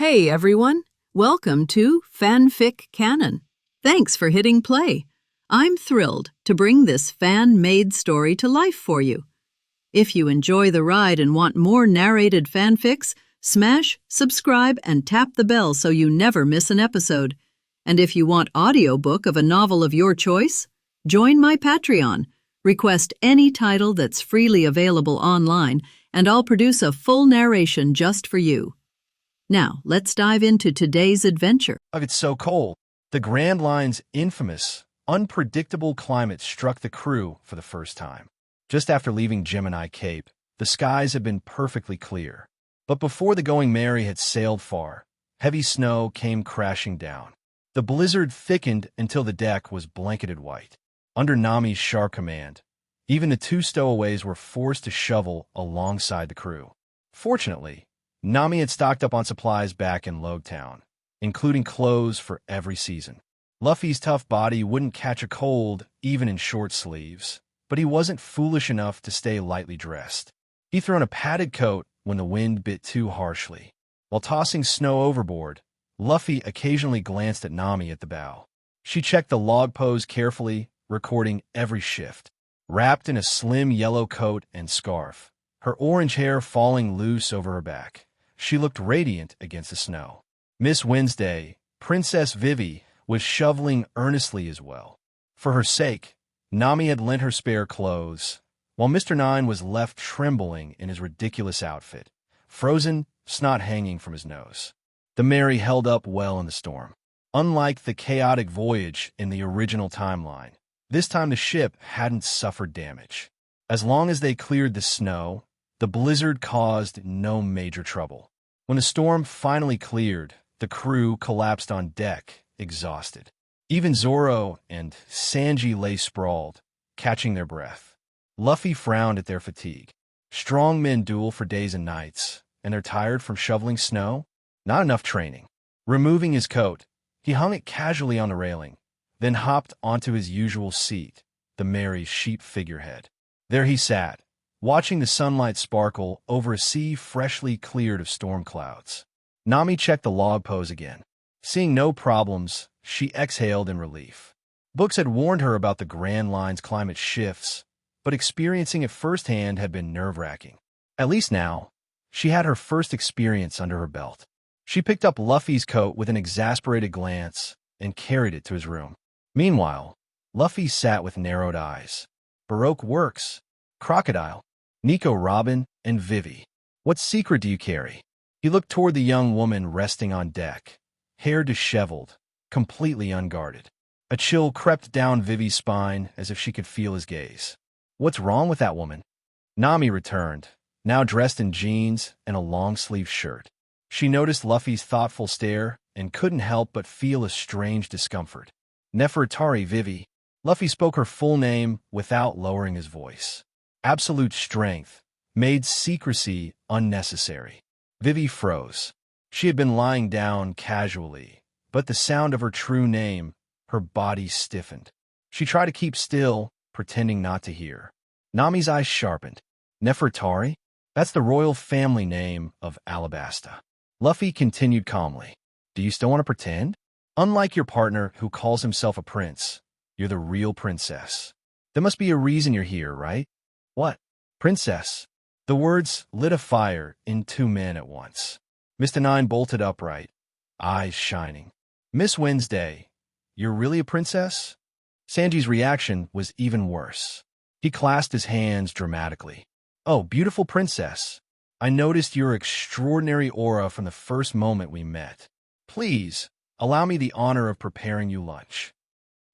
Hey everyone, welcome to FanFic Canon. Thanks for hitting play. I'm thrilled to bring this fan-made story to life for you. If you enjoy the ride and want more narrated fanfics, smash, subscribe, and tap the bell so you never miss an episode. And if you want audiobook of a novel of your choice, join my Patreon. Request any title that's freely available online, and I'll produce a full narration just for you. Now, let's dive into today's adventure. It's so cold. The Grand Line's infamous, unpredictable climate struck the crew for the first time. Just after leaving Gemini Cape, the skies had been perfectly clear. But before the Going Merry had sailed far, heavy snow came crashing down. The blizzard thickened until the deck was blanketed white. Under Nami's sharp command, even the two stowaways were forced to shovel alongside the crew. Fortunately, Nami had stocked up on supplies back in Logtown, including clothes for every season. Luffy's tough body wouldn't catch a cold even in short sleeves, but he wasn't foolish enough to stay lightly dressed. He threw on a padded coat when the wind bit too harshly. While tossing snow overboard, Luffy occasionally glanced at Nami at the bow. She checked the log pose carefully, recording every shift. Wrapped in a slim yellow coat and scarf, her orange hair falling loose over her back, she looked radiant against the snow. Miss Wednesday, Princess Vivi, was shoveling earnestly as well. For her sake, Nami had lent her spare clothes, while Mr. Nine was left trembling in his ridiculous outfit, frozen, snot hanging from his nose. The Merry held up well in the storm. Unlike the chaotic voyage in the original timeline, this time the ship hadn't suffered damage. As long as they cleared the snow, the blizzard caused no major trouble. When the storm finally cleared, the crew collapsed on deck, exhausted. Even Zoro and Sanji lay sprawled, catching their breath. Luffy frowned at their fatigue. Strong men duel for days and nights, and they're tired from shoveling snow? Not enough training. Removing his coat, he hung it casually on the railing, then hopped onto his usual seat, the Merry's sheep figurehead. There he sat, watching the sunlight sparkle over a sea freshly cleared of storm clouds. Nami checked the log pose again. Seeing no problems, she exhaled in relief. Books had warned her about the Grand Line's climate shifts, but experiencing it firsthand had been nerve-wracking. At least now, she had her first experience under her belt. She picked up Luffy's coat with an exasperated glance and carried it to his room. Meanwhile, Luffy sat with narrowed eyes. Baroque works, Crocodile, Nico Robin, and Vivi. What secret do you carry? He looked toward the young woman resting on deck, hair disheveled, completely unguarded. A chill crept down Vivi's spine as if she could feel his gaze. What's wrong with that woman? Nami returned, now dressed in jeans and a long-sleeved shirt. She noticed Luffy's thoughtful stare and couldn't help but feel a strange discomfort. Nefertari Vivi. Luffy spoke her full name without lowering his voice. Absolute strength made secrecy unnecessary. Vivi froze. She had been lying down casually, but the sound of her true name, her body stiffened. She tried to keep still, pretending not to hear. Nami's eyes sharpened. Nefertari? That's the royal family name of Alabasta. Luffy continued calmly. Do you still want to pretend? Unlike your partner who calls himself a prince, you're the real princess. There must be a reason you're here, right? What? Princess. The words lit a fire in two men at once. Mr. Nine bolted upright, eyes shining. Miss Wednesday, you're really a princess? Sanji's reaction was even worse. He clasped his hands dramatically. Oh, beautiful princess. I noticed your extraordinary aura from the first moment we met. Please, allow me the honor of preparing you lunch.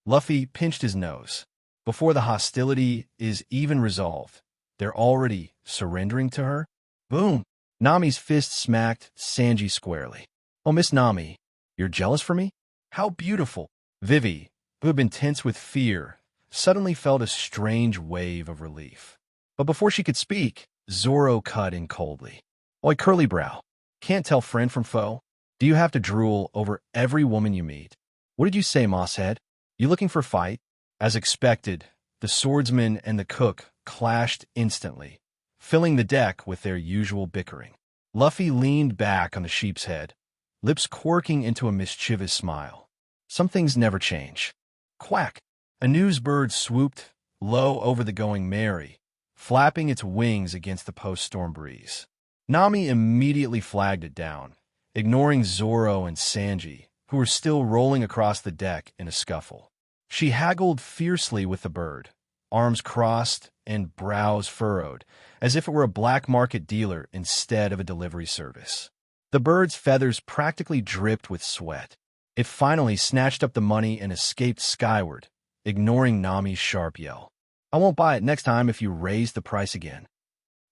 Luffy pinched his nose. Before the hostility is even resolved, they're already surrendering to her? Boom! Nami's fist smacked Sanji squarely. Oh, Miss Nami, you're jealous for me? How beautiful! Vivi, who had been tense with fear, suddenly felt a strange wave of relief. But before she could speak, Zoro cut in coldly. Oi, curly brow, can't tell friend from foe? Do you have to drool over every woman you meet? What did you say, Mosshead? You looking for fight? As expected, the swordsman and the cook clashed instantly, filling the deck with their usual bickering. Luffy leaned back on the sheep's head, lips quirking into a mischievous smile. Some things never change. Quack! A news bird swooped low over the Going Merry, flapping its wings against the post-storm breeze. Nami immediately flagged it down, ignoring Zoro and Sanji, who were still rolling across the deck in a scuffle. She haggled fiercely with the bird, arms crossed and brows furrowed, as if it were a black market dealer instead of a delivery service. The bird's feathers practically dripped with sweat. It finally snatched up the money and escaped skyward, ignoring Nami's sharp yell. "I won't buy it next time if you raise the price again."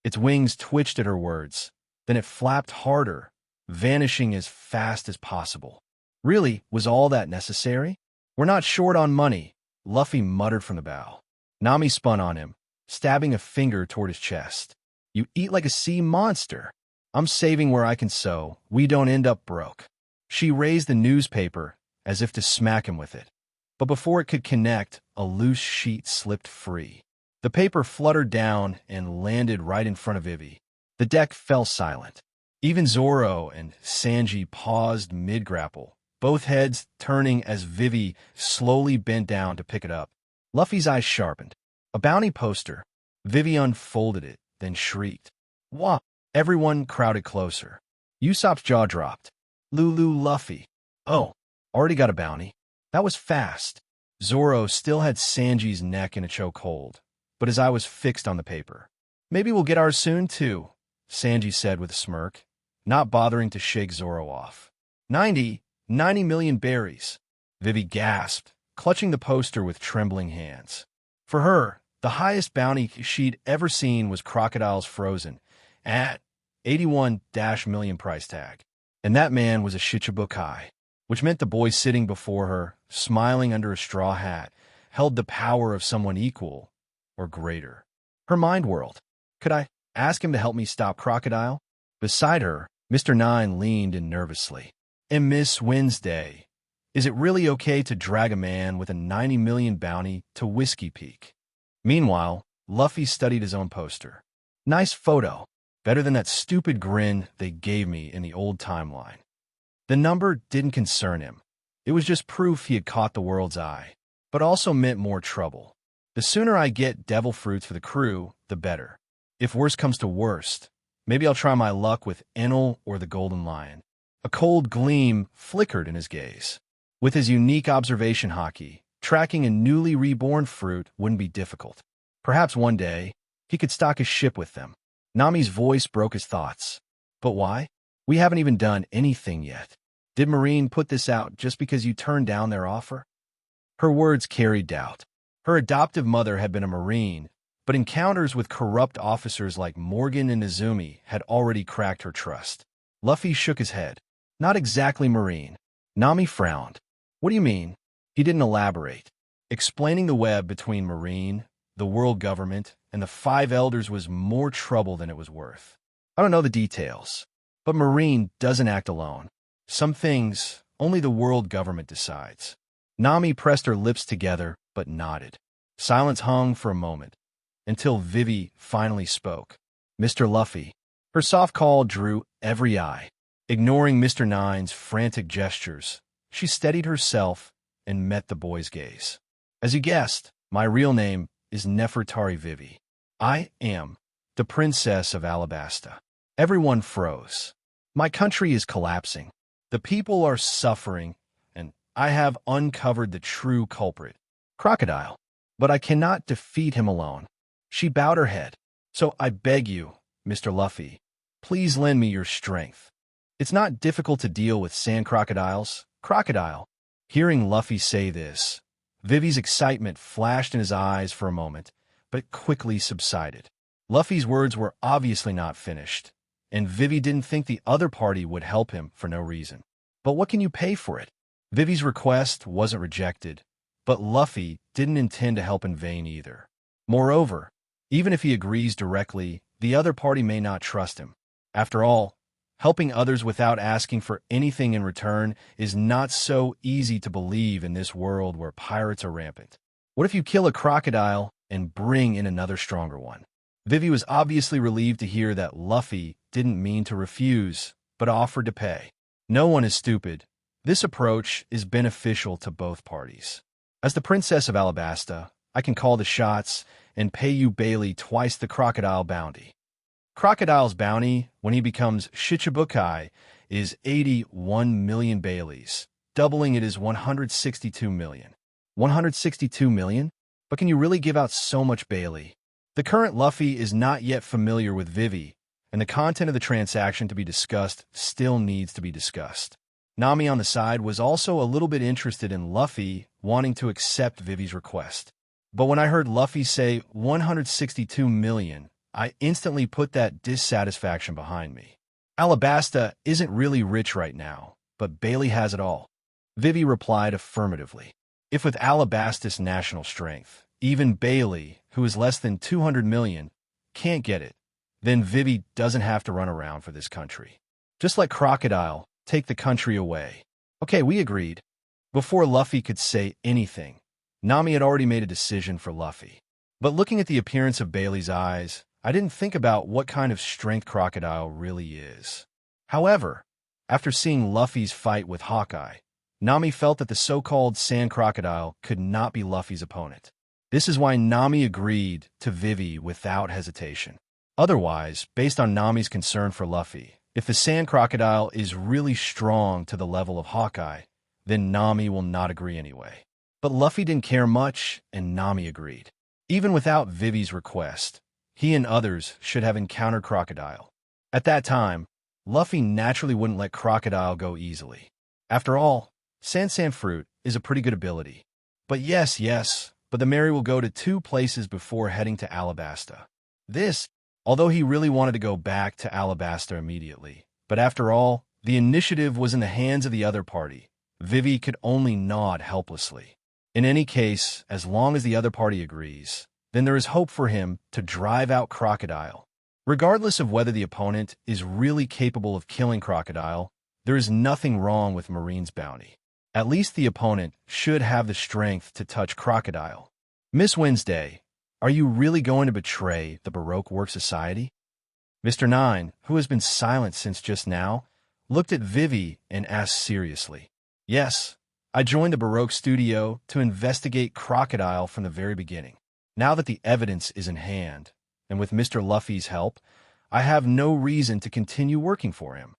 Its wings twitched at her words. Then it flapped harder, vanishing as fast as possible. Really, was all that necessary? "We're not short on money," Luffy muttered from the bow. Nami spun on him, stabbing a finger toward his chest. "You eat like a sea monster. I'm saving where I can so we don't end up broke." She raised the newspaper as if to smack him with it. But before it could connect, a loose sheet slipped free. The paper fluttered down and landed right in front of Vivi. The deck fell silent. Even Zoro and Sanji paused mid-grapple, both heads turning as Vivi slowly bent down to pick it up. Luffy's eyes sharpened. A bounty poster. Vivi unfolded it, then shrieked. "Wah!" Everyone crowded closer. Usopp's jaw dropped. "Lulu Luffy. Oh, already got a bounty. That was fast." Zoro still had Sanji's neck in a chokehold, but his eye was fixed on the paper. "Maybe we'll get ours soon, too," Sanji said with a smirk, not bothering to shake Zoro off. 90 million berries," Vivi gasped, clutching the poster with trembling hands. For her, the highest bounty she'd ever seen was Crocodile's frozen, at 81 million price tag. And that man was a Shichibukai, which meant the boy sitting before her, smiling under a straw hat, held the power of someone equal or greater. Her mind whirled. Could I ask him to help me stop Crocodile? Beside her, Mr. Nine leaned in nervously. "And Miss Wednesday, is it really okay to drag a man with a 90 million bounty to Whiskey Peak?" Meanwhile, Luffy studied his own poster. "Nice photo. Better than that stupid grin they gave me in the old timeline." The number didn't concern him. It was just proof he had caught the world's eye, but also meant more trouble. The sooner I get devil fruits for the crew, the better. If worst comes to worst, maybe I'll try my luck with Enel or the Golden Lion. A cold gleam flickered in his gaze. With his unique observation hockey, tracking a newly reborn fruit wouldn't be difficult. Perhaps one day, he could stock his ship with them. Nami's voice broke his thoughts. "But why? We haven't even done anything yet. Did Marine put this out just because you turned down their offer?" Her words carried doubt. Her adoptive mother had been a Marine, but encounters with corrupt officers like Morgan and Izumi had already cracked her trust. Luffy shook his head. "Not exactly Marine." Nami frowned. "What do you mean?" He didn't elaborate. Explaining the web between Marine, the world government, and the Five Elders was more trouble than it was worth. "I don't know the details, but Marine doesn't act alone. Some things only the world government decides." Nami pressed her lips together, but nodded. Silence hung for a moment, until Vivi finally spoke. "Mr. Luffy." Her soft call drew every eye. Ignoring Mr. Nine's frantic gestures, she steadied herself and met the boy's gaze. "As you guessed, my real name is Nefertari Vivi. I am the Princess of Alabasta." Everyone froze. "My country is collapsing. The people are suffering, and I have uncovered the true culprit, Crocodile. But I cannot defeat him alone." She bowed her head. "So I beg you, Mr. Luffy, please lend me your strength. It's not difficult to deal with sand crocodiles. Crocodile." Hearing Luffy say this, Vivi's excitement flashed in his eyes for a moment, but quickly subsided. Luffy's words were obviously not finished, and Vivi didn't think the other party would help him for no reason. "But what can you pay for it?" Vivi's request wasn't rejected, but Luffy didn't intend to help in vain either. Moreover, even if he agrees directly, the other party may not trust him. After all, helping others without asking for anything in return is not so easy to believe in this world where pirates are rampant. What if you kill a crocodile and bring in another stronger one? Vivi was obviously relieved to hear that Luffy didn't mean to refuse, but offered to pay. No one is stupid. This approach is beneficial to both parties. As the Princess of Alabasta, I can call the shots and pay you Bailey twice the Crocodile bounty. Crocodile's bounty, when he becomes Shichibukai, is 81 million Baileys. Doubling it is 162 million. 162 million? But can you really give out so much Bailey? The current Luffy is not yet familiar with Vivi, and the content of the transaction to be discussed still needs to be discussed. Nami on the side was also a little bit interested in Luffy wanting to accept Vivi's request. But when I heard Luffy say 162 million, I instantly put that dissatisfaction behind me. Alabasta isn't really rich right now, but Bailey has it all. Vivi replied affirmatively. If with Alabasta's national strength, even Bailey, who is less than 200 million, can't get it, then Vivi doesn't have to run around for this country. Just let Crocodile take the country away. Okay, we agreed. Before Luffy could say anything, Nami had already made a decision for Luffy. But looking at the appearance of Bailey's eyes, I didn't think about what kind of strength Crocodile really is. However, after seeing Luffy's fight with Hawkeye, Nami felt that the so-called Sand Crocodile could not be Luffy's opponent. This is why Nami agreed to Vivi without hesitation. Otherwise, based on Nami's concern for Luffy, if the Sand Crocodile is really strong to the level of Hawkeye, then Nami will not agree anyway. But Luffy didn't care much, and Nami agreed. Even without Vivi's request, he and others should have encountered Crocodile. At that time, Luffy naturally wouldn't let Crocodile go easily. After all, Sand Fruit is a pretty good ability. But but the Mary will go to 2 places before heading to Alabasta. This, although he really wanted to go back to Alabasta immediately. But after all, the initiative was in the hands of the other party. Vivi could only nod helplessly. In any case, as long as the other party agrees, then there is hope for him to drive out Crocodile. Regardless of whether the opponent is really capable of killing Crocodile, there is nothing wrong with Marine's bounty. At least the opponent should have the strength to touch Crocodile. Miss Wednesday, are you really going to betray the Baroque Work Society? Mr. Nine, who has been silent since just now, looked at Vivi and asked seriously. Yes, I joined the Baroque studio to investigate Crocodile from the very beginning. Now that the evidence is in hand, and with Mr. Luffy's help, I have no reason to continue working for him.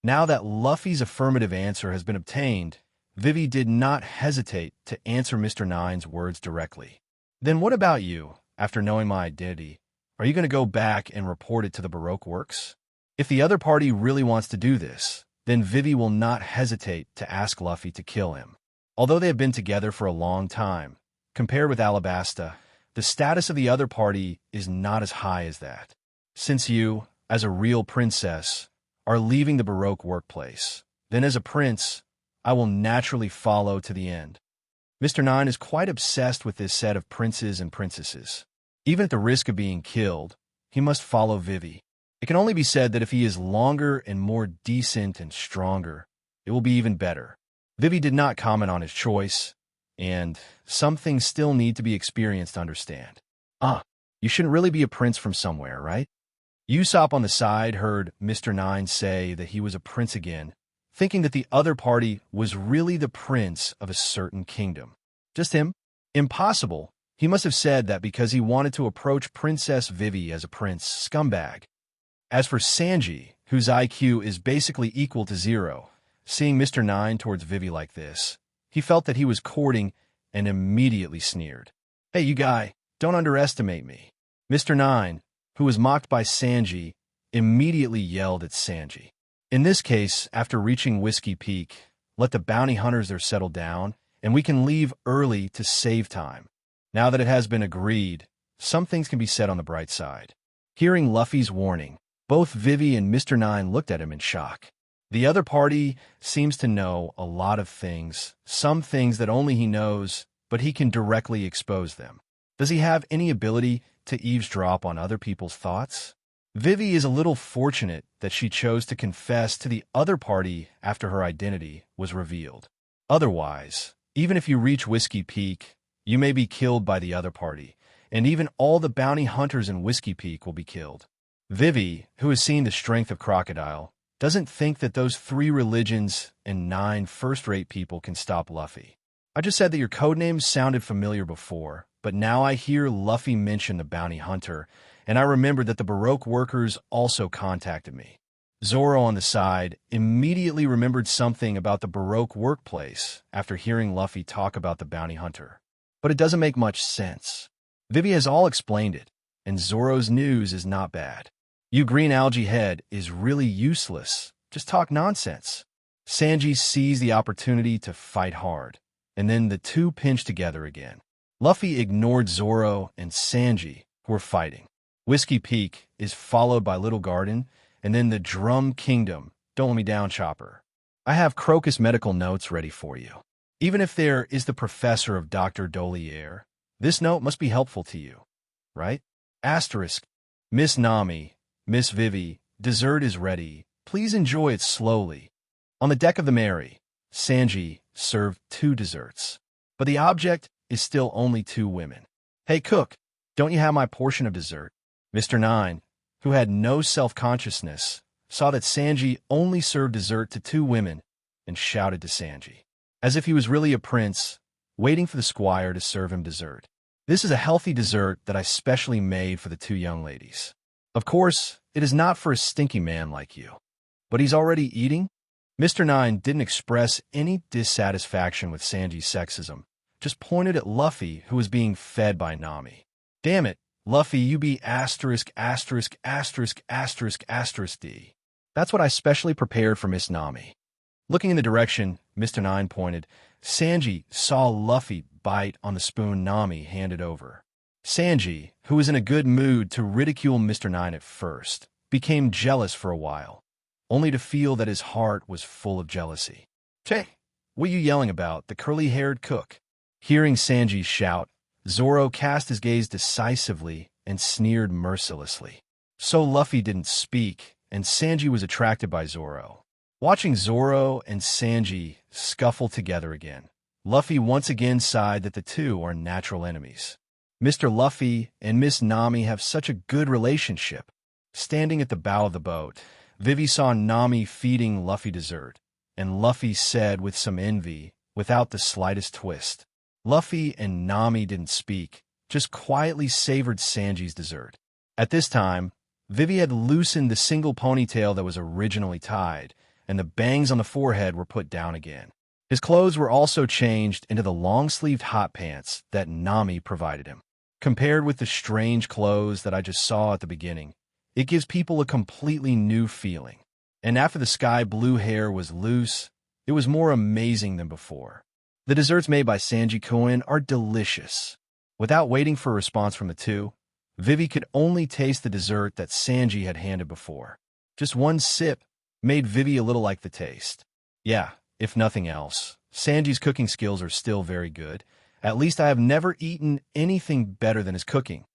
Now that Luffy's affirmative answer has been obtained, Vivi did not hesitate to answer Mr. Nine's words directly. Then what about you, after knowing my identity? Are you going to go back and report it to the Baroque Works? If the other party really wants to do this, then Vivi will not hesitate to ask Luffy to kill him. Although they have been together for a long time, compared with Alabasta, the status of the other party is not as high as that. Since you, as a real princess, are leaving the Baroque workplace, then as a prince, I will naturally follow to the end. Mr. Nine is quite obsessed with this set of princes and princesses. Even at the risk of being killed, he must follow Vivi. It can only be said that if he is longer and more decent and stronger, it will be even better. Vivi did not comment on his choice, and some things still need to be experienced to understand. You shouldn't really be a prince from somewhere, right? Usopp on the side heard Mr. Nine say that he was a prince again, thinking that the other party was really the prince of a certain kingdom. Just him? Impossible. He must have said that because he wanted to approach Princess Vivi as a prince scumbag. As for Sanji, whose IQ is basically equal to 0, seeing Mr. Nine towards Vivi like this, he felt that he was courting and immediately sneered. Hey, you guy, don't underestimate me. Mr. Nine, who was mocked by Sanji, immediately yelled at Sanji. In this case, after reaching Whiskey Peak, let the bounty hunters there settle down, and we can leave early to save time. Now that it has been agreed, some things can be said on the bright side. Hearing Luffy's warning, both Vivi and Mr. Nine looked at him in shock. The other party seems to know a lot of things, some things that only he knows, but he can directly expose them. Does he have any ability to eavesdrop on other people's thoughts? Vivi is a little fortunate that she chose to confess to the other party after her identity was revealed. Otherwise, even if you reach Whiskey Peak, you may be killed by the other party, and even all the bounty hunters in Whiskey Peak will be killed. Vivi, who has seen the strength of Crocodile, doesn't think that those 3 religions and 9 first-rate people can stop Luffy. I just said that your codename sounded familiar before, but now I hear Luffy mention the bounty hunter, and I remember that the Baroque workers also contacted me. Zoro on the side immediately remembered something about the Baroque workplace after hearing Luffy talk about the bounty hunter. But it doesn't make much sense. Vivi has all explained it, and Zoro's news is not bad. You green algae head is really useless. Just talk nonsense. Sanji sees the opportunity to fight hard, and then the two pinch together again. Luffy ignored Zoro and Sanji, who were fighting. Whiskey Peak is followed by Little Garden, and then the Drum Kingdom. Don't let me down, Chopper. I have Crocus medical notes ready for you. Even if there is the professor of Dr. Dolier, this note must be helpful to you, right? Asterisk. Miss Nami, Miss Vivi, dessert is ready. Please enjoy it slowly. On the deck of the Mary, Sanji served 2 desserts, but the object is still only 2 women. Hey, cook, don't you have my portion of dessert? Mr. Nine, who had no self-consciousness, saw that Sanji only served dessert to 2 women and shouted to Sanji, as if he was really a prince, waiting for the squire to serve him dessert. This is a healthy dessert that I specially made for the 2 young ladies. Of course, it is not for a stinky man like you. But he's already eating? Mr. Nine didn't express any dissatisfaction with Sanji's sexism, just pointed at Luffy, who was being fed by Nami. Damn it, Luffy, you be asterisk, asterisk, asterisk, asterisk, asterisk D. That's what I specially prepared for Miss Nami. Looking in the direction Mr. Nine pointed, Sanji saw Luffy bite on the spoon Nami handed over. Sanji, who was in a good mood to ridicule Mr. Nine at first, became jealous for a while, only to feel that his heart was full of jealousy. Che, what are you yelling about, the curly-haired cook? Hearing Sanji shout, Zoro cast his gaze decisively and sneered mercilessly. So Luffy didn't speak, and Sanji was attracted by Zoro. Watching Zoro and Sanji scuffle together again, Luffy once again sighed that the two are natural enemies. Mr. Luffy and Miss Nami have such a good relationship. Standing at the bow of the boat, Vivi saw Nami feeding Luffy dessert, and Luffy said with some envy, without the slightest twist. Luffy and Nami didn't speak, just quietly savored Sanji's dessert. At this time, Vivi had loosened the single ponytail that was originally tied, and the bangs on the forehead were put down again. His clothes were also changed into the long-sleeved hot pants that Nami provided him. Compared with the strange clothes that I just saw at the beginning, it gives people a completely new feeling. And after the sky blue hair was loose, it was more amazing than before. The desserts made by Sanji-kun are delicious. Without waiting for a response from the two, Vivi could only taste the dessert that Sanji had handed before. Just one sip made Vivi a little like the taste. Yeah, if nothing else, Sanji's cooking skills are still very good. At least I have never eaten anything better than his cooking.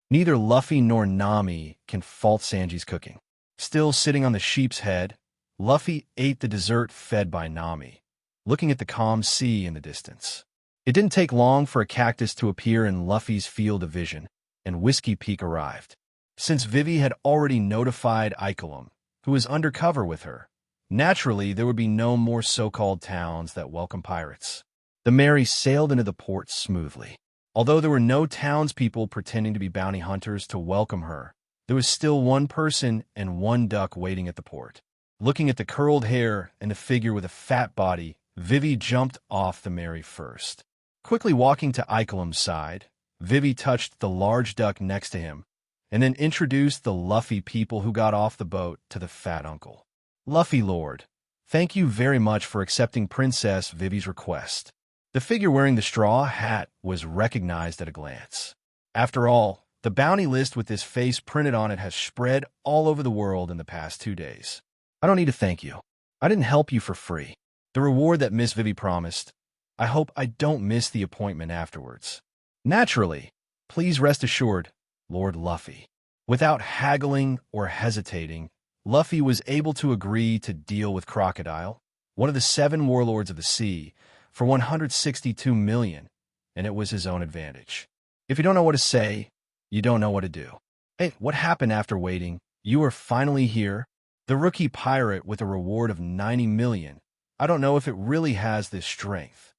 Neither Luffy nor Nami can fault Sanji's cooking. Still sitting on the sheep's head, Luffy ate the dessert fed by Nami, looking at the calm sea in the distance. It didn't take long for a cactus to appear in Luffy's field of vision, and Whiskey Peak arrived. Since Vivi had already notified Icolum, who was undercover with her, naturally there would be no more so-called towns that welcome pirates. The Mary sailed into the port smoothly. Although there were no townspeople pretending to be bounty hunters to welcome her, there was still one person and one duck waiting at the port. Looking at the curled hair and the figure with a fat body, Vivi jumped off the Mary first. Quickly walking to Icolum's side, Vivi touched the large duck next to him, and then introduced the Luffy people who got off the boat to the fat uncle. Luffy Lord, thank you very much for accepting Princess Vivi's request. The figure wearing the straw hat was recognized at a glance. After all, the bounty list with this face printed on it has spread all over the world in the past 2 days. I don't need to thank you. I didn't help you for free. The reward that Miss Vivi promised, I hope I don't miss the appointment afterwards. Naturally, please rest assured, Lord Luffy. Without haggling or hesitating, Luffy was able to agree to deal with Crocodile, one of the 7 warlords of the sea, for 162 million, and it was his own advantage. If you don't know what to say, you don't know what to do. Hey, what happened after waiting? You are finally here? The rookie pirate with a reward of 90 million. I don't know if it really has this strength.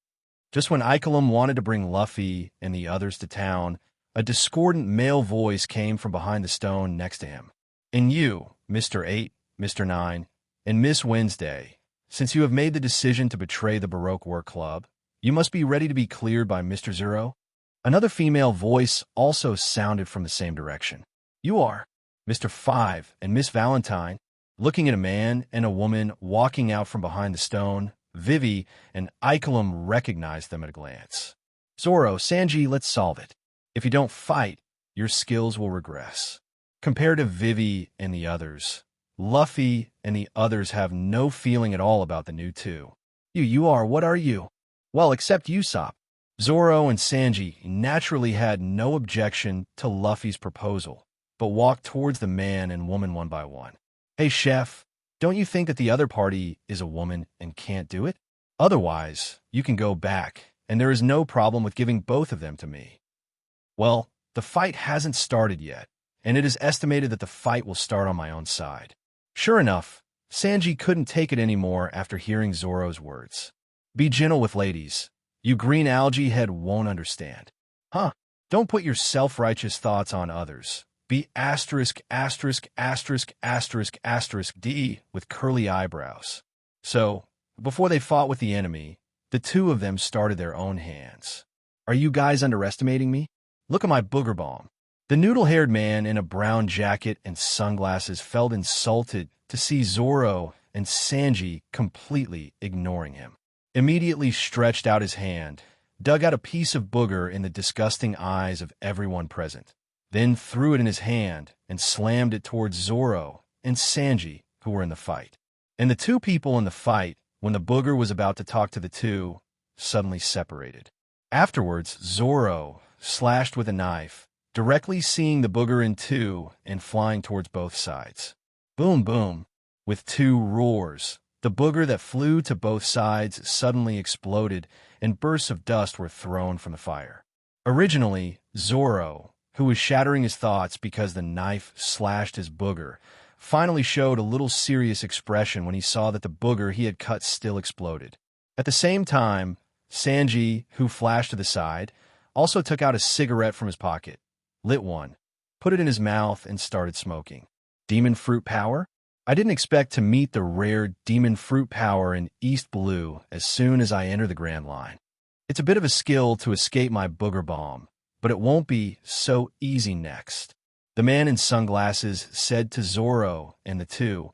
Just when Icolum wanted to bring Luffy and the others to town, a discordant male voice came from behind the stone next to him. And you, Mr. 8, Mr. 9, and Miss Wednesday, since you have made the decision to betray the Baroque Work Club, you must be ready to be cleared by Mr. Zero. Another female voice also sounded from the same direction. You are Mr. 5 and Miss Valentine. Looking at a man and a woman walking out from behind the stone, Vivi and Icolum recognized them at a glance. Zoro, Sanji, let's solve it. If you don't fight, your skills will regress. Compared to Vivi and the others, Luffy and the others have no feeling at all about the new two. What are you? Well, except Usopp. Zoro and Sanji naturally had no objection to Luffy's proposal, but walked towards the man and woman one by one. Hey, chef, don't you think that the other party is a woman and can't do it? Otherwise, you can go back, and there is no problem with giving both of them to me. Well, the fight hasn't started yet, and it is estimated that the fight will start on my own side. Sure enough, Sanji couldn't take it anymore after hearing Zoro's words. Be gentle with ladies. You green algae head won't understand. Huh? Don't put your self-righteous thoughts on others. Be asterisk, asterisk, asterisk, asterisk, asterisk, D with curly eyebrows. So, before they fought with the enemy, the two of them started their own hands. Are you guys underestimating me? Look at my booger bomb. The noodle-haired man in a brown jacket and sunglasses felt insulted to see Zoro and Sanji completely ignoring him. Immediately stretched out his hand, dug out a piece of booger in the disgusting eyes of everyone present, then threw it in his hand and slammed it towards Zoro and Sanji, who were in the fight. And the two people in the fight, when the booger was about to talk to the two, suddenly separated. Afterwards, Zoro slashed with a knife, directly seeing the booger in two and flying towards both sides. Boom, boom. With two roars, the booger that flew to both sides suddenly exploded and bursts of dust were thrown from the fire. Originally, Zoro, who was shattering his thoughts because the knife slashed his booger, finally showed a little serious expression when he saw that the booger he had cut still exploded. At the same time, Sanji, who flashed to the side, also took out a cigarette from his pocket, lit one, put it in his mouth, and started smoking. Demon fruit power? I didn't expect to meet the rare demon fruit power in East Blue as soon as I enter the Grand Line. It's a bit of a skill to escape my booger bomb, but it won't be so easy next. The man in sunglasses said to Zoro and the two,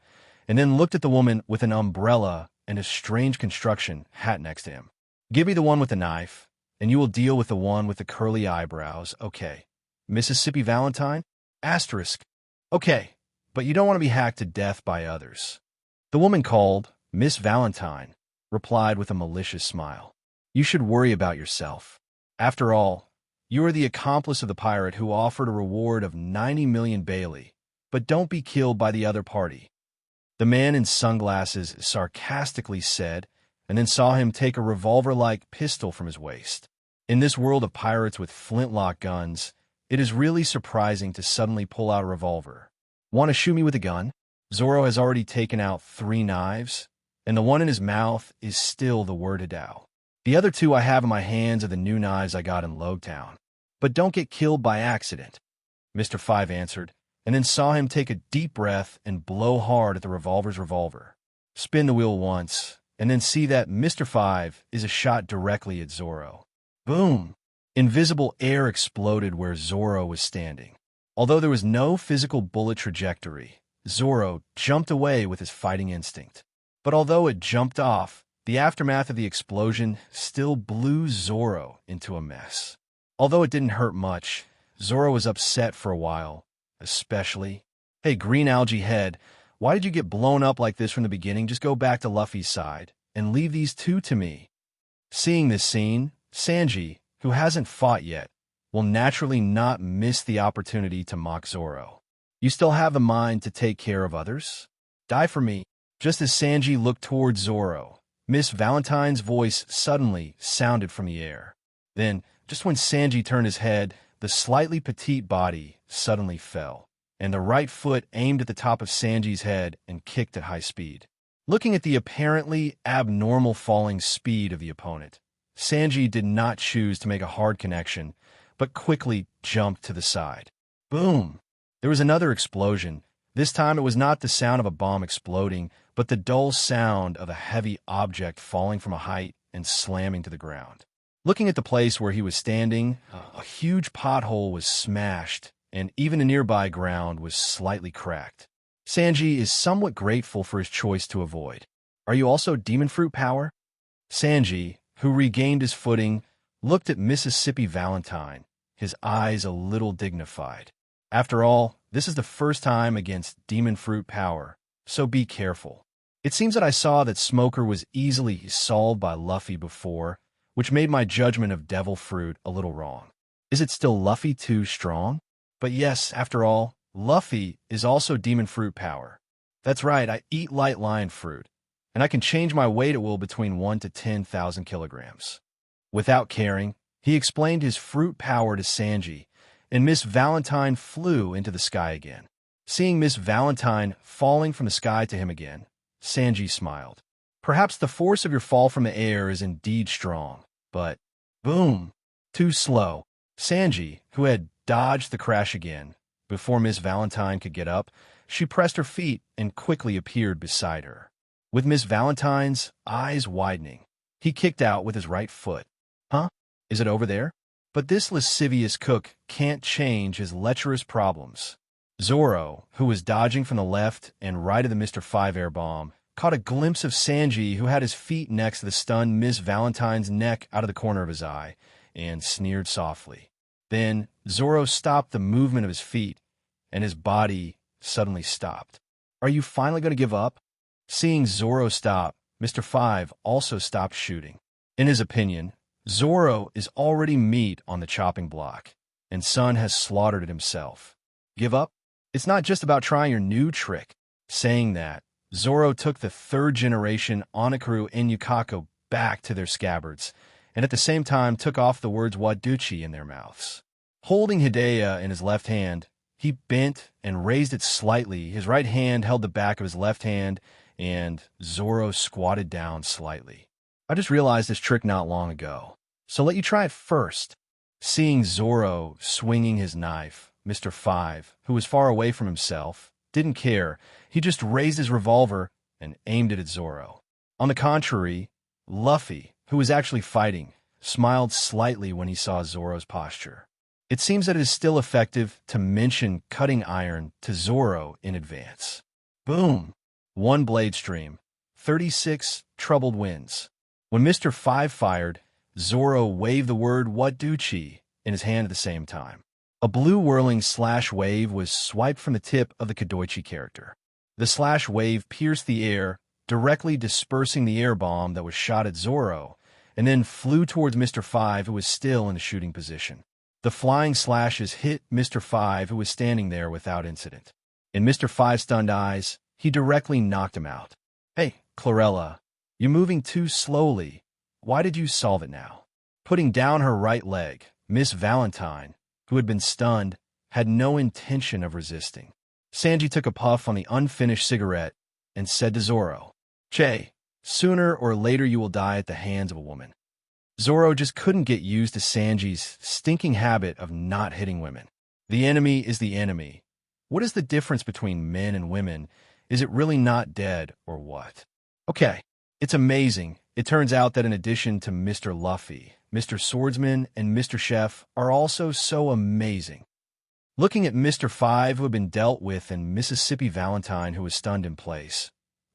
and then looked at the woman with an umbrella and a strange construction hat next to him. Give me the one with the knife, and you will deal with the one with the curly eyebrows, okay. Mississippi Valentine? Asterisk. Okay, but you don't want to be hacked to death by others. The woman called Miss Valentine replied with a malicious smile. You should worry about yourself. After all, you are the accomplice of the pirate who offered a reward of 90 million Bailey, but don't be killed by the other party. The man in sunglasses sarcastically said, and then saw him take a revolver-like pistol from his waist. In this world of pirates with flintlock guns, it is really surprising to suddenly pull out a revolver. Want to shoot me with a gun? Zoro has already taken out 3 knives, and the one in his mouth is still the word Hidao. The other 2 I have in my hands are the new knives I got in Logtown. But don't get killed by accident, Mr. 5 answered, and then saw him take a deep breath and blow hard at the revolver's revolver. Spin the wheel once, and then see that Mr. 5 is a shot directly at Zoro. Boom! Invisible air exploded where Zoro was standing. Although there was no physical bullet trajectory, Zoro jumped away with his fighting instinct. But although it jumped off, the aftermath of the explosion still blew Zoro into a mess. Although it didn't hurt much, Zoro was upset for a while, especially, hey, green algae head, why did you get blown up like this from the beginning? Just go back to Luffy's side and leave these 2 to me. Seeing this scene, Sanji, who hasn't fought yet, will naturally not miss the opportunity to mock Zoro. You still have the mind to take care of others? Die for me. Just as Sanji looked towards Zoro, Miss Valentine's voice suddenly sounded from the air. Then, just when Sanji turned his head, the slightly petite body suddenly fell. and the right foot aimed at the top of Sanji's head and kicked at high speed. Looking at the apparently abnormal falling speed of the opponent, Sanji did not choose to make a hard connection, but quickly jumped to the side. Boom! There was another explosion. This time it was not the sound of a bomb exploding, but the dull sound of a heavy object falling from a height and slamming to the ground. Looking at the place where he was standing, a huge pothole was smashed, and even the nearby ground was slightly cracked. Sanji is somewhat grateful for his choice to avoid. Are you also demon fruit power? Sanji, who regained his footing, looked at Mississippi Valentine, his eyes a little dignified. After all, this is the first time against demon fruit power, so be careful. It seems that I saw that Smoker was easily solved by Luffy before, which made my judgment of devil fruit a little wrong. Is it still Luffy too strong? But yes, after all, Luffy is also demon fruit power. That's right, I eat light lion fruit, and I can change my weight at will between 1 to 10,000 kilograms. Without caring, he explained his fruit power to Sanji, and Miss Valentine flew into the sky again. Seeing Miss Valentine falling from the sky to him again, Sanji smiled. Perhaps the force of your fall from the air is indeed strong, but boom! Too slow. Sanji, who had dodged the crash again, before Miss Valentine could get up, she pressed her feet and quickly appeared beside her. With Miss Valentine's eyes widening, he kicked out with his right foot. Huh? Is it over there? But this lascivious cook can't change his lecherous problems. Zoro, who was dodging from the left and right of the Mr. 5 air bomb, caught a glimpse of Sanji, who had his feet next to the stunned Miss Valentine's neck out of the corner of his eye, and sneered softly. Then Zoro stopped the movement of his feet, and his body suddenly stopped. Are you finally going to give up? Seeing Zoro stop, Mr. 5 also stopped shooting. In his opinion, Zoro is already meat on the chopping block, and Sun has slaughtered it himself. Give up? It's not just about trying your new trick. Saying that, Zoro took the third-generation Onikaru and Yukako back to their scabbards, and at the same time took off the words Waduchi in their mouths. Holding Hidea in his left hand, he bent and raised it slightly. His right hand held the back of his left hand, and Zoro squatted down slightly. I just realized this trick not long ago, so let you try it first. Seeing Zoro swinging his knife, Mr. 5, who was far away from himself, didn't care. He just raised his revolver and aimed it at Zoro. On the contrary, Luffy, who was actually fighting, smiled slightly when he saw Zoro's posture. It seems that it is still effective to mention cutting iron to Zoro in advance. Boom! 1 blade stream, 36 troubled winds. When Mr. 5 fired, Zoro waved the word Waduchi in his hand at the same time. A blue whirling slash wave was swiped from the tip of the Kodoichi character. The slash wave pierced the air, directly dispersing the air bomb that was shot at Zoro, and then flew towards Mr. 5, who was still in the shooting position. The flying slashes hit Mr. 5, who was standing there without incident. In Mr. 5's stunned eyes, he directly knocked him out. Hey, Chlorella, you're moving too slowly. Why did you solve it now? Putting down her right leg, Miss Valentine, who had been stunned, had no intention of resisting. Sanji took a puff on the unfinished cigarette and said to Zoro, Che, sooner or later you will die at the hands of a woman. Zoro just couldn't get used to Sanji's stinking habit of not hitting women. The enemy is the enemy. What is the difference between men and women? Is it really not dead or what? Okay, it's amazing. It turns out that in addition to Mr. Luffy, Mr. Swordsman and Mr. Chef are also so amazing. Looking at Mr. 5, who had been dealt with, and Mississippi Valentine, who was stunned in place,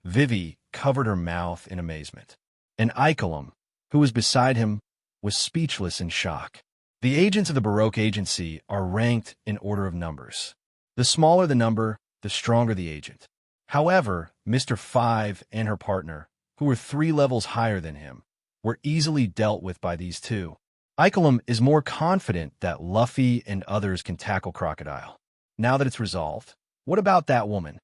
Vivi covered her mouth in amazement. And Icolum, who was beside him, was speechless in shock. The agents of the Baroque agency are ranked in order of numbers. The smaller the number, the stronger the agent. However, Mr. 5 and her partner, who were 3 levels higher than him, were easily dealt with by these two. Icolum is more confident that Luffy and others can tackle Crocodile. Now that it's resolved, what about that woman?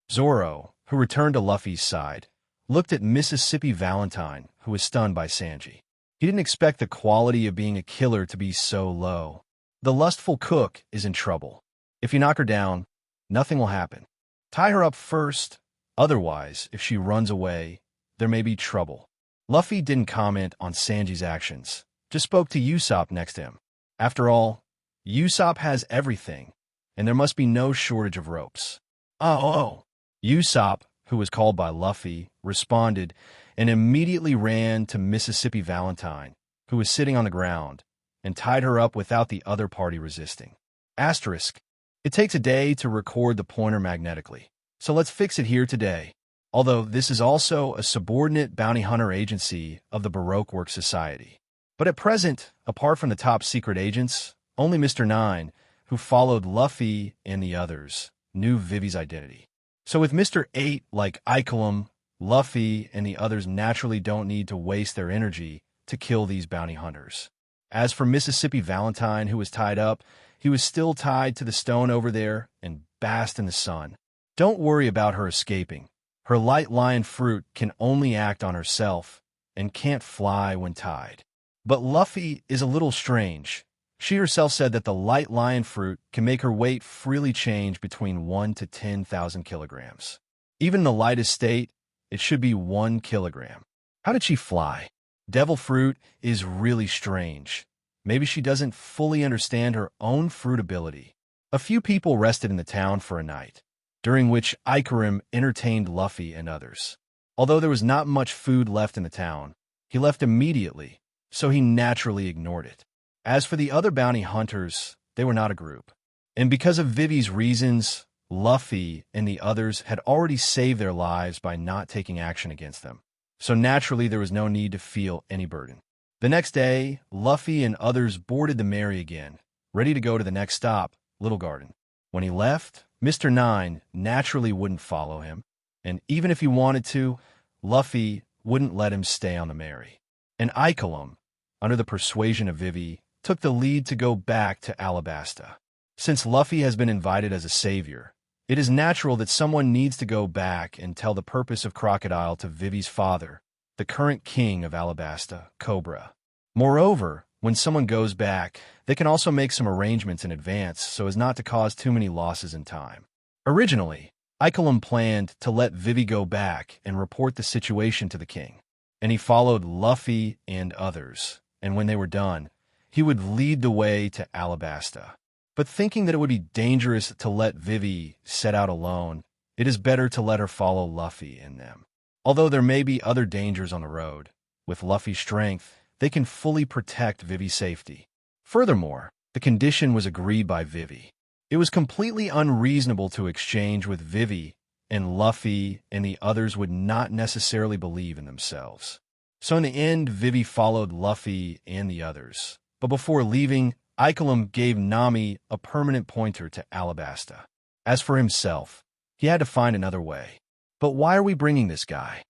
Zoro, who returned to Luffy's side, looked at Mississippi Valentine, who was stunned by Sanji. He didn't expect the quality of being a killer to be so low. The lustful cook is in trouble. If you knock her down, Nothing will happen. Tie her up first. Otherwise, if she runs away, there may be trouble. Luffy didn't comment on Sanji's actions, just spoke to Usopp next to him. After all, Usopp has everything, and there must be no shortage of ropes. Oh. Usopp, who was called by Luffy, responded and immediately ran to Mississippi Valentine, who was sitting on the ground, and tied her up without the other party resisting. Asterisk. It takes a day to record the pointer magnetically, so let's fix it here today. Although this is also a subordinate bounty hunter agency of the Baroque Work Society. But at present, apart from the top secret agents, only Mr. 9, who followed Luffy and the others, knew Vivi's identity. So with Mr. 8 like Icolum, Luffy and the others naturally don't need to waste their energy to kill these bounty hunters. As for Mississippi Valentine, who was tied up, he was still tied to the stone over there and basked in the sun. Don't worry about her escaping. Her light lion fruit can only act on herself and can't fly when tied. But Luffy is a little strange. She herself said that the light lion fruit can make her weight freely change between 1 to 10,000 kilograms. Even in the lightest state, it should be 1 kilogram. How did she fly? Devil fruit is really strange. Maybe she doesn't fully understand her own fruit ability. A few people rested in the town for a night, during which Ikarim entertained Luffy and others. Although there was not much food left in the town, he left immediately, so he naturally ignored it. As for the other bounty hunters, they were not a group. And because of Vivi's reasons, Luffy and the others had already saved their lives by not taking action against them. So naturally, there was no need to feel any burden. The next day, Luffy and others boarded the Mary again, ready to go to the next stop, Little Garden. When he left, Mr. 9 naturally wouldn't follow him, and even if he wanted to, Luffy wouldn't let him stay on the Mary. And Icolum, under the persuasion of Vivi, took the lead to go back to Alabasta. Since Luffy has been invited as a savior, it is natural that someone needs to go back and tell the purpose of Crocodile to Vivi's father, the current king of Alabasta, Cobra. Moreover, when someone goes back, they can also make some arrangements in advance so as not to cause too many losses in time. Originally, Icolum planned to let Vivi go back and report the situation to the king, and he followed Luffy and others, and when they were done, he would lead the way to Alabasta. But thinking that it would be dangerous to let Vivi set out alone, it is better to let her follow Luffy and them. Although there may be other dangers on the road, with Luffy's strength, they can fully protect Vivi's safety. Furthermore, the condition was agreed by Vivi. It was completely unreasonable to exchange with Vivi, and Luffy and the others would not necessarily believe in themselves. So in the end, Vivi followed Luffy and the others. But before leaving, Icolum gave Nami a permanent pointer to Alabasta. As for himself, he had to find another way. But why are we bringing this guy?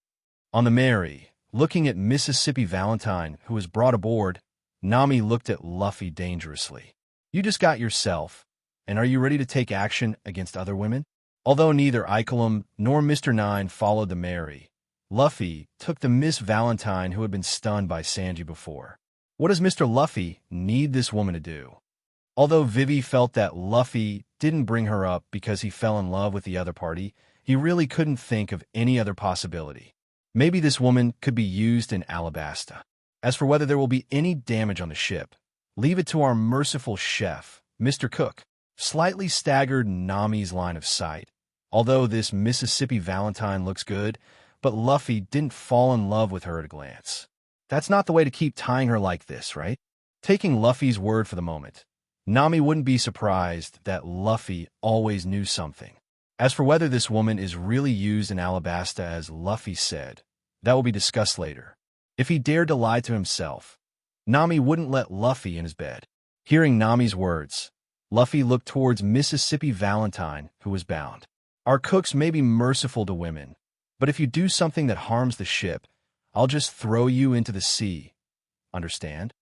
On the Mary, looking at Mississippi Valentine, who was brought aboard, Nami looked at Luffy dangerously. You just got yourself, and are you ready to take action against other women? Although neither Icolum nor Mr. 9 followed the Mary, Luffy took the Miss Valentine who had been stunned by Sanji before. What does Mr. Luffy need this woman to do? Although Vivi felt that Luffy didn't bring her up because he fell in love with the other party, he really couldn't think of any other possibility. Maybe this woman could be used in Alabasta. As for whether there will be any damage on the ship, leave it to our merciful chef, Mr. Cook. Slightly staggered Nami's line of sight. Although this Mississippi Valentine looks good, but Luffy didn't fall in love with her at a glance. That's not the way to keep tying her like this, right? Taking Luffy's word for the moment, Nami wouldn't be surprised that Luffy always knew something. As for whether this woman is really used in Alabasta as Luffy said, that will be discussed later. If he dared to lie to himself, Nami wouldn't let Luffy in his bed. Hearing Nami's words, Luffy looked towards Mississippi Valentine, who was bound. Our cooks may be merciful to women, but if you do something that harms the ship, I'll just throw you into the sea. Understand?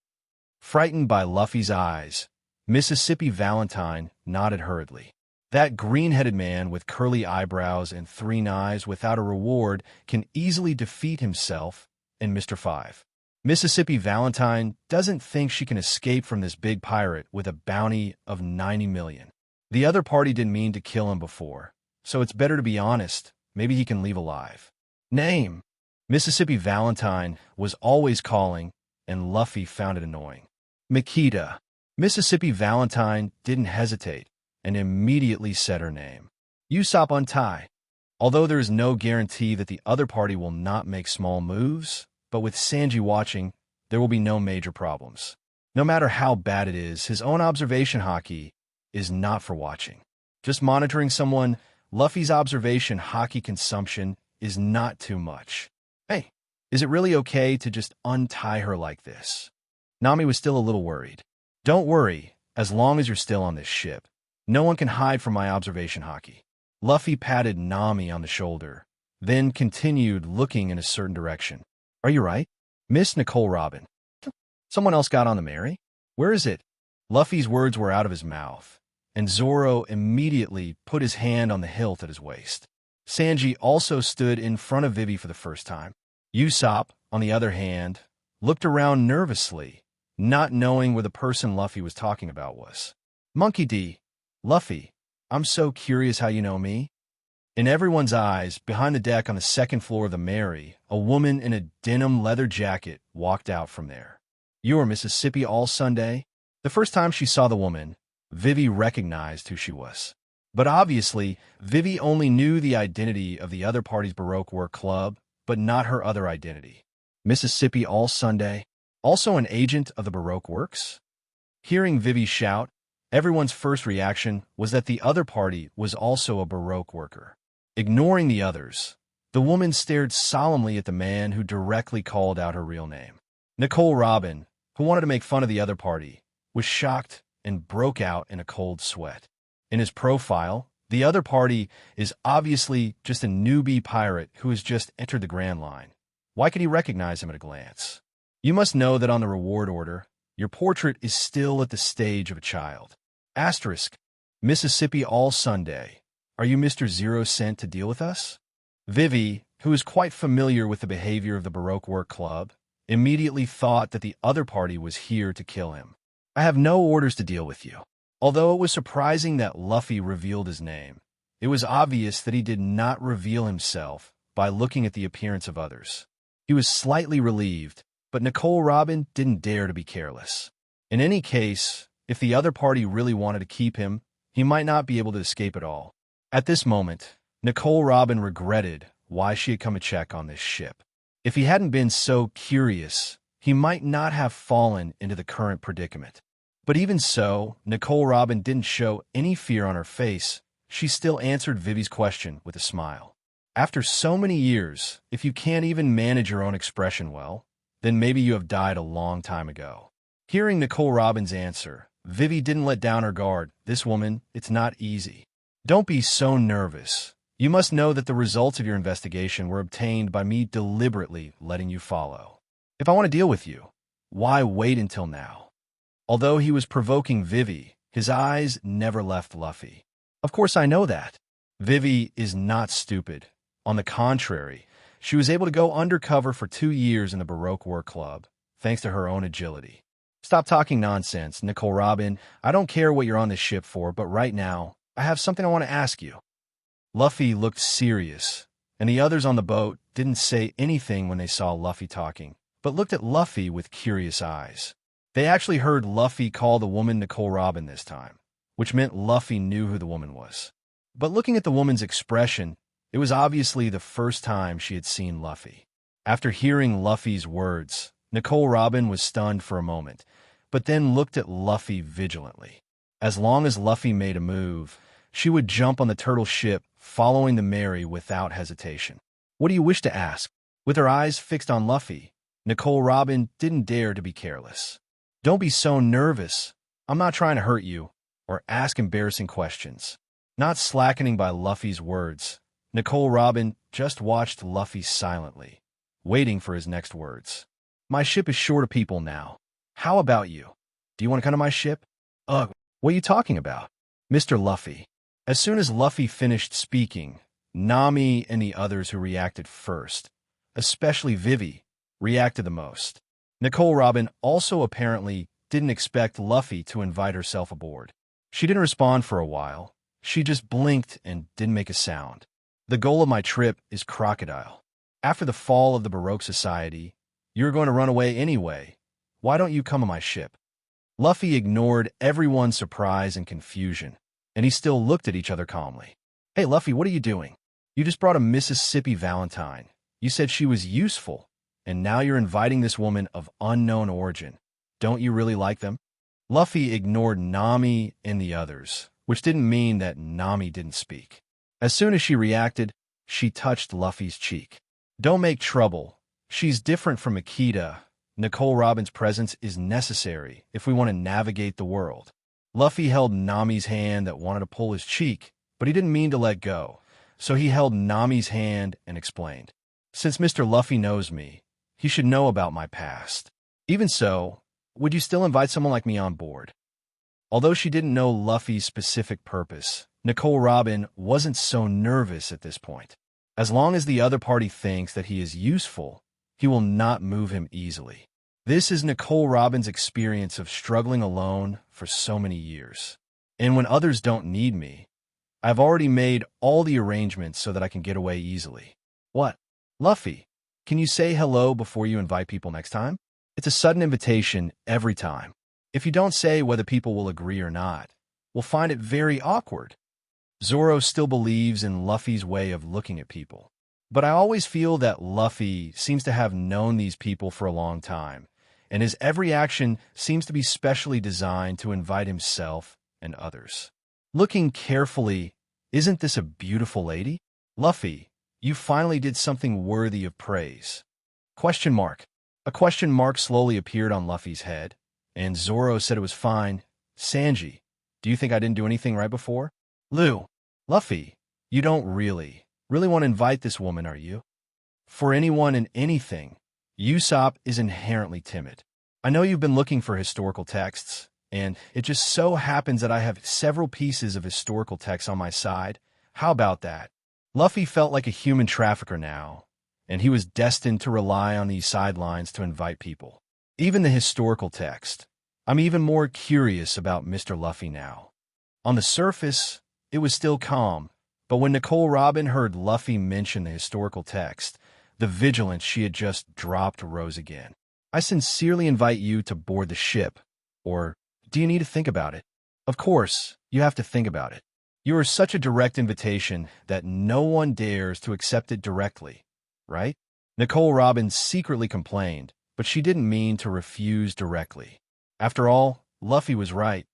Frightened by Luffy's eyes, Mississippi Valentine nodded hurriedly. That green-headed man with curly eyebrows and 3 knives without a reward can easily defeat himself and Mr. 5. Mississippi Valentine doesn't think she can escape from this big pirate with a bounty of 90 million. The other party didn't mean to kill him before, so it's better to be honest. Maybe he can leave alive. Name. Mississippi Valentine was always calling, and Luffy found it annoying. Makita. Mississippi Valentine didn't hesitate and immediately said her name. Usopp Untie. Although there is no guarantee that the other party will not make small moves, but with Sanji watching, there will be no major problems. No matter how bad it is, his own observation haki is not for watching. Just monitoring someone, Luffy's observation haki consumption is not too much. Hey, is it really okay to just untie her like this? Nami was still a little worried. Don't worry, as long as you're still on this ship. No one can hide from my observation haki. Luffy patted Nami on the shoulder, then continued looking in a certain direction. Are you right? Miss Nicole Robin. Someone else got on the Mary? Where is it? Luffy's words were out of his mouth, and Zoro immediately put his hand on the hilt at his waist. Sanji also stood in front of Vivi for the first time. Usopp, on the other hand, looked around nervously, not knowing where the person Luffy was talking about was. Monkey D. Luffy, I'm so curious how you know me. In everyone's eyes, behind the deck on the second floor of the Mary, a woman in a denim leather jacket walked out from there. You are Mississippi all Sunday? The first time she saw the woman, Vivi recognized who she was. But obviously, Vivi only knew the identity of the other party's Baroque work club, but not her other identity. Mississippi all Sunday? Also an agent of the Baroque works? Hearing Vivi shout, everyone's first reaction was that the other party was also a Baroque worker. Ignoring the others, the woman stared solemnly at the man who directly called out her real name. Nicole Robin, who wanted to make fun of the other party, was shocked and broke out in a cold sweat. In his profile, the other party is obviously just a newbie pirate who has just entered the Grand Line. Why could he recognize him at a glance? You must know that on the reward order, your portrait is still at the stage of a child. Asterisk. Mississippi all Sunday. Are you Mr. Zero Cent to deal with us? Vivi, who is quite familiar with the behavior of the Baroque Work Club, immediately thought that the other party was here to kill him. I have no orders to deal with you. Although it was surprising that Luffy revealed his name, it was obvious that he did not reveal himself by looking at the appearance of others. He was slightly relieved, but Nicole Robin didn't dare to be careless. In any case, if the other party really wanted to keep him, he might not be able to escape at all. At this moment, Nicole Robin regretted why she had come to check on this ship. If he hadn't been so curious, he might not have fallen into the current predicament. But even so, Nicole Robin didn't show any fear on her face. She still answered Vivi's question with a smile. After so many years, if you can't even manage your own expression well, then maybe you have died a long time ago. Hearing Nicole Robin's answer, Vivi didn't let down her guard. This woman, it's not easy. Don't be so nervous. You must know that the results of your investigation were obtained by me deliberately letting you follow. If I want to deal with you, why wait until now? Although he was provoking Vivi, his eyes never left Luffy. Of course I know that. Vivi is not stupid. On the contrary, she was able to go undercover for 2 years in the Baroque Work Club, thanks to her own agility. Stop talking nonsense, Nicole Robin. I don't care what you're on this ship for, but right now, I have something I want to ask you. Luffy looked serious, and the others on the boat didn't say anything when they saw Luffy talking, but looked at Luffy with curious eyes. They actually heard Luffy call the woman Nicole Robin this time, which meant Luffy knew who the woman was. But looking at the woman's expression, it was obviously the first time she had seen Luffy. After hearing Luffy's words, Nicole Robin was stunned for a moment, but then looked at Luffy vigilantly. As long as Luffy made a move, she would jump on the turtle ship, following the Mary without hesitation. What do you wish to ask? With her eyes fixed on Luffy, Nicole Robin didn't dare to be careless. Don't be so nervous. I'm not trying to hurt you or ask embarrassing questions. Not slackening by Luffy's words, Nicole Robin just watched Luffy silently, waiting for his next words. My ship is short of people now. How about you? Do you want to come to my ship? Ugh, what are you talking about? Mr. Luffy. As soon as Luffy finished speaking, Nami and the others who reacted first, especially Vivi, reacted the most. Nicole Robin also apparently didn't expect Luffy to invite herself aboard. She didn't respond for a while. She just blinked and didn't make a sound. The goal of my trip is Crocodile. After the fall of the Baroque society, you're going to run away anyway. Why don't you come on my ship? Luffy ignored everyone's surprise and confusion, and he still looked at each other calmly. Hey, Luffy, what are you doing? You just brought a Mississippi Valentine. You said she was useful, and now you're inviting this woman of unknown origin. Don't you really like them? Luffy ignored Nami and the others, which didn't mean that Nami didn't speak. As soon as she reacted, she touched Luffy's cheek. Don't make trouble. She's different from Akita. Nicole Robin's presence is necessary if we want to navigate the world. Luffy held Nami's hand that wanted to pull his cheek, but he didn't mean to let go, so he held Nami's hand and explained. Since Mr. Luffy knows me, he should know about my past. Even so, would you still invite someone like me on board? Although she didn't know Luffy's specific purpose, Nicole Robin wasn't so nervous at this point. As long as the other party thinks that he is useful, he will not move him easily. This is Nicole Robin's experience of struggling alone for so many years. And when others don't need me, I've already made all the arrangements so that I can get away easily. What? Luffy, can you say hello before you invite people next time? It's a sudden invitation every time. If you don't say whether people will agree or not, we'll find it very awkward. Zoro still believes in Luffy's way of looking at people. But I always feel that Luffy seems to have known these people for a long time, and his every action seems to be specially designed to invite himself and others. Looking carefully, isn't this a beautiful lady? Luffy, you finally did something worthy of praise. Question mark. A question mark slowly appeared on Luffy's head, and Zoro said it was fine. Sanji, do you think I didn't do anything right before? Luffy, you don't really want to invite this woman, are you? For anyone and anything, Usopp is inherently timid. I know you've been looking for historical texts, and it just so happens that I have several pieces of historical texts on my side. How about that? Luffy felt like a human trafficker now, and he was destined to rely on these sidelines to invite people. Even the historical text. I'm even more curious about Mr. Luffy now. On the surface, it was still calm, but when Nicole Robin heard Luffy mention the historical text, the vigilance she had just dropped rose again. I sincerely invite you to board the ship. Or, do you need to think about it? Of course, you have to think about it. You are such a direct invitation that no one dares to accept it directly, right? Nicole Robin secretly complained, but she didn't mean to refuse directly. After all, Luffy was right.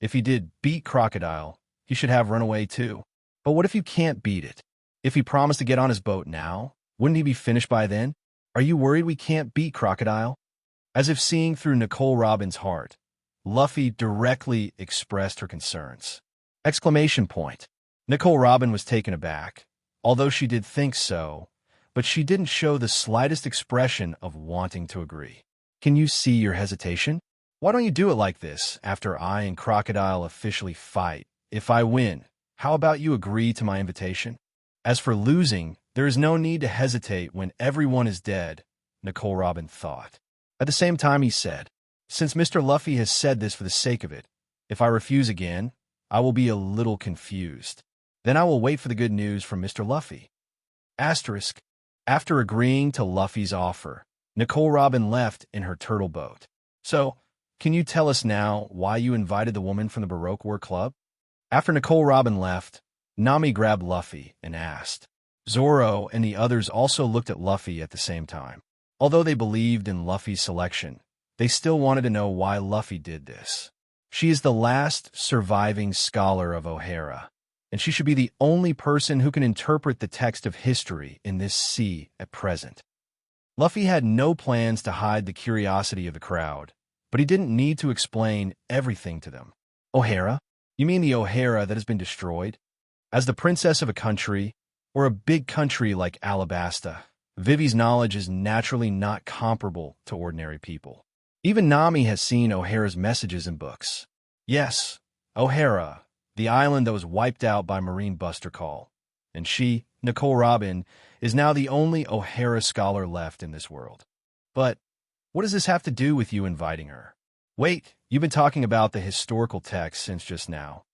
If he did beat Crocodile, he should have run away too. But what if you can't beat it? If he promised to get on his boat now, wouldn't he be finished by then? Are you worried we can't beat Crocodile? As if seeing through Nicole Robin's heart, Luffy directly expressed her concerns. Exclamation point. Nicole Robin was taken aback, although she did think so, but she didn't show the slightest expression of wanting to agree. Can you see your hesitation? Why don't you do it like this after I and Crocodile officially fight? If I win, how about you agree to my invitation? As for losing, there is no need to hesitate when everyone is dead, Nicole Robin thought. At the same time, he said, since Mr. Luffy has said this for the sake of it, if I refuse again, I will be a little confused. Then I will wait for the good news from Mr. Luffy. Asterisk. After agreeing to Luffy's offer, Nicole Robin left in her turtle boat. So, can you tell us now why you invited the woman from the Baroque War Club? After Nicole Robin left, Nami grabbed Luffy and asked. Zoro and the others also looked at Luffy at the same time. Although they believed in Luffy's selection, they still wanted to know why Luffy did this. She is the last surviving scholar of O'Hara, and she should be the only person who can interpret the text of history in this sea at present. Luffy had no plans to hide the curiosity of the crowd, but he didn't need to explain everything to them. O'Hara? You mean the O'Hara that has been destroyed? As the princess of a country, or a big country like Alabasta, Vivi's knowledge is naturally not comparable to ordinary people. Even Nami has seen O'Hara's messages in books. Yes, O'Hara, the island that was wiped out by Marine Buster Call. And she, Nicole Robin, is now the only O'Hara scholar left in this world. But what does this have to do with you inviting her? Wait, You've been talking about the historical text since just now.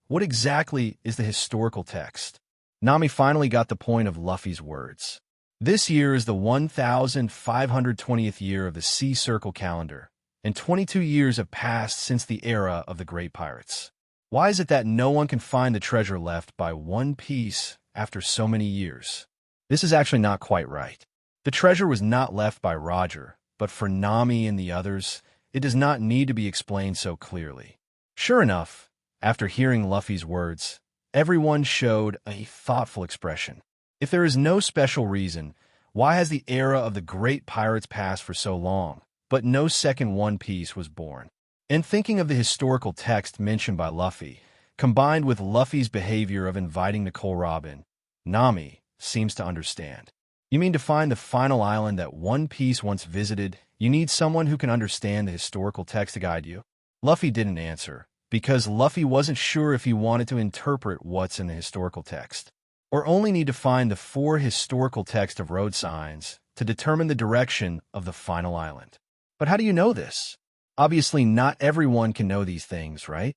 What exactly is the historical text? Nami finally got the point of Luffy's words. This year is the 1520th year of the Sea Circle calendar, and 22 years have passed since the era of the Great Pirates. Why is it that no one can find the treasure left by One Piece after so many years? This is actually not quite right. The treasure was not left by Roger, but for Nami and the others, it does not need to be explained so clearly. Sure enough, after hearing Luffy's words, everyone showed a thoughtful expression. If there is no special reason, why has the era of the great pirates passed for so long, but no second One Piece was born? In thinking of the historical text mentioned by Luffy, combined with Luffy's behavior of inviting Nicole Robin, Nami seems to understand. You mean to find the final island that One Piece once visited, you need someone who can understand the historical text to guide you? Luffy didn't answer, because Luffy wasn't sure if he wanted to interpret what's in the historical text, or only need to find the 4 historical texts of road signs to determine the direction of the final island. But how do you know this? Obviously, not everyone can know these things, right?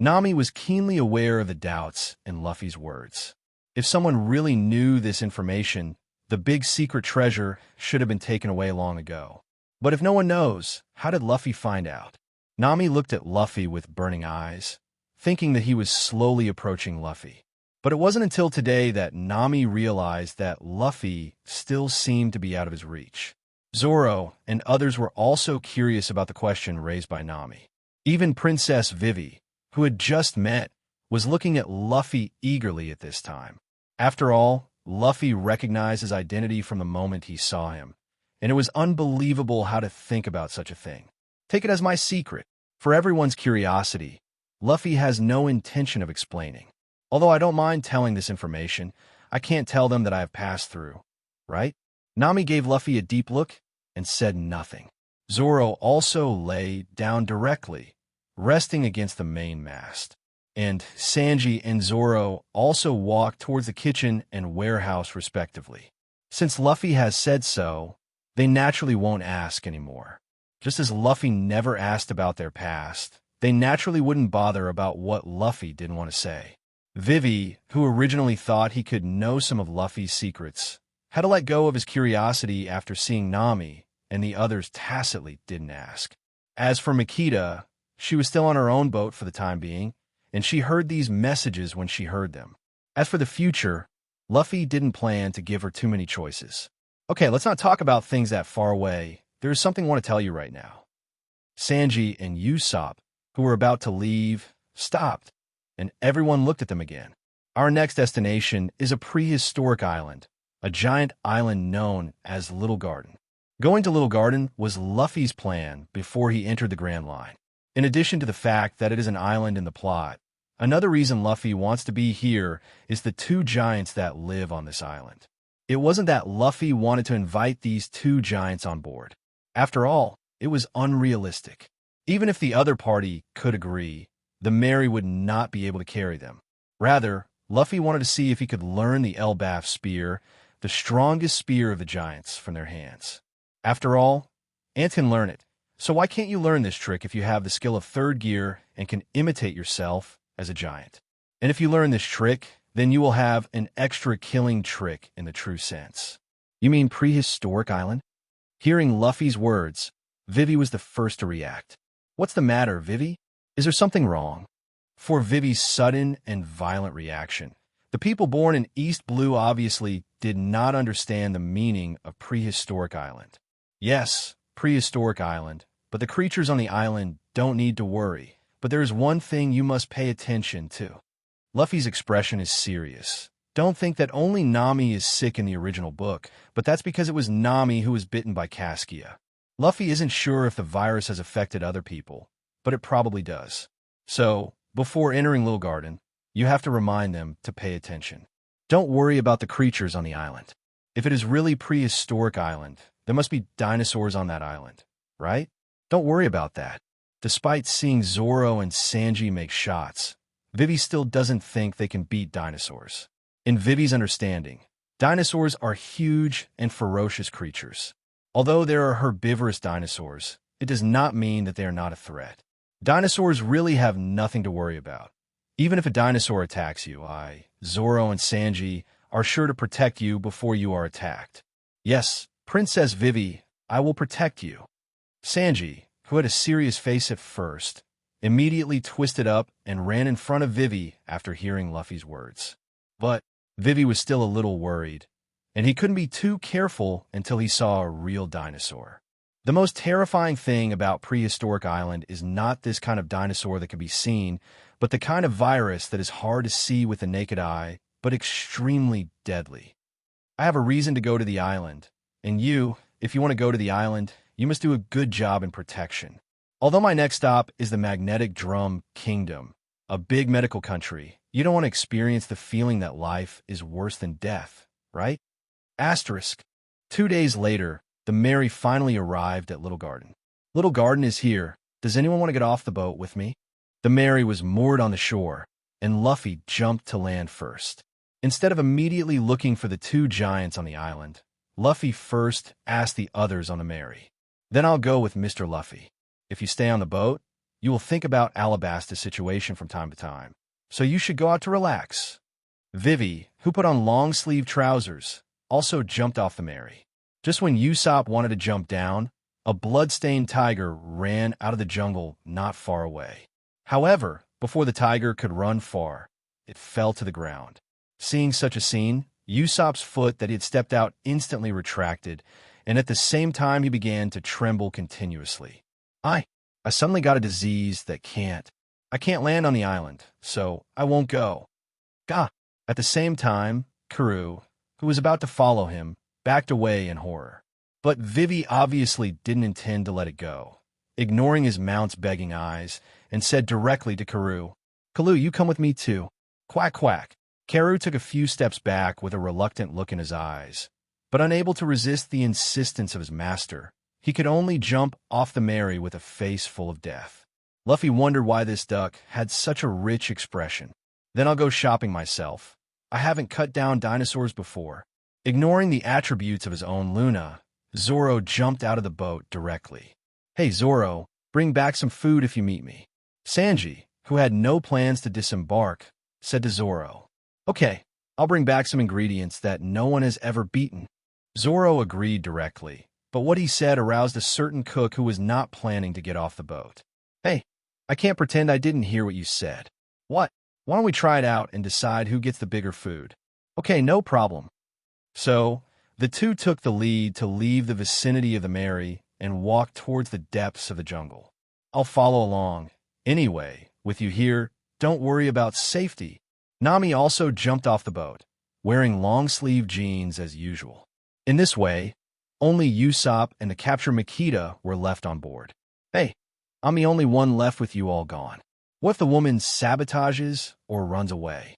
Nami was keenly aware of the doubts in Luffy's words. If someone really knew this information, the big secret treasure should have been taken away long ago. But if no one knows, how did Luffy find out? Nami looked at Luffy with burning eyes, thinking that he was slowly approaching Luffy. But it wasn't until today that Nami realized that Luffy still seemed to be out of his reach. Zoro and others were also curious about the question raised by Nami. Even Princess Vivi, who had just met, was looking at Luffy eagerly at this time. After all, Luffy recognized his identity from the moment he saw him, and it was unbelievable how to think about such a thing. Take it as my secret. For everyone's curiosity, Luffy has no intention of explaining. Although I don't mind telling this information, I can't tell them that I have passed through, right? Nami gave Luffy a deep look and said nothing. Zoro also lay down directly, resting against the mainmast. And Sanji and Zoro also walked towards the kitchen and warehouse respectively. Since Luffy has said so, they naturally won't ask anymore. Just as Luffy never asked about their past, they naturally wouldn't bother about what Luffy didn't want to say. Vivi, who originally thought he could know some of Luffy's secrets, had to let go of his curiosity after seeing Nami, and the others tacitly didn't ask. As for Makita, she was still on her own boat for the time being, and she heard these messages when she heard them. As for the future, Luffy didn't plan to give her too many choices. Okay, let's not talk about things that far away. There is something I want to tell you right now. Sanji and Usopp, who were about to leave, stopped, and everyone looked at them again. Our next destination is a prehistoric island, a giant island known as Little Garden. Going to Little Garden was Luffy's plan before he entered the Grand Line. In addition to the fact that it is an island in the plot, another reason Luffy wants to be here is the 2 giants that live on this island. It wasn't that Luffy wanted to invite these 2 giants on board. After all, it was unrealistic. Even if the other party could agree, the Mary would not be able to carry them. Rather, Luffy wanted to see if he could learn the Elbaf spear, the strongest spear of the giants, from their hands. After all, ants can learn it. So why can't you learn this trick if you have the skill of 3rd gear and can imitate yourself as a giant? And if you learn this trick, then you will have an extra killing trick in the true sense. You mean prehistoric island? Hearing Luffy's words, Vivi was the first to react. What's the matter, Vivi? Is there something wrong? For Vivi's sudden and violent reaction, the people born in East Blue obviously did not understand the meaning of prehistoric island. Yes, prehistoric island, but the creatures on the island don't need to worry. But there is one thing you must pay attention to. Luffy's expression is serious. Don't think that only Nami is sick in the original book, but that's because it was Nami who was bitten by Caskia. Luffy isn't sure if the virus has affected other people, but it probably does. So, before entering Little Garden, you have to remind them to pay attention. Don't worry about the creatures on the island. If it is really prehistoric island, there must be dinosaurs on that island, right? Don't worry about that. Despite seeing Zoro and Sanji make shots, Vivi still doesn't think they can beat dinosaurs. In Vivi's understanding, dinosaurs are huge and ferocious creatures. Although there are herbivorous dinosaurs, it does not mean that they are not a threat. Dinosaurs really have nothing to worry about. Even if a dinosaur attacks you, Zoro and Sanji, are sure to protect you before you are attacked. Yes, Princess Vivi, I will protect you. Sanji, who had a serious face at first, immediately twisted up and ran in front of Vivi after hearing Luffy's words. But Vivi was still a little worried, and he couldn't be too careful until he saw a real dinosaur. The most terrifying thing about Prehistoric Island is not this kind of dinosaur that can be seen, but the kind of virus that is hard to see with the naked eye, but extremely deadly. I have a reason to go to the island, and you, if you want to go to the island, you must do a good job in protection. Although my next stop is the Magnetic Drum Kingdom, a big medical country, you don't want to experience the feeling that life is worse than death, right? Asterisk. 2 days later, the Mary finally arrived at Little Garden. Little Garden is here. Does anyone want to get off the boat with me? The Mary was moored on the shore, and Luffy jumped to land first. Instead of immediately looking for the 2 giants on the island, Luffy first asked the others on the Mary. Then I'll go with Mr. Luffy. If you stay on the boat, you will think about Alabasta's situation from time to time, so you should go out to relax. Vivi, who put on long-sleeve trousers, also jumped off the Mary. Just when Usopp wanted to jump down, a blood-stained tiger ran out of the jungle not far away. However, before the tiger could run far, it fell to the ground. Seeing such a scene, Usopp's foot that he had stepped out instantly retracted, and at the same time he began to tremble continuously. I suddenly got a disease that I can't land on the island, so I won't go. Gah! At the same time, Kureha, who was about to follow him, backed away in horror. But Vivi obviously didn't intend to let it go, ignoring his mount's begging eyes, and said directly to Kureha, "Kalu, you come with me too." Quack quack. Kureha took a few steps back with a reluctant look in his eyes, but unable to resist the insistence of his master, he could only jump off the Mary with a face full of death. Luffy wondered why this duck had such a rich expression. Then I'll go shopping myself. I haven't cut down dinosaurs before. Ignoring the attributes of his own Luna, Zoro jumped out of the boat directly. Hey Zoro, bring back some food if you meet me. Sanji, who had no plans to disembark, said to Zoro. Okay, I'll bring back some ingredients that no one has ever beaten. Zoro agreed directly, but what he said aroused a certain cook who was not planning to get off the boat. Hey, I can't pretend I didn't hear what you said. What? Why don't we try it out and decide who gets the bigger food? Okay, no problem. So, the 2 took the lead to leave the vicinity of the Mary and walk towards the depths of the jungle. I'll follow along. Anyway, with you here, don't worry about safety. Nami also jumped off the boat, wearing long-sleeve jeans as usual. In this way, only Usopp and the captured Makita were left on board. Hey, I'm the only one left with you all gone. What if the woman sabotages or runs away?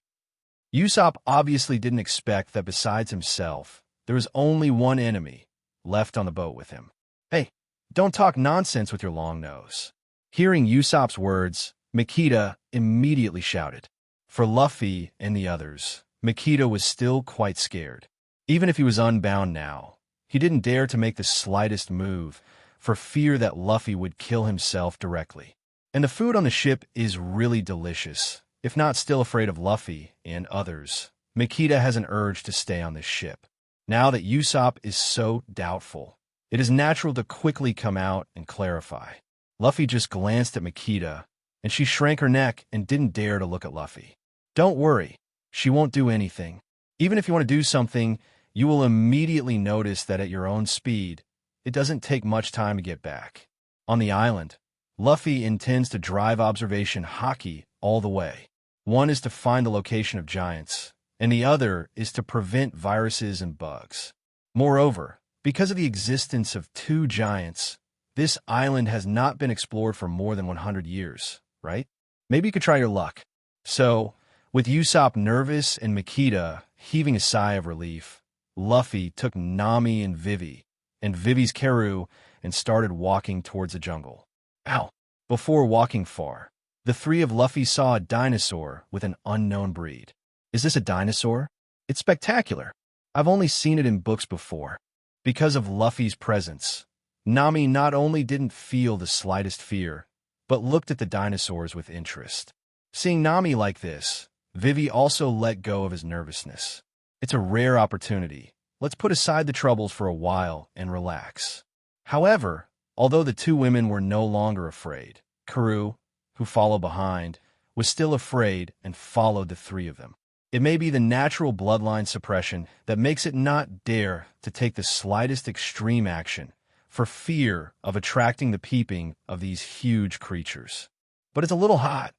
Usopp obviously didn't expect that besides himself, there was only one enemy left on the boat with him. Hey, don't talk nonsense with your long nose. Hearing Usopp's words, Makita immediately shouted. For Luffy and the others, Makita was still quite scared. Even if he was unbound now, he didn't dare to make the slightest move for fear that Luffy would kill himself directly. And the food on the ship is really delicious. If not still afraid of Luffy and others, Makita has an urge to stay on this ship. Now that Usopp is so doubtful, it is natural to quickly come out and clarify. Luffy just glanced at Makita, and she shrank her neck and didn't dare to look at Luffy. Don't worry, she won't do anything. Even if you want to do something, you will immediately notice that at your own speed, it doesn't take much time to get back. On the island, Luffy intends to drive observation hockey all the way. One is to find the location of giants, and the other is to prevent viruses and bugs. Moreover, because of the existence of 2 giants, this island has not been explored for more than 100 years, right? Maybe you could try your luck. So, with Usopp nervous and Makita heaving a sigh of relief, Luffy took Nami and Vivi, and Vivi's Kureha, and started walking towards the jungle. Ow! Before walking far, the 3 of Luffy saw a dinosaur with an unknown breed. Is this a dinosaur? It's spectacular. I've only seen it in books before. Because of Luffy's presence, Nami not only didn't feel the slightest fear, but looked at the dinosaurs with interest. Seeing Nami like this, Vivi also let go of his nervousness. It's a rare opportunity. Let's put aside the troubles for a while and relax. However, although the two women were no longer afraid, Karoo, who followed behind, was still afraid and followed the three of them. It may be the natural bloodline suppression that makes it not dare to take the slightest extreme action for fear of attracting the peeping of these huge creatures. But it's a little hot.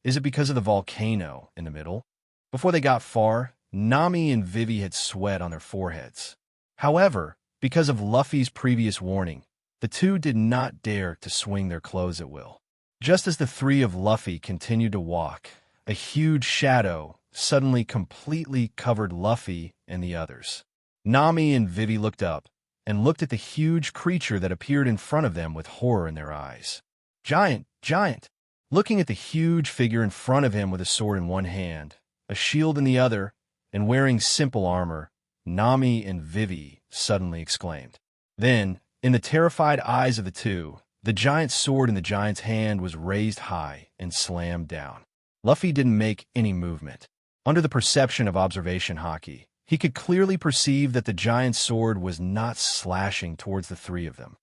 Is it because of the volcano in the middle? Before they got far, Nami and Vivi had sweat on their foreheads. However, because of Luffy's previous warning, the two did not dare to swing their clothes at will. Just as the three of Luffy continued to walk, a huge shadow suddenly completely covered Luffy and the others. Nami and Vivi looked up and looked at the huge creature that appeared in front of them with horror in their eyes. Giant, giant! Looking at the huge figure in front of him with a sword in one hand, a shield in the other, and wearing simple armor, Nami and Vivi suddenly exclaimed. Then, in the terrified eyes of the two, the giant sword in the giant's hand was raised high and slammed down. Luffy didn't make any movement. Under the perception of observation haki, he could clearly perceive that the giant's sword was not slashing towards the three of them.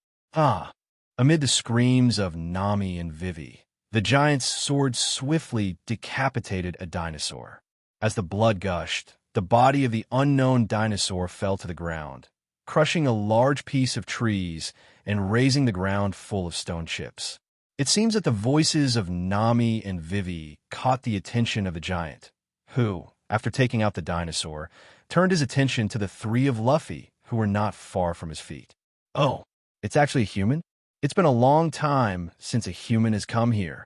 Amid the screams of Nami and Vivi, the giant's sword swiftly decapitated a dinosaur. As the blood gushed, the body of the unknown dinosaur fell to the ground, crushing a large piece of trees and raising the ground full of stone chips. It seems that the voices of Nami and Vivi caught the attention of the giant, who, after taking out the dinosaur, turned his attention to the three of Luffy, who were not far from his feet. Oh, it's actually a human? It's been a long time since a human has come here.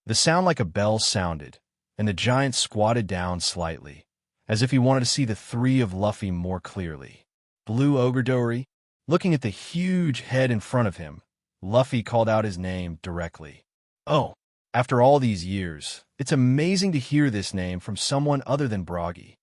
The sound like a bell sounded, and the giant squatted down slightly, as if he wanted to see the three of Luffy more clearly. Blue Ogre Dory? Looking at the huge head in front of him, Luffy called out his name directly. Oh, after all these years, it's amazing to hear this name from someone other than Broggy.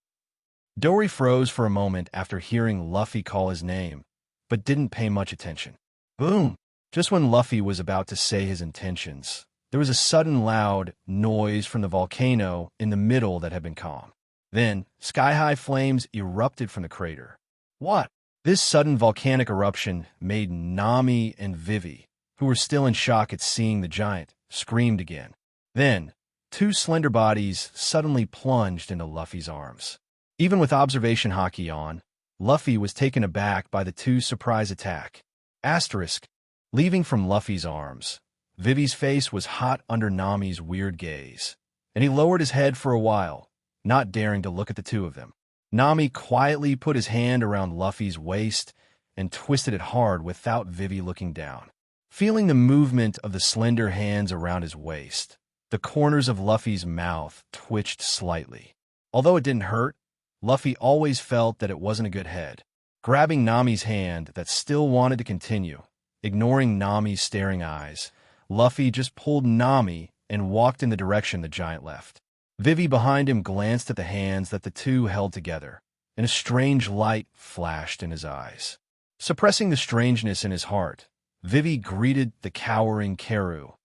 Dory froze for a moment after hearing Luffy call his name, but didn't pay much attention. Boom! Just when Luffy was about to say his intentions, there was a sudden loud noise from the volcano in the middle that had been calm. Then, sky-high flames erupted from the crater. What? This sudden volcanic eruption made Nami and Vivi, who were still in shock at seeing the giant, screamed again. Then, two slender bodies suddenly plunged into Luffy's arms. Even with observation haki on, Luffy was taken aback by the two surprise attack. Leaving from Luffy's arms, Vivi's face was hot under Nami's weird gaze, and he lowered his head for a while, not daring to look at the two of them. Nami quietly put his hand around Luffy's waist and twisted it hard without Vivi looking down. Feeling the movement of the slender hands around his waist, the corners of Luffy's mouth twitched slightly. Although it didn't hurt, Luffy always felt that it wasn't a good head. Grabbing Nami's hand that still wanted to continue, ignoring Nami's staring eyes, Luffy just pulled Nami and walked in the direction the giant left. Vivi behind him glanced at the hands that the two held together, and a strange light flashed in his eyes. Suppressing the strangeness in his heart, Vivi greeted the cowering Karoo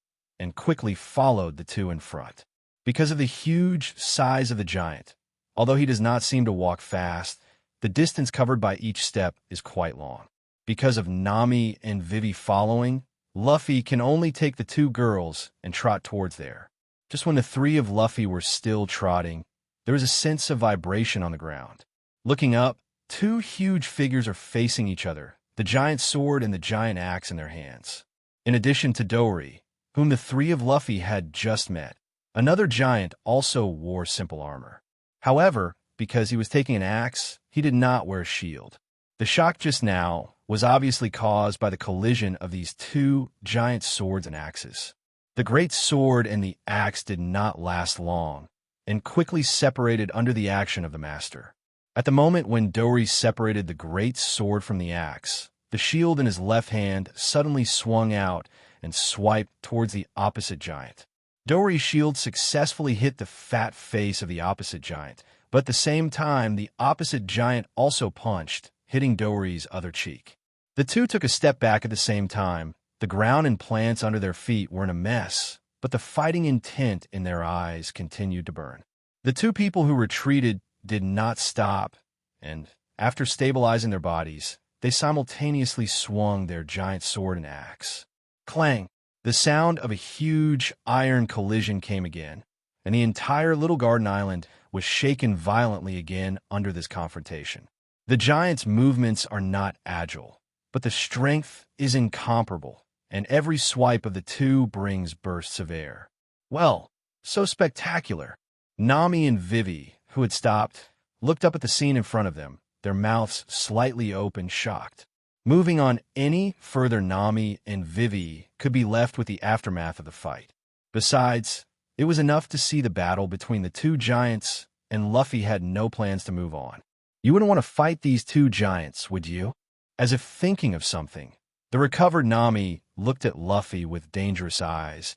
and quickly followed the two in front. Because of the huge size of the giant, although he does not seem to walk fast, the distance covered by each step is quite long. Because of Nami and Vivi following, Luffy can only take the two girls and trot towards there. Just when the three of Luffy were still trotting, there was a sense of vibration on the ground. Looking up, two huge figures are facing each other, the giant sword and the giant axe in their hands. In addition to Dory, whom the three of Luffy had just met, another giant also wore simple armor. However, because he was taking an axe, he did not wear a shield. The shock just now was obviously caused by the collision of these two giant swords and axes. The great sword and the axe did not last long, and quickly separated under the action of the master. At the moment when Dory separated the great sword from the axe, the shield in his left hand suddenly swung out and swiped towards the opposite giant. Dory's shield successfully hit the fat face of the opposite giant, but at the same time the opposite giant also punched, hitting Dory's other cheek. The two took a step back at the same time, The ground and plants under their feet were in a mess, but the fighting intent in their eyes continued to burn. The two people who retreated did not stop, and after stabilizing their bodies, they simultaneously swung their giant sword and axe. Clang! The sound of a huge iron collision came again, and the entire little garden island was shaken violently again under this confrontation. The giants' movements are not agile, but the strength is incomparable, and every swipe of the two brings bursts of air. Well, so spectacular. Nami and Vivi, who had stopped, looked up at the scene in front of them, their mouths slightly open, shocked. Moving on any further, Nami and Vivi could be left with the aftermath of the fight. Besides, it was enough to see the battle between the two giants, and Luffy had no plans to move on. You wouldn't want to fight these two giants, would you? As if thinking of something, the recovered Nami looked at Luffy with dangerous eyes,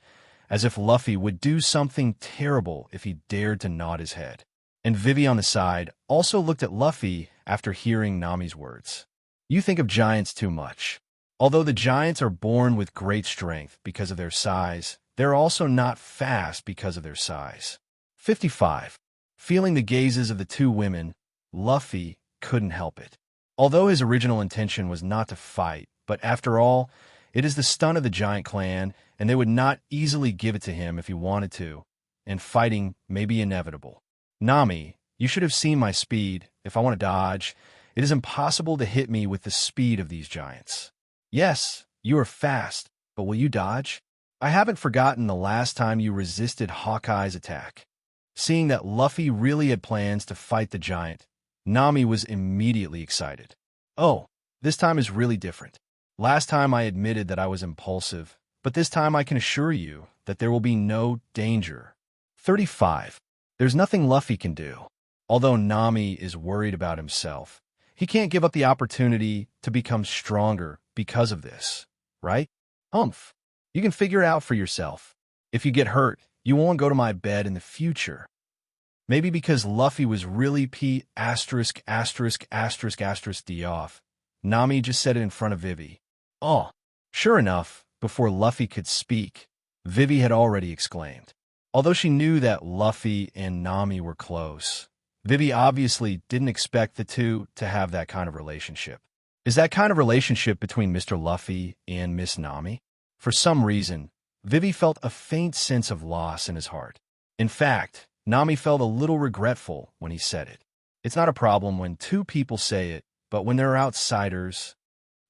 as if Luffy would do something terrible if he dared to nod his head. And Vivi on the side also looked at Luffy after hearing Nami's words. You think of giants too much. Although the giants are born with great strength because of their size, they're also not fast because of their size. 55. Feeling the gazes of the two women, Luffy couldn't help it. Although his original intention was not to fight, but after all, it is the stunt of the giant clan, and they would not easily give it to him if he wanted to, and fighting may be inevitable. Nami, you should have seen my speed. If I want to dodge, it is impossible to hit me with the speed of these giants. Yes, you are fast, but will you dodge? I haven't forgotten the last time you resisted Hawkeye's attack. Seeing that Luffy really had plans to fight the giant, Nami was immediately excited. Oh, this time is really different. Last time I admitted that I was impulsive, but this time I can assure you that there will be no danger. 35. There's nothing Luffy can do. Although Nami is worried about himself, he can't give up the opportunity to become stronger because of this, right? Humph. You can figure it out for yourself. If you get hurt, you won't go to my bed in the future. Maybe because Luffy was really P********** D off. Nami just said it in front of Vivi. Oh, sure enough, before Luffy could speak, Vivi had already exclaimed. Although she knew that Luffy and Nami were close, Vivi obviously didn't expect the two to have that kind of relationship. Is that kind of relationship between Mr. Luffy and Miss Nami? For some reason, Vivi felt a faint sense of loss in his heart. In fact, Nami felt a little regretful when he said it. It's not a problem when two people say it, but when there are outsiders,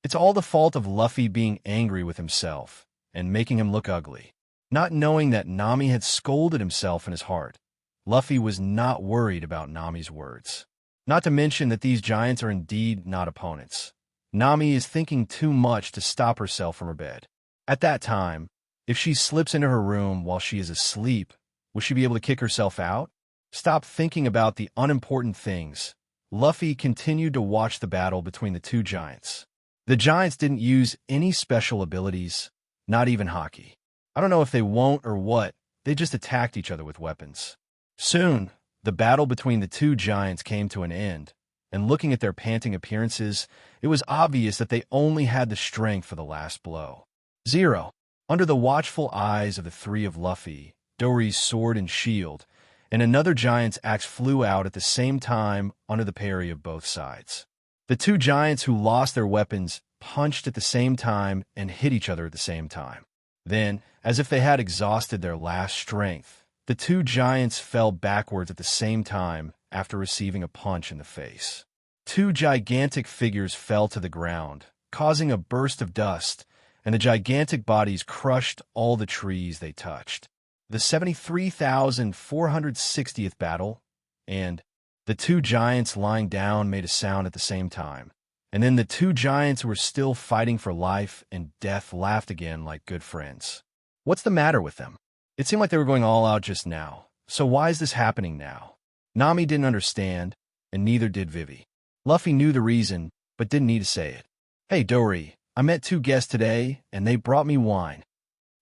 it's all the fault of Luffy being angry with himself and making him look ugly. Not knowing that Nami had scolded himself in his heart, Luffy was not worried about Nami's words. Not to mention that these giants are indeed not opponents. Nami is thinking too much to stop herself from her bed. At that time, if she slips into her room while she is asleep, will she be able to kick herself out? Stop thinking about the unimportant things. Luffy continued to watch the battle between the two giants. The giants didn't use any special abilities, not even Haki. I don't know if they won't or what, they just attacked each other with weapons. Soon, the battle between the two giants came to an end, and looking at their panting appearances, it was obvious that they only had the strength for the last blow. 0. Under the watchful eyes of the three of Luffy, Dory's sword and shield, and another giant's axe flew out at the same time under the parry of both sides. The two giants who lost their weapons punched at the same time and hit each other at the same time. Then, as if they had exhausted their last strength, the two giants fell backwards at the same time after receiving a punch in the face. Two gigantic figures fell to the ground, causing a burst of dust, and the gigantic bodies crushed all the trees they touched. The 73,460th battle, and the two giants lying down made a sound at the same time. And then the two giants who were still fighting for life and death laughed again like good friends. What's the matter with them? It seemed like they were going all out just now. So why is this happening now? Nami didn't understand, and neither did Vivi. Luffy knew the reason, but didn't need to say it. Hey, Dory, I met two guests today, and they brought me wine.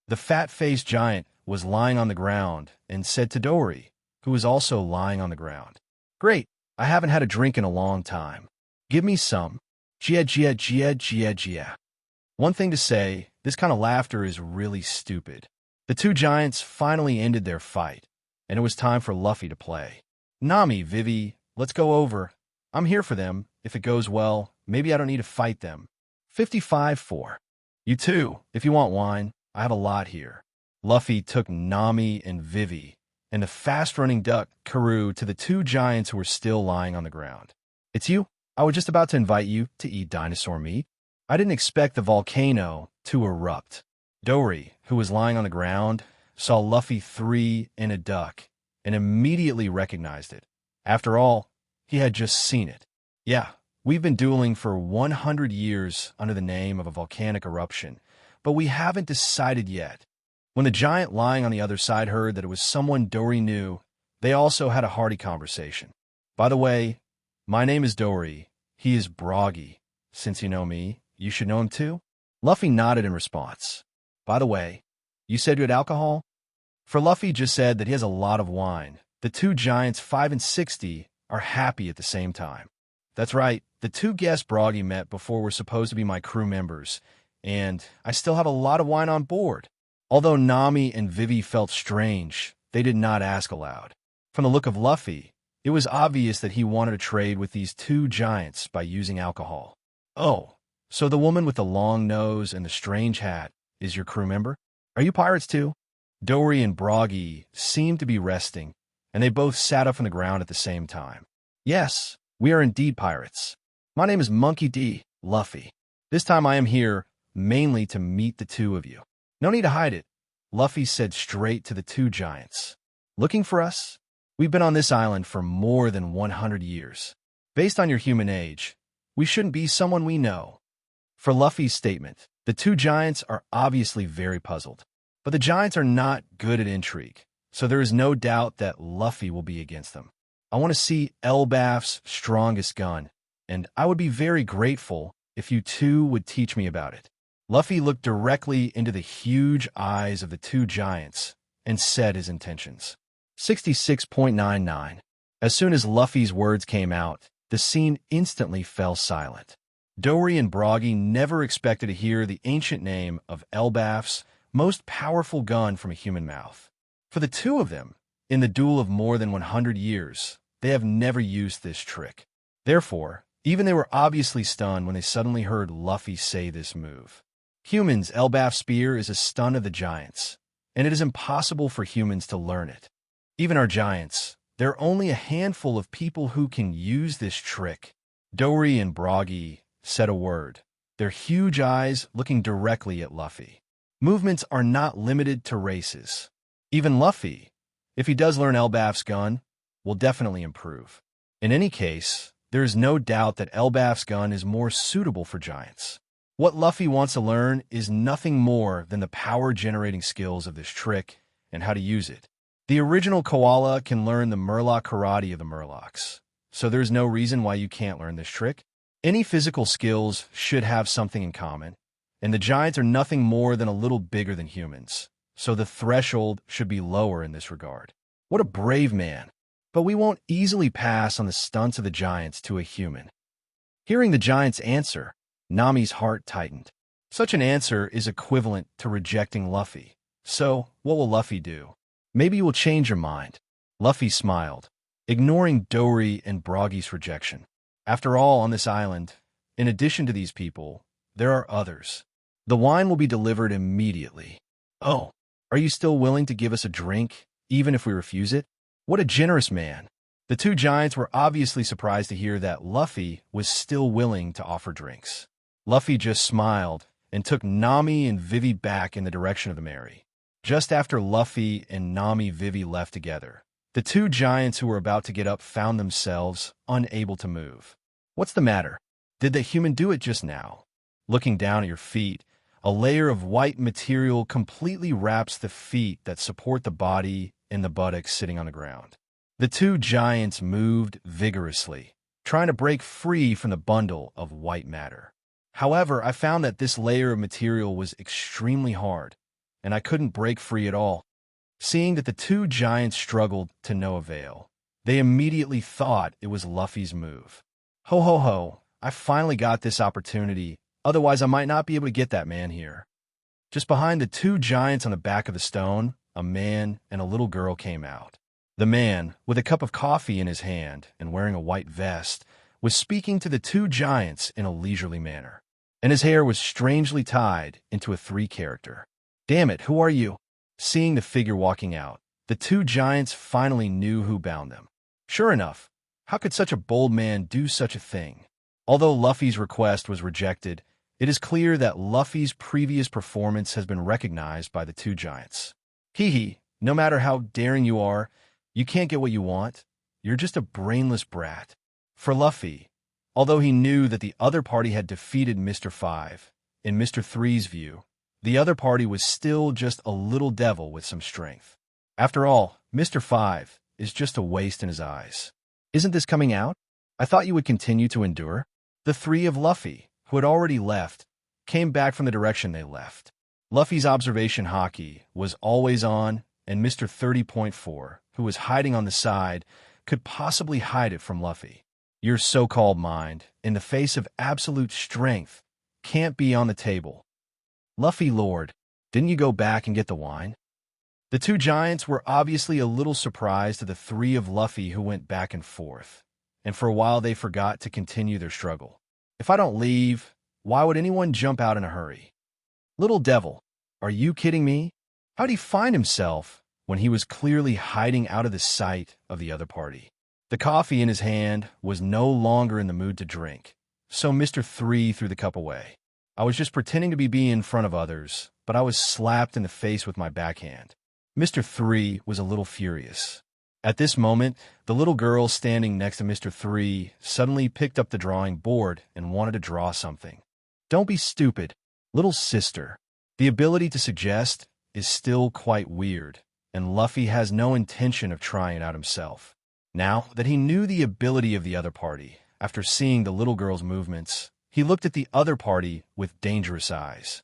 The fat-faced giant was lying on the ground and said to Dory, who was also lying on the ground, Great, I haven't had a drink in a long time. Give me some. Gia. One thing to say, This kind of laughter is really stupid. The two giants finally ended their fight, and it was time for Luffy to play. Nami, Vivi, let's go over. I'm here for them. If it goes well, maybe I don't need to fight them. 55-4. You too, if you want wine. I have a lot here. Luffy took Nami and Vivi and the fast-running duck, Karoo, to the two giants who were still lying on the ground. It's you? I was just about to invite you to eat dinosaur meat. I didn't expect the volcano to erupt. Dory, who was lying on the ground, saw Luffy 3 and a duck and immediately recognized it. After all, he had just seen it. Yeah, we've been dueling for 100 years under the name of a volcanic eruption, but we haven't decided yet. When the giant lying on the other side heard that it was someone Dory knew, they also had a hearty conversation. By the way, my name is Dory. He is Broggy. Since you know me, you should know him too? Luffy nodded in response. By the way, you said you had alcohol? For Luffy just said that he has a lot of wine. The two giants, 5 and 60, are happy at the same time. That's right, the two guests Broggy met before were supposed to be my crew members, and I still have a lot of wine on board. Although Nami and Vivi felt strange, they did not ask aloud. From the look of Luffy, it was obvious that he wanted to trade with these two giants by using alcohol. Oh, so the woman with the long nose and the strange hat is your crew member? Are you pirates too? Dory and Broggy seemed to be resting, and they both sat up from the ground at the same time. Yes, we are indeed pirates. My name is Monkey D. Luffy. This time I am here mainly to meet the two of you. No need to hide it, Luffy said straight to the two giants. Looking for us? We've been on this island for more than 100 years. Based on your human age, we shouldn't be someone we know. For Luffy's statement, the two giants are obviously very puzzled. But the giants are not good at intrigue, so there is no doubt that Luffy will be against them. I want to see Elbaf's strongest gun, and I would be very grateful if you two would teach me about it. Luffy looked directly into the huge eyes of the two giants and said his intentions. 66.99. As soon as Luffy's words came out, the scene instantly fell silent. Dory and Broggy never expected to hear the ancient name of Elbaf's most powerful gun from a human mouth. For the two of them, in the duel of more than 100 years, they have never used this trick. Therefore, even they were obviously stunned when they suddenly heard Luffy say this move. Humans, Elbaf's spear is a stun of the giants, and it is impossible for humans to learn it. Even our giants, there are only a handful of people who can use this trick. Dory and Broggy said a word, their huge eyes looking directly at Luffy. Movements are not limited to races. Even Luffy, if he does learn Elbaf's gun, will definitely improve. In any case, there is no doubt that Elbaf's gun is more suitable for giants. What Luffy wants to learn is nothing more than the power-generating skills of this trick and how to use it. The original koala can learn the Murloc karate of the Murlocs, so there's no reason why you can't learn this trick. Any physical skills should have something in common, and the giants are nothing more than a little bigger than humans, so the threshold should be lower in this regard. What a brave man! But we won't easily pass on the stunts of the giants to a human. Hearing the giant's answer, Nami's heart tightened. Such an answer is equivalent to rejecting Luffy. So, what will Luffy do? Maybe you will change your mind. Luffy smiled, ignoring Dory and Broggy's rejection. After all, on this island, in addition to these people, there are others. The wine will be delivered immediately. Oh, are you still willing to give us a drink, even if we refuse it? What a generous man. The two giants were obviously surprised to hear that Luffy was still willing to offer drinks. Luffy just smiled and took Nami and Vivi back in the direction of the Mary. Just after Luffy and Nami Vivi left together, the two giants who were about to get up found themselves unable to move. What's the matter? Did the human do it just now? Looking down at your feet, a layer of white material completely wraps the feet that support the body and the buttocks sitting on the ground. The two giants moved vigorously, trying to break free from the bundle of white matter. However, I found that this layer of material was extremely hard, and I couldn't break free at all. Seeing that the two giants struggled to no avail, they immediately thought it was Luffy's move. Ho ho ho, I finally got this opportunity, otherwise I might not be able to get that man here. Just behind the two giants on the back of the stone, a man and a little girl came out. The man, with a cup of coffee in his hand and wearing a white vest, was speaking to the two giants in a leisurely manner, and his hair was strangely tied into a 3-character. "Damn it, who are you?" Seeing the figure walking out, the two giants finally knew who bound them. Sure enough, how could such a bold man do such a thing? Although Luffy's request was rejected, it is clear that Luffy's previous performance has been recognized by the two giants. Hee, no matter how daring you are, you can't get what you want. You're just a brainless brat. For Luffy, although he knew that the other party had defeated Mr. 5, in Mr. 3's view, the other party was still just a little devil with some strength. After all, Mr. 5 is just a waste in his eyes. "Isn't this coming out? I thought you would continue to endure." The 3 of Luffy, who had already left, came back from the direction they left. Luffy's observation haki was always on, and Mr. 30.4, who was hiding on the side, could possibly hide it from Luffy. Your so-called mind, in the face of absolute strength, can't be on the table. Luffy, Lord, didn't you go back and get the wine? The two giants were obviously a little surprised at the 3 of Luffy who went back and forth, and for a while they forgot to continue their struggle. "If I don't leave, why would anyone jump out in a hurry?" "Little devil, are you kidding me?" How'd he find himself when he was clearly hiding out of the sight of the other party? The coffee in his hand was no longer in the mood to drink, so Mr. 3 threw the cup away. "I was just pretending to be in front of others, but I was slapped in the face with my backhand." Mr. 3 was a little furious. At this moment, the little girl standing next to Mr. 3 suddenly picked up the drawing board and wanted to draw something. "Don't be stupid, little sister." The ability to suggest is still quite weird, and Luffy has no intention of trying it out himself. Now that he knew the ability of the other party, after seeing the little girl's movements, he looked at the other party with dangerous eyes.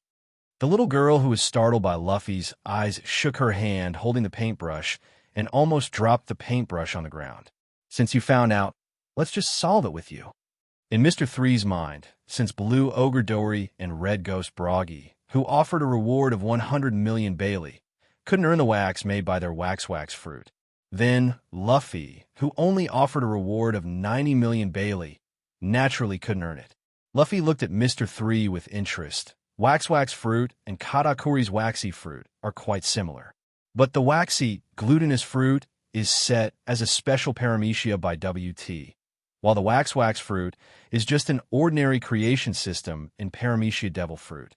The little girl, who was startled by Luffy's eyes, shook her hand holding the paintbrush and almost dropped the paintbrush on the ground. "Since you found out, let's just solve it with you." In Mr. 3's mind, since Blue Ogre Dory and Red Ghost Broggy, who offered a reward of 100 million Bailey, couldn't earn the wax made by their wax fruit, then Luffy, who only offered a reward of 90 million Bailey, naturally couldn't earn it. Luffy looked at Mr. 3 with interest. Wax fruit and Katakuri's waxy fruit are quite similar. But the waxy, glutinous fruit is set as a special paramecia by WT, while the wax fruit is just an ordinary creation system in paramecia devil fruit.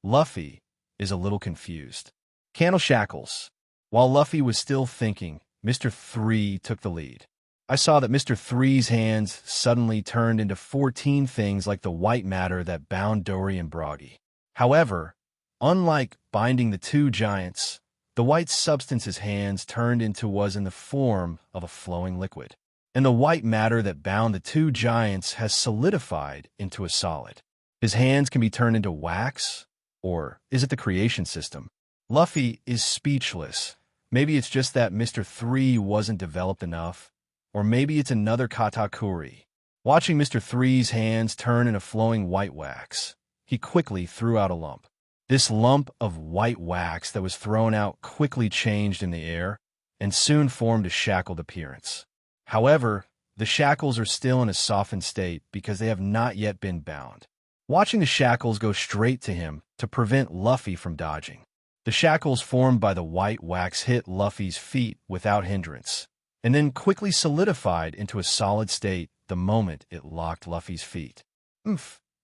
Luffy is a little confused. Candle shackles. While Luffy was still thinking, Mr. 3 took the lead. I saw that Mr. 3's hands suddenly turned into 14 things like the white matter that bound Dory and Broggy. However, unlike binding the two giants, the white substance his hands turned into was in the form of a flowing liquid, and the white matter that bound the two giants has solidified into a solid. His hands can be turned into wax, or is it the creation system? Luffy is speechless. Maybe it's just that Mr. 3 wasn't developed enough, or maybe it's another Katakuri. Watching Mr. 3's hands turn into flowing white wax, he quickly threw out a lump. This lump of white wax that was thrown out quickly changed in the air and soon formed a shackled appearance. However, the shackles are still in a softened state because they have not yet been bound. Watching the shackles go straight to him to prevent Luffy from dodging. The shackles formed by the white wax hit Luffy's feet without hindrance, and then quickly solidified into a solid state the moment it locked Luffy's feet.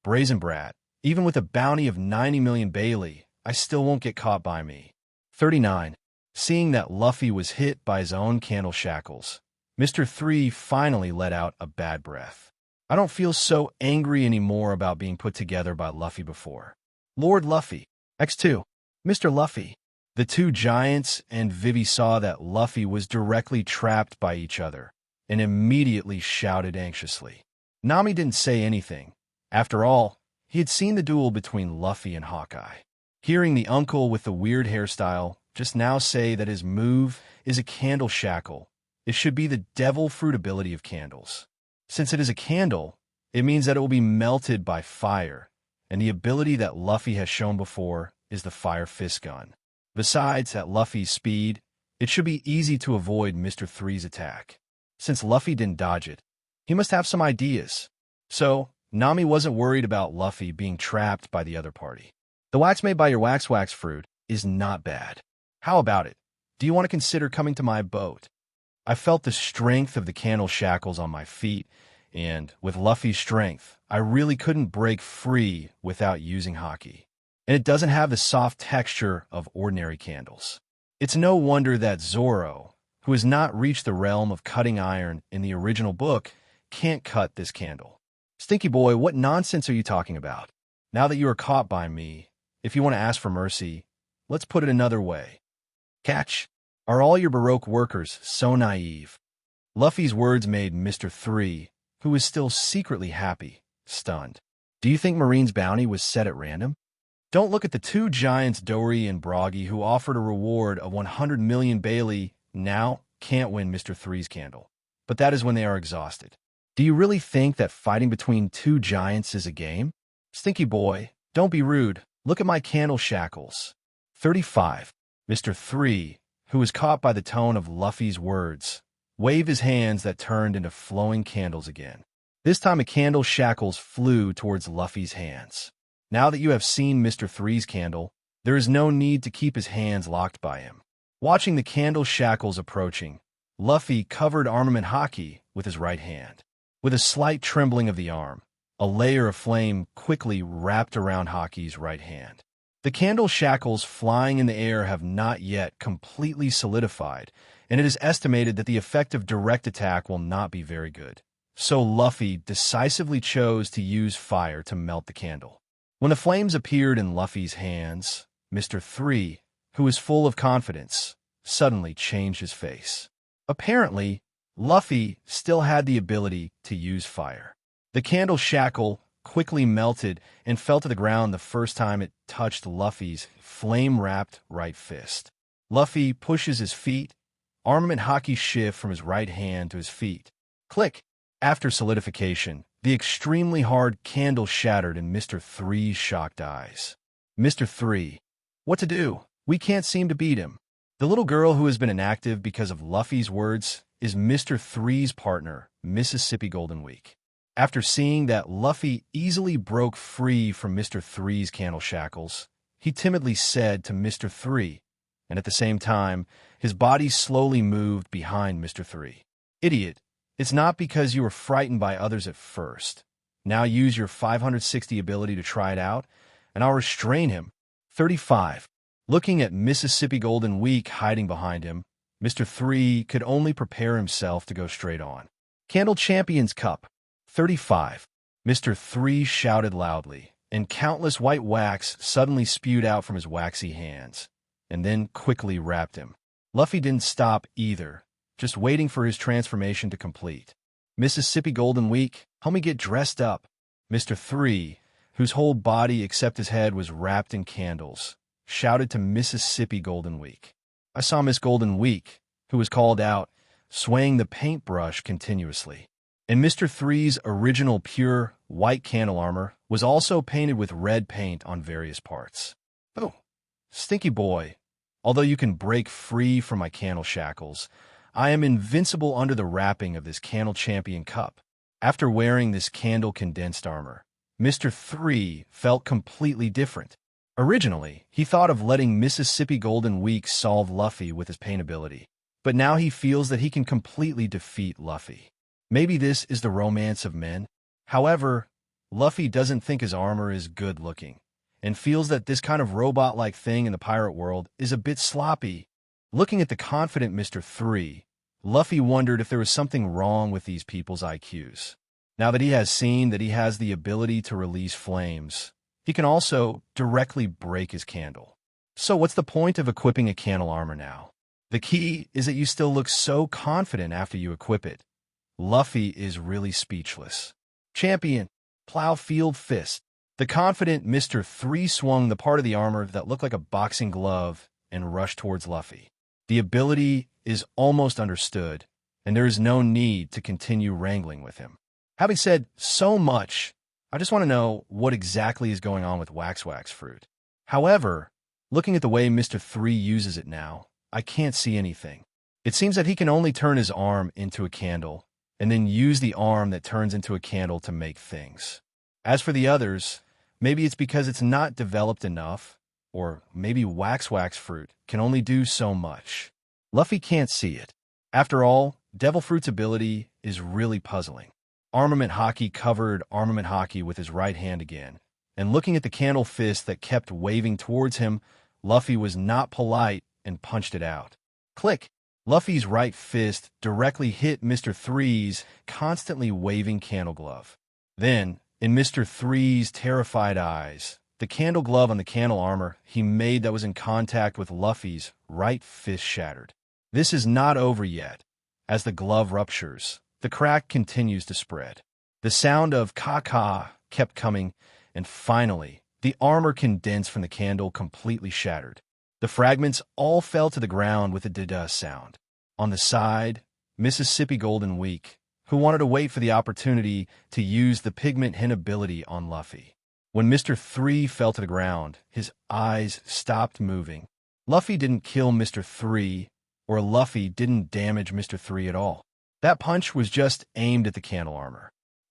Brazen brat. Even with a bounty of 90 million Bailey, I still won't get caught by me. 39. Seeing that Luffy was hit by his own candle shackles, Mr. 3 finally let out a bad breath. I don't feel so angry anymore about being put together by Luffy before. Lord Luffy. X2. Mr. Luffy. The two giants and Vivi saw that Luffy was directly trapped by each other and immediately shouted anxiously. Nami didn't say anything. After all, he had seen the duel between Luffy and Hawkeye. Hearing the uncle with the weird hairstyle just now say that his move is a candle shackle, it should be the devil fruit ability of candles. Since it is a candle, it means that it will be melted by fire, and the ability that Luffy has shown before is the Fire Fist gun. Besides, at Luffy's speed, it should be easy to avoid Mr. Three's attack. Since Luffy didn't dodge it, he must have some ideas. So, Nami wasn't worried about Luffy being trapped by the other party. The wax made by your wax fruit is not bad. How about it? Do you want to consider coming to my boat? I felt the strength of the candle shackles on my feet, and with Luffy's strength, I really couldn't break free without using Haki. And it doesn't have the soft texture of ordinary candles. It's no wonder that Zoro, who has not reached the realm of cutting iron in the original book, can't cut this candle. Stinky boy, what nonsense are you talking about? Now that you are caught by me, if you want to ask for mercy, let's put it another way. Catch, are all your Baroque workers so naive? Luffy's words made Mr. Three, who was still secretly happy, stunned. Do you think Marine's bounty was set at random? Don't look at the two giants Dory and Broggy who offered a reward of 100 million Bailey now can't win Mr. Three's candle. But that is when they are exhausted. Do you really think that fighting between two giants is a game? Stinky boy, don't be rude. Look at my candle shackles. 35. Mr. Three, who was caught by the tone of Luffy's words, waved his hands that turned into flowing candles again. This time a candle shackles flew towards Luffy's hands. Now that you have seen Mr. Three's candle, there is no need to keep his hands locked by him. Watching the candle shackles approaching, Luffy covered armament Haki with his right hand. With a slight trembling of the arm, a layer of flame quickly wrapped around Haki's right hand. The candle shackles flying in the air have not yet completely solidified, and it is estimated that the effect of direct attack will not be very good. So Luffy decisively chose to use fire to melt the candle. When the flames appeared in Luffy's hands, Mr. Three, who was full of confidence, suddenly changed his face. Apparently, Luffy still had the ability to use fire. The candle shackle quickly melted and fell to the ground the first time it touched Luffy's flame-wrapped right fist. Luffy pushes his feet, armament Haki shift from his right hand to his feet. Click! After solidification, the extremely hard candle shattered in Mr. Three's shocked eyes. Mr. Three, what to do? We can't seem to beat him. The little girl who has been inactive because of Luffy's words is Mr. Three's partner, Mississippi Golden Week. After seeing that Luffy easily broke free from Mr. Three's candle shackles, he timidly said to Mr. Three, and at the same time, his body slowly moved behind Mr. Three. Idiot, it's not because you were frightened by others at first. Now use your 560 ability to try it out, and I'll restrain him. 35. Looking at Mississippi Golden Week hiding behind him, Mr. Three could only prepare himself to go straight on. Candle Champions Cup. 35. Mr. Three shouted loudly, and countless white wax suddenly spewed out from his waxy hands, and then quickly wrapped him. Luffy didn't stop either, just waiting for his transformation to complete. Mississippi Golden Week, help me get dressed up. Mr. Three, whose whole body except his head was wrapped in candles, shouted to Mississippi Golden Week. I saw Miss Golden Week, who was called out, swaying the paintbrush continuously. And Mr. Three's original pure white candle armor was also painted with red paint on various parts. Oh, Stinky boy, although you can break free from my candle shackles, I am invincible under the wrapping of this Candle Champion Cup. After wearing this candle condensed armor, Mr. Three felt completely different. Originally, he thought of letting Mississippi Golden Week solve Luffy with his paint ability, but now he feels that he can completely defeat Luffy. Maybe this is the romance of men. However, Luffy doesn't think his armor is good-looking, and feels that this kind of robot-like thing in the pirate world is a bit sloppy. Looking at the confident Mr. Three, Luffy wondered if there was something wrong with these people's IQs. Now that he has seen that he has the ability to release flames, he can also directly break his candle. So what's the point of equipping a candle armor now? The key is that you still look so confident after you equip it. Luffy is really speechless. Champion, Plow Field Fist. The confident Mr. Three swung the part of the armor that looked like a boxing glove and rushed towards Luffy. The ability is almost understood, and there is no need to continue wrangling with him. Having said so much, I just want to know what exactly is going on with wax fruit. However, Looking at the way Mr. 3 uses it now, I can't see anything. It seems that he can only turn his arm into a candle, and then use the arm that turns into a candle to make things. As for the others, maybe it's because it's not developed enough, or maybe wax fruit can only do so much. Luffy can't see it. After all, Devil Fruit's ability is really puzzling. Armament Haki covered Armament Haki with his right hand again, and looking at the candle fist that kept waving towards him, Luffy was not polite and punched it out. Click! Luffy's right fist directly hit Mr. 3's constantly waving candle glove. Then, in Mr. 3's terrified eyes, the candle glove on the candle armor he made that was in contact with Luffy's right fist shattered. This is not over yet. As the glove ruptures, the crack continues to spread. The sound of ka-ka kept coming, and finally, the armor condensed from the candle completely shattered. The fragments all fell to the ground with a da-da sound. On the side, Mississippi Golden Week, who wanted to wait for the opportunity to use the pigment hint ability on Luffy. When Mr. 3 fell to the ground, his eyes stopped moving. Luffy didn't kill Mr. 3, or Luffy didn't damage Mr. 3 at all. That punch was just aimed at the candle armor.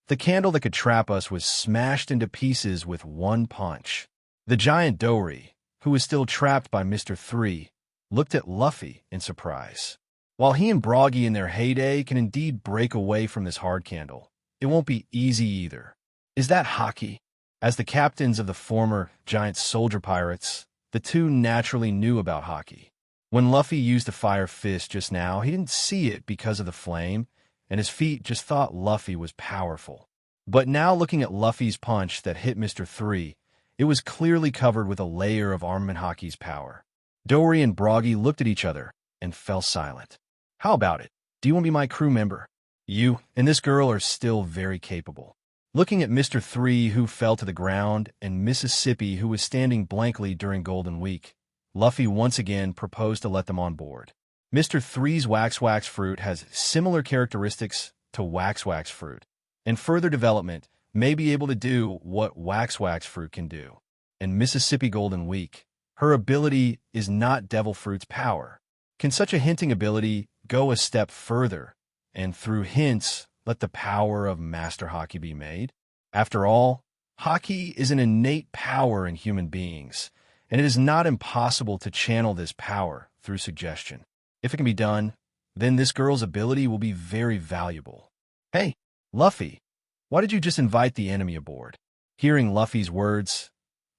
The candle that could trap us was smashed into pieces with one punch. The giant Dory, who was still trapped by Mr. 3, looked at Luffy in surprise. While he and Broggy in their heyday can indeed break away from this hard candle, it won't be easy either. Is that Haki? As the captains of the former giant soldier pirates, the two naturally knew about Haki. When Luffy used the fire fist just now, he didn't see it because of the flame, and his feet just thought Luffy was powerful. But now looking at Luffy's punch that hit Mr. 3, it was clearly covered with a layer of Armament Haki's power. Dory and Broggy looked at each other and fell silent. How about it? Do you want to be my crew member? You and this girl are still very capable. Looking at Mr. 3, who fell to the ground, and Mississippi, who was standing blankly during Golden Week, Luffy once again proposed to let them on board. Mr. 3's wax fruit has similar characteristics to wax fruit, and further development may be able to do what wax fruit can do. And Mississippi Golden Week, her ability is not Devil Fruit's power. Can such a hinting ability go a step further, and through hints, let the power of Master Haki be made? After all, Haki is an innate power in human beings, and it is not impossible to channel this power through suggestion. If it can be done, then this girl's ability will be very valuable. Hey, Luffy, why did you just invite the enemy aboard? Hearing Luffy's words,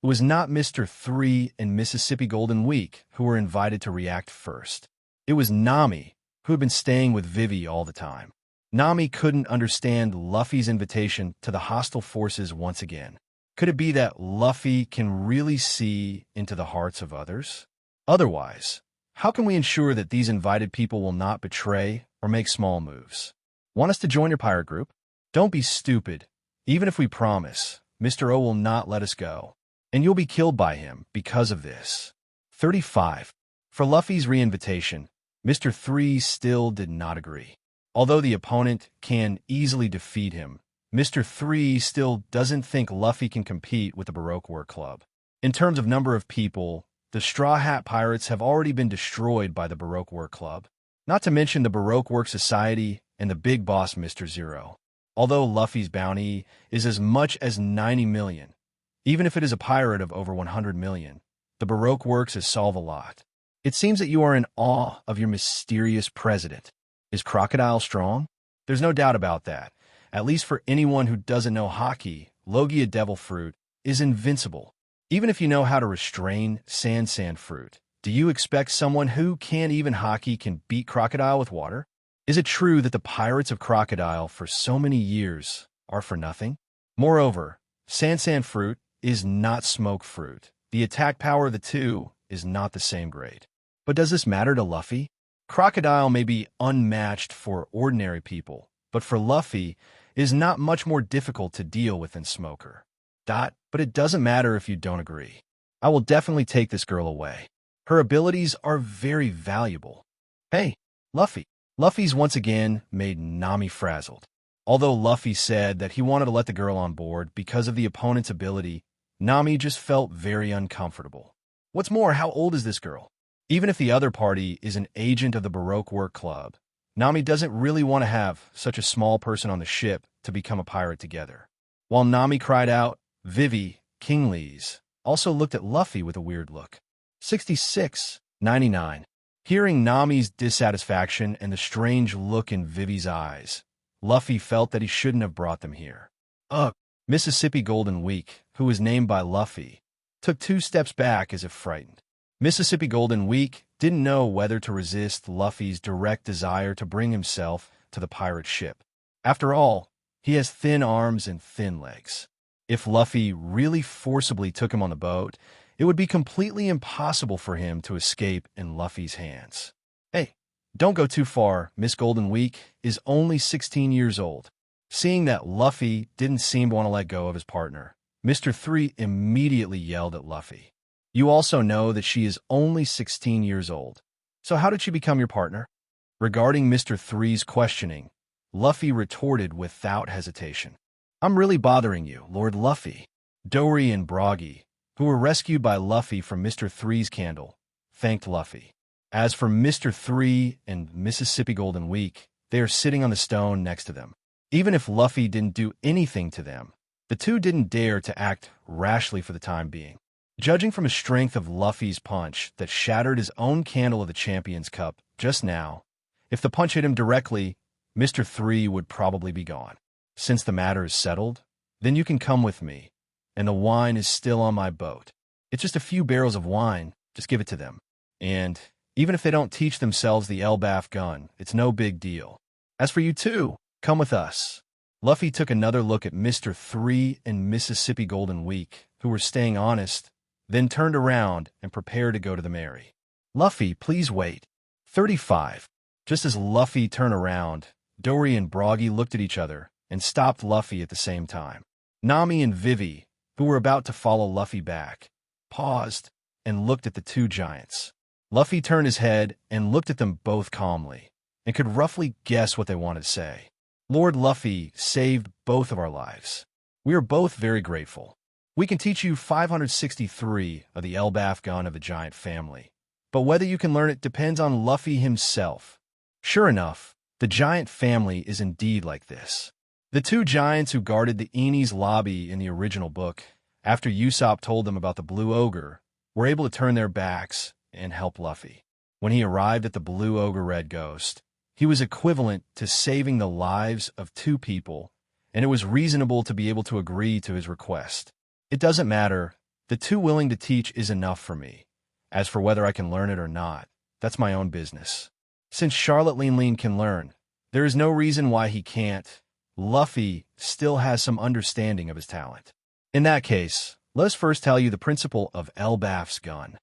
it was not Mr. 3 and Mississippi Golden Week who were invited to react first. It was Nami, who had been staying with Vivi all the time. Nami couldn't understand Luffy's invitation to the hostile forces once again. Could it be that Luffy can really see into the hearts of others? Otherwise, how can we ensure that these invited people will not betray or make small moves? Want us to join your pirate group? Don't be stupid. Even if we promise, Mr. O will not let us go, and you'll be killed by him because of this. 35. For Luffy's re-invitation, Mr. 3 still did not agree. Although the opponent can easily defeat him, Mr. 3 still doesn't think Luffy can compete with the Baroque Work Club. In terms of number of people, the Straw Hat Pirates have already been destroyed by the Baroque Work Club, not to mention the Baroque Work Society and the big boss Mr. Zero. Although Luffy's bounty is as much as 90 million, even if it is a pirate of over 100 million, the Baroque Works is solve a lot. It seems that you are in awe of your mysterious president. Is Crocodile strong? There's no doubt about that. At least for anyone who doesn't know Haki, Logia Devil Fruit is invincible. Even if you know how to restrain Sand Fruit, do you expect someone who can't even Haki can beat Crocodile with water? Is it true that the pirates of Crocodile for so many years are for nothing? Moreover, Sand Fruit is not Smoke Fruit. The attack power of the two is not the same grade. But does this matter to Luffy? Crocodile may be unmatched for ordinary people, but for Luffy, it is not much more difficult to deal with than Smoker. But it doesn't matter if you don't agree. I will definitely take this girl away. Her abilities are very valuable. Hey, Luffy. Luffy's once again made Nami frazzled. Although Luffy said that he wanted to let the girl on board because of the opponent's ability, Nami just felt very uncomfortable. What's more, how old is this girl? Even if the other party is an agent of the Baroque work club, Nami doesn't really want to have such a small person on the ship to become a pirate together. While Nami cried out, Vivi, Kingley's, also looked at Luffy with a weird look. 66-99. Hearing Nami's dissatisfaction and the strange look in Vivi's eyes, Luffy felt that he shouldn't have brought them here. Ugh. Mississippi Golden Week, who was named by Luffy, took 2 steps back as if frightened. Mississippi Golden Week didn't know whether to resist Luffy's direct desire to bring himself to the pirate ship. After all, he has thin arms and thin legs. If Luffy really forcibly took him on the boat, it would be completely impossible for him to escape in Luffy's hands. Hey, don't go too far. Miss Golden Week is only 16 years old. Seeing that Luffy didn't seem to want to let go of his partner, Mr. 3 immediately yelled at Luffy. You also know that she is only 16 years old. So how did she become your partner? Regarding Mr. 3's questioning, Luffy retorted without hesitation. I'm really bothering you, Lord Luffy. Dory and Broggy, who were rescued by Luffy from Mr. 3's candle, thanked Luffy. As for Mr. 3 and Mississippi Golden Week, they are sitting on the stone next to them. Even if Luffy didn't do anything to them, the two didn't dare to act rashly for the time being. Judging from the strength of Luffy's punch that shattered his own candle of the Champions Cup just now, if the punch hit him directly, Mr. 3 would probably be gone. Since the matter is settled, then you can come with me, and the wine is still on my boat. It's just a few barrels of wine, just give it to them. And even if they don't teach themselves the Elbaf gun, it's no big deal. As for you two, come with us. Luffy took another look at Mr. 3 and Mississippi Golden Week, who were staying honest, then turned around and prepared to go to the Mary. Luffy, please wait. 35. Just as Luffy turned around, Dory and Broggy looked at each other and stopped Luffy at the same time. Nami and Vivi, who were about to follow Luffy back, paused and looked at the two giants. Luffy turned his head and looked at them both calmly, and could roughly guess what they wanted to say. Lord Luffy saved both of our lives. We are both very grateful. We can teach you 563 of the Elbaf gun of the giant family, but whether you can learn it depends on Luffy himself. Sure enough, the giant family is indeed like this. The two giants who guarded the Enies lobby in the original book, after Usopp told them about the Blue Ogre, were able to turn their backs and help Luffy. When he arrived at the Blue Ogre Red Ghost, he was equivalent to saving the lives of two people, and it was reasonable to be able to agree to his request. It doesn't matter. The two willing to teach is enough for me. As for whether I can learn it or not, that's my own business. Since Charlotte Lean can learn, there is no reason why he can't. Luffy still has some understanding of his talent. In that case, let us first tell you the principle of Elbaf's gun.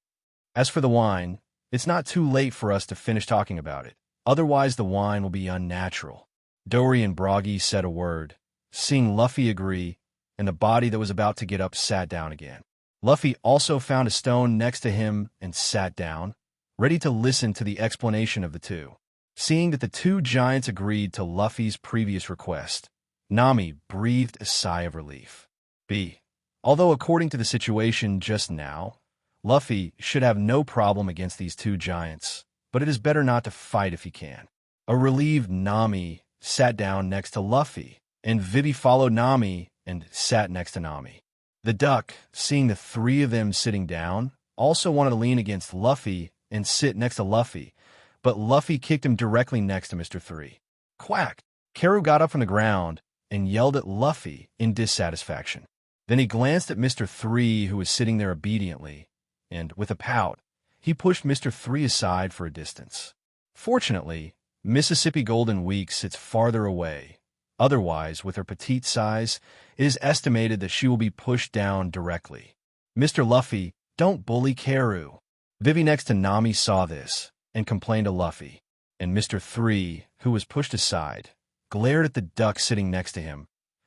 As for the wine, it's not too late for us to finish talking about it. Otherwise, the wine will be unnatural. Dory and Broggy said a word, seeing Luffy agree, and the body that was about to get up sat down again. Luffy also found a stone next to him and sat down, ready to listen to the explanation of the two. Seeing that the two giants agreed to Luffy's previous request, Nami breathed a sigh of relief. Although according to the situation just now, Luffy should have no problem against these two giants, but it is better not to fight if he can. A relieved Nami sat down next to Luffy, and Vivi followed Nami and sat next to Nami. The duck, seeing the three of them sitting down, also wanted to lean against Luffy and sit next to Luffy, but Luffy kicked him directly next to Mr. 3. Quack! Karu got up from the ground and yelled at Luffy in dissatisfaction. Then he glanced at Mr. 3, who was sitting there obediently, and, with a pout, he pushed Mr. 3 aside for a distance. Fortunately, Mississippi Golden Week sits farther away. Otherwise, with her petite size, it is estimated that she will be pushed down directly. Mr. Luffy, don't bully Karu. Vivi next to Nami saw this and complained to Luffy, and Mr. 3, who was pushed aside, glared at the duck sitting next to him,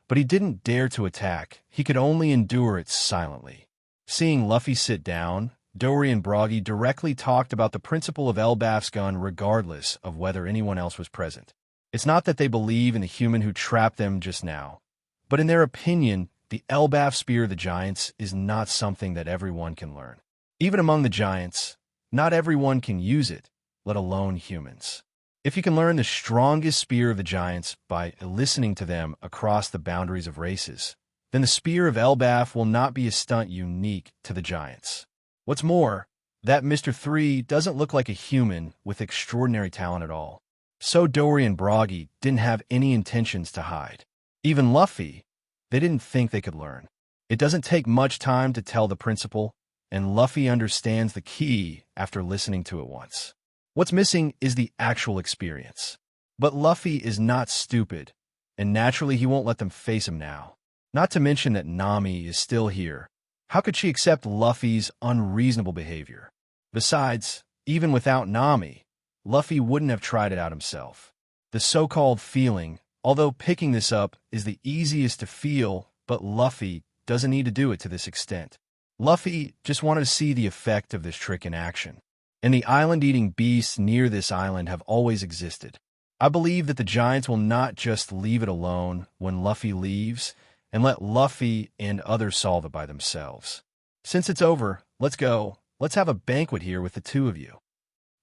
but he didn't dare to attack. He could only endure it silently. Seeing Luffy sit down, Dory and Broggy directly talked about the principle of Elbaf's gun regardless of whether anyone else was present. It's not that they believe in the human who trapped them just now, but in their opinion, the Elbaf Spear of the Giants is not something that everyone can learn. Even among the giants, not everyone can use it, let alone humans. If you can learn the strongest spear of the giants by listening to them across the boundaries of races, then the spear of Elbaf will not be a stunt unique to the giants. What's more, that Mr. 3 doesn't look like a human with extraordinary talent at all. So Dory and Broggy didn't have any intentions to hide. Even Luffy, they didn't think they could learn. It doesn't take much time to tell the principle, and Luffy understands the key after listening to it once. What's missing is the actual experience. But Luffy is not stupid, and naturally he won't let them face him now. Not to mention that Nami is still here. How could she accept Luffy's unreasonable behavior? Besides, even without Nami, Luffy wouldn't have tried it out himself. The so-called feeling, although picking this up is the easiest to feel, but Luffy doesn't need to do it to this extent. Luffy just wanted to see the effect of this trick in action. And the island-eating beasts near this island have always existed. I believe that the giants will not just leave it alone when Luffy leaves and let Luffy and others solve it by themselves. Since it's over, let's go. Let's have a banquet here with the two of you.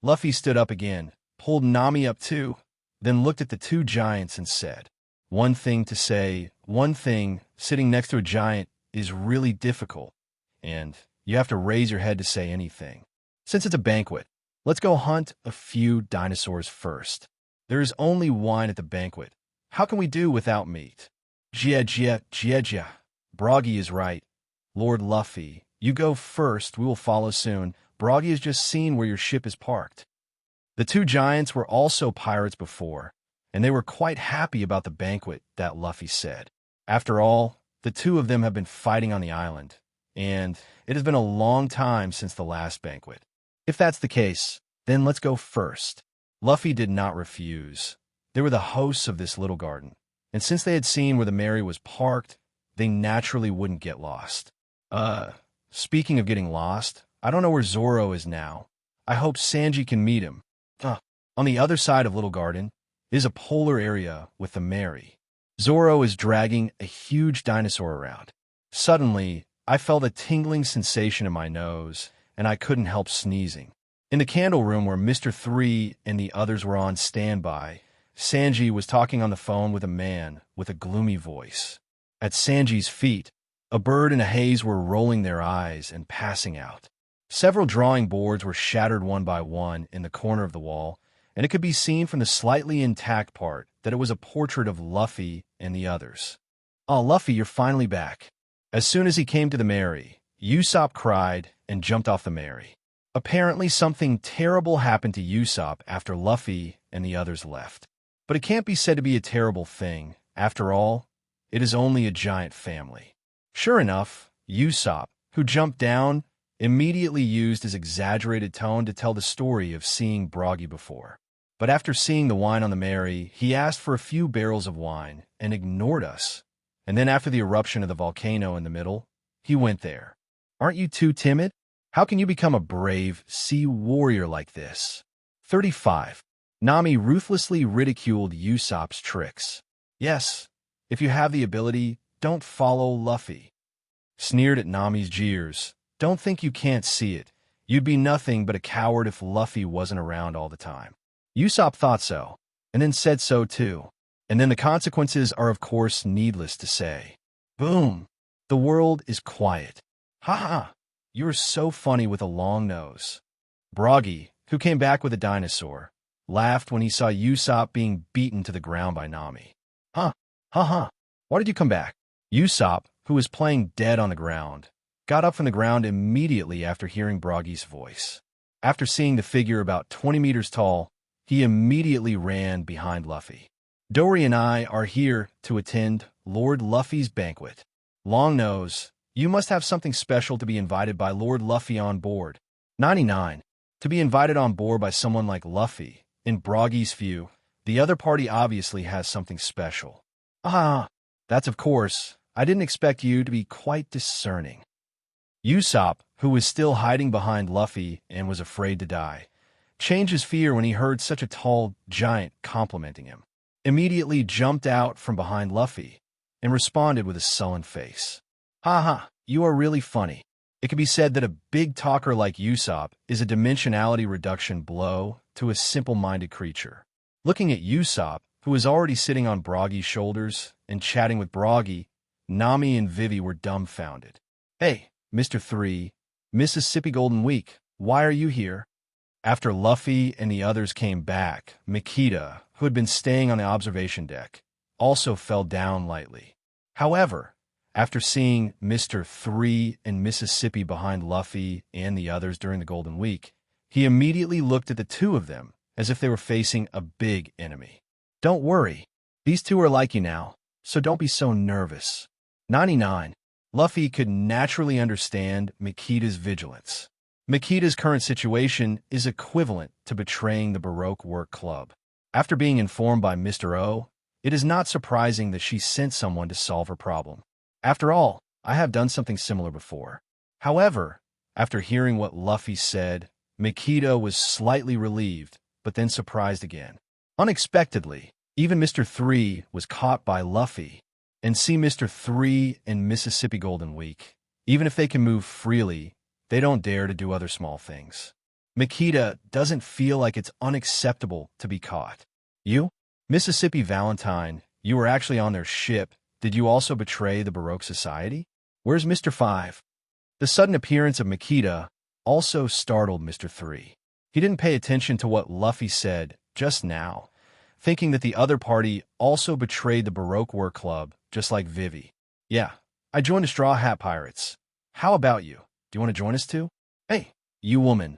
Luffy stood up again, pulled Nami up too, then looked at the two giants and said, "One thing to say, one thing, sitting next to a giant is really difficult, and you have to raise your head to say anything. Since it's a banquet, let's go hunt a few dinosaurs first. There is only wine at the banquet. How can we do without meat?" Jia. Broggy is right. Lord Luffy, you go first, we will follow soon. Broggy has just seen where your ship is parked. The two giants were also pirates before, and they were quite happy about the banquet, that Luffy said. After all, the two of them have been fighting on the island, and it has been a long time since the last banquet. If that's the case, then let's go first. Luffy did not refuse. They were the hosts of this little garden, and since they had seen where the Mary was parked, they naturally wouldn't get lost. Speaking of getting lost, I don't know where Zoro is now. I hope Sanji can meet him. On the other side of Little Garden is a polar area with the Mary. Zoro is dragging a huge dinosaur around. Suddenly, I felt a tingling sensation in my nose, and I couldn't help sneezing. In the candle room where Mr. 3 and the others were on standby, Sanji was talking on the phone with a man with a gloomy voice. At Sanji's feet, a bird and a haze were rolling their eyes and passing out. Several drawing boards were shattered one by one in the corner of the wall, and it could be seen from the slightly intact part that it was a portrait of Luffy and the others. "Oh, Luffy, you're finally back." As soon as he came to the Mary, Usopp cried and jumped off the Mary. Apparently something terrible happened to Usopp after Luffy and the others left. But it can't be said to be a terrible thing. After all, it is only a giant family. Sure enough, Usopp, who jumped down, immediately used his exaggerated tone to tell the story of seeing Broggy before. But after seeing the wine on the Mary, he asked for a few barrels of wine and ignored us. And then after the eruption of the volcano in the middle, he went there. Aren't you too timid? How can you become a brave sea warrior like this? 35. Nami ruthlessly ridiculed Usopp's tricks. Yes, if you have the ability, don't follow Luffy. Sneered at Nami's jeers. Don't think you can't see it. You'd be nothing but a coward if Luffy wasn't around all the time. Usopp thought so, and then said so too. And then the consequences are of course needless to say. Boom! The world is quiet. Ha! You're so funny with a long nose. Broggy, who came back with a dinosaur, laughed when he saw Usopp being beaten to the ground by Nami. Why did you come back? Usopp, who was playing dead on the ground, got up from the ground immediately after hearing Broggy's voice. After seeing the figure about 20 meters tall, he immediately ran behind Luffy. Dory and I are here to attend Lord Luffy's banquet. Long nose, you must have something special to be invited by Lord Luffy on board. 99. To be invited on board by someone like Luffy, in Broggy's view, the other party obviously has something special. That's of course. I didn't expect you to be quite discerning. Usopp, who was still hiding behind Luffy and was afraid to die, changed his fear when he heard such a tall giant complimenting him. Immediately jumped out from behind Luffy and responded with a sullen face. You are really funny. It can be said that a big talker like Usopp is a dimensionality reduction blow to a simple-minded creature. Looking at Usopp, who was already sitting on Broggy's shoulders and chatting with Broggy, Nami and Vivi were dumbfounded. "Hey, Mr. 3, Mississippi Golden Week, why are you here?" After Luffy and the others came back, Makita, who had been staying on the observation deck, also fell down lightly. However, after seeing Mr. 3 and Mississippi behind Luffy and the others during the Golden Week, he immediately looked at the two of them as if they were facing a big enemy. "Don't worry, these two are like you now, so don't be so nervous." 99. Luffy could naturally understand Makita's vigilance. Makita's current situation is equivalent to betraying the Baroque Work Club. After being informed by Mr. O, it is not surprising that she sent someone to solve her problem. "After all, I have done something similar before." However, after hearing what Luffy said, Makita was slightly relieved, but then surprised again. Unexpectedly, even Mr. 3 was caught by Luffy. And see Mr. 3 and Mississippi Golden Week. Even if they can move freely, they don't dare to do other small things. Makita doesn't feel like it's unacceptable to be caught. "You? Mississippi Valentine, you were actually on their ship. Did you also betray the Baroque Society? Where's Mr. 5? The sudden appearance of Makita also startled Mr. 3. He didn't pay attention to what Luffy said just now, thinking that the other party also betrayed the Baroque Work Club, just like Vivi. "Yeah, I joined the Straw Hat Pirates. How about you? Do you want to join us too? Hey, you woman,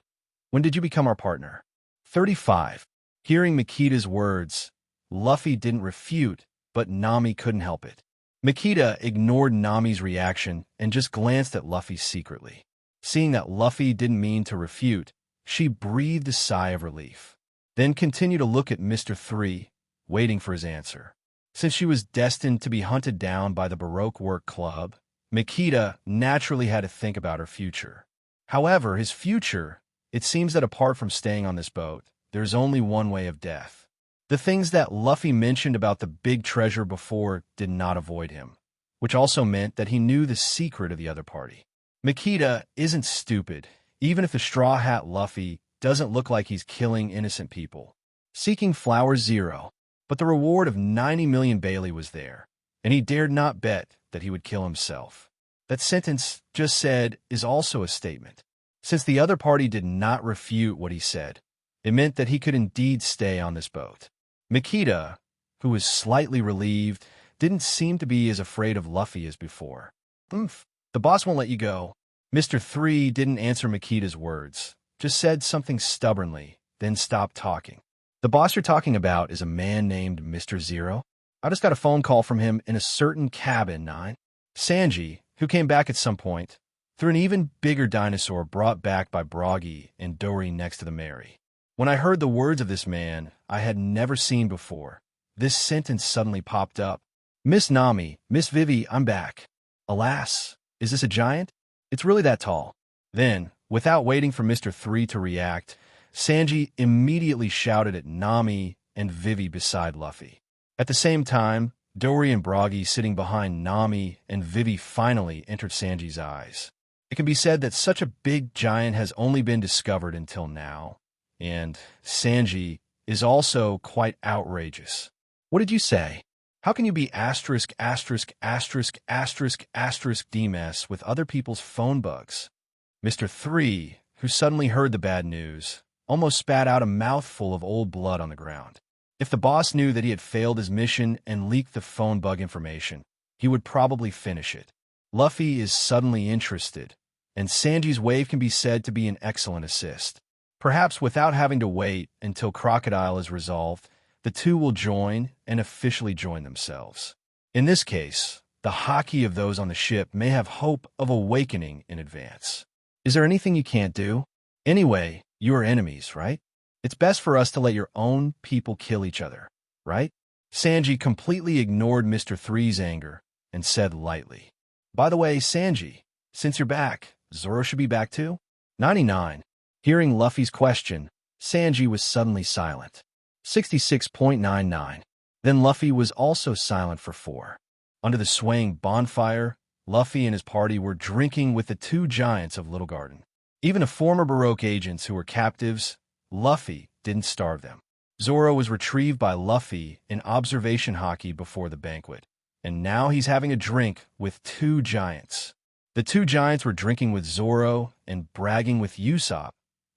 when did you become our partner?" 35. Hearing Makita's words, Luffy didn't refute, but Nami couldn't help it. Makita ignored Nami's reaction and just glanced at Luffy secretly. Seeing that Luffy didn't mean to refute, she breathed a sigh of relief, then continued to look at Mr. 3, waiting for his answer. Since she was destined to be hunted down by the Baroque Work Club, Makita naturally had to think about her future. However, his future, it seems that apart from staying on this boat, there's only one way of death. The things that Luffy mentioned about the big treasure before did not avoid him, which also meant that he knew the secret of the other party. Makita isn't stupid, even if the Straw Hat Luffy doesn't look like he's killing innocent people. Seeking Flower 0. But the reward of 90 million Bailey was there, and he dared not bet that he would kill himself. That sentence just said is also a statement. Since the other party did not refute what he said, it meant that he could indeed stay on this boat. Makita, who was slightly relieved, didn't seem to be as afraid of Luffy as before. The boss won't let you go." Mr. 3 didn't answer Makita's words, just said something stubbornly, then stopped talking. "The boss you're talking about is a man named Mr. 0. I just got a phone call from him in a certain cabin 9. Sanji, who came back at some point, through an even bigger dinosaur brought back by Broggy and Dory next to the Mary. When I heard the words of this man I had never seen before, this sentence suddenly popped up. Miss Nami, Miss Vivi, I'm back. Alas, is this a giant? It's really that tall." Then, without waiting for Mr. 3 to react, Sanji immediately shouted at Nami and Vivi beside Luffy. At the same time, Dory and Broggy sitting behind Nami and Vivi finally entered Sanji's eyes. It can be said that such a big giant has only been discovered until now, and Sanji is also quite outrageous. "What did you say? How can you be DMS with other people's phone bugs?" Mr. 3, who suddenly heard the bad news, almost spat out a mouthful of old blood on the ground. If the boss knew that he had failed his mission and leaked the phone bug information, he would probably finish it. Luffy is suddenly interested, and Sanji's wave can be said to be an excellent assist. Perhaps without having to wait until Crocodile is resolved, the two will join and officially join themselves. In this case, the hockey of those on the ship may have hope of awakening in advance. Is there anything you can't do? Anyway, you are enemies, right? It's best for us to let your own people kill each other, right? Sanji completely ignored Mr. 3's anger and said lightly, "By the way, Sanji, since you're back, Zoro should be back too?" 99. Hearing Luffy's question, Sanji was suddenly silent. 66.99. Then Luffy was also silent for 4. Under the swaying bonfire, Luffy and his party were drinking with the two giants of Little Garden. Even the former Baroque agents who were captives, Luffy didn't starve them. Zoro was retrieved by Luffy in observation hockey before the banquet, and now he's having a drink with two giants. The two giants were drinking with Zoro and bragging with Usopp,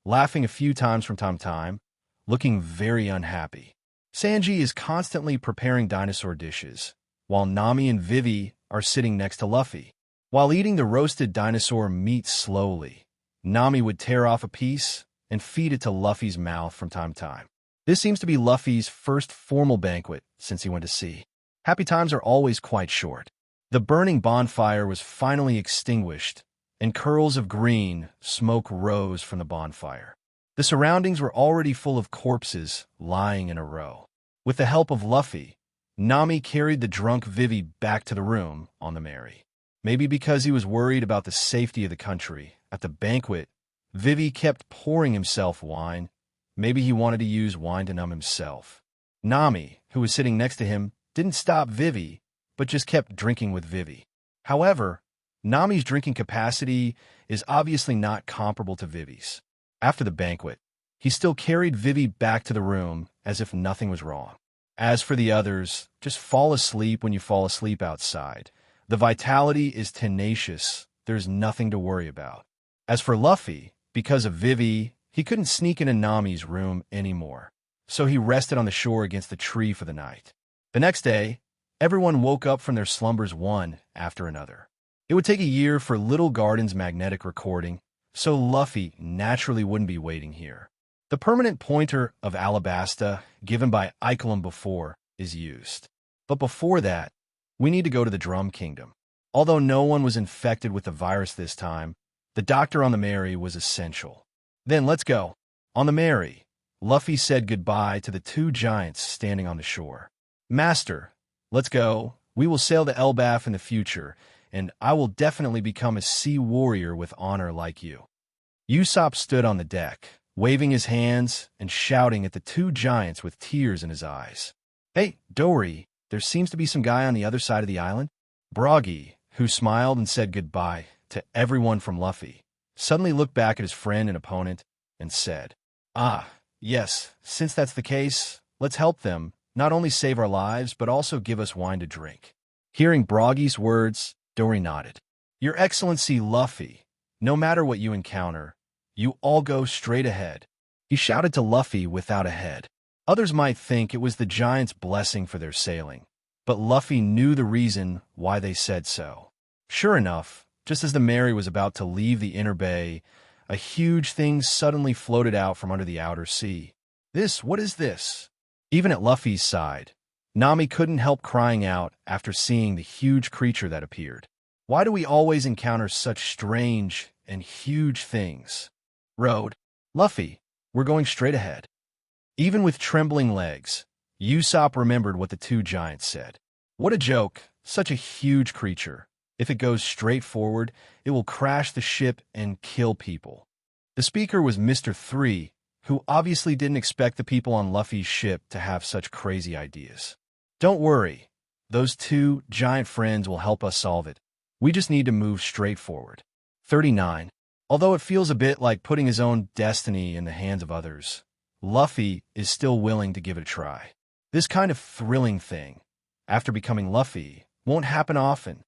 laughing a few times from time to time, looking very unhappy. Sanji is constantly preparing dinosaur dishes, while Nami and Vivi are sitting next to Luffy. While eating the roasted dinosaur meat slowly, Nami would tear off a piece and feed it to Luffy's mouth from time to time. This seems to be Luffy's first formal banquet since he went to sea. Happy times are always quite short. The burning bonfire was finally extinguished, and curls of green smoke rose from the bonfire. The surroundings were already full of corpses lying in a row. With the help of Luffy, Nami carried the drunk Vivi back to the room on the Mary. Maybe because he was worried about the safety of the country. At the banquet, Vivi kept pouring himself wine. Maybe he wanted to use wine to numb himself. Nami, who was sitting next to him, didn't stop Vivi, but just kept drinking with Vivi. However, Nami's drinking capacity is obviously not comparable to Vivi's. After the banquet, he still carried Vivi back to the room as if nothing was wrong. As for the others, just fall asleep when you fall asleep outside. The vitality is tenacious. There's nothing to worry about. As for Luffy, because of Vivi, he couldn't sneak into Nami's room anymore, so he rested on the shore against the tree for the night. The next day, everyone woke up from their slumbers one after another. It would take a year for Little Garden's magnetic recording, so Luffy naturally wouldn't be waiting here. The permanent pointer of Alabasta, given by Icolum before, is used. But before that, we need to go to the Drum Kingdom. Although no one was infected with the virus this time, the doctor on the Mary was essential. Then let's go. On the Mary, Luffy said goodbye to the two giants standing on the shore. Master, let's go. We will sail the Elbaf in the future, and I will definitely become a sea warrior with honor like you. Usopp stood on the deck, waving his hands and shouting at the two giants with tears in his eyes. Hey, Dory, there seems to be some guy on the other side of the island. Broggy, who smiled and said goodbye to everyone from Luffy, suddenly looked back at his friend and opponent and said, Ah, yes, since that's the case, let's help them, not only save our lives, but also give us wine to drink. Hearing Broggy's words, Dory nodded. Your Excellency Luffy, no matter what you encounter, you all go straight ahead. He shouted to Luffy without a head. Others might think it was the giant's blessing for their sailing, but Luffy knew the reason why they said so. Sure enough, just as the Mary was about to leave the inner bay, a huge thing suddenly floated out from under the outer sea. What is this? Even at Luffy's side, Nami couldn't help crying out after seeing the huge creature that appeared. Why do we always encounter such strange and huge things? Road, Luffy, we're going straight ahead. Even with trembling legs, Usopp remembered what the two giants said. What a joke, such a huge creature. If it goes straight forward, it will crash the ship and kill people. The speaker was Mr. 3, who obviously didn't expect the people on Luffy's ship to have such crazy ideas. Don't worry, those two giant friends will help us solve it. We just need to move straight forward. 39. Although it feels a bit like putting his own destiny in the hands of others, Luffy is still willing to give it a try. This kind of thrilling thing, after becoming Luffy, won't happen often.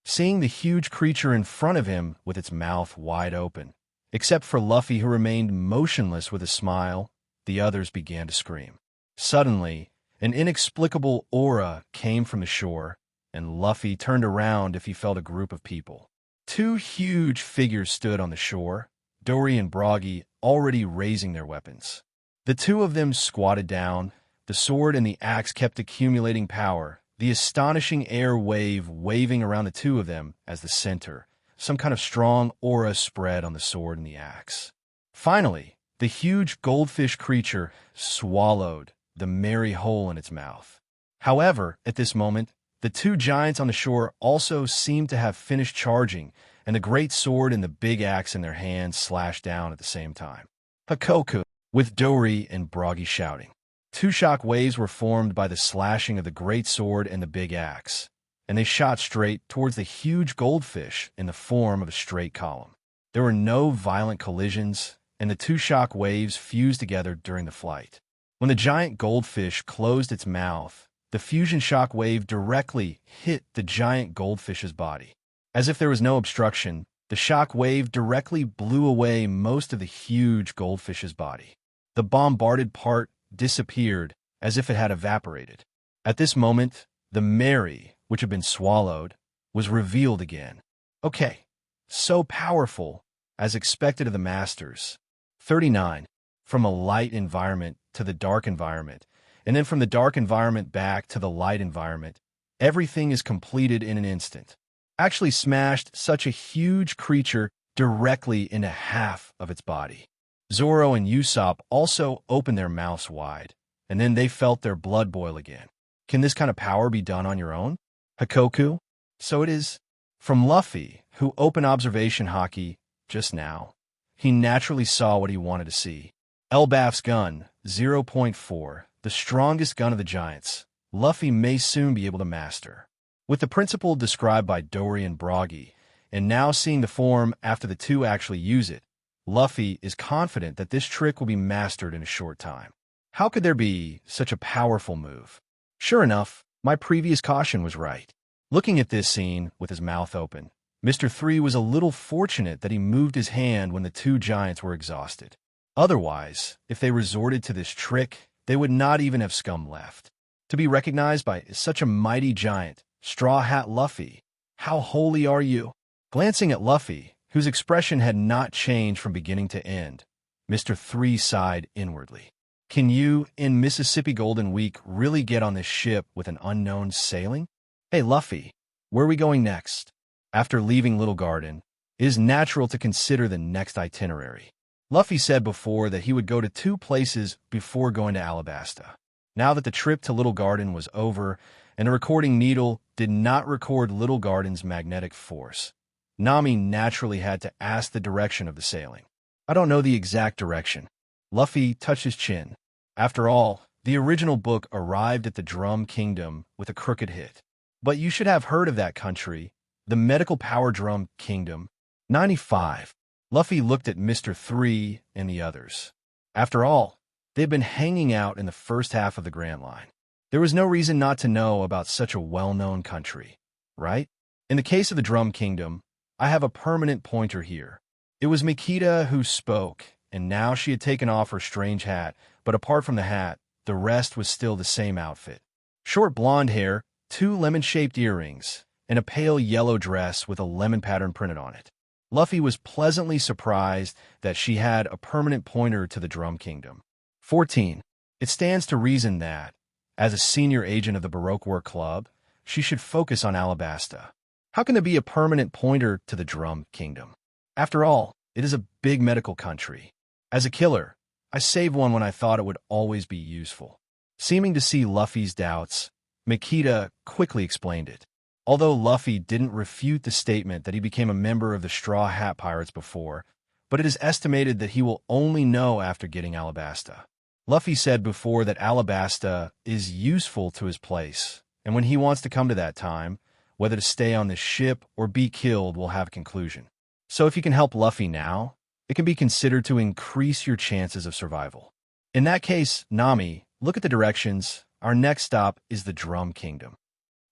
Seeing the huge creature in front of him with its mouth wide open. Except for Luffy, who remained motionless with a smile, the others began to scream. Suddenly, an inexplicable aura came from the shore, and Luffy turned around if he felt a group of people. Two huge figures stood on the shore, Dory and Broggy already raising their weapons. The two of them squatted down. The sword and the axe kept accumulating power, the astonishing air wave waving around the two of them as the center. Some kind of strong aura spread on the sword and the axe. Finally, the huge goldfish creature swallowed the merry hole in its mouth. However, at this moment, the two giants on the shore also seemed to have finished charging, and the great sword and the big axe in their hands slashed down at the same time. Hakoku, with Dory and Broggy shouting. Two shock waves were formed by the slashing of the great sword and the big axe. and they shot straight towards the huge goldfish in the form of a straight column. There were no violent collisions, and the two shock waves fused together during the flight. When the giant goldfish closed its mouth, the fusion shock wave directly hit the giant goldfish's body. As if there was no obstruction, the shock wave directly blew away most of the huge goldfish's body. The bombarded part disappeared as if it had evaporated. At this moment, the Mary, which had been swallowed, was revealed again. Okay, so powerful, as expected of the masters. 39. From a light environment to the dark environment, and then from the dark environment back to the light environment, everything is completed in an instant. Actually smashed such a huge creature directly into half of its body. Zoro and Usopp also opened their mouths wide, and then they felt their blood boil again. Can this kind of power be done on your own? Hakoku? So it is. From Luffy, who opened observation haki just now, he naturally saw what he wanted to see. Elbaf's gun, 0.4, the strongest gun of the giants, Luffy may soon be able to master. With the principle described by Dory and Broggy, and now seeing the form after the two actually use it, Luffy is confident that this trick will be mastered in a short time. How could there be such a powerful move? Sure enough, my previous caution was right. Looking at this scene with his mouth open, Mr. 3 was a little fortunate that he moved his hand when the two giants were exhausted. Otherwise, if they resorted to this trick, they would not even have scum left. To be recognized by such a mighty giant, Straw Hat Luffy, how holy are you? Glancing at Luffy, whose expression had not changed from beginning to end, Mr. 3 sighed inwardly. Can you, in Mississippi Golden Week, really get on this ship with an unknown sailing? Hey Luffy, where are we going next? After leaving Little Garden, it is natural to consider the next itinerary. Luffy said before that he would go to 2 places before going to Alabasta. Now that the trip to Little Garden was over, and the recording needle did not record Little Garden's magnetic force, Nami naturally had to ask the direction of the sailing. I don't know the exact direction. Luffy touched his chin. After all, the original book arrived at the Drum Kingdom with a crooked hit. But you should have heard of that country, the Medical Power Drum Kingdom. 95. Luffy looked at Mr. 3 and the others. After all, they'd been hanging out in the first half of the Grand Line. There was no reason not to know about such a well-known country, right? In the case of the Drum Kingdom, I have a permanent pointer here. It was Mikita who spoke, and now she had taken off her strange hat, but apart from the hat, the rest was still the same outfit. Short blonde hair, 2 lemon-shaped earrings, and a pale yellow dress with a lemon pattern printed on it. Luffy was pleasantly surprised that she had a permanent pointer to the Drum Kingdom. 14. It stands to reason that, as a senior agent of the Baroque Work Club, she should focus on Alabasta. How can there be a permanent pointer to the Drum Kingdom? After all, it is a big medical country. As a killer, I saved one when I thought it would always be useful. Seeming to see Luffy's doubts, Mikita quickly explained it. Although Luffy didn't refute the statement that he became a member of the Straw Hat Pirates before, but it is estimated that he will only know after getting Alabasta. Luffy said before that Alabasta is useful to his place, and when he wants to come to that time, whether to stay on this ship or be killed will have a conclusion. So if you can help Luffy now, it can be considered to increase your chances of survival. In that case, Nami, look at the directions. Our next stop is the Drum Kingdom.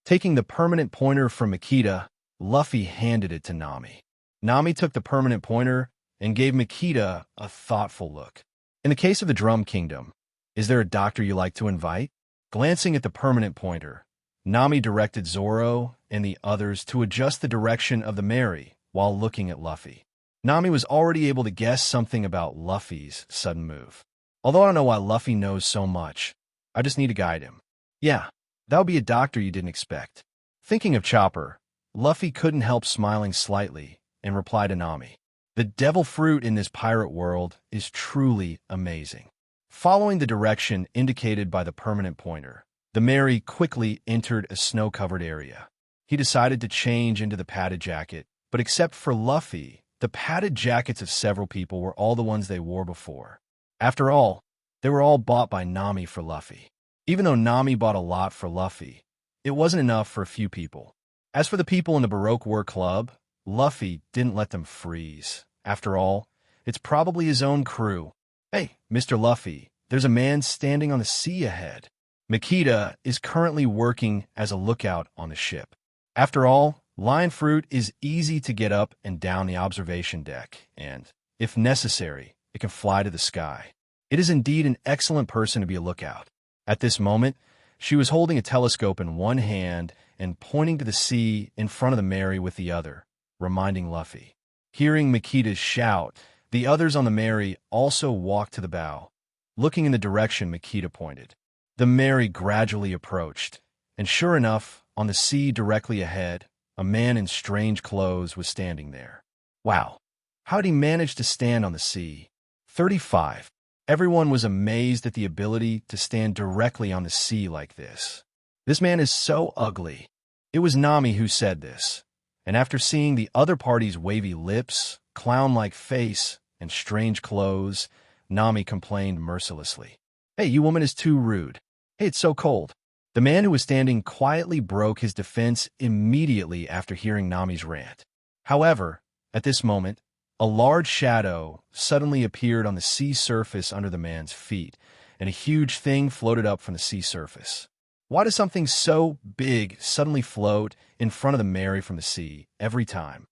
Taking the permanent pointer from Mikita, Luffy handed it to Nami. Nami took the permanent pointer and gave Mikita a thoughtful look. In the case of the Drum Kingdom, is there a doctor you like to invite? Glancing at the permanent pointer, Nami directed Zoro and the others to adjust the direction of the Mary while looking at Luffy. Nami was already able to guess something about Luffy's sudden move. Although I don't know why Luffy knows so much, I just need to guide him. Yeah, that would be a doctor you didn't expect. Thinking of Chopper, Luffy couldn't help smiling slightly and replied to Nami. The devil fruit in this pirate world is truly amazing. Following the direction indicated by the permanent pointer, the Mary quickly entered a snow-covered area. He decided to change into the padded jacket, but except for Luffy, the padded jackets of several people were all the ones they wore before. After all, they were all bought by Nami for Luffy. Even though Nami bought a lot for Luffy, it wasn't enough for a few people. As for the people in the Baroque War Club, Luffy didn't let them freeze. After all, it's probably his own crew. Hey, Mr. Luffy, there's a man standing on the sea ahead. Makita is currently working as a lookout on the ship. After all, lion fruit is easy to get up and down the observation deck, and, if necessary, it can fly to the sky. It is indeed an excellent person to be a lookout. At this moment, she was holding a telescope in one hand and pointing to the sea in front of the Mary with the other, reminding Luffy. Hearing Makita's shout, the others on the Mary also walked to the bow, looking in the direction Makita pointed. The Mary gradually approached, and sure enough, on the sea directly ahead, a man in strange clothes was standing there. Wow, how'd he manage to stand on the sea? 35. Everyone was amazed at the ability to stand directly on the sea like this. This man is so ugly. It was Nami who said this, and after seeing the other party's wavy lips, clown-like face, and strange clothes, Nami complained mercilessly. Hey, you woman is too rude. Hey, it's so cold. The man who was standing quietly broke his defense immediately after hearing Nami's rant. However, at this moment, a large shadow suddenly appeared on the sea surface under the man's feet, and a huge thing floated up from the sea surface. Why does something so big suddenly float in front of the Mary from the sea every time?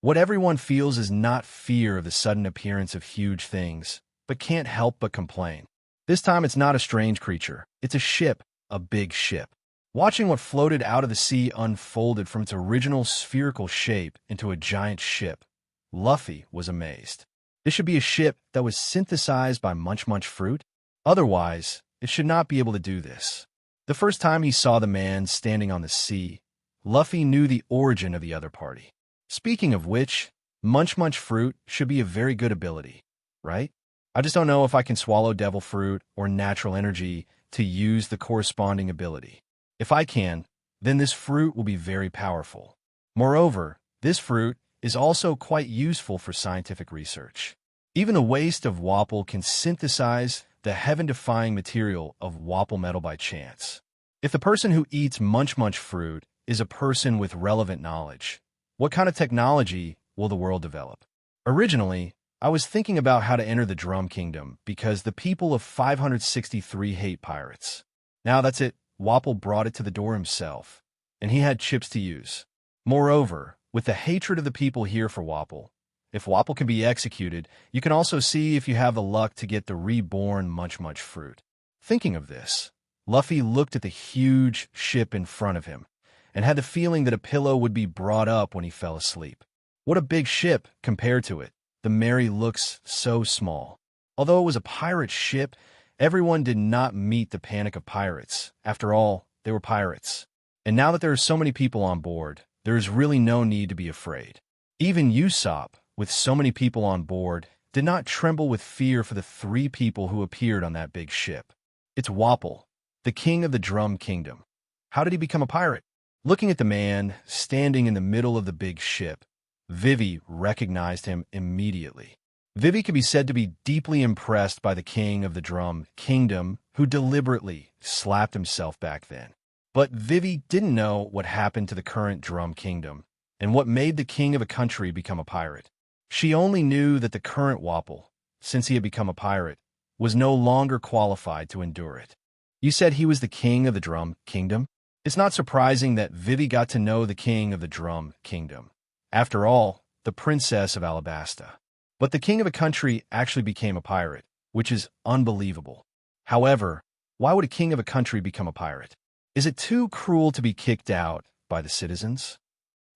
What everyone feels is not fear of the sudden appearance of huge things, but can't help but complain. This time it's not a strange creature. It's a ship, a big ship. Watching what floated out of the sea unfolded from its original spherical shape into a giant ship, Luffy was amazed. This should be a ship that was synthesized by Munch Munch fruit. Otherwise, it should not be able to do this. The first time he saw the man standing on the sea, Luffy knew the origin of the other party. Speaking of which, Munch Munch fruit should be a very good ability, right? I just don't know if I can swallow devil fruit or natural energy to use the corresponding ability. If I can, then this fruit will be very powerful. Moreover, this fruit is also quite useful for scientific research. Even the waste of Wapol can synthesize the heaven-defying material of Wapol metal by chance. If the person who eats Munch Munch fruit is a person with relevant knowledge, what kind of technology will the world develop? Originally, I was thinking about how to enter the Drum Kingdom because the people of 563 hate pirates. Now that's it. Wapol brought it to the door himself, and he had chips to use. Moreover, with the hatred of the people here for Wapol, if Wapol can be executed, you can also see if you have the luck to get the Reborn Munch Munch fruit. Thinking of this, Luffy looked at the huge ship in front of him, and had the feeling that a pillow would be brought up when he fell asleep. What a big ship compared to it. The Mary looks so small. Although it was a pirate ship, everyone did not meet the panic of pirates. After all, they were pirates. And now that there are so many people on board, there is really no need to be afraid. Even Usopp, with so many people on board, did not tremble with fear for the 3 people who appeared on that big ship. It's Wapol, the king of the Drum Kingdom. How did he become a pirate? Looking at the man standing in the middle of the big ship, Vivi recognized him immediately. Vivi can be said to be deeply impressed by the king of the Drum Kingdom, who deliberately slapped himself back then. But Vivi didn't know what happened to the current Drum Kingdom, and what made the king of a country become a pirate. She only knew that the current Wapol, since he had become a pirate, was no longer qualified to endure it. You said he was the king of the Drum Kingdom? It's not surprising that Vivi got to know the king of the Drum Kingdom. After all, the princess of Alabasta. But the king of a country actually became a pirate, which is unbelievable. However, why would a king of a country become a pirate? Is it too cruel to be kicked out by the citizens?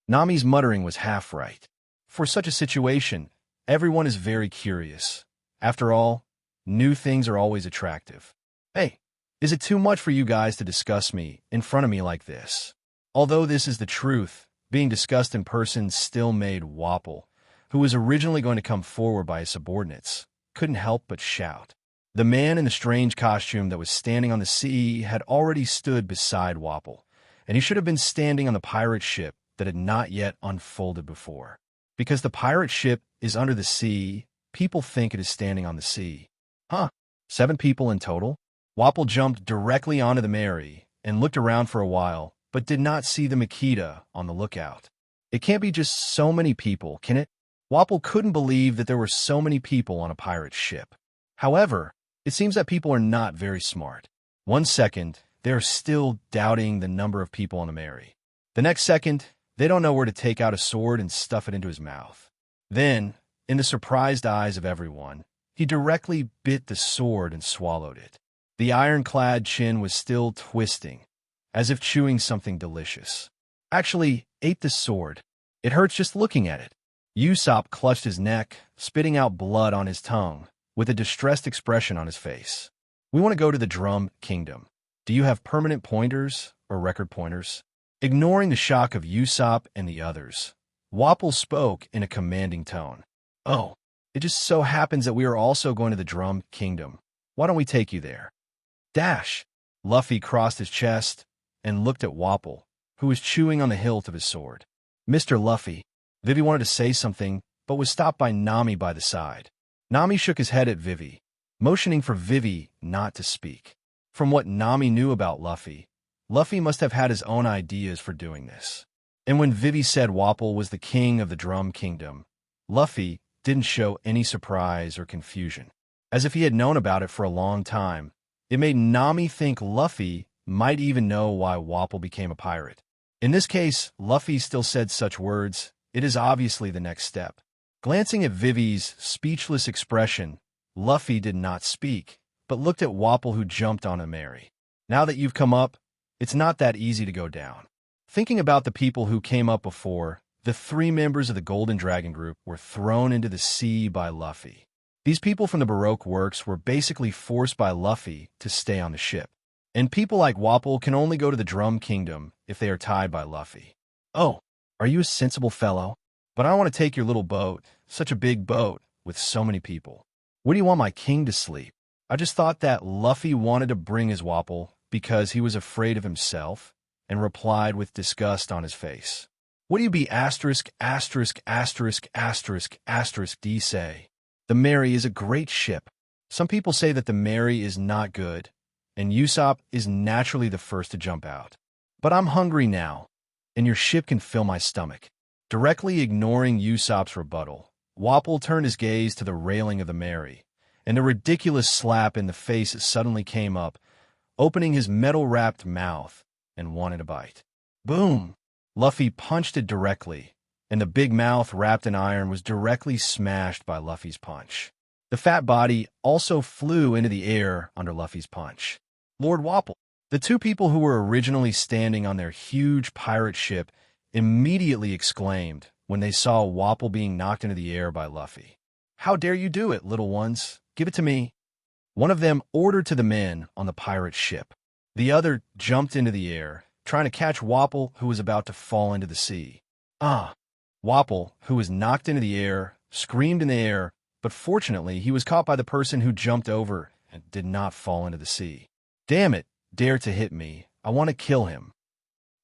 Nami's muttering was half right. For such a situation, everyone is very curious. After all, new things are always attractive. Hey, is it too much for you guys to discuss me in front of me like this? Although this is the truth, being discussed in person still made Wapol, who was originally going to come forward by his subordinates, couldn't help but shout. The man in the strange costume that was standing on the sea had already stood beside Wapol, and he should have been standing on the pirate ship that had not yet unfolded before. Because the pirate ship is under the sea, people think it is standing on the sea. Huh, 7 people in total? Wapol jumped directly onto the Mary and looked around for a while but did not see the Makita on the lookout. It can't be just so many people, can it? Wapol couldn't believe that there were so many people on a pirate ship. However, it seems that people are not very smart. 1 second, they are still doubting the number of people on the Mary. The next second, they don't know where to take out a sword and stuff it into his mouth. Then, in the surprised eyes of everyone, he directly bit the sword and swallowed it. The ironclad chin was still twisting, as if chewing something delicious. Actually, ate the sword. It hurts just looking at it. Usopp clutched his neck, spitting out blood on his tongue, with a distressed expression on his face. We want to go to the Drum Kingdom. Do you have permanent pointers or record pointers? Ignoring the shock of Usopp and the others, Wapol spoke in a commanding tone. Oh, it just so happens that we are also going to the Drum Kingdom. Why don't we take you there? Dash! Luffy crossed his chest and looked at Wapol, who was chewing on the hilt of his sword. Mr. Luffy, Vivi wanted to say something, but was stopped by Nami by the side. Nami shook his head at Vivi, motioning for Vivi not to speak. From what Nami knew about Luffy, Luffy must have had his own ideas for doing this. And when Vivi said Wapol was the king of the Drum Kingdom, Luffy didn't show any surprise or confusion. As if he had known about it for a long time, it made Nami think Luffy might even know why Wapol became a pirate. In this case, Luffy still said such words. It is obviously the next step. Glancing at Vivi's speechless expression, Luffy did not speak, but looked at Wapol, who jumped on a Mary. Now that you've come up, it's not that easy to go down. Thinking about the people who came up before, the 3 members of the Golden Dragon group were thrown into the sea by Luffy. These people from the Baroque works were basically forced by Luffy to stay on the ship. And people like Wapol can only go to the Drum Kingdom if they are tied by Luffy. Oh, are you a sensible fellow? But I don't want to take your little boat, such a big boat, with so many people. Where do you want my king to sleep? I just thought that Luffy wanted to bring his Wapol because he was afraid of himself, and replied with disgust on his face. What do you be asterisk, asterisk, asterisk, asterisk, asterisk D say? The Mary is a great ship. Some people say that the Mary is not good, and Usopp is naturally the first to jump out. But I'm hungry now, and your ship can fill my stomach. Directly ignoring Usopp's rebuttal, Wapol turned his gaze to the railing of the Mary, and a ridiculous slap in the face suddenly came up, opening his metal-wrapped mouth and wanted a bite. Boom! Luffy punched it directly, and the big mouth wrapped in iron was directly smashed by Luffy's punch. The fat body also flew into the air under Luffy's punch. Lord Wapol, the 2 people who were originally standing on their huge pirate ship, immediately exclaimed when they saw Wapol being knocked into the air by Luffy. How dare you do it, little ones? Give it to me. One of them ordered to the men on the pirate ship. The other jumped into the air, trying to catch Wapol, who was about to fall into the sea. Wapol, who was knocked into the air, screamed in the air, but fortunately he was caught by the person who jumped over and did not fall into the sea. Damn it, dare to hit me. I want to kill him.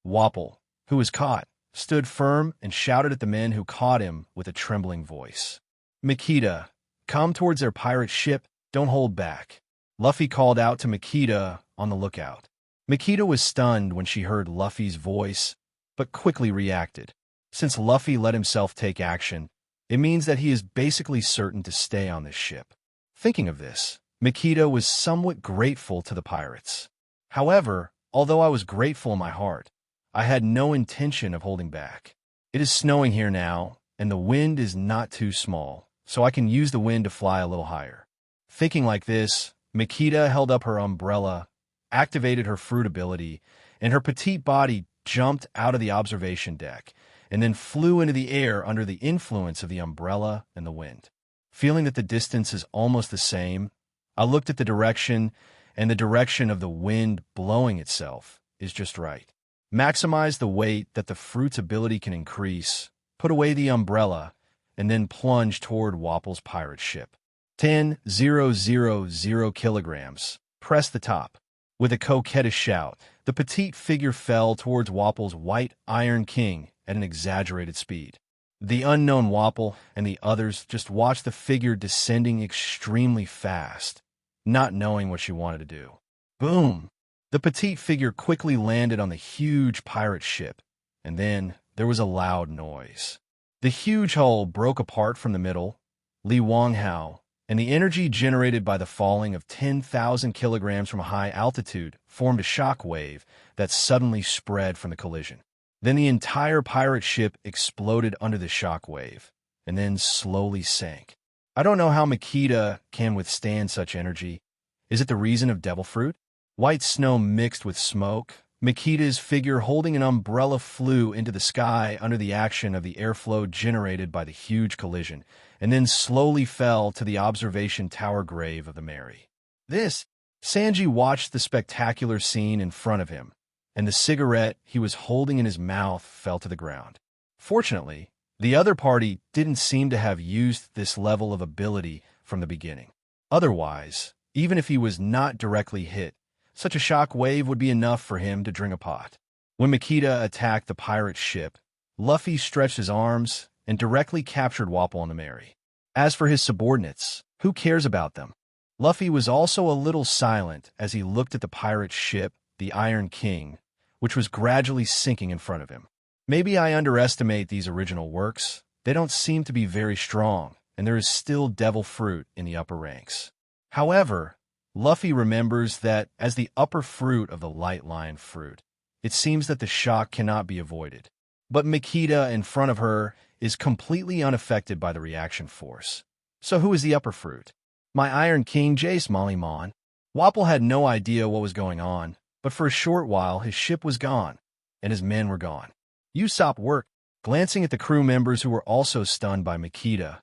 Wapol, who was caught, stood firm and shouted at the men who caught him with a trembling voice. Makita, come towards their pirate ship, don't hold back. Luffy called out to Makita on the lookout. Makita was stunned when she heard Luffy's voice, but quickly reacted. Since Luffy let himself take action, it means that he is basically certain to stay on this ship. Thinking of this, Makita was somewhat grateful to the pirates. However, although I was grateful in my heart, I had no intention of holding back. It is snowing here now, and the wind is not too small, so I can use the wind to fly a little higher. Thinking like this, Makita held up her umbrella, activated her fruit ability, and her petite body jumped out of the observation deck, and then flew into the air under the influence of the umbrella and the wind. Feeling that the distance is almost the same, I looked at the direction, and the direction of the wind blowing itself is just right. Maximize the weight that the fruit's ability can increase, put away the umbrella, and then plunge toward Wapol's pirate ship. 10,000 kilograms. Press the top. With a coquettish shout, the petite figure fell towards Wapol's white Iron King at an exaggerated speed. The unknown Wapol and the others just watched the figure descending extremely fast, not knowing what she wanted to do. Boom! The petite figure quickly landed on the huge pirate ship, and then there was a loud noise. The huge hull broke apart from the middle, Li Wanghao, and the energy generated by the falling of 10,000 kilograms from a high altitude formed a shock wave that suddenly spread from the collision. Then the entire pirate ship exploded under the shock wave, and then slowly sank. I don't know how Makita can withstand such energy. Is it the reason of devil fruit? White snow mixed with smoke. Makita's figure holding an umbrella flew into the sky under the action of the airflow generated by the huge collision, and then slowly fell to the observation tower grave of the Mary. Sanji watched the spectacular scene in front of him, and the cigarette he was holding in his mouth fell to the ground. Fortunately, the other party didn't seem to have used this level of ability from the beginning. Otherwise, even if he was not directly hit, such a shock wave would be enough for him to drink a pot. When Makita attacked the pirate ship, Luffy stretched his arms and directly captured Wapol and the Mary. As for his subordinates, who cares about them? Luffy was also a little silent as he looked at the pirate ship, the Iron King, which was gradually sinking in front of him. Maybe I underestimate these original works. They don't seem to be very strong, and there is still devil fruit in the upper ranks. However, Luffy remembers that as the upper fruit of the light lion fruit, it seems that the shock cannot be avoided. But Makita in front of her is completely unaffected by the reaction force. So who is the upper fruit? My Iron King Jace Mollymon. Wapol had no idea what was going on, but for a short while his ship was gone, and his men were gone. Usopp worked, glancing at the crew members who were also stunned by Makita.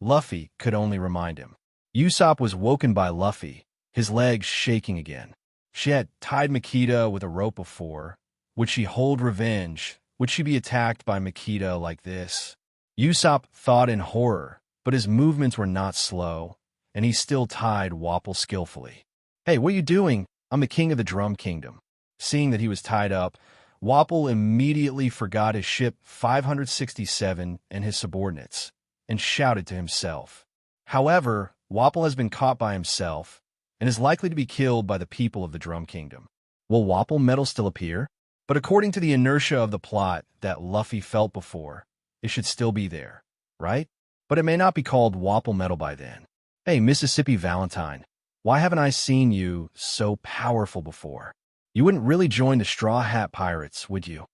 Luffy could only remind him. Usopp was woken by Luffy, his legs shaking again. She had tied Makita with a rope before. Would she hold revenge? Would she be attacked by Makita like this? Usopp thought in horror, but his movements were not slow, and he still tied Wapol skillfully. Hey, what are you doing? I'm the king of the Drum Kingdom. Seeing that he was tied up, Wapol immediately forgot his ship 567 and his subordinates, and shouted to himself. However, Wapol has been caught by himself, and is likely to be killed by the people of the Drum Kingdom. Will Wapol medal still appear? But according to the inertia of the plot that Luffy felt before, it should still be there, right? But it may not be called Wapol medal by then. Hey, Mississippi Valentine, why haven't I seen you so powerful before? You wouldn't really join the Straw Hat Pirates, would you?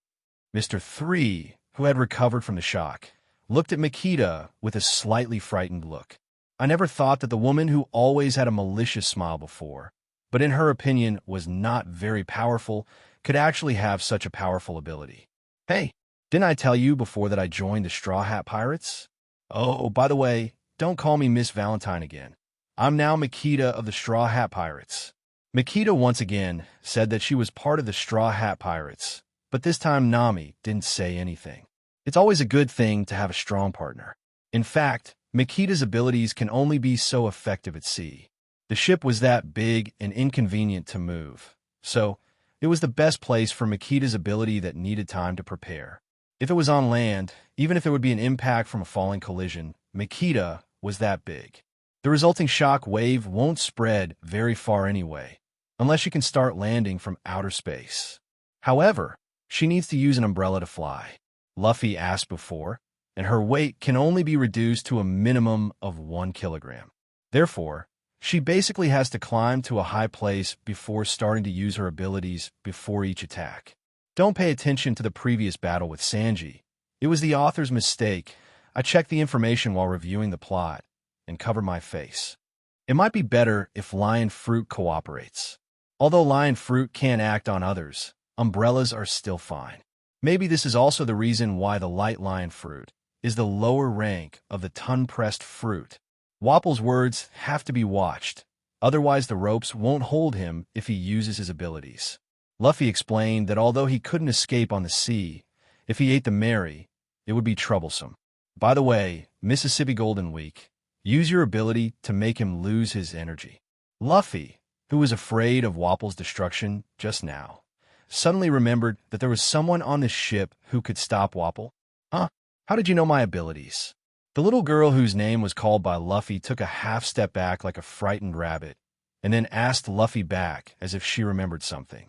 Mr. 3, who had recovered from the shock, looked at Makita with a slightly frightened look. I never thought that the woman who always had a malicious smile before, but in her opinion was not very powerful, could actually have such a powerful ability. Hey, didn't I tell you before that I joined the Straw Hat Pirates? Oh, by the way, don't call me Miss Valentine again. I'm now Makita of the Straw Hat Pirates. Makita once again said that she was part of the Straw Hat Pirates, but this time Nami didn't say anything. It's always a good thing to have a strong partner. In fact, Makita's abilities can only be so effective at sea. The ship was that big and inconvenient to move, so it was the best place for Makita's ability that needed time to prepare. If it was on land, even if there would be an impact from a falling collision, Makita was that big. The resulting shock wave won't spread very far anyway, unless you can start landing from outer space. However, she needs to use an umbrella to fly. Luffy asked before, and her weight can only be reduced to a minimum of 1 kilogram. Therefore, she basically has to climb to a high place before starting to use her abilities before each attack. Don't pay attention to the previous battle with Sanji. It was the author's mistake. I checked the information while reviewing the plot and covered my face. It might be better if lion fruit cooperates. Although lion fruit can't act on others, umbrellas are still fine. Maybe this is also the reason why the light lion fruit is the lower rank of the ton-pressed fruit. Wapol's words have to be watched, otherwise the ropes won't hold him if he uses his abilities. Luffy explained that although he couldn't escape on the sea, if he ate the Mary, it would be troublesome. By the way, Mississippi Golden Week, use your ability to make him lose his energy. Luffy, who was afraid of Wapol's destruction just now, suddenly remembered that there was someone on the ship who could stop Wapol. Huh? How did you know my abilities? The little girl whose name was called by Luffy took a half step back like a frightened rabbit, and then asked Luffy back as if she remembered something.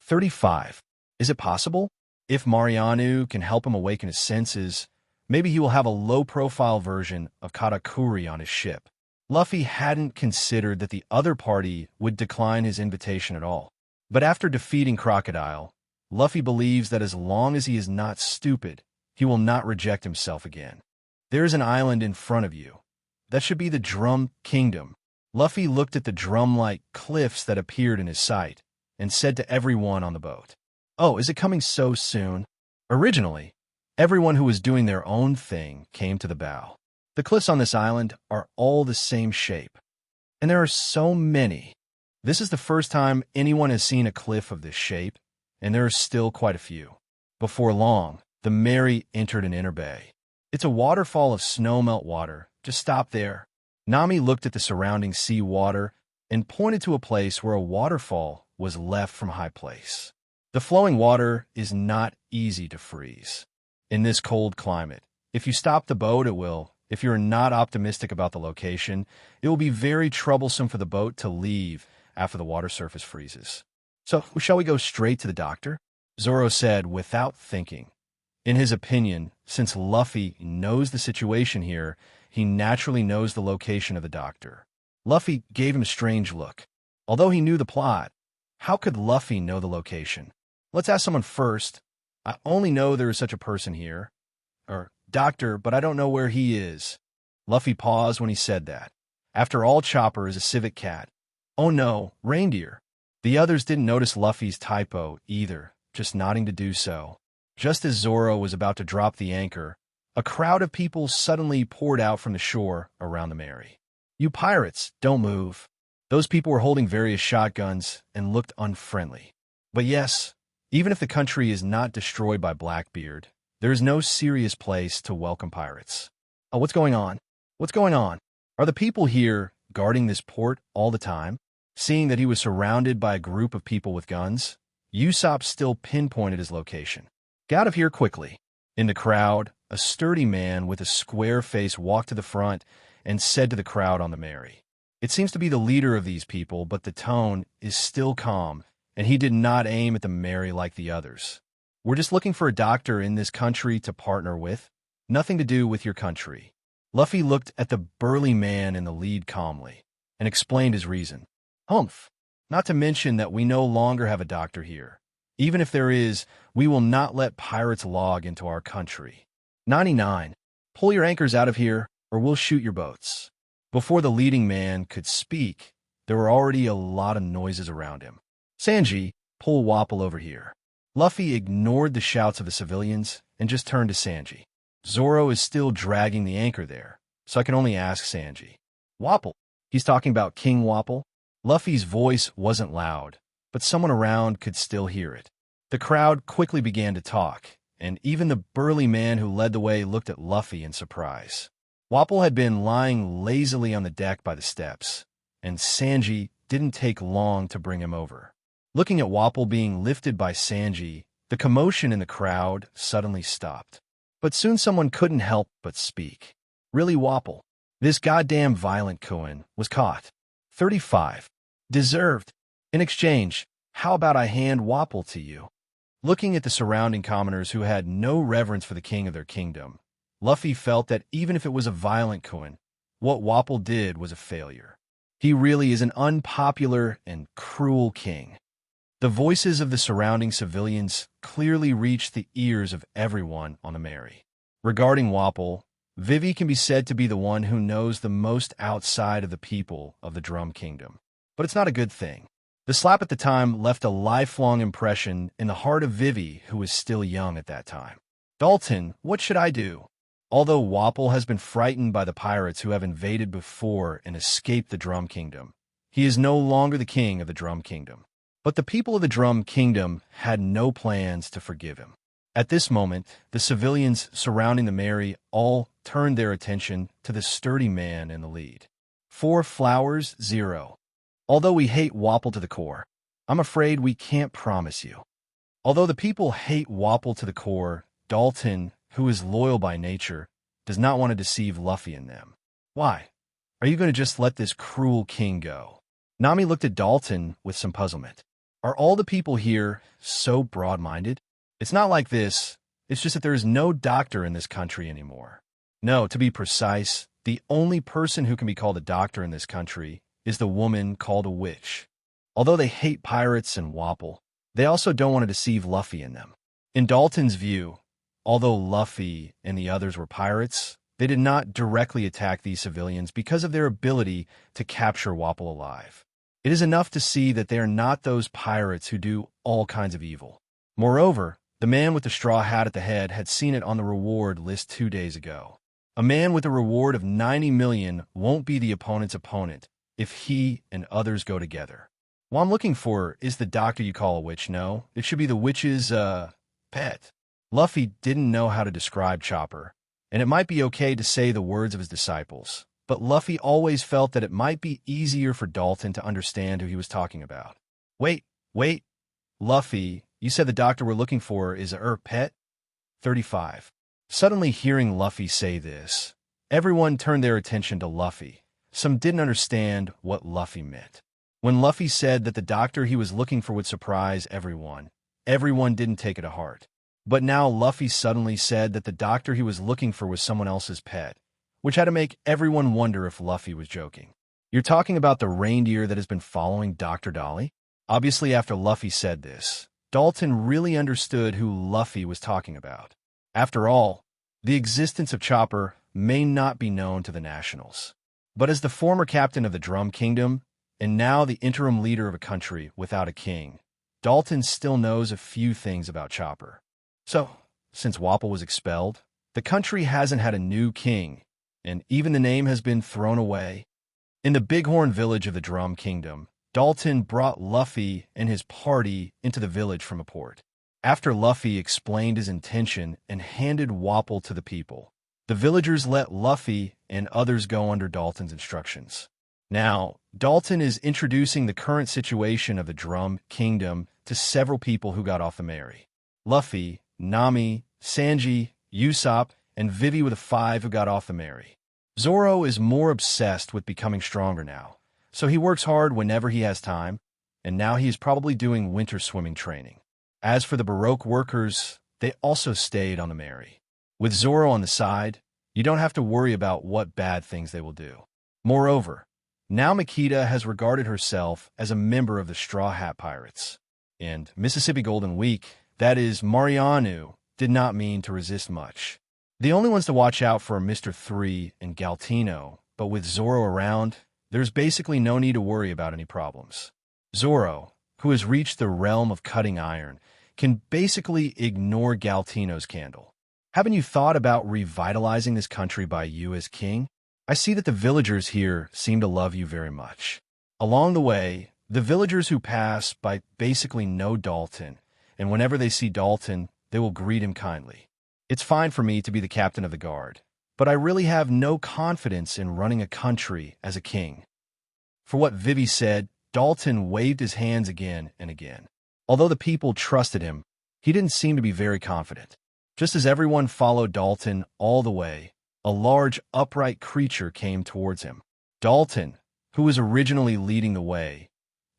35. Is it possible? If Mariano can help him awaken his senses, maybe he will have a low-profile version of Katakuri on his ship. Luffy hadn't considered that the other party would decline his invitation at all. But after defeating Crocodile, Luffy believes that as long as he is not stupid, he will not reject himself again. There is an island in front of you. That should be the Drum Kingdom. Luffy looked at the drum-like cliffs that appeared in his sight and said to everyone on the boat, "Oh, is it coming so soon?" Originally, everyone who was doing their own thing came to the bow. The cliffs on this island are all the same shape, and there are so many. This is the first time anyone has seen a cliff of this shape, and there are still quite a few. Before long, the Mary entered an inner bay. It's a waterfall of snow-melt water. Just stop there. Nami looked at the surrounding sea water and pointed to a place where a waterfall was left from high place. The flowing water is not easy to freeze. In this cold climate, if you stop the boat, it will. If you're not optimistic about the location, it will be very troublesome for the boat to leave after the water surface freezes. So, shall we go straight to the doctor? Zoro said without thinking. In his opinion, since Luffy knows the situation here, he naturally knows the location of the doctor. Luffy gave him a strange look. Although he knew the plot, how could Luffy know the location? Let's ask someone first. I only know there is such a person here. Or, doctor, but I don't know where he is. Luffy paused when he said that. After all, Chopper is a civet cat. Oh no, reindeer. The others didn't notice Luffy's typo either, just nodding to do so. Just as Zoro was about to drop the anchor, a crowd of people suddenly poured out from the shore around the Mary. You pirates, don't move. Those people were holding various shotguns and looked unfriendly. But yes, even if the country is not destroyed by Blackbeard, there is no serious place to welcome pirates. Oh, what's going on? What's going on? Are the people here guarding this port all the time? Seeing that he was surrounded by a group of people with guns, Usopp still pinpointed his location. Get out of here quickly. In the crowd, a sturdy man with a square face walked to the front and said to the crowd on the Mary, It seems to be the leader of these people, but the tone is still calm, and he did not aim at the Mary like the others. We're just looking for a doctor in this country to partner with. Nothing to do with your country. Luffy looked at the burly man in the lead calmly and explained his reason. Humph. Not to mention that we no longer have a doctor here. Even if there is, we will not let pirates log into our country. 99. Pull your anchors out of here, or we'll shoot your boats. Before the leading man could speak, there were already a lot of noises around him. Sanji, pull Wapol over here. Luffy ignored the shouts of the civilians and just turned to Sanji. Zoro is still dragging the anchor there, so I can only ask Sanji. Wapol? He's talking about King Wapol? Luffy's voice wasn't loud, but someone around could still hear it. The crowd quickly began to talk, and even the burly man who led the way looked at Luffy in surprise. Wapol had been lying lazily on the deck by the steps, and Sanji didn't take long to bring him over. Looking at Wapol being lifted by Sanji, the commotion in the crowd suddenly stopped. But soon someone couldn't help but speak. Really, Wapol? This goddamn violent Kuan was caught. 35. Deserved. In exchange, how about I hand Wapol to you? Looking at the surrounding commoners who had no reverence for the king of their kingdom, Luffy felt that even if it was a violent Kuan, what Wapol did was a failure. He really is an unpopular and cruel king. The voices of the surrounding civilians clearly reached the ears of everyone on the Mary. Regarding Wapol, Vivi can be said to be the one who knows the most outside of the people of the Drum Kingdom. But it's not a good thing. The slap at the time left a lifelong impression in the heart of Vivi, who was still young at that time. Dalton, what should I do? Although Wapol has been frightened by the pirates who have invaded before and escaped the Drum Kingdom, he is no longer the king of the Drum Kingdom. But the people of the Drum Kingdom had no plans to forgive him. At this moment, the civilians surrounding the Mary all turned their attention to the sturdy man in the lead. 4 flowers, 0. Although we hate Wapol to the core, I'm afraid we can't promise you. Although the people hate Wapol to the core, Dalton, who is loyal by nature, does not want to deceive Luffy and them. Why? Are you going to just let this cruel king go? Nami looked at Dalton with some puzzlement. Are all the people here so broad-minded? It's not like this. It's just that there is no doctor in this country anymore. No, to be precise, the only person who can be called a doctor in this country is the woman called a witch. Although they hate pirates and Wapol, they also don't want to deceive Luffy and them. In Dalton's view, although Luffy and the others were pirates, they did not directly attack these civilians because of their ability to capture Wapol alive. It is enough to see that they are not those pirates who do all kinds of evil. Moreover, the man with the straw hat at the head had seen it on the reward list 2 days ago. A man with a reward of 90 million won't be the opponent's opponent if he and others go together. What I'm looking for is the doctor you call a witch, no? It should be the witch's, pet. Luffy didn't know how to describe Chopper, and it might be okay to say the words of his disciples, but Luffy always felt that it might be easier for Dalton to understand who he was talking about. Wait. Luffy, you said the doctor we're looking for is a pet? 35. Suddenly hearing Luffy say this, everyone turned their attention to Luffy. Some didn't understand what Luffy meant. When Luffy said that the doctor he was looking for would surprise everyone didn't take it to heart. But now Luffy suddenly said that the doctor he was looking for was someone else's pet, which had to make everyone wonder if Luffy was joking. You're talking about the reindeer that has been following Dr. Dolly? Obviously, after Luffy said this, Dalton really understood who Luffy was talking about. After all, the existence of Chopper may not be known to the Nationals. But as the former captain of the Drum Kingdom, and now the interim leader of a country without a king, Dalton still knows a few things about Chopper. So, since Wapol was expelled, the country hasn't had a new king, and even the name has been thrown away. In the Bighorn village of the Drum Kingdom, Dalton brought Luffy and his party into the village from a port. After Luffy explained his intention and handed Wapol to the people, the villagers let Luffy and others go under Dalton's instructions. Now, Dalton is introducing the current situation of the Drum Kingdom to several people who got off the Mary. Luffy, Nami, Sanji, Usopp, and Vivi were the 5 who got off the Mary. Zoro is more obsessed with becoming stronger now, So he works hard whenever he has time, and now he is probably doing winter swimming training. As for the Baroque workers, they also stayed on the merry. With Zoro on the side, you don't have to worry about what bad things they will do. Moreover, now Makita has regarded herself as a member of the Straw Hat Pirates. And Mississippi Golden Week, that is, Mariano, did not mean to resist much. The only ones to watch out for are Mr. 3 and Galtino, but with Zoro around, there's basically no need to worry about any problems. Zoro, who has reached the realm of cutting iron, can basically ignore Galtino's candle. Haven't you thought about revitalizing this country by you as king? I see that the villagers here seem to love you very much. Along the way, the villagers who pass by basically know Dalton, and whenever they see Dalton, they will greet him kindly. It's fine for me to be the captain of the guard, but I really have no confidence in running a country as a king. For what Vivi said, Dalton waved his hands again and again. Although the people trusted him, he didn't seem to be very confident. Just as everyone followed Dalton all the way, a large, upright creature came towards him. Dalton, who was originally leading the way,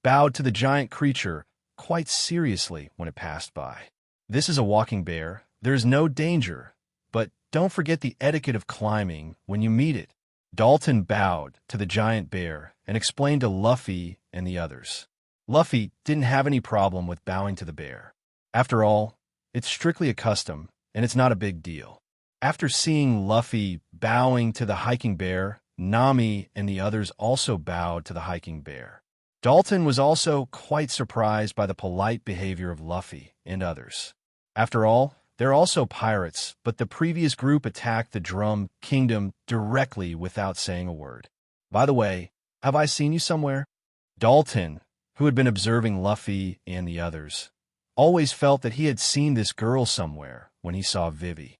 bowed to the giant creature quite seriously when it passed by. This is a walking bear. There is no danger, but don't forget the etiquette of climbing when you meet it. Dalton bowed to the giant bear and explained to Luffy and the others. Luffy didn't have any problem with bowing to the bear. After all, it's strictly a custom, and it's not a big deal. After seeing Luffy bowing to the hiking bear, Nami and the others also bowed to the hiking bear. Dalton was also quite surprised by the polite behavior of Luffy and others. After all, they're also pirates, but the previous group attacked the Drum Kingdom directly without saying a word. By the way, have I seen you somewhere? Dalton, who had been observing Luffy and the others, always felt that he had seen this girl somewhere when he saw Vivi.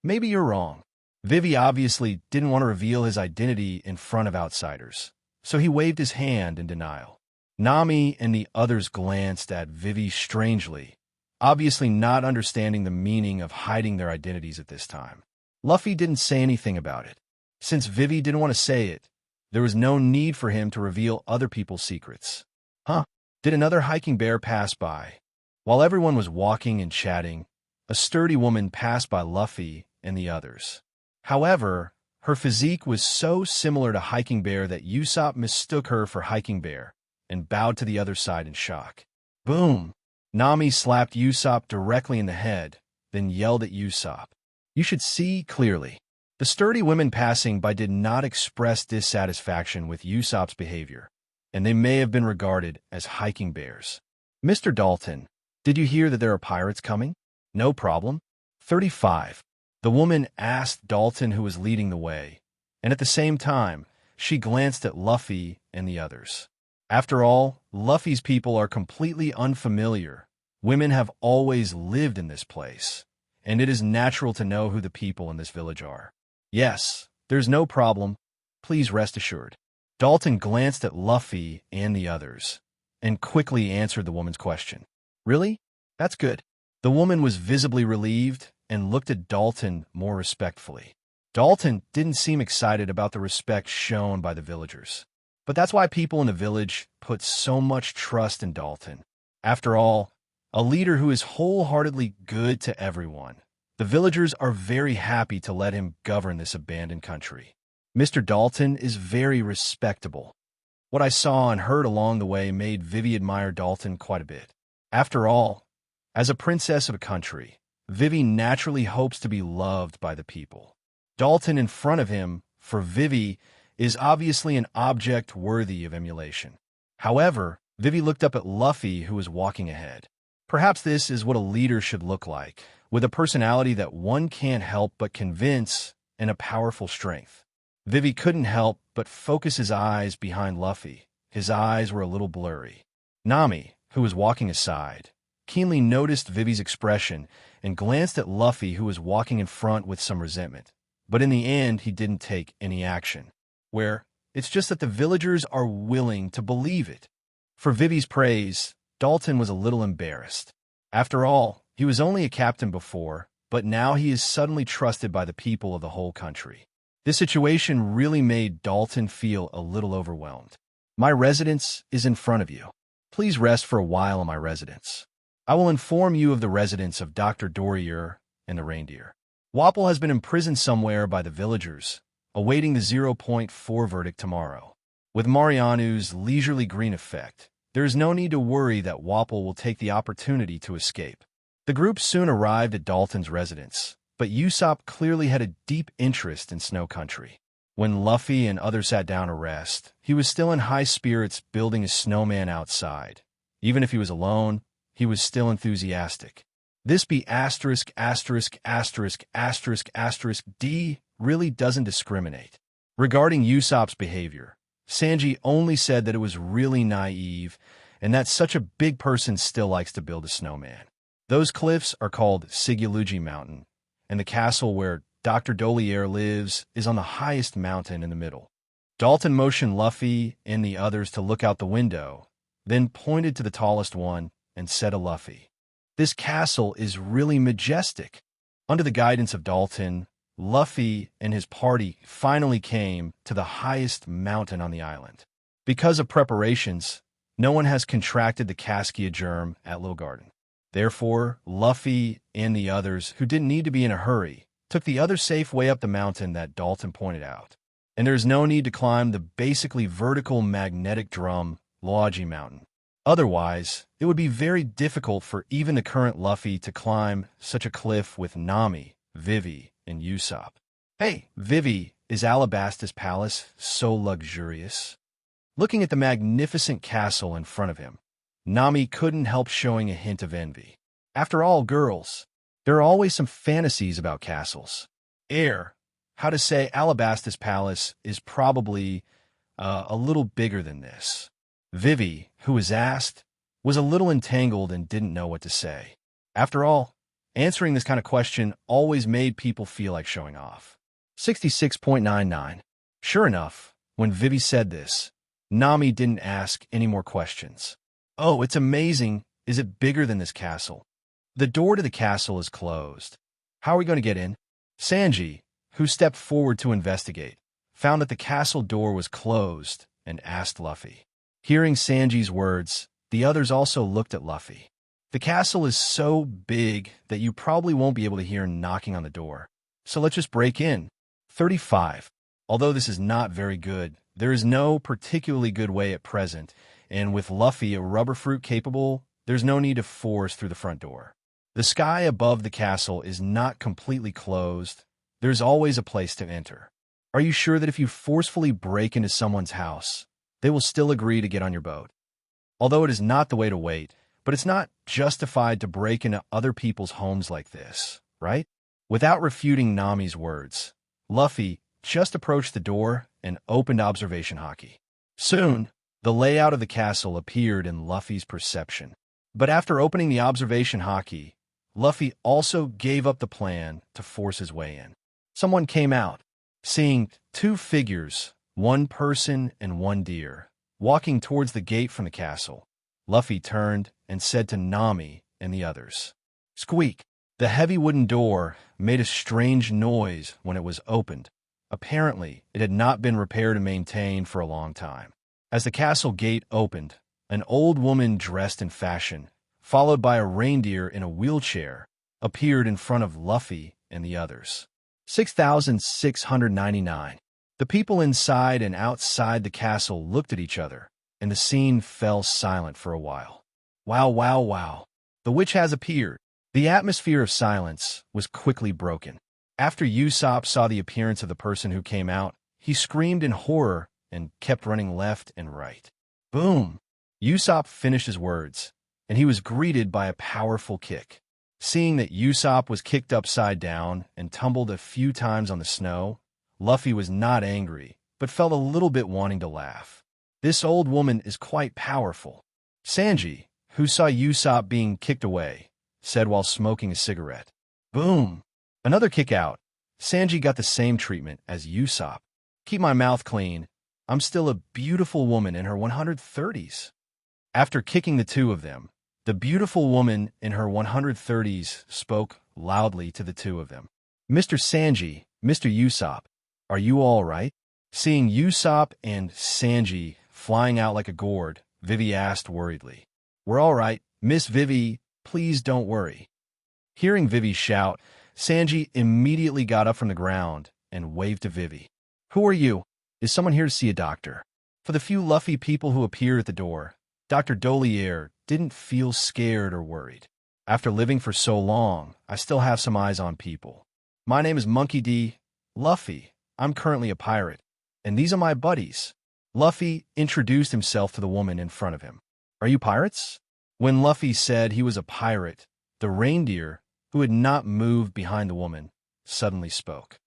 Maybe you're wrong. Vivi obviously didn't want to reveal his identity in front of outsiders, so he waved his hand in denial. Nami and the others glanced at Vivi strangely, obviously not understanding the meaning of hiding their identities at this time. Luffy didn't say anything about it. Since Vivi didn't want to say it, there was no need for him to reveal other people's secrets. Did another hiking bear pass by? While everyone was walking and chatting, a sturdy woman passed by Luffy and the others. However, her physique was so similar to Hiking Bear that Usopp mistook her for Hiking Bear and bowed to the other side in shock. Boom! Nami slapped Usopp directly in the head, then yelled at Usopp. You should see clearly. The sturdy women passing by did not express dissatisfaction with Usopp's behavior, and they may have been regarded as hiking bears. Mr. Dalton, did you hear that there are pirates coming? No problem. 35. The woman asked Dalton, who was leading the way, and at the same time, she glanced at Luffy and the others. After all, Luffy's people are completely unfamiliar. Women have always lived in this place, and it is natural to know who the people in this village are. Yes, there's no problem. Please rest assured. Dalton glanced at Luffy and the others, and quickly answered the woman's question. Really? That's good. The woman was visibly relieved and looked at Dalton more respectfully. Dalton didn't seem excited about the respect shown by the villagers. But that's why people in the village put so much trust in Dalton. After all, a leader who is wholeheartedly good to everyone. The villagers are very happy to let him govern this abandoned country. Mr. Dalton is very respectable. What I saw and heard along the way made Vivi admire Dalton quite a bit. After all, as a princess of a country, Vivi naturally hopes to be loved by the people. Dalton in front of him, for Vivi, is obviously an object worthy of emulation. However, Vivi looked up at Luffy, who was walking ahead. Perhaps this is what a leader should look like, with a personality that one can't help but convince and a powerful strength. Vivi couldn't help but focus his eyes behind Luffy. His eyes were a little blurry. Nami, who was walking aside, keenly noticed Vivi's expression and glanced at Luffy, who was walking in front with some resentment. But in the end, he didn't take any action. It's just that the villagers are willing to believe it. For Vivi's praise, Dalton was a little embarrassed. After all, he was only a captain before, but now he is suddenly trusted by the people of the whole country. This situation really made Dalton feel a little overwhelmed. My residence is in front of you. Please rest for a while in my residence. I will inform you of the residence of Dr. Dorier and the reindeer. Wapol has been imprisoned somewhere by the villagers, awaiting the 0.4 verdict tomorrow. With Marianu's leisurely green effect, there is no need to worry that Wapol will take the opportunity to escape. The group soon arrived at Dalton's residence, but Usopp clearly had a deep interest in snow country. When Luffy and others sat down to rest, he was still in high spirits building a snowman outside. Even if he was alone, he was still enthusiastic. This B*********** D really doesn't discriminate. Regarding Usopp's behavior, Sanji only said that it was really naive and that such a big person still likes to build a snowman. Those cliffs are called Siguluji Mountain, and the castle where Dr. Dolier lives is on the highest mountain in the middle. Dalton motioned Luffy and the others to look out the window, then pointed to the tallest one and said to Luffy, "This castle is really majestic." Under the guidance of Dalton, Luffy and his party finally came to the highest mountain on the island. Because of preparations, no one has contracted the Caskia germ at Little Garden. Therefore, Luffy and the others, who didn't need to be in a hurry, took the other safe way up the mountain that Dalton pointed out. And there's no need to climb the basically vertical magnetic drum, Logi Mountain. Otherwise, it would be very difficult for even the current Luffy to climb such a cliff with Nami, Vivi, and Usopp. Hey, Vivi, is Alabasta's palace so luxurious? Looking at the magnificent castle in front of him, Nami couldn't help showing a hint of envy. After all, girls, there are always some fantasies about castles. How to say Alabasta's palace is probably a little bigger than this. Vivi, who was asked, was a little entangled and didn't know what to say. After all, answering this kind of question always made people feel like showing off. 66.99. Sure enough, when Vivi said this, Nami didn't ask any more questions. Oh, it's amazing. Is it bigger than this castle? The door to the castle is closed. How are we going to get in? Sanji, who stepped forward to investigate, found that the castle door was closed and asked Luffy. Hearing Sanji's words, the others also looked at Luffy. The castle is so big that you probably won't be able to hear knocking on the door. So let's just break in. 35. Although this is not very good, there is no particularly good way at present, and with Luffy a rubber fruit capable, there's no need to force through the front door. The sky above the castle is not completely closed. There's always a place to enter. Are you sure that if you forcefully break into someone's house, they will still agree to get on your boat? Although it is not the way to wait, but it's not justified to break into other people's homes like this, right? Without refuting Nami's words, Luffy just approached the door and opened observation haki. Soon, the layout of the castle appeared in Luffy's perception. But after opening the observation haki, Luffy also gave up the plan to force his way in. Someone came out, seeing two figures, one person and one deer, walking towards the gate from the castle. Luffy turned and said to Nami and the others, "Squeak!" The heavy wooden door made a strange noise when it was opened. Apparently, it had not been repaired and maintained for a long time. As the castle gate opened, an old woman dressed in fashion, followed by a reindeer in a wheelchair, appeared in front of Luffy and the others. 6,699. The people inside and outside the castle looked at each other, and the scene fell silent for a while. Wow, wow, wow. The witch has appeared. The atmosphere of silence was quickly broken. After Usopp saw the appearance of the person who came out, he screamed in horror and kept running left and right. Boom! Usopp finished his words, and he was greeted by a powerful kick. Seeing that Usopp was kicked upside down and tumbled a few times on the snow, Luffy was not angry, but felt a little bit wanting to laugh. This old woman is quite powerful. Sanji, who saw Usopp being kicked away, said while smoking a cigarette. Boom! Another kick out. Sanji got the same treatment as Usopp. Keep my mouth clean. I'm still a beautiful woman in her 130s. After kicking the two of them, the beautiful woman in her 130s spoke loudly to the two of them. Mr. Sanji, Mr. Usopp, Are you all right? Seeing Usopp and Sanji flying out like a gourd, Vivi asked worriedly. We're all right, Miss Vivi, please don't worry. Hearing Vivi shout, Sanji immediately got up from the ground and waved to Vivi. Who are you? Is someone here to see a doctor? For the few Luffy people who appeared at the door, Dr. Dolier didn't feel scared or worried. After living for so long, I still have some eyes on people. My name is Monkey D. Luffy. I'm currently a pirate, and these are my buddies. Luffy introduced himself to the woman in front of him. Are you pirates? When Luffy said he was a pirate, the reindeer, who had not moved behind the woman, suddenly spoke.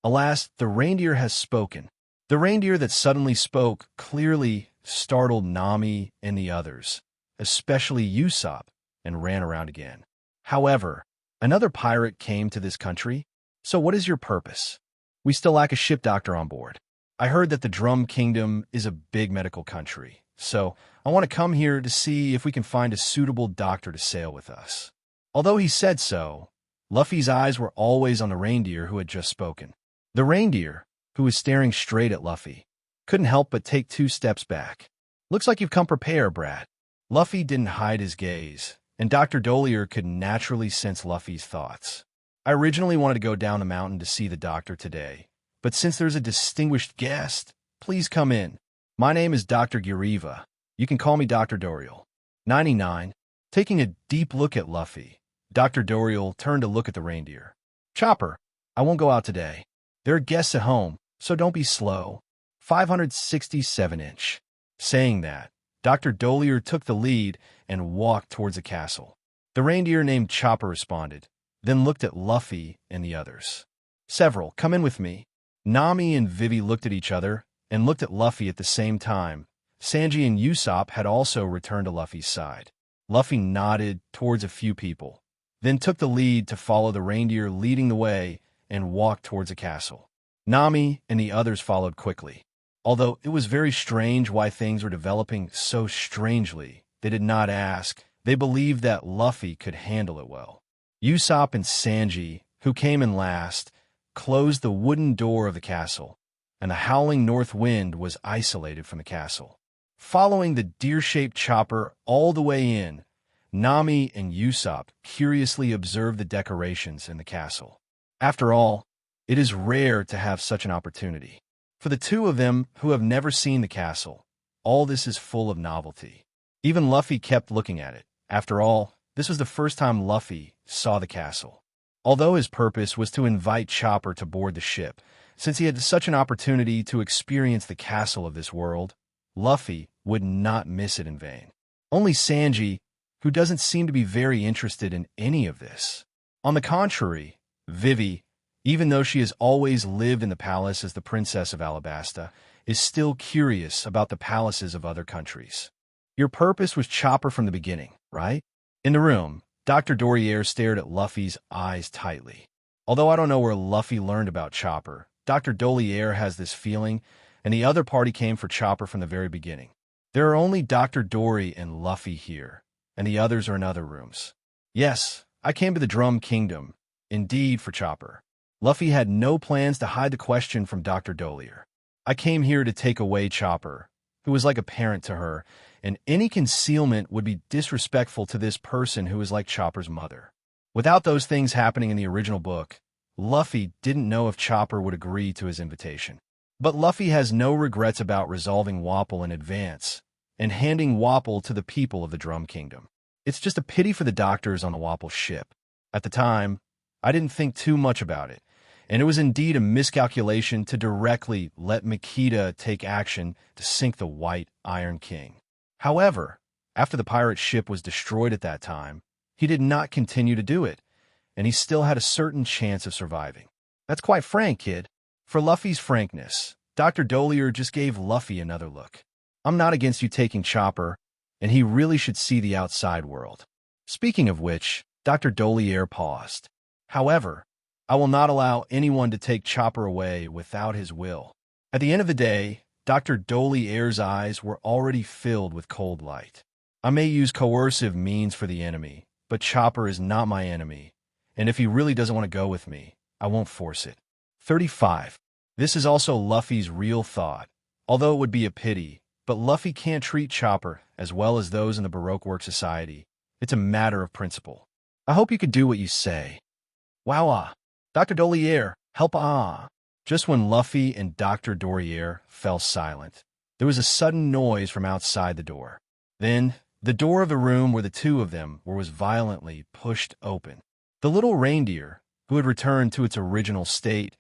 Alas, the reindeer has spoken. The reindeer that suddenly spoke clearly startled Nami and the others, especially Usopp, and ran around again. However, another pirate came to this country. So what is your purpose? We still lack a ship doctor on board. I heard that the Drum Kingdom is a big medical country, so I want to come here to see if we can find a suitable doctor to sail with us. Although he said so, Luffy's eyes were always on the reindeer who had just spoken. The reindeer, who was staring straight at Luffy, couldn't help but take 2 steps back. Looks like you've come prepared, Brad. Luffy didn't hide his gaze, and Dr. Dolier could naturally sense Luffy's thoughts. I originally wanted to go down the mountain to see the doctor today, but since there's a distinguished guest, please come in. My name is Dr. Giriva. You can call me Dr. Doriel. 99. Taking a deep look at Luffy, Dr. Doriel turned to look at the reindeer. Chopper, I won't go out today. There are guests at home, so don't be slow. 567-inch. Saying that, Dr. Dolier took the lead and walked towards the castle. The reindeer named Chopper responded, then looked at Luffy and the others. Several, come in with me. Nami and Vivi looked at each other and looked at Luffy at the same time. Sanji and Usopp had also returned to Luffy's side. Luffy nodded towards a few people, then took the lead to follow the reindeer leading the way and walked towards the castle. Nami and the others followed quickly. Although it was very strange why things were developing so strangely, they did not ask. They believed that Luffy could handle it well. Usopp and Sanji, who came in last, closed the wooden door of the castle, and the howling north wind was isolated from the castle. Following the deer-shaped chopper all the way in, Nami and Usopp curiously observed the decorations in the castle. After all, it is rare to have such an opportunity. For the two of them who have never seen the castle, all this is full of novelty. Even Luffy kept looking at it. After all, this was the first time Luffy saw the castle. Although his purpose was to invite Chopper to board the ship, since he had such an opportunity to experience the castle of this world, Luffy would not miss it in vain. Only Sanji, who doesn't seem to be very interested in any of this. On the contrary, Vivi, even though she has always lived in the palace as the Princess of Alabasta, is still curious about the palaces of other countries. Your purpose was Chopper from the beginning, right? In the room, Dr. Dorier stared at Luffy's eyes tightly. Although I don't know where Luffy learned about Chopper, Dr. Dolier has this feeling, and the other party came for Chopper from the very beginning. There are only Dr. Dory and Luffy here, and the others are in other rooms. Yes, I came to the Drum Kingdom, indeed for Chopper. Luffy had no plans to hide the question from Dr. Dolier. I came here to take away Chopper, who was like a parent to her, and any concealment would be disrespectful to this person who is like Chopper's mother. Without those things happening in the original book, Luffy didn't know if Chopper would agree to his invitation. But Luffy has no regrets about resolving Wapol in advance and handing Wapol to the people of the Drum Kingdom. It's just a pity for the doctors on the Wapol ship. At the time, I didn't think too much about it, and it was indeed a miscalculation to directly let Makita take action to sink the White Iron King. However, after the pirate ship was destroyed at that time, he did not continue to do it, and he still had a certain chance of surviving. That's quite frank, kid. For Luffy's frankness, Dr. Dolier just gave Luffy another look. I'm not against you taking Chopper, and he really should see the outside world. Speaking of which, Dr. Dolier paused. However, I will not allow anyone to take Chopper away without his will. At the end of the day, Dr. Dolier's eyes were already filled with cold light. I may use coercive means for the enemy, but Chopper is not my enemy, and if he really doesn't want to go with me, I won't force it. 35. This is also Luffy's real thought, although it would be a pity, but Luffy can't treat Chopper as well as those in the Baroque work society. It's a matter of principle. I hope you could do what you say. Wow, Dr. Dolier, help ah. Just when Luffy and Dr. Dorier fell silent, there was a sudden noise from outside the door. Then, the door of the room where the two of them were was violently pushed open. The little reindeer, who had returned to its original state,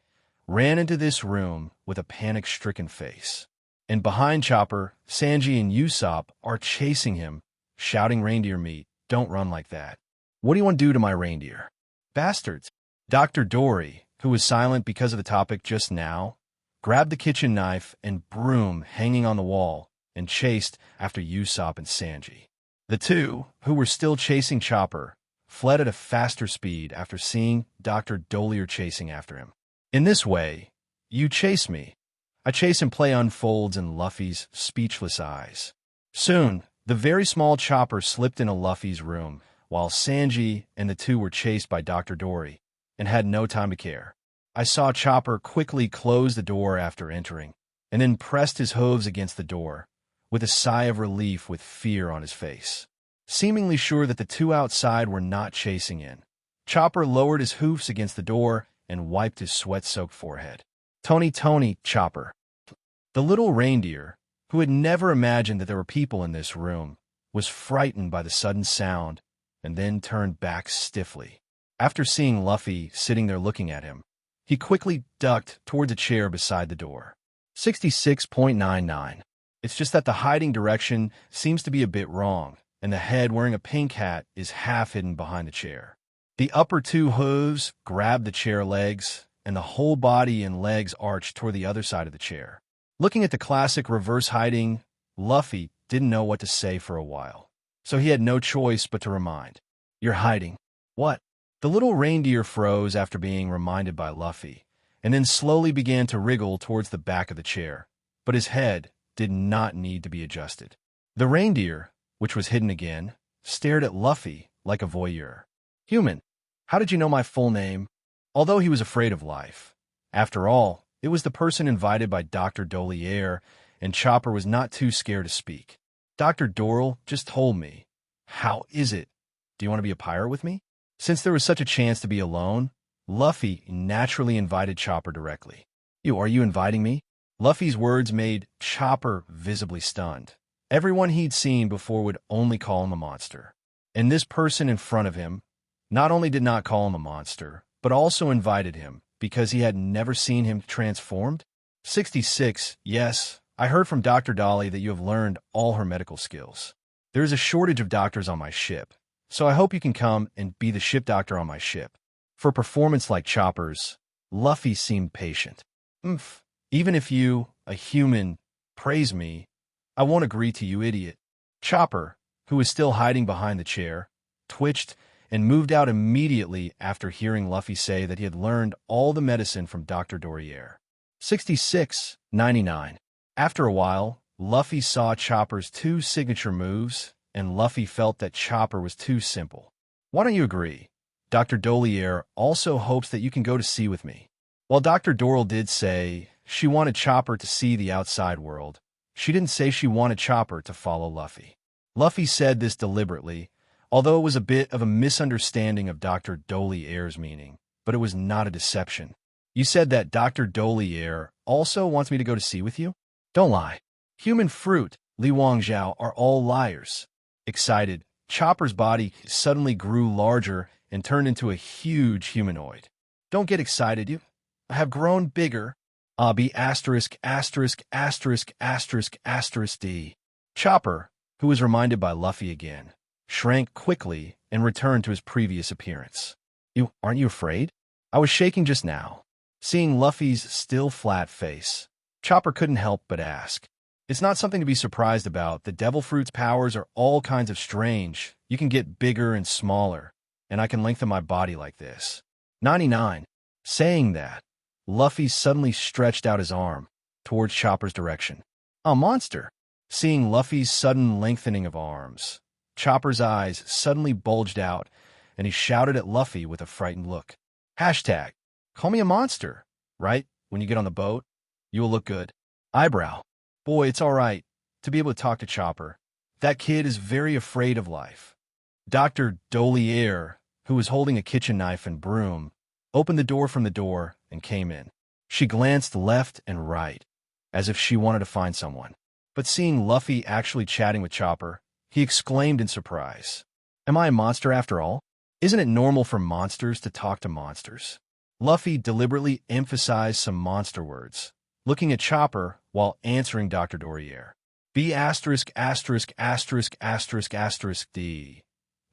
ran into this room with a panic-stricken face. And behind Chopper, Sanji and Usopp are chasing him, shouting reindeer meat, "Don't run like that. What do you want to do to my reindeer? Bastards." Dr. Dory, who was silent because of the topic just now, grabbed the kitchen knife and broom hanging on the wall and chased after Usopp and Sanji. The two, who were still chasing Chopper, fled at a faster speed after seeing Dr. Dolier chasing after him. In this way, "You chase me, I chase and play" unfolds in Luffy's speechless eyes. Soon, the very small Chopper slipped into Luffy's room, while Sanji and the two were chased by Dr. Dory, and had no time to care. I saw Chopper quickly close the door after entering, and then pressed his hooves against the door, with a sigh of relief with fear on his face. Seemingly sure that the two outside were not chasing in, Chopper lowered his hoofs against the door and wiped his sweat-soaked forehead. Tony, Chopper." The little reindeer, who had never imagined that there were people in this room, was frightened by the sudden sound and then turned back stiffly. After seeing Luffy sitting there looking at him, he quickly ducked towards a chair beside the door. 66.99. It's just that the hiding direction seems to be a bit wrong, and the head wearing a pink hat is half hidden behind the chair. The upper two hooves grab the chair legs, and the whole body and legs arch toward the other side of the chair. Looking at the classic reverse hiding, Luffy didn't know what to say for a while, so he had no choice but to remind, "You're hiding." "What?" The little reindeer froze after being reminded by Luffy, and then slowly began to wriggle towards the back of the chair, but his head did not need to be adjusted. The reindeer, which was hidden again, stared at Luffy like a voyeur. "Human, how did you know my full name?" Although he was afraid of life. After all, it was the person invited by Dr. Dolier, and Chopper was not too scared to speak. "Dr. Doral just told me." "How is it? Do you want to be a pirate with me?" Since there was such a chance to be alone, Luffy naturally invited Chopper directly. Are you inviting me?" Luffy's words made Chopper visibly stunned. Everyone he'd seen before would only call him a monster. And this person in front of him not only did not call him a monster, but also invited him because he had never seen him transformed. 66. Yes, I heard from Dr. Dolly that you have learned all her medical skills. There is a shortage of doctors on my ship, so I hope you can come and be the ship doctor on my ship. For a performance like Chopper's, Luffy seemed patient. Even if you, a human, praise me, I won't agree to, you idiot." Chopper, who was still hiding behind the chair, twitched and moved out immediately after hearing Luffy say that he had learned all the medicine from Dr. Dorier. 66.99. After a while, Luffy saw Chopper's two signature moves, and Luffy felt that Chopper was too simple. "Why don't you agree? Dr. Dolier also hopes that you can go to sea with me." While Dr. Doral did say she wanted Chopper to see the outside world, she didn't say she wanted Chopper to follow Luffy. Luffy said this deliberately, although it was a bit of a misunderstanding of Dr. Dolier's meaning, but it was not a deception. "You said that Dr. Dolier also wants me to go to sea with you? Don't lie. Human fruit, Li Wangzhao, are all liars." Excited, Chopper's body suddenly grew larger and turned into a huge humanoid. "Don't get excited, you. I have grown bigger. B asterisk asterisk asterisk asterisk asterisk D." Chopper, who was reminded by Luffy again, shrank quickly and returned to his previous appearance. Aren't you afraid? I was shaking just now." Seeing Luffy's still flat face, Chopper couldn't help but ask. "It's not something to be surprised about. The devil fruit's powers are all kinds of strange. You can get bigger and smaller, and I can lengthen my body like this." 99. Saying that, Luffy suddenly stretched out his arm towards Chopper's direction. "A monster!" Seeing Luffy's sudden lengthening of arms, Chopper's eyes suddenly bulged out, and he shouted at Luffy with a frightened look. Hashtag, "Call me a monster, right? When you get on the boat, you will look good. Eyebrow. Boy, it's all right to be able to talk to Chopper. That kid is very afraid of life. Dr. Dolier, who was holding a kitchen knife and broom, opened the door from the door and came in. She glanced left and right, as if she wanted to find someone. But seeing Luffy actually chatting with Chopper, he exclaimed in surprise, "Am I a monster after all? Isn't it normal for monsters to talk to monsters?" Luffy deliberately emphasized some monster words, looking at Chopper while answering Dr. Dorier. B asterisk asterisk asterisk asterisk asterisk D.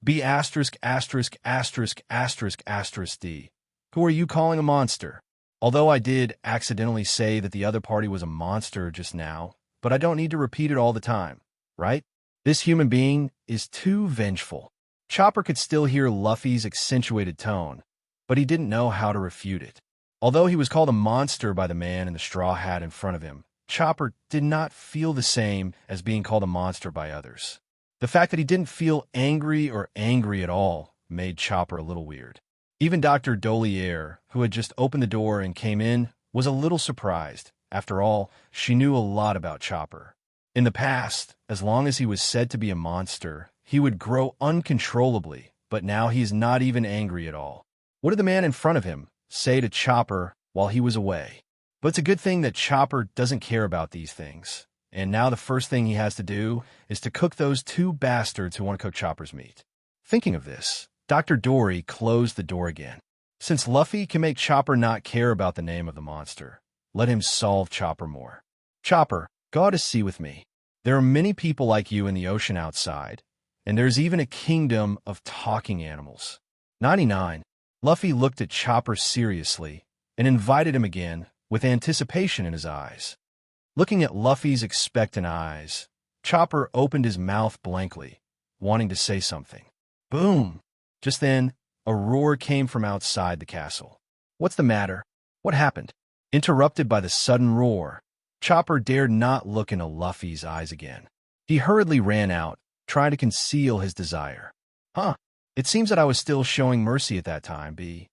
B asterisk asterisk asterisk asterisk asterisk D. Who are you calling a monster? Although I did accidentally say that the other party was a monster just now, but I don't need to repeat it all the time, right? This human being is too vengeful. Chopper could still hear Luffy's accentuated tone, but he didn't know how to refute it. Although he was called a monster by the man in the straw hat in front of him, Chopper did not feel the same as being called a monster by others. The fact that he didn't feel angry or angry at all made Chopper a little weird. Even Dr. Dolier, who had just opened the door and came in, was a little surprised. After all, she knew a lot about Chopper. In the past, as long as he was said to be a monster, he would grow uncontrollably, but now he's not even angry at all. What did the man in front of him say to Chopper while he was away? But it's a good thing that Chopper doesn't care about these things, and now the first thing he has to do is to cook those two bastards who want to cook Chopper's meat. Thinking of this, Dr. Dory closed the door again. Since Luffy can make Chopper not care about the name of the monster, let him solve Chopper more. Chopper, go out to sea with me. There are many people like you in the ocean outside, and there's even a kingdom of talking animals. 99. Luffy looked at Chopper seriously and invited him again with anticipation in his eyes. Looking at Luffy's expectant eyes, Chopper opened his mouth blankly, wanting to say something. Boom! Just then, a roar came from outside the castle. What's the matter? What happened? Interrupted by the sudden roar, Chopper dared not look into Luffy's eyes again. He hurriedly ran out, trying to conceal his desire. Huh, it seems that I was still showing mercy at that time, B.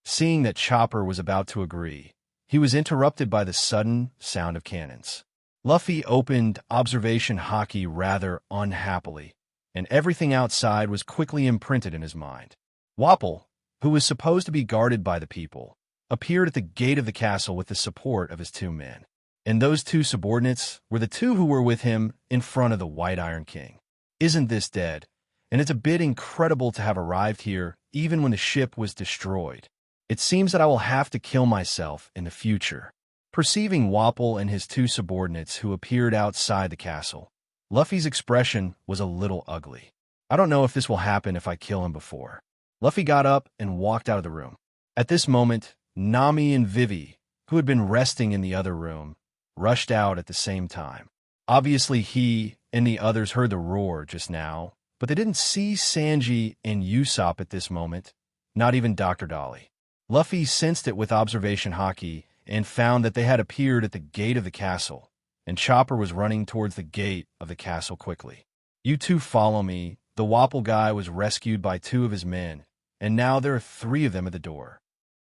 Seeing that Chopper was about to agree, he was interrupted by the sudden sound of cannons. Luffy opened observation haki rather unhappily, and everything outside was quickly imprinted in his mind. Wapol, who was supposed to be guarded by the people, appeared at the gate of the castle with the support of his two men. And those two subordinates were the two who were with him in front of the White Iron King. Isn't this dead? And it's a bit incredible to have arrived here even when the ship was destroyed. It seems that I will have to kill myself in the future. Perceiving Wapol and his two subordinates who appeared outside the castle, Luffy's expression was a little ugly. I don't know if this will happen if I kill him before. Luffy got up and walked out of the room. At this moment, Nami and Vivi, who had been resting in the other room, rushed out at the same time. Obviously, he and the others heard the roar just now, but they didn't see Sanji and Usopp at this moment, not even Dr. Dolly. Luffy sensed it with observation haki and found that they had appeared at the gate of the castle, and Chopper was running towards the gate of the castle quickly. You two follow me. The Wapol guy was rescued by two of his men, and now there are three of them at the door.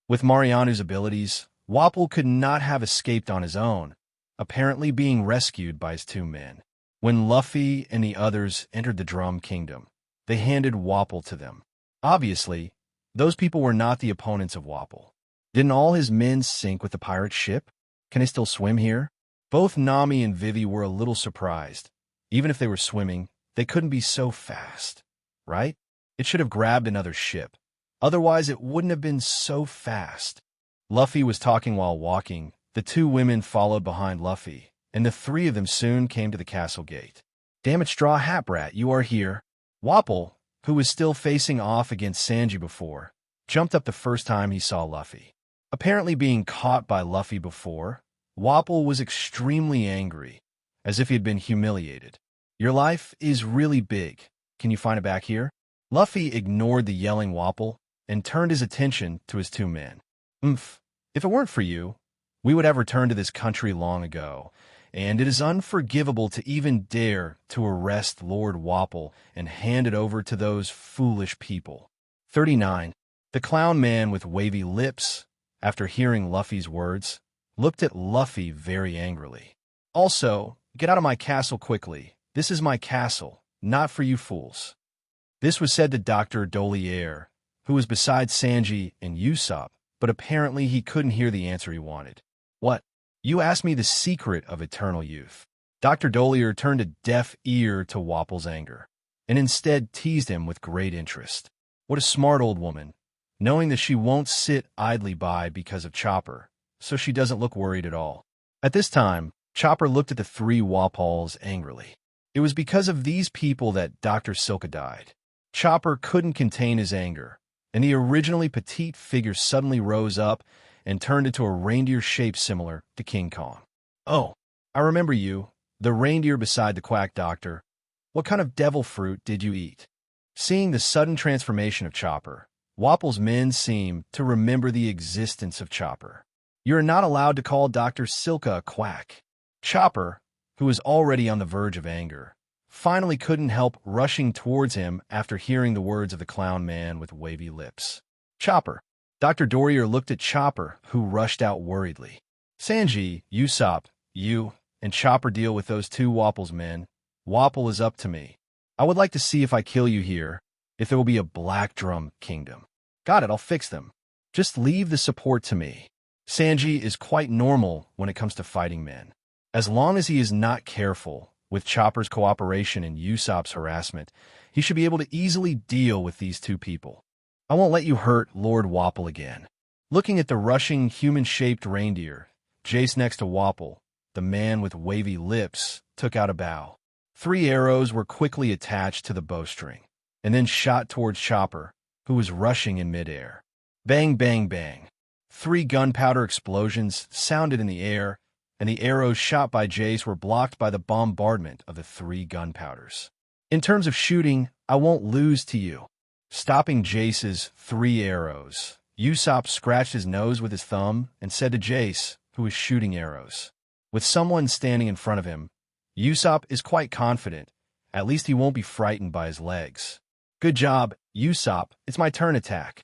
With Marianu's abilities, Wapol could not have escaped on his own, apparently being rescued by his two men. When Luffy and the others entered the Drum Kingdom, they handed Wapol to them. Obviously, those people were not the opponents of Wapol. Didn't all his men sink with the pirate ship? Can they still swim here? Both Nami and Vivi were a little surprised. Even if they were swimming, they couldn't be so fast, right? It should have grabbed another ship. Otherwise, it wouldn't have been so fast. Luffy was talking while walking. The two women followed behind Luffy, and the three of them soon came to the castle gate. Damn it, Straw Hat Brat, you are here. Wapol, who was still facing off against Sanji before, jumped up the first time he saw Luffy. Apparently being caught by Luffy before, Wapol was extremely angry, as if he had been humiliated. Your life is really big. Can you find it back here? Luffy ignored the yelling Wapol and turned his attention to his two men. If it weren't for you, we would have returned to this country long ago, and it is unforgivable to even dare to arrest Lord Wapol and hand it over to those foolish people. 39. The clown man with wavy lips, after hearing Luffy's words, looked at Luffy very angrily. Also, get out of my castle quickly. This is my castle, not for you fools. This was said to Dr. Dolier, who was beside Sanji and Usopp, but apparently he couldn't hear the answer he wanted. What? You asked me the secret of eternal youth. Dr. Dolier turned a deaf ear to Wapol's anger, and instead teased him with great interest. What a smart old woman, knowing that she won't sit idly by because of Chopper, so she doesn't look worried at all. At this time, Chopper looked at the three Wapols angrily. It was because of these people that Dr. Silka died. Chopper couldn't contain his anger, and the originally petite figure suddenly rose up and turned into a reindeer shape similar to King Kong. Oh, I remember you, the reindeer beside the quack doctor. What kind of devil fruit did you eat? Seeing the sudden transformation of Chopper, Wapol's men seemed to remember the existence of Chopper. You are not allowed to call Dr. Silka a quack. Chopper, who was already on the verge of anger, finally couldn't help rushing towards him after hearing the words of the clown man with wavy lips. Chopper. Dr. Dorier looked at Chopper, who rushed out worriedly. Sanji, Usopp, you, and Chopper deal with those two Wapol's men. Wapol is up to me. I would like to see if I kill you here, if there will be a Black Drum Kingdom. Got it, I'll fix them. Just leave the support to me. Sanji is quite normal when it comes to fighting men. As long as he is not careful, with Chopper's cooperation and Usopp's harassment, he should be able to easily deal with these two people. I won't let you hurt Lord Wapol again. Looking at the rushing human-shaped reindeer, Jace next to Wapol, the man with wavy lips, took out a bow. 3 arrows were quickly attached to the bowstring, and then shot towards Chopper, who was rushing in midair. Bang, bang, bang. 3 gunpowder explosions sounded in the air, and the arrows shot by Jace were blocked by the bombardment of the 3 gunpowders. In terms of shooting, I won't lose to you. Stopping Jace's 3 arrows, Usopp scratched his nose with his thumb and said to Jace, who was shooting arrows. With someone standing in front of him, Usopp is quite confident. At least he won't be frightened by his legs. Good job, Usopp. It's my turn attack.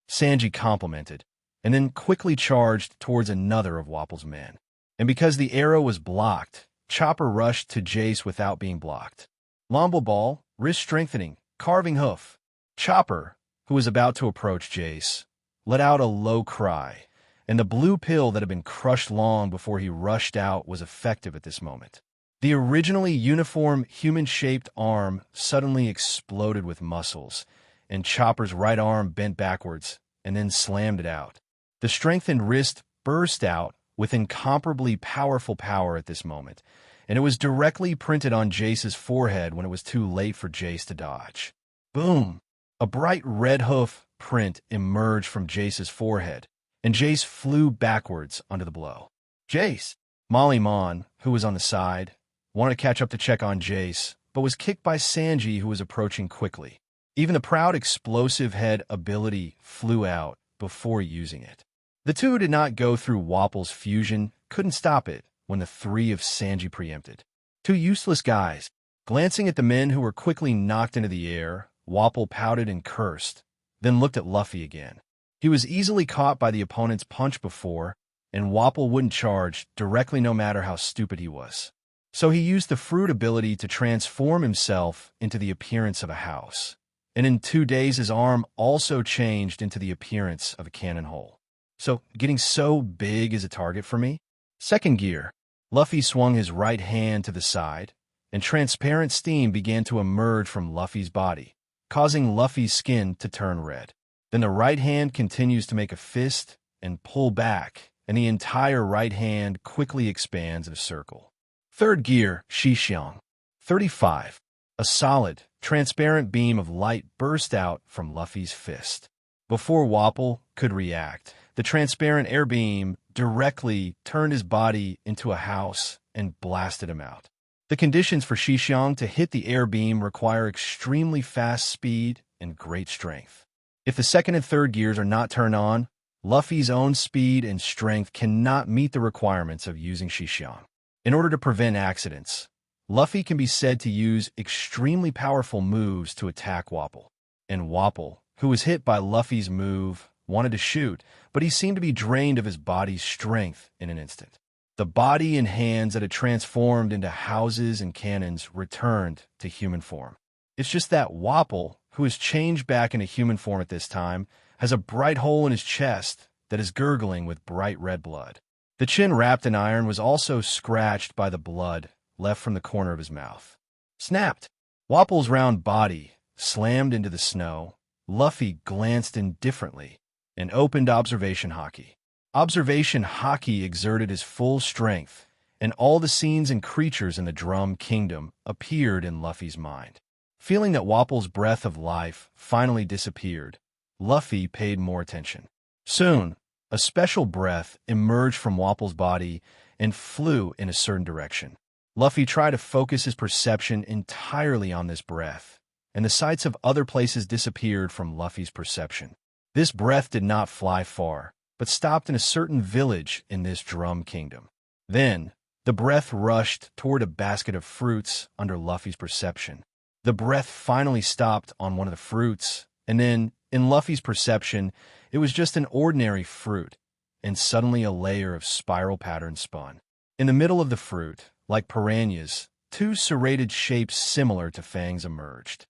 Sanji complimented, and then quickly charged towards another of Wapol's men. And because the arrow was blocked, Chopper rushed to Jace without being blocked. Lombo ball, wrist strengthening, carving hoof. Chopper, who was about to approach Jace, let out a low cry, and the blue pill that had been crushed long before he rushed out was effective at this moment. The originally uniform human-shaped arm suddenly exploded with muscles, and Chopper's right arm bent backwards and then slammed it out. The strengthened wrist burst out with incomparably powerful power at this moment, and it was directly printed on Jace's forehead when it was too late for Jace to dodge. Boom! A bright red hoof print emerged from Jace's forehead, and Jace flew backwards under the blow. Jace! Molly Mon, who was on the side, wanted to catch up to check on Jace, but was kicked by Sanji, who was approaching quickly. Even the proud explosive head ability flew out before using it. The two did not go through Wapol's fusion, couldn't stop it when the 3 of Sanji preempted. 2 useless guys. Glancing at the men who were quickly knocked into the air, Wapol pouted and cursed, then looked at Luffy again. He was easily caught by the opponent's punch before, and Wapol wouldn't charge directly no matter how stupid he was. So he used the fruit ability to transform himself into the appearance of a house. And in 2 days his arm also changed into the appearance of a cannon hole. So, getting so big is a target for me? Second gear. Luffy swung his right hand to the side, and transparent steam began to emerge from Luffy's body, causing Luffy's skin to turn red. Then the right hand continues to make a fist and pull back, and the entire right hand quickly expands in a circle. Third gear, Shixiang. 35. A solid, transparent beam of light burst out from Luffy's fist. Before Wapol could react, the transparent air beam directly turned his body into a house and blasted him out. The conditions for Shixiang to hit the air beam require extremely fast speed and great strength. If the second and third gears are not turned on, Luffy's own speed and strength cannot meet the requirements of using Shixiang. In order to prevent accidents, Luffy can be said to use extremely powerful moves to attack Wapol. And Wapol, who was hit by Luffy's move, wanted to shoot, but he seemed to be drained of his body's strength in an instant. The body and hands that had transformed into houses and cannons returned to human form. It's just that Wapol, who has changed back into human form at this time, has a bright hole in his chest that is gurgling with bright red blood. The chin wrapped in iron was also scratched by the blood left from the corner of his mouth. Snapped! Wapol's round body slammed into the snow. Luffy glanced indifferently and opened observation hockey. Observation hockey exerted his full strength, and all the scenes and creatures in the Drum Kingdom appeared in Luffy's mind. Feeling that Wapol's breath of life finally disappeared, Luffy paid more attention. Soon, a special breath emerged from Wapol's body and flew in a certain direction. Luffy tried to focus his perception entirely on this breath, and the sights of other places disappeared from Luffy's perception. This breath did not fly far, but stopped in a certain village in this Drum Kingdom. Then, the breath rushed toward a basket of fruits under Luffy's perception. The breath finally stopped on one of the fruits, and then, in Luffy's perception, it was just an ordinary fruit, and suddenly a layer of spiral pattern spun. In the middle of the fruit, like piranhas, two serrated shapes similar to fangs emerged.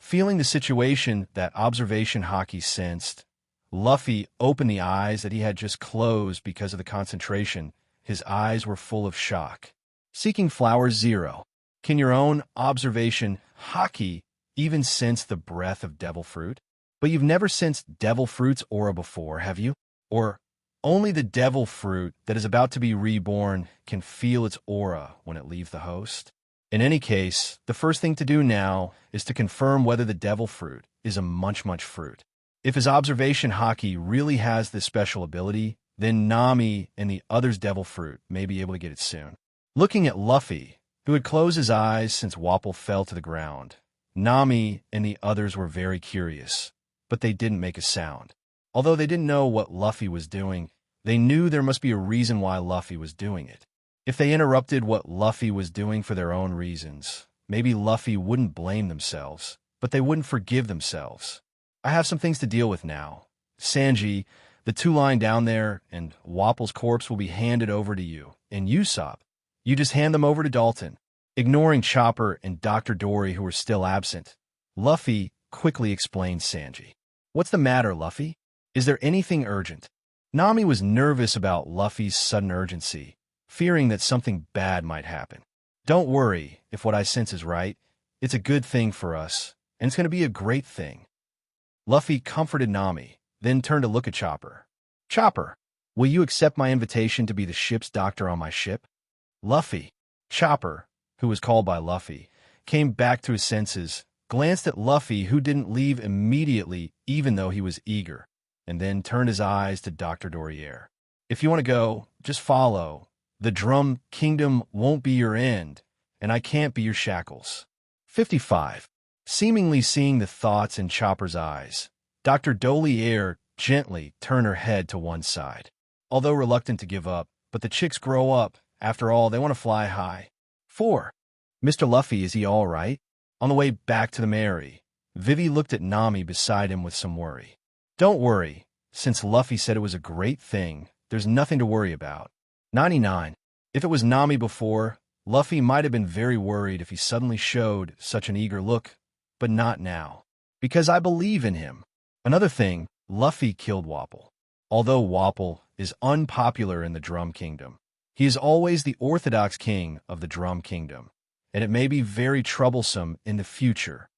Feeling the situation that observation hockey sensed, Luffy opened the eyes that he had just closed because of the concentration. His eyes were full of shock. Seeking Flowers 0. Can your own observation hockey even sense the breath of devil fruit? But you've never sensed devil fruit's aura before, have you? Or only the devil fruit that is about to be reborn can feel its aura when it leaves the host? In any case, the first thing to do now is to confirm whether the devil fruit is a munch fruit. If his observation hockey really has this special ability, then Nami and the others' devil fruit may be able to get it soon. Looking at Luffy, who had closed his eyes since Wapol fell to the ground, Nami and the others were very curious, but they didn't make a sound. Although they didn't know what Luffy was doing, they knew there must be a reason why Luffy was doing it. If they interrupted what Luffy was doing for their own reasons, maybe Luffy wouldn't blame themselves, but they wouldn't forgive themselves. I have some things to deal with now. Sanji, the two lying down there, and Wapol's corpse will be handed over to you. And Usopp, you just hand them over to Dalton. Ignoring Chopper and Dr. Dory, who were still absent, Luffy quickly explained Sanji. What's the matter, Luffy? Is there anything urgent? Nami was nervous about Luffy's sudden urgency, fearing that something bad might happen. Don't worry, if what I sense is right. It's a good thing for us, and it's going to be a great thing. Luffy comforted Nami, then turned to look at Chopper. Chopper, will you accept my invitation to be the ship's doctor on my ship? Luffy. Chopper, who was called by Luffy, came back to his senses, glanced at Luffy, who didn't leave immediately even though he was eager, and then turned his eyes to Dr. Dorier. If you want to go, just follow. The Drum Kingdom won't be your end, and I can't be your shackles. 55. Seemingly seeing the thoughts in Chopper's eyes, Dr. Dolier gently turned her head to one side. Although reluctant to give up, but the chicks grow up. After all, they want to fly high. 4. Mr. Luffy, is he all right? On the way back to the Mary, Vivi looked at Nami beside him with some worry. Don't worry. Since Luffy said it was a great thing, there's nothing to worry about. 99. If it was Nami before, Luffy might have been very worried if he suddenly showed such an eager look, but not now. Because I believe in him. Another thing, Luffy killed Wapol. Although Wapol is unpopular in the Drum Kingdom, he is always the orthodox king of the Drum Kingdom, and it may be very troublesome in the future.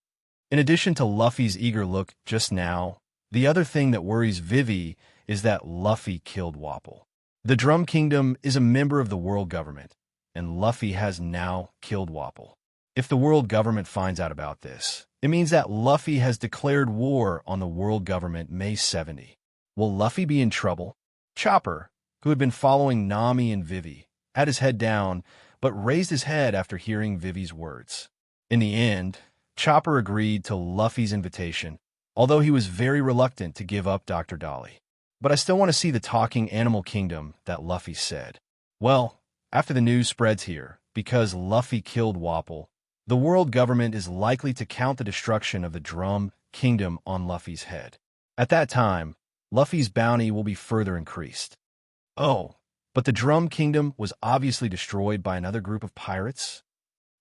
In addition to Luffy's eager look just now, the other thing that worries Vivi is that Luffy killed Wapol. The Drum Kingdom is a member of the world government, and Luffy has now killed Wapol. If the world government finds out about this, it means that Luffy has declared war on the world government May 70. Will Luffy be in trouble? Chopper, who had been following Nami and Vivi, had his head down, but raised his head after hearing Vivi's words. In the end, Chopper agreed to Luffy's invitation, although he was very reluctant to give up Dr. Dolly. But I still want to see the talking animal kingdom that Luffy said. Well, after the news spreads here, because Luffy killed Wapol, the world government is likely to count the destruction of the Drum Kingdom on Luffy's head. At that time, Luffy's bounty will be further increased. Oh, but the Drum Kingdom was obviously destroyed by another group of pirates?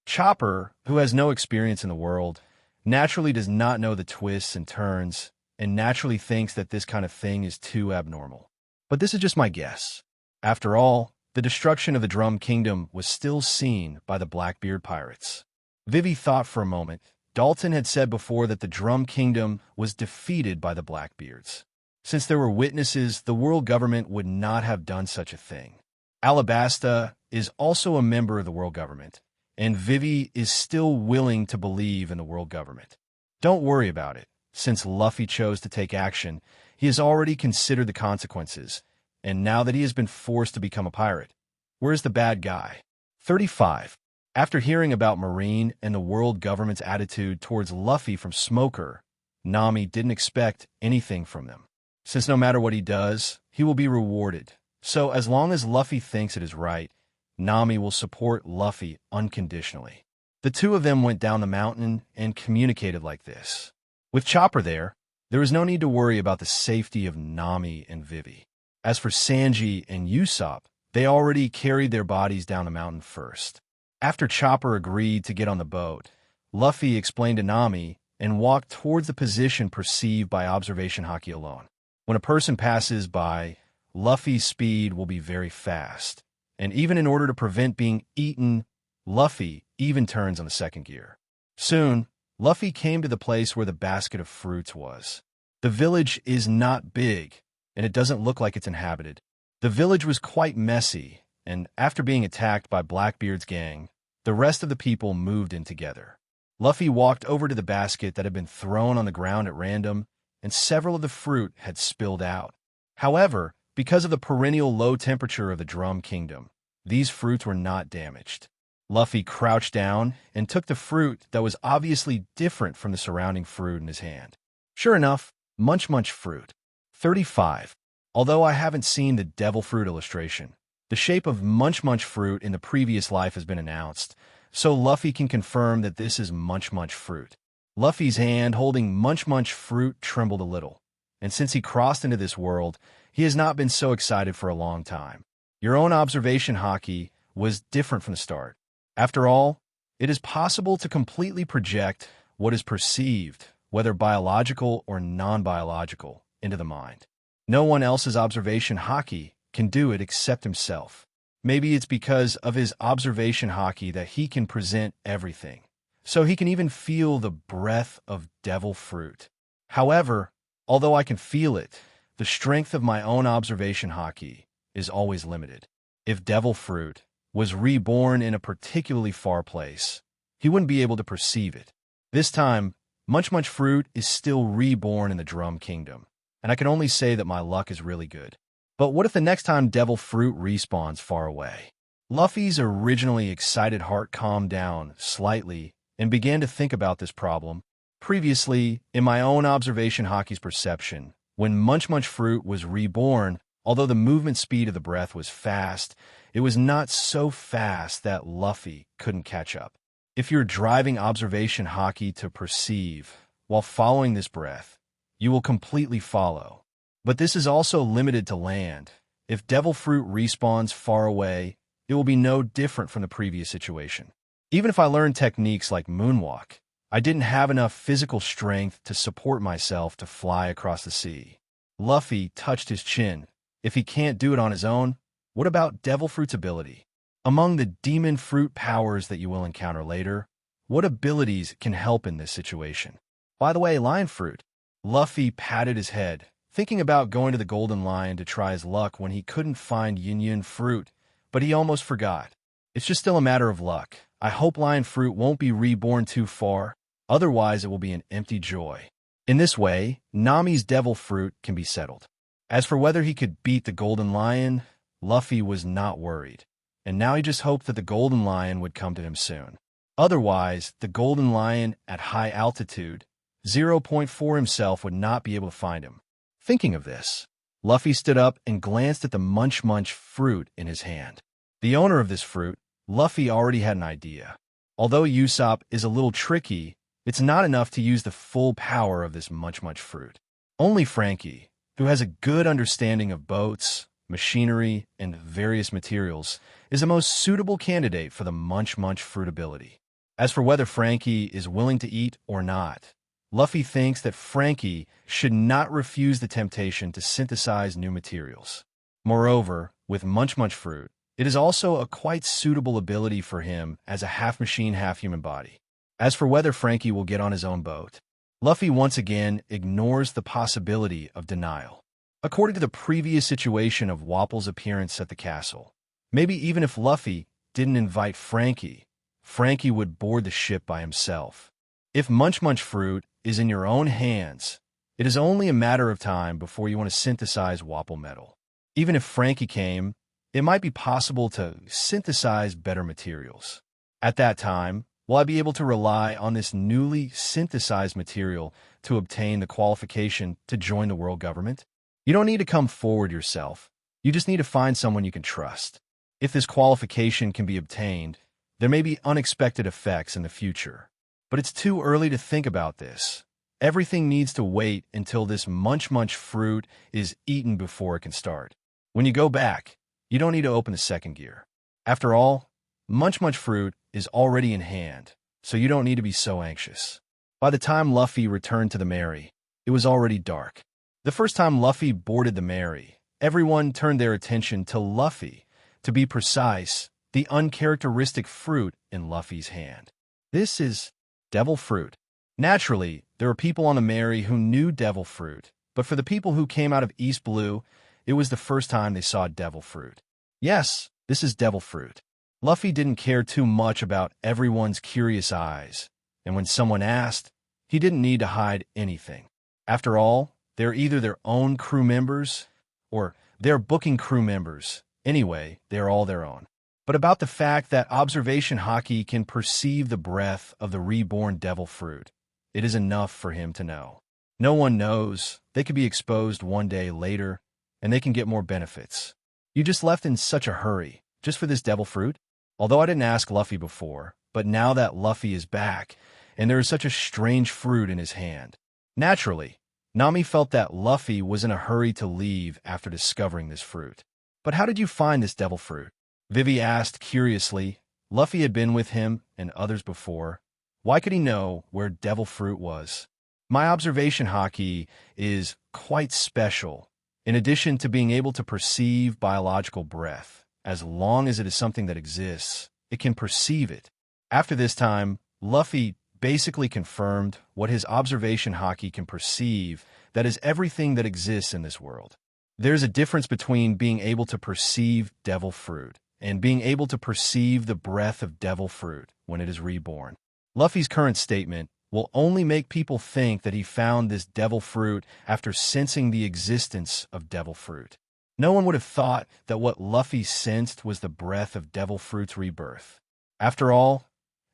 Chopper, who has no experience in the world, naturally does not know the twists and turns, and naturally thinks that this kind of thing is too abnormal. But this is just my guess. After all, the destruction of the Drum Kingdom was still seen by the Blackbeard pirates. Vivi thought for a moment. Dalton had said before that the Drum Kingdom was defeated by the Blackbeards. Since there were witnesses, the world government would not have done such a thing. Alabasta is also a member of the world government, and Vivi is still willing to believe in the world government. Don't worry about it. Since Luffy chose to take action, he has already considered the consequences, and now that he has been forced to become a pirate, where's the bad guy? 35. After hearing about Marine and the world government's attitude towards Luffy from Smoker, Nami didn't expect anything from them. Since no matter what he does, he will be rewarded. So as long as Luffy thinks it is right, Nami will support Luffy unconditionally. The two of them went down the mountain and communicated like this. With Chopper there is no need to worry about the safety of Nami and Vivi. As for Sanji and Usopp, they already carried their bodies down the mountain first. After Chopper agreed to get on the boat, Luffy explained to Nami and walked towards the position perceived by observation haki alone. When a person passes by, Luffy's speed will be very fast, and even in order to prevent being eaten, Luffy even turns on the second gear. Soon, Luffy came to the place where the basket of fruits was. The village is not big, and it doesn't look like it's inhabited. The village was quite messy, and after being attacked by Blackbeard's gang, the rest of the people moved in together. Luffy walked over to the basket that had been thrown on the ground at random, and several of the fruit had spilled out. However, because of the perennial low temperature of the Drum Kingdom, these fruits were not damaged. Luffy crouched down and took the fruit that was obviously different from the surrounding fruit in his hand. Sure enough, Munch Munch fruit. 35. Although I haven't seen the devil fruit illustration, the shape of Munch Munch fruit in the previous life has been announced, so Luffy can confirm that this is Munch Munch fruit. Luffy's hand holding Munch Munch fruit trembled a little, and since he crossed into this world, he has not been so excited for a long time. Your own observation haki was different from the start. After all, it is possible to completely project what is perceived, whether biological or non-biological, into the mind. No one else's observation haki can do it except himself. Maybe it's because of his observation haki that he can present everything, so he can even feel the breath of devil fruit. However, although I can feel it, the strength of my own observation haki is always limited. If devil fruit was reborn in a particularly far place, he wouldn't be able to perceive it. This time, Munch Munch fruit is still reborn in the Drum Kingdom, and I can only say that my luck is really good. But what if the next time devil fruit respawns far away? Luffy's originally excited heart calmed down slightly and began to think about this problem. Previously, in my own observation haki's perception, when Munch Munch fruit was reborn, although the movement speed of the breath was fast, it was not so fast that Luffy couldn't catch up. If you're driving observation haki to perceive while following this breath, you will completely follow. But this is also limited to land. If devil fruit respawns far away, it will be no different from the previous situation. Even if I learned techniques like moonwalk, I didn't have enough physical strength to support myself to fly across the sea. Luffy touched his chin. If he can't do it on his own, what about devil fruit's ability? Among the demon fruit powers that you will encounter later, what abilities can help in this situation? By the way, lion fruit. Luffy patted his head, thinking about going to the Golden Lion to try his luck when he couldn't find Yin Yin fruit, but he almost forgot. It's just still a matter of luck. I hope lion fruit won't be reborn too far, otherwise it will be an empty joy. In this way, Nami's devil fruit can be settled. As for whether he could beat the Golden Lion, Luffy was not worried, and now he just hoped that the Golden Lion would come to him soon. Otherwise, the Golden Lion at high altitude, 0.4 himself would not be able to find him. Thinking of this, Luffy stood up and glanced at the Munch Munch fruit in his hand. The owner of this fruit, Luffy already had an idea. Although Usopp is a little tricky, it's not enough to use the full power of this Munch Munch fruit. Only Frankie, who has a good understanding of boats, machinery, and various materials, is the most suitable candidate for the Munch Munch fruit ability. As for whether Frankie is willing to eat or not, Luffy thinks that Frankie should not refuse the temptation to synthesize new materials. Moreover, with Munch Munch fruit, it is also a quite suitable ability for him as a half-machine, half-human body. As for whether Frankie will get on his own boat, Luffy once again ignores the possibility of denial. According to the previous situation of Wapol's appearance at the castle, maybe even if Luffy didn't invite Frankie, Frankie would board the ship by himself. If Munch Munch fruit is in your own hands, it is only a matter of time before you want to synthesize Wapol metal. Even if Frankie came, it might be possible to synthesize better materials. At that time, will I be able to rely on this newly synthesized material to obtain the qualification to join the world government? You don't need to come forward yourself. You just need to find someone you can trust. If this qualification can be obtained, there may be unexpected effects in the future. But it's too early to think about this. Everything needs to wait until this Munch Munch fruit is eaten before it can start. When you go back, you don't need to open the second gear. After all, Munch Munch fruit is already in hand, so you don't need to be so anxious. By the time Luffy returned to the Mary, it was already dark. The first time Luffy boarded the Mary, everyone turned their attention to Luffy, to be precise, the uncharacteristic fruit in Luffy's hand. This is devil fruit. Naturally, there were people on the Mary who knew devil fruit, but for the people who came out of East Blue, it was the first time they saw devil fruit. Yes, this is devil fruit. Luffy didn't care too much about everyone's curious eyes, and when someone asked, he didn't need to hide anything. After all, they're either their own crew members, or they're booking crew members. Anyway, they're all their own. But about the fact that observation Haki can perceive the breath of the reborn devil fruit, it is enough for him to know. No one knows. They could be exposed one day later, and they can get more benefits. You just left in such a hurry, just for this devil fruit? Although I didn't ask Luffy before, but now that Luffy is back, and there is such a strange fruit in his hand. Naturally, Nami felt that Luffy was in a hurry to leave after discovering this fruit. But how did you find this devil fruit? Vivi asked curiously. Luffy had been with him and others before. Why could he know where devil fruit was? My observation Haki is quite special. In addition to being able to perceive biological breath, as long as it is something that exists, it can perceive it. After this time, Luffy basically confirmed what his observation Haki can perceive, that is everything that exists in this world. There's a difference between being able to perceive devil fruit and being able to perceive the breath of devil fruit when it is reborn. Luffy's current statement will only make people think that he found this devil fruit after sensing the existence of devil fruit. No one would have thought that what Luffy sensed was the breath of devil fruit's rebirth. After all,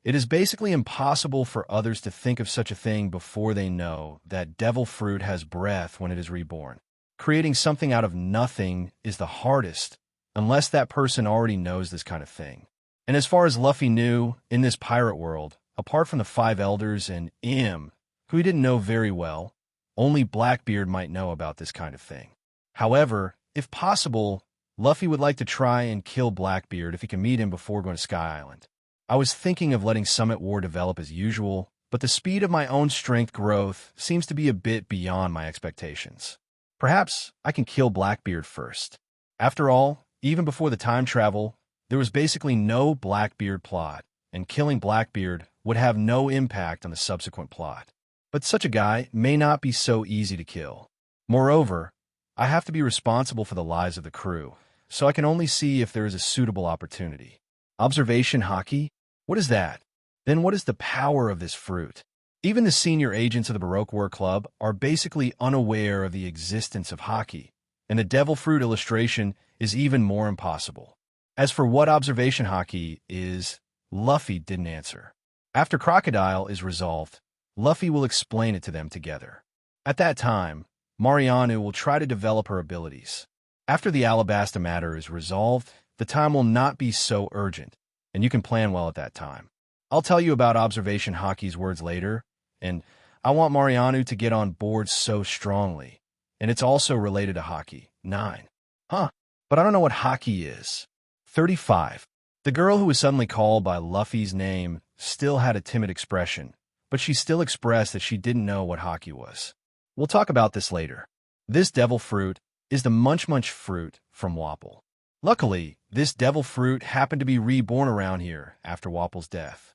it is basically impossible for others to think of such a thing before they know that devil fruit has breath when it is reborn. Creating something out of nothing is the hardest, unless that person already knows this kind of thing. And as far as Luffy knew, in this pirate world, apart from the 5 elders and Im, who he didn't know very well, only Blackbeard might know about this kind of thing. However, if possible, Luffy would like to try and kill Blackbeard if he can meet him before going to Sky Island. I was thinking of letting Summit War develop as usual, but the speed of my own strength growth seems to be a bit beyond my expectations. Perhaps I can kill Blackbeard first. After all, even before the time travel, there was basically no Blackbeard plot, and killing Blackbeard would have no impact on the subsequent plot. But such a guy may not be so easy to kill. Moreover, I have to be responsible for the lives of the crew, so I can only see if there is a suitable opportunity. Observation Haki? What is that? Then what is the power of this fruit? Even the senior agents of the Baroque War Club are basically unaware of the existence of Haki, and the devil fruit illustration is even more impossible. As for what observation Haki is, Luffy didn't answer. After Crocodile is resolved, Luffy will explain it to them together. At that time, Mariano will try to develop her abilities. After the Alabasta matter is resolved, the time will not be so urgent, and you can plan well at that time. I'll tell you about observation Haki's words later, and I want Mariano to get on board so strongly, And it's also related to hockey. 9. Huh. But I don't know what hockey is. 35. The girl who was suddenly called by Luffy's name still had a timid expression, but she still expressed that she didn't know what hockey was. We'll talk about this later. This devil fruit is the Munch Munch fruit from Wapol. Luckily, this devil fruit happened to be reborn around here after Wapol's death.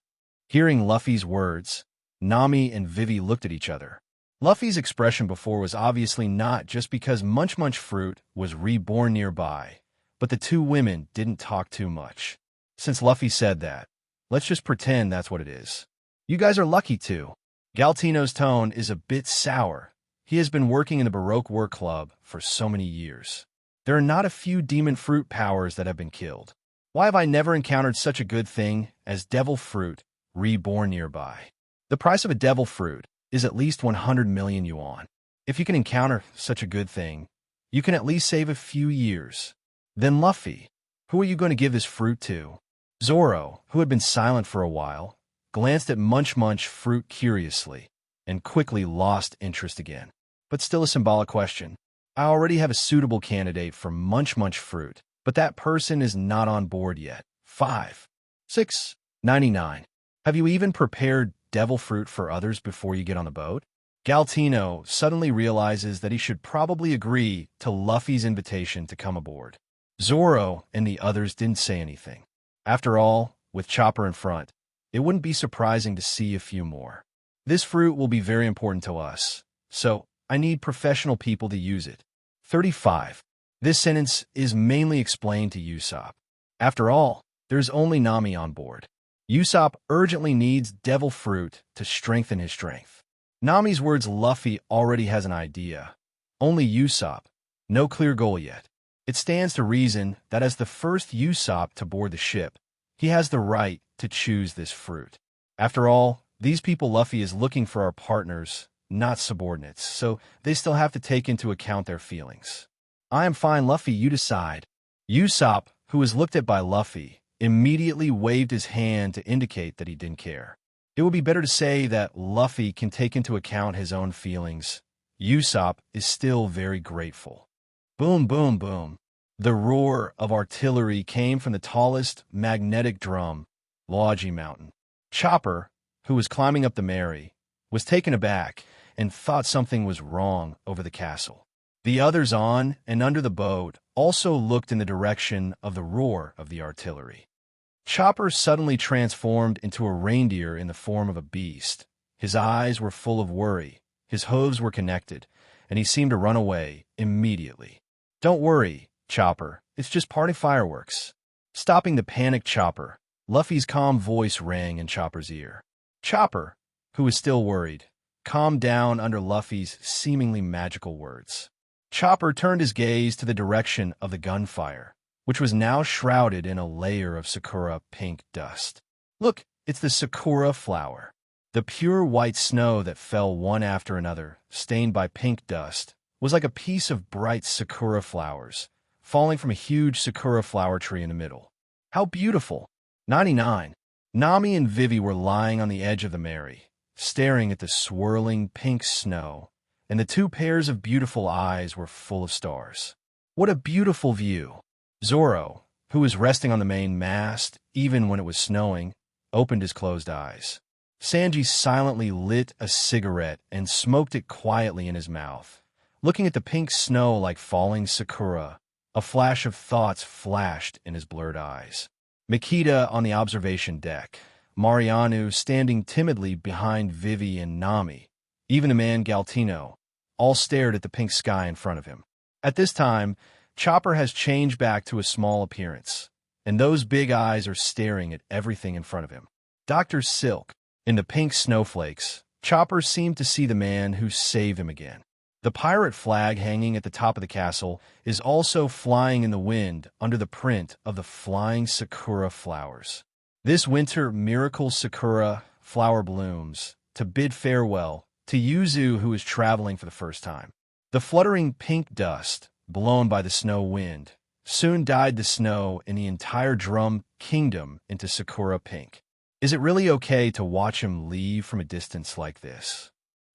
Hearing Luffy's words, Nami and Vivi looked at each other. Luffy's expression before was obviously not just because Munch Munch fruit was reborn nearby, but the two women didn't talk too much. Since Luffy said that, let's just pretend that's what it is. You guys are lucky too. Galtino's tone is a bit sour. He has been working in the Baroque work club for so many years. There are not a few demon fruit powers that have been killed. Why have I never encountered such a good thing as devil fruit reborn nearby? The price of a devil fruit is at least 100 million yuan. If you can encounter such a good thing, you can at least save a few years. Then Luffy, who are you going to give this fruit to? Zoro, who had been silent for a while, glanced at Munch Munch fruit curiously and quickly lost interest again. But still a symbolic question. I already have a suitable candidate for Munch Munch fruit, but that person is not on board yet. 5. 6. 99. Have you even prepared devil fruit for others before you get on the boat? Galtino suddenly realizes that he should probably agree to Luffy's invitation to come aboard. Zoro and the others didn't say anything. After all, with Chopper in front, it wouldn't be surprising to see a few more. This fruit will be very important to us, so I need professional people to use it. 35. This sentence is mainly explained to Usopp. After all, there's only Nami on board. Usopp urgently needs devil fruit to strengthen his strength. Nami's words Luffy already has an idea. Only Usopp. No clear goal yet. It stands to reason that as the first Usopp to board the ship, he has the right to choose this fruit. After all, these people Luffy is looking for are partners, not subordinates, so they still have to take into account their feelings. I am fine, Luffy, you decide. Usopp, who was looked at by Luffy, immediately waved his hand to indicate that he didn't care. It would be better to say that Luffy can take into account his own feelings. Usopp is still very grateful. Boom, boom, boom. The roar of artillery came from the tallest magnetic drum, Logi Mountain. Chopper, who was climbing up the Mary, was taken aback and thought something was wrong over the castle. The others on and under the boat also looked in the direction of the roar of the artillery. Chopper suddenly transformed into a reindeer in the form of a beast. His eyes were full of worry, his hooves were connected, and he seemed to run away immediately. Don't worry, Chopper, it's just party fireworks. Stopping the panicked Chopper, Luffy's calm voice rang in Chopper's ear. Chopper, who was still worried, calmed down under Luffy's seemingly magical words. Chopper turned his gaze to the direction of the gunfire, which was now shrouded in a layer of sakura pink dust. Look, it's the sakura flower. The pure white snow that fell one after another, stained by pink dust, was like a piece of bright sakura flowers, falling from a huge sakura flower tree in the middle. How beautiful! 99. Nami and Vivi were lying on the edge of the Mary, staring at the swirling pink snow, and the two pairs of beautiful eyes were full of stars. What a beautiful view! Zoro, who was resting on the main mast, even when it was snowing, opened his closed eyes. Sanji silently lit a cigarette and smoked it quietly in his mouth. Looking at the pink snow like falling sakura, a flash of thoughts flashed in his blurred eyes. Makita on the observation deck, Mariano standing timidly behind Vivi and Nami, even the man Galtino, all stared at the pink sky in front of him. At this time, Chopper has changed back to a small appearance, and those big eyes are staring at everything in front of him. Dr. Silk, in the pink snowflakes, Chopper seemed to see the man who saved him again. The pirate flag hanging at the top of the castle is also flying in the wind under the print of the flying sakura flowers. This winter miracle sakura flower blooms to bid farewell to Yuzu, who is traveling for the first time. The fluttering pink dust, blown by the snow wind, soon dyed the snow in the entire drum kingdom into sakura pink. Is it really okay to watch him leave from a distance like this?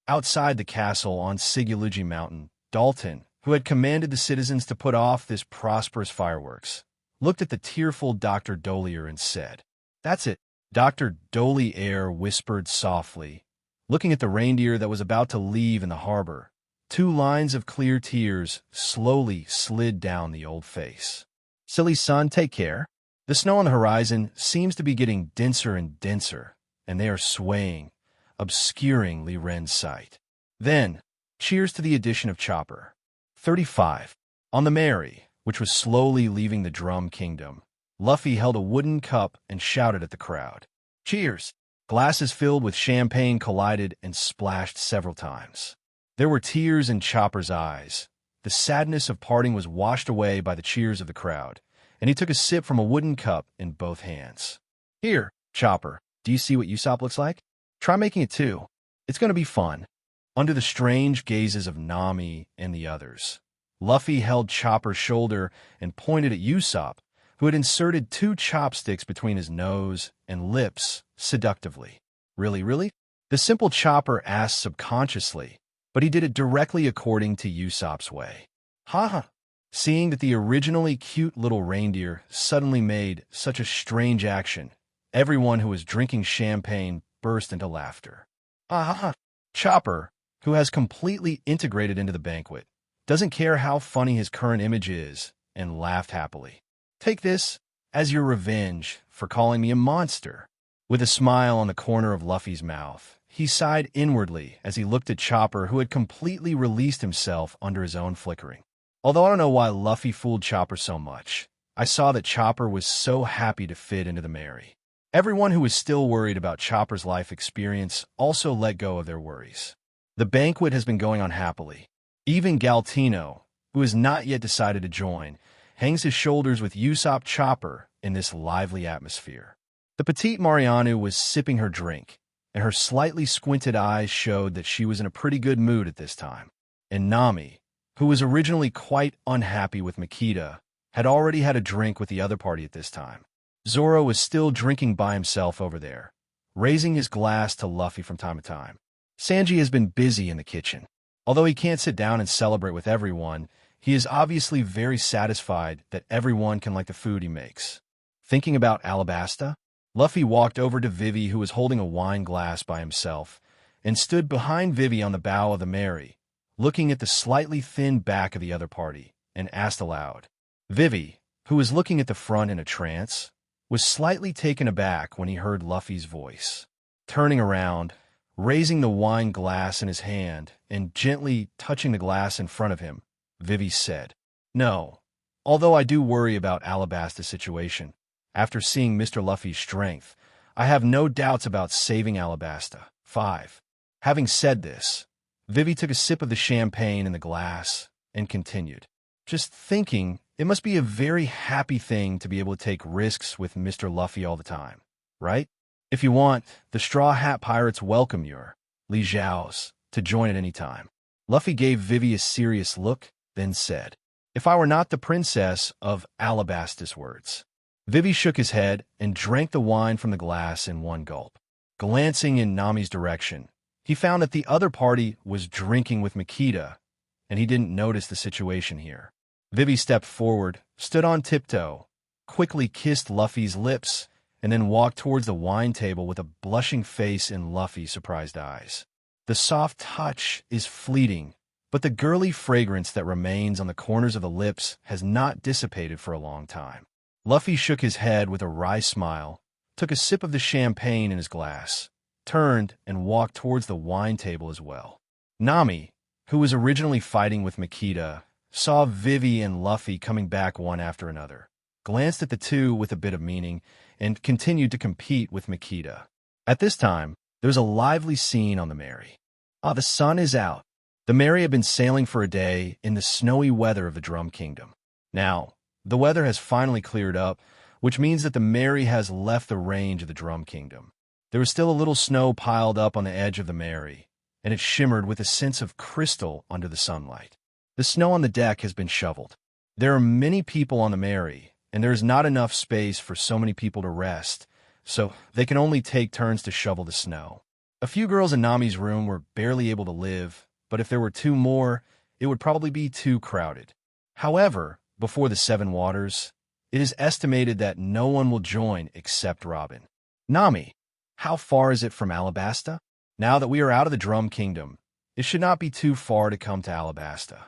Outside the castle on Siguluji Mountain, Dalton, who had commanded the citizens to put off this prosperous fireworks, looked at the tearful Dr. Dolier and said, "That's it." Dr. Dolier whispered softly, looking at the reindeer that was about to leave in the harbor. Two lines of clear tears slowly slid down the old face. "Silly son, take care. The snow on the horizon seems to be getting denser and denser, and they are swaying, obscuring Li Ren's sight." Then, cheers to the addition of Chopper. 35. On the Mary, which was slowly leaving the Drum Kingdom, Luffy held a wooden cup and shouted at the crowd. "Cheers!" Glasses filled with champagne collided and splashed several times. There were tears in Chopper's eyes. The sadness of parting was washed away by the cheers of the crowd, and he took a sip from a wooden cup in both hands. "Here, Chopper, do you see what Usopp looks like? Try making it too. It's going to be fun." Under the strange gazes of Nami and the others, Luffy held Chopper's shoulder and pointed at Usopp, who had inserted 2 chopsticks between his nose and lips seductively. "Really, really?" The simple Chopper asked subconsciously, but he did it directly according to Usopp's way. "Ha!" Seeing that the originally cute little reindeer suddenly made such a strange action, everyone who was drinking champagne burst into laughter. "Ah!" Chopper, who has completely integrated into the banquet, doesn't care how funny his current image is, and laughed happily. "Take this as your revenge for calling me a monster." With a smile on the corner of Luffy's mouth, he sighed inwardly as he looked at Chopper, who had completely released himself under his own flickering. Although I don't know why Luffy fooled Chopper so much, I saw that Chopper was so happy to fit into the Mary. Everyone who was still worried about Chopper's life experience also let go of their worries. The banquet has been going on happily. Even Galtino, who has not yet decided to join, hangs his shoulders with Usopp Chopper in this lively atmosphere. The petite Mariano was sipping her drink, and her slightly squinted eyes showed that she was in a pretty good mood at this time. And Nami, who was originally quite unhappy with Makita, had already had a drink with the other party at this time. Zoro was still drinking by himself over there, raising his glass to Luffy from time to time. Sanji has been busy in the kitchen. Although he can't sit down and celebrate with everyone, he is obviously very satisfied that everyone can like the food he makes. Thinking about Alabasta, Luffy walked over to Vivi, who was holding a wine glass by himself, and stood behind Vivi on the bow of the Mary, looking at the slightly thin back of the other party, and asked aloud. Vivi, who was looking at the front in a trance, was slightly taken aback when he heard Luffy's voice. Turning around, raising the wine glass in his hand, and gently touching the glass in front of him, Vivi said, "No, although I do worry about Alabasta's situation. After seeing Mr. Luffy's strength, I have no doubts about saving Alabasta." 5. Having said this, Vivi took a sip of the champagne in the glass and continued, "Just thinking, it must be a very happy thing to be able to take risks with Mr. Luffy all the time, right? If you want, the Straw Hat Pirates welcome your Li Zhao's to join at any time." Luffy gave Vivi a serious look, then said, "If I were not the princess of Alabasta's words." Vivi shook his head and drank the wine from the glass in one gulp. Glancing in Nami's direction, he found that the other party was drinking with Makita, and he didn't notice the situation here. Vivi stepped forward, stood on tiptoe, quickly kissed Luffy's lips, and then walked towards the wine table with a blushing face and Luffy's surprised eyes. The soft touch is fleeting, but the girly fragrance that remains on the corners of the lips has not dissipated for a long time. Luffy shook his head with a wry smile, took a sip of the champagne in his glass, turned and walked towards the wine table as well. Nami, who was originally fighting with Makita, saw Vivi and Luffy coming back one after another, glanced at the two with a bit of meaning, and continued to compete with Makita. At this time, there was a lively scene on the Mary. The sun is out. The Mary had been sailing for a day in the snowy weather of the Drum Kingdom. Now, the weather has finally cleared up, which means that the Mary has left the range of the Drum Kingdom. There was still a little snow piled up on the edge of the Mary, and it shimmered with a sense of crystal under the sunlight. The snow on the deck has been shoveled. There are many people on the Mary, and there is not enough space for so many people to rest, so they can only take turns to shovel the snow. A few girls in Nami's room were barely able to live, but if there were 2 more, it would probably be too crowded. However, before the Seven Waters, it is estimated that no one will join except Robin. Nami, how far is it from Alabasta? Now that we are out of the Drum Kingdom, it should not be too far to come to Alabasta.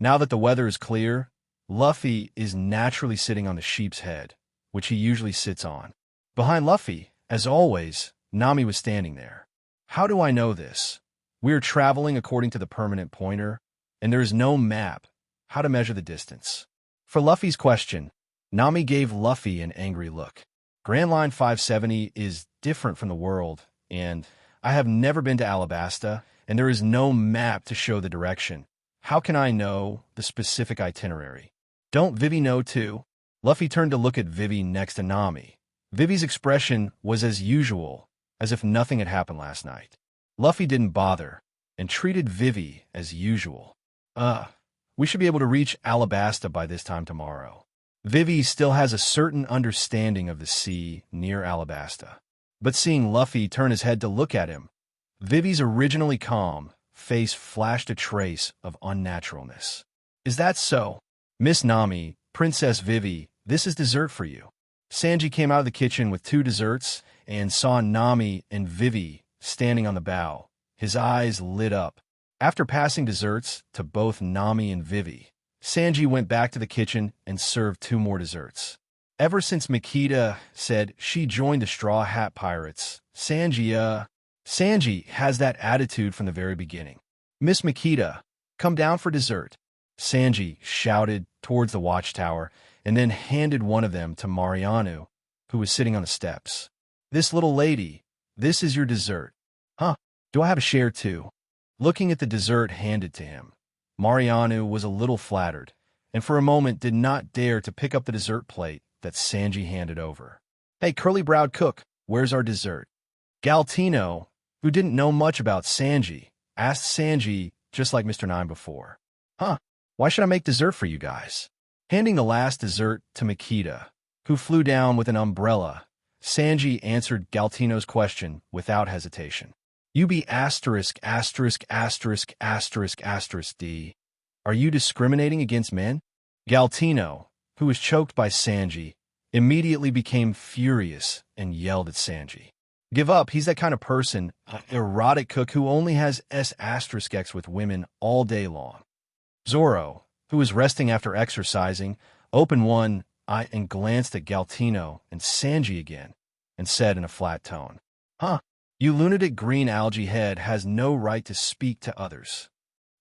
Now that the weather is clear, Luffy is naturally sitting on the sheep's head, which he usually sits on. Behind Luffy, as always, Nami was standing there. How do I know this? We are traveling according to the permanent pointer, and there is no map how to measure the distance. For Luffy's question, Nami gave Luffy an angry look. Grand Line 570 is different from the world, and I have never been to Alabasta, and there is no map to show the direction. How can I know the specific itinerary? Don't Vivi know too? Luffy turned to look at Vivi next to Nami. Vivi's expression was as usual, as if nothing had happened last night. Luffy didn't bother, and treated Vivi as usual. We should be able to reach Alabasta by this time tomorrow. Vivi still has a certain understanding of the sea near Alabasta. But seeing Luffy turn his head to look at him, Vivi's originally calm face flashed a trace of unnaturalness. Is that so? Miss Nami, Princess Vivi, this is dessert for you. Sanji came out of the kitchen with 2 desserts and saw Nami and Vivi standing on the bow. His eyes lit up. After passing desserts to both Nami and Vivi, Sanji went back to the kitchen and served 2 more desserts. Ever since Makita said she joined the Straw Hat Pirates, Sanji has that attitude from the very beginning. Miss Makita, come down for dessert. Sanji shouted towards the watchtower and then handed one of them to Mariano, who was sitting on the steps. This little lady, this is your dessert. Huh, do I have a share too? Looking at the dessert handed to him, Mariano was a little flattered, and for a moment did not dare to pick up the dessert plate that Sanji handed over. Hey, curly-browed cook, where's our dessert? Galtino, who didn't know much about Sanji, asked Sanji just like Mr. Nine before. Huh, why should I make dessert for you guys? Handing the last dessert to Makita, who flew down with an umbrella, Sanji answered Galtino's question without hesitation. You be asterisk, asterisk, asterisk, asterisk, asterisk, D. Are you discriminating against men? Galtino, who was choked by Sanji, immediately became furious and yelled at Sanji. Give up, he's that kind of person, an erotic cook who only has S*X with women all day long. Zoro, who was resting after exercising, opened one eye and glanced at Galtino and Sanji again, and said in a flat tone, Huh, you lunatic green algae head has no right to speak to others.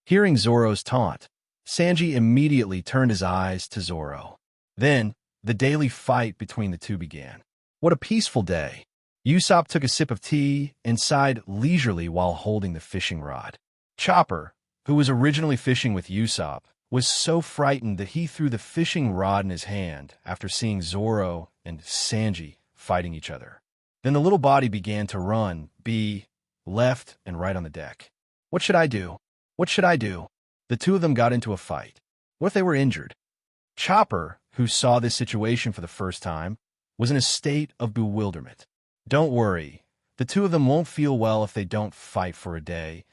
Hearing Zoro's taunt, Sanji immediately turned his eyes to Zoro. Then, the daily fight between the two began. What a peaceful day. Usopp took a sip of tea and sighed leisurely while holding the fishing rod. Chopper, who was originally fishing with Usopp, was so frightened that he threw the fishing rod in his hand after seeing Zoro and Sanji fighting each other. Then the little body began to run, left and right on the deck. What should I do? What should I do? The two of them got into a fight. What if they were injured? Chopper, who saw this situation for the first time, was in a state of bewilderment. Don't worry, the two of them won't feel well if they don't fight for a day,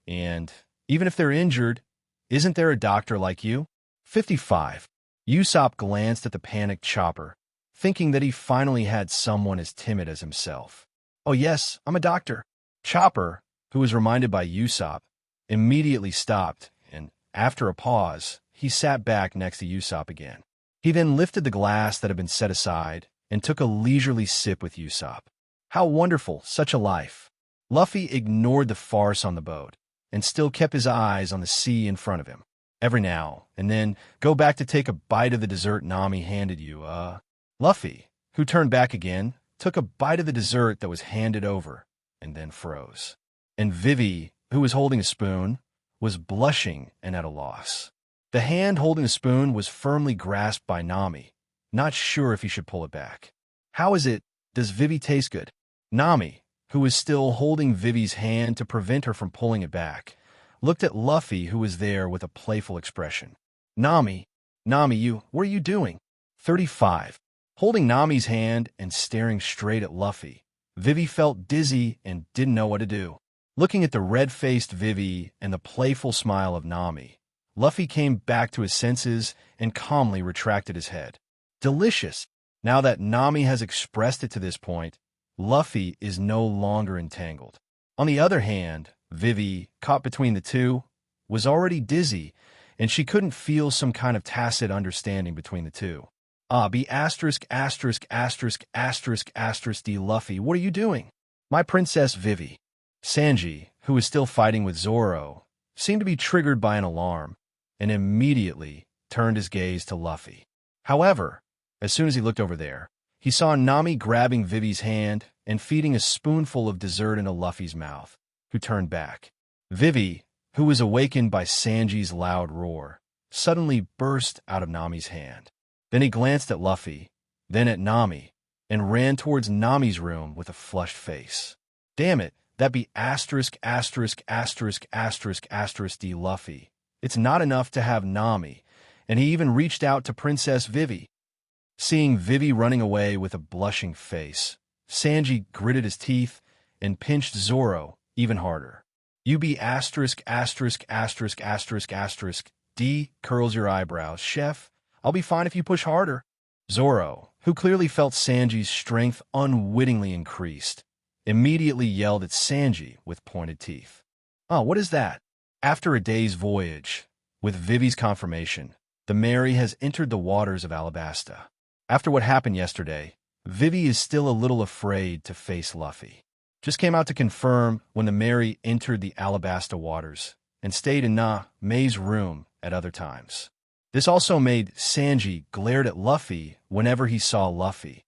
and even if they're injured, isn't there a doctor like you? 55. Usopp glanced at the panicked Chopper, thinking that he finally had someone as timid as himself. Oh yes, I'm a doctor. Chopper, who was reminded by Usopp, immediately stopped, and after a pause, he sat back next to Usopp again. He then lifted the glass that had been set aside and took a leisurely sip with Usopp. How wonderful, such a life. Luffy ignored the farce on the boat and still kept his eyes on the sea in front of him. Every now and then, go back to take a bite of the dessert Nami handed you, Luffy, who turned back again, took a bite of the dessert that was handed over and then froze. And Vivi, who was holding a spoon, was blushing and at a loss. The hand holding the spoon was firmly grasped by Nami, not sure if he should pull it back. How is it? Does Vivi taste good? Nami, who was still holding Vivi's hand to prevent her from pulling it back, looked at Luffy, who was there with a playful expression. Nami, what are you doing? 35. Holding Nami's hand and staring straight at Luffy, Vivi felt dizzy and didn't know what to do. Looking at the red-faced Vivi and the playful smile of Nami, Luffy came back to his senses and calmly retracted his head. Delicious! Now that Nami has expressed it to this point, Luffy is no longer entangled. On the other hand, Vivi, caught between the two, was already dizzy, and she couldn't feel some kind of tacit understanding between the two. B asterisk asterisk asterisk asterisk asterisk D Luffy, what are you doing? My Princess Vivi. Sanji, who was still fighting with Zoro, seemed to be triggered by an alarm, and immediately turned his gaze to Luffy. However, as soon as he looked over there, he saw Nami grabbing Vivi's hand and feeding a spoonful of dessert into Luffy's mouth, who turned back. Vivi, who was awakened by Sanji's loud roar, suddenly burst out of Nami's hand. Then he glanced at Luffy, then at Nami, and ran towards Nami's room with a flushed face. Damn it, that be asterisk asterisk asterisk asterisk asterisk D Luffy. It's not enough to have Nami, and he even reached out to Princess Vivi. Seeing Vivi running away with a blushing face, Sanji gritted his teeth and pinched Zoro even harder. You be asterisk asterisk asterisk asterisk asterisk D curls your eyebrows. Chef, I'll be fine if you push harder. Zoro, who clearly felt Sanji's strength unwittingly increased, immediately yelled at Sanji with pointed teeth. Oh, what is that? After a day's voyage, with Vivi's confirmation, the Mary has entered the waters of Alabasta. After what happened yesterday, Vivi is still a little afraid to face Luffy. Just came out to confirm when the Mary entered the Alabasta waters and stayed in May's room at other times. This also made Sanji glared at Luffy whenever he saw Luffy,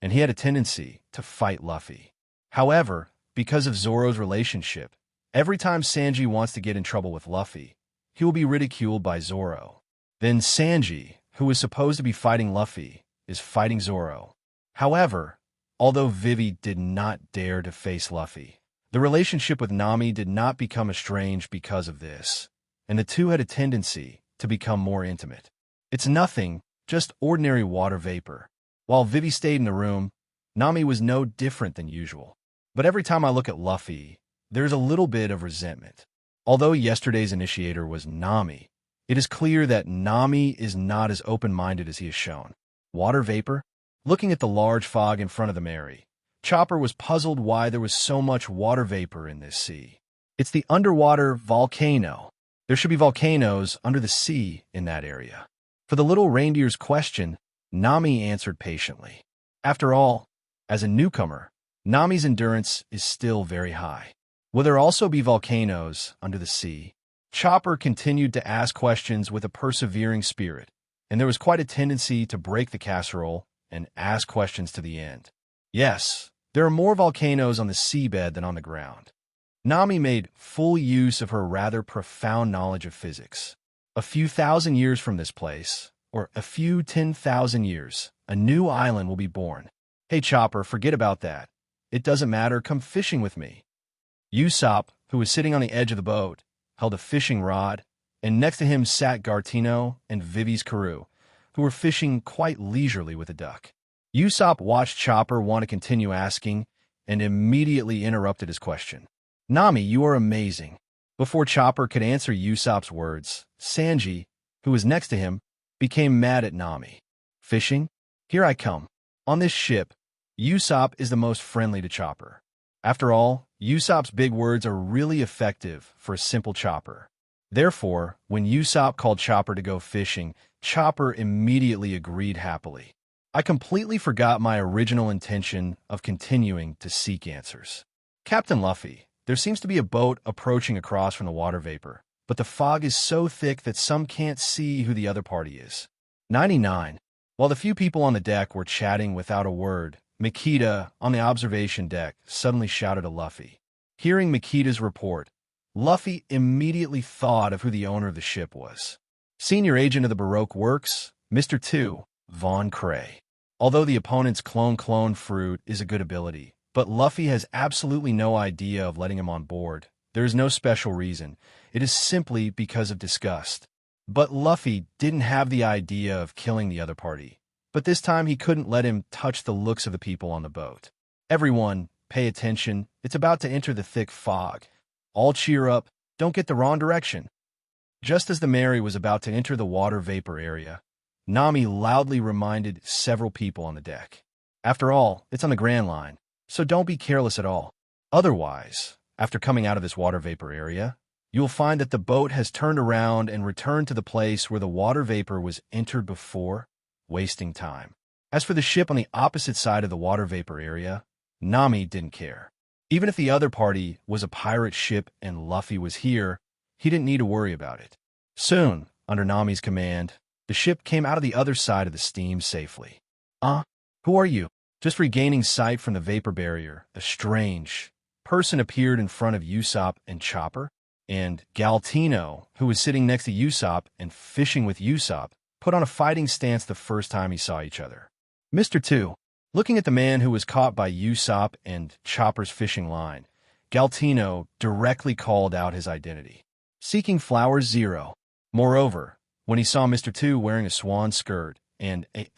and he had a tendency to fight Luffy. However, because of Zoro's relationship, every time Sanji wants to get in trouble with Luffy, he will be ridiculed by Zoro. Then Sanji, who is supposed to be fighting Luffy, is fighting Zoro. However, although Vivi did not dare to face Luffy, the relationship with Nami did not become estranged because of this, and the two had a tendency to become more intimate. It's nothing, just ordinary water vapor. While Vivi stayed in the room, Nami was no different than usual. But every time I look at Luffy, there's a little bit of resentment. Although yesterday's initiator was Nami, it is clear that Nami is not as open-minded as he has shown. Water vapor? Looking at the large fog in front of the Mary, Chopper was puzzled why there was so much water vapor in this sea. It's the underwater volcano. There should be volcanoes under the sea in that area. For the little reindeer's question, Nami answered patiently. After all, as a newcomer, Nami's endurance is still very high. Will there also be volcanoes under the sea? Chopper continued to ask questions with a persevering spirit, and there was quite a tendency to break the casserole and ask questions to the end. Yes, there are more volcanoes on the seabed than on the ground. Nami made full use of her rather profound knowledge of physics. A few thousand years from this place, or a few 10,000 years, a new island will be born. Hey Chopper, forget about that. It doesn't matter, come fishing with me. Usopp, who was sitting on the edge of the boat, held a fishing rod, and next to him sat Gartino and Vivi's crew, who were fishing quite leisurely with a duck. Usopp watched Chopper want to continue asking and immediately interrupted his question. Nami, you are amazing. Before Chopper could answer Usopp's words, Sanji, who was next to him, became mad at Nami. Fishing? Here I come. On this ship, Usopp is the most friendly to Chopper. After all, Usopp's big words are really effective for a simple Chopper. Therefore, when Usopp called Chopper to go fishing, Chopper immediately agreed happily. I completely forgot my original intention of continuing to seek answers. Captain Luffy, there seems to be a boat approaching across from the water vapor, but the fog is so thick that some can't see who the other party is. 99. While the few people on the deck were chatting without a word, Makita, on the observation deck, suddenly shouted to Luffy. Hearing Makita's report, Luffy immediately thought of who the owner of the ship was. Senior agent of the Baroque Works, Mr. 2, Von Cray. Although the opponent's clone fruit is a good ability, but Luffy has absolutely no idea of letting him on board. There is no special reason. It is simply because of disgust. But Luffy didn't have the idea of killing the other party. But this time he couldn't let him touch the looks of the people on the boat. Everyone, pay attention. It's about to enter the thick fog. All cheer up. Don't get the wrong direction. Just as the Mary was about to enter the water vapor area, Nami loudly reminded several people on the deck. After all, it's on the Grand Line, so don't be careless at all. Otherwise, after coming out of this water vapor area, you will find that the boat has turned around and returned to the place where the water vapor was entered before, wasting time. As for the ship on the opposite side of the water vapor area, Nami didn't care. Even if the other party was a pirate ship and Luffy was here, he didn't need to worry about it. Soon, under Nami's command, the ship came out of the other side of the steam safely. Who are you? Just regaining sight from the vapor barrier, a strange person appeared in front of Usopp and Chopper, and Galtino, who was sitting next to Usopp and fishing with Usopp, put on a fighting stance the first time he saw each other. Mr. 2, looking at the man who was caught by Usopp and Chopper's fishing line, Galtino directly called out his identity. Seeking Flowers 0. Moreover, when he saw Mr. 2 wearing a swan skirt and a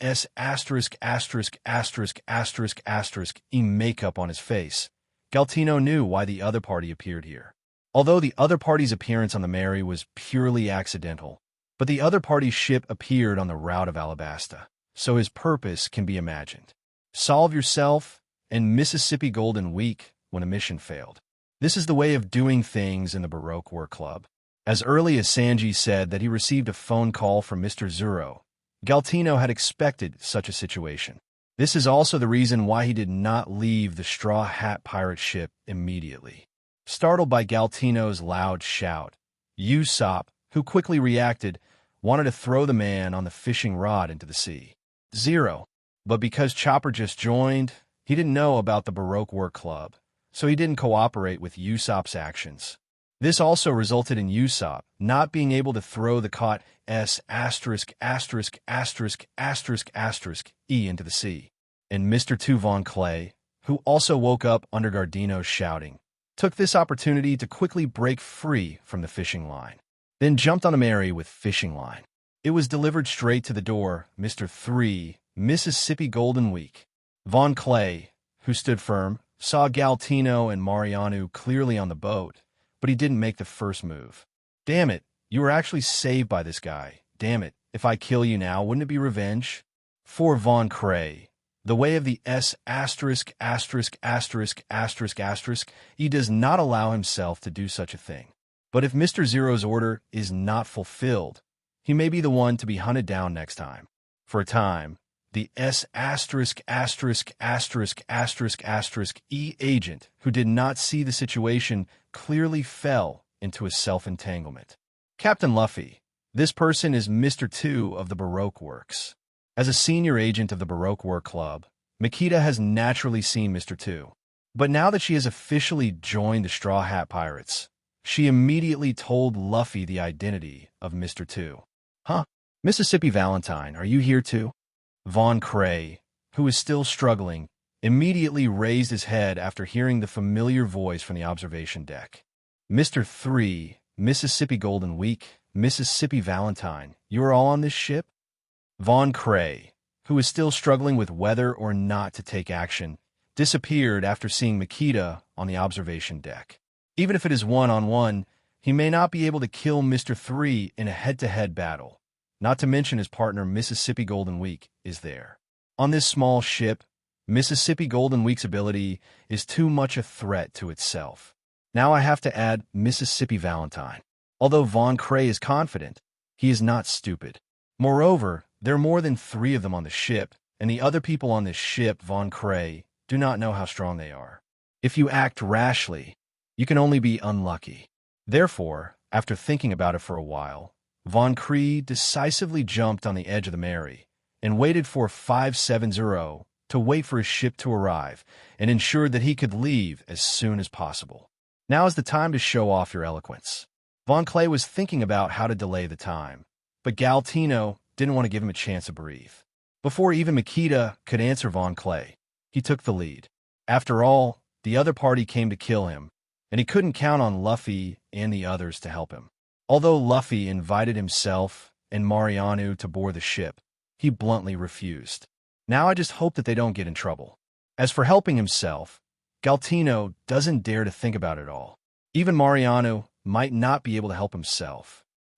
E makeup on his face, Galtino knew why the other party appeared here. Although the other party's appearance on the Mary was purely accidental, but the other party's ship appeared on the route of Alabasta, so his purpose can be imagined. Solve yourself and Mississippi Golden Week when a mission failed. This is the way of doing things in the Baroque Work Club. As early as Sanji said that he received a phone call from Mr. Zero, Galtino had expected such a situation. This is also the reason why he did not leave the Straw Hat pirate ship immediately. Startled by Galtino's loud shout, Usopp, who quickly reacted, wanted to throw the man on the fishing rod into the sea. 0. But because Chopper just joined, he didn't know about the Baroque Work Club, so he didn't cooperate with Usopp's actions. This also resulted in Usopp not being able to throw the caught E into the sea. And Mr. 2 Von Clay, who also woke up under Gardino's shouting, took this opportunity to quickly break free from the fishing line, then jumped on a Mary with fishing line. It was delivered straight to the door, Mr. 3, Mississippi Golden Week. Von Clay, who stood firm, saw Galtino and Mariano clearly on the boat, but he didn't make the first move. Damn it, you were actually saved by this guy. Damn it, if I kill you now, wouldn't it be revenge? For Von Cray, the way of the he does not allow himself to do such a thing. But if Mr. Zero's order is not fulfilled, he may be the one to be hunted down next time. For a time, the E agent, who did not see the situation, clearly fell into a self-entanglement. Captain Luffy, this person is Mr. 2 of the Baroque Works. As a senior agent of the Baroque Work Club, Makita has naturally seen Mr. 2. But now that she has officially joined the Straw Hat Pirates, she immediately told Luffy the identity of Mr. 2. Mississippi Valentine, are you here too? Von Cray, who is still struggling, immediately raised his head after hearing the familiar voice from the observation deck. Mr. 3, Mississippi Golden Week, Mississippi Valentine, you are all on this ship? Von Cray, who is still struggling with whether or not to take action, disappeared after seeing Makita on the observation deck. Even if it is one-on-one, he may not be able to kill Mr. 3 in a head-to-head battle, not to mention his partner Mississippi Golden Week is there. On this small ship, Mississippi Golden Week's ability is too much a threat to itself. Now I have to add Mississippi Valentine. Although Von Cray is confident, he is not stupid. Moreover, there are more than 3 of them on the ship, and the other people on this ship, Von Cray, do not know how strong they are. If you act rashly, you can only be unlucky. Therefore, after thinking about it for a while, Von Cray decisively jumped on the edge of the Mary and waited for 570 to wait for his ship to arrive and ensured that he could leave as soon as possible. Now is the time to show off your eloquence. Von Clay was thinking about how to delay the time, but Galtino didn't want to give him a chance to breathe. Before even Makita could answer Von Clay, he took the lead. After all, the other party came to kill him, and he couldn't count on Luffy and the others to help him. Although Luffy invited himself and Mariano to board the ship, he bluntly refused. Now I just hope that they don't get in trouble. As for helping himself, Galtino doesn't dare to think about it all. Even Mariano might not be able to help himself.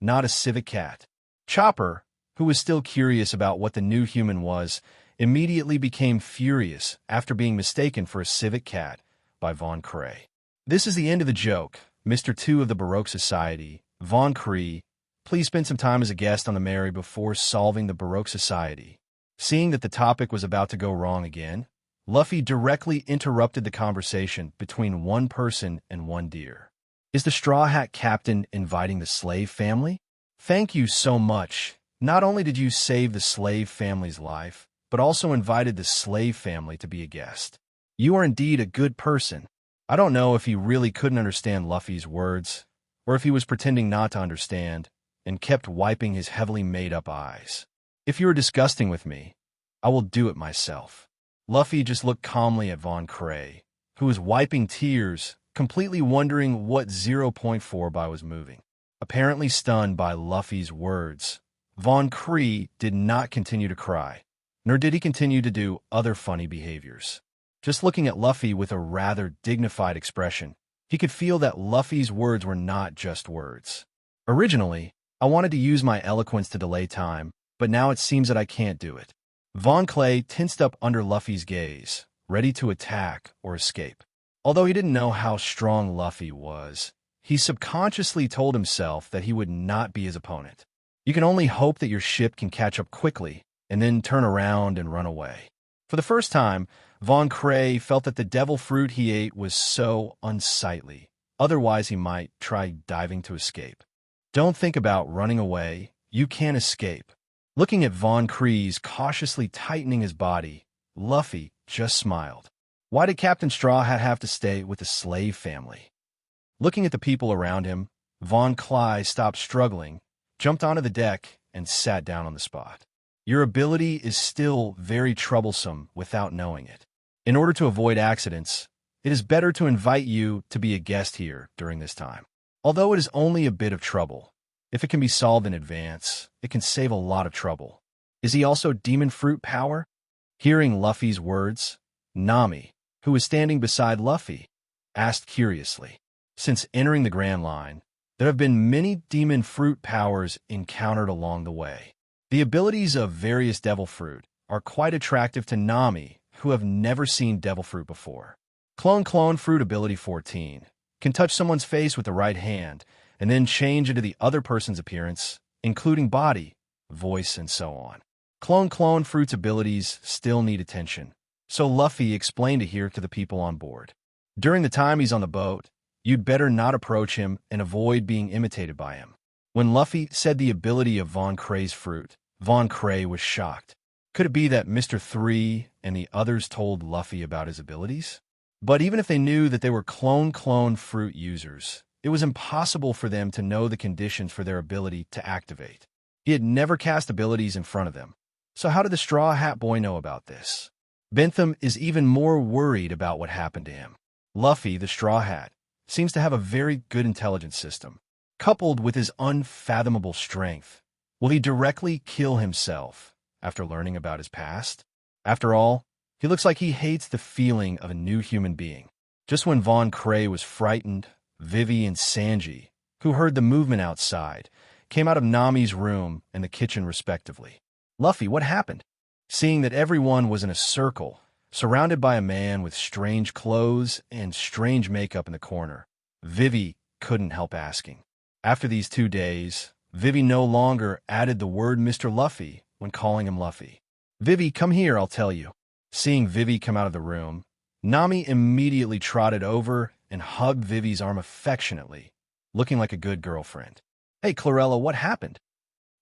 not a civet cat. Chopper, who was still curious about what the new human was, immediately became furious after being mistaken for a civet cat by Von Kureha. This is the end of the joke. Mr. 2 of the Baroque Society, Von Kureha, please spend some time as a guest on the Mary before solving the Baroque Society. Seeing that the topic was about to go wrong again, Luffy directly interrupted the conversation between one person and one deer. Is the Straw Hat Captain inviting the slave family? Thank you so much. Not only did you save the slave family's life, but also invited the slave family to be a guest. You are indeed a good person. I don't know if he really couldn't understand Luffy's words, or if he was pretending not to understand, and kept wiping his heavily made-up eyes. If you are disgusting with me, I will do it myself. Luffy just looked calmly at Von Kureha, who was wiping tears, completely wondering what 0.4 by was moving. Apparently stunned by Luffy's words, Von Kureha did not continue to cry, nor did he continue to do other funny behaviors. Just looking at Luffy with a rather dignified expression, he could feel that Luffy's words were not just words. Originally, I wanted to use my eloquence to delay time, but now it seems that I can't do it. Von Clay tensed up under Luffy's gaze, ready to attack or escape. Although he didn't know how strong Luffy was, he subconsciously told himself that he would not be his opponent. You can only hope that your ship can catch up quickly and then turn around and run away. For the first time, Von Clay felt that the devil fruit he ate was so unsightly. Otherwise, he might try diving to escape. Don't think about running away. You can't escape. Looking at Von Kreese cautiously tightening his body, Luffy just smiled. Why did Captain Straw Hat have to stay with the slave family? Looking at the people around him, Von Clay stopped struggling, jumped onto the deck, and sat down on the spot. Your ability is still very troublesome without knowing it. In order to avoid accidents, it is better to invite you to be a guest here during this time. Although it is only a bit of trouble, if it can be solved in advance, it can save a lot of trouble. Is he also demon fruit power? Hearing Luffy's words, Nami, who was standing beside Luffy, asked curiously. Since entering the Grand Line, there have been many demon fruit powers encountered along the way. The abilities of various devil fruit are quite attractive to Nami, who have never seen devil fruit before. Clone fruit ability 14 can touch someone's face with the right hand and then change into the other person's appearance, including body, voice, and so on. Clone fruit's abilities still need attention, so Luffy explained it here to the people on board. During the time he's on the boat, you'd better not approach him and avoid being imitated by him. When Luffy said the ability of Von Clay's fruit, Von Clay was shocked. Could it be that Mr. 3 and the others told Luffy about his abilities? But even if they knew that they were clone fruit users, it was impossible for them to know the conditions for their ability to activate. He had never cast abilities in front of them. So how did the Straw Hat Boy know about this? Bentham is even more worried about what happened to him. Luffy, the Straw Hat, seems to have a very good intelligence system. Coupled with his unfathomable strength, will he directly kill himself after learning about his past? After all, he looks like he hates the feeling of a new human being. Just when Von Clay was frightened, Vivi and Sanji, who heard the movement outside, came out of Nami's room and the kitchen respectively. Luffy, what happened? Seeing that everyone was in a circle, surrounded by a man with strange clothes and strange makeup in the corner, Vivi couldn't help asking. After these 2 days, Vivi no longer added the word Mr. Luffy when calling him Luffy. Vivi, come here, I'll tell you. Seeing Vivi come out of the room, Nami immediately trotted over and hugged Vivi's arm affectionately, looking like a good girlfriend. Hey, Chlorella, what happened?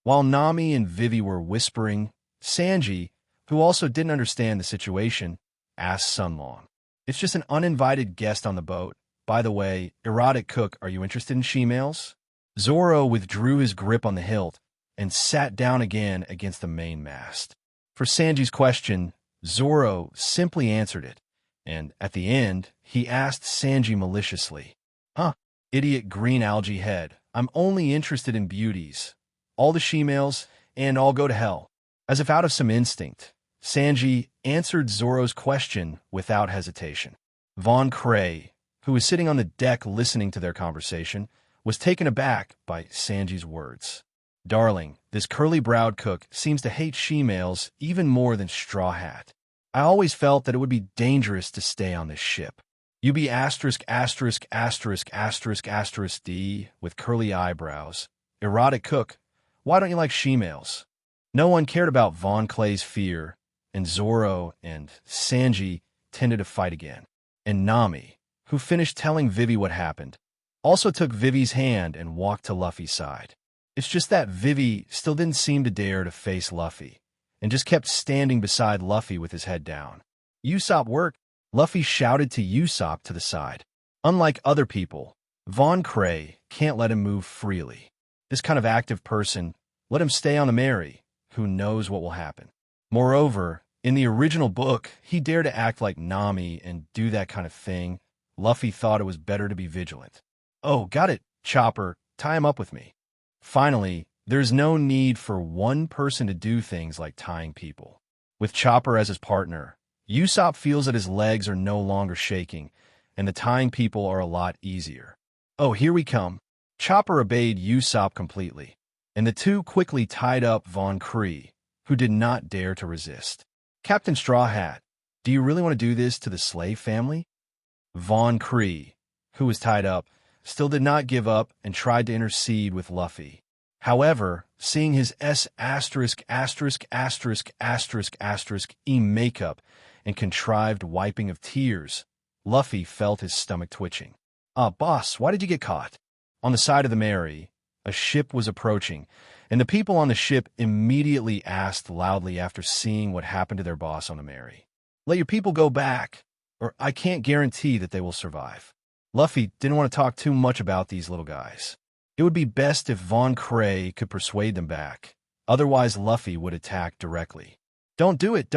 While Nami and Vivi were whispering, Sanji, who also didn't understand the situation, asked Sunlong. It's just an uninvited guest on the boat. By the way, erotic cook, are you interested in she-males? Zoro withdrew his grip on the hilt and sat down again against the mainmast. For Sanji's question, Zoro simply answered it, and at the end, he asked Sanji maliciously, Huh, idiot green algae head, I'm only interested in beauties. All the she-males, and I'll go to hell. As if out of some instinct, Sanji answered Zoro's question without hesitation. Von Clay, who was sitting on the deck listening to their conversation, was taken aback by Sanji's words. Darling, this curly-browed cook seems to hate she-males even more than Straw Hat. I always felt that it would be dangerous to stay on this ship. You be asterisk asterisk asterisk asterisk asterisk D with curly eyebrows. Erotic cook, why don't you like she-males? No one cared about Von Clay's fear, and Zoro and Sanji tended to fight again. And Nami, who finished telling Vivi what happened, also took Vivi's hand and walked to Luffy's side. It's just that Vivi still didn't seem to dare to face Luffy, and just kept standing beside Luffy with his head down. Usopp work, Luffy shouted to Usopp to the side. Unlike other people, Von Clay can't let him move freely. This kind of active person, let him stay on the merry, who knows what will happen. Moreover, in the original book, he dared to act like Nami and do that kind of thing. Luffy thought it was better to be vigilant. Oh, got it, Chopper, tie him up with me. Finally, there's no need for one person to do things like tying people. With Chopper as his partner, Usopp feels that his legs are no longer shaking, and the tying people are a lot easier. Oh, here we come. Chopper obeyed Usopp completely. and the two quickly tied up Von Cree, who did not dare to resist. Captain Straw Hat, do you really want to do this to the slave family? Von Cree, who was tied up, still did not give up and tried to intercede with Luffy. However, seeing his E makeup and contrived wiping of tears, Luffy felt his stomach twitching. Boss, why did you get caught? On the side of the Mary, a ship was approaching, and the people on the ship immediately asked loudly after seeing what happened to their boss on the Mary. Let your people go back, or I can't guarantee that they will survive. Luffy didn't want to talk too much about these little guys. It would be best if Von Cree could persuade them back. Otherwise, Luffy would attack directly. Don't do it,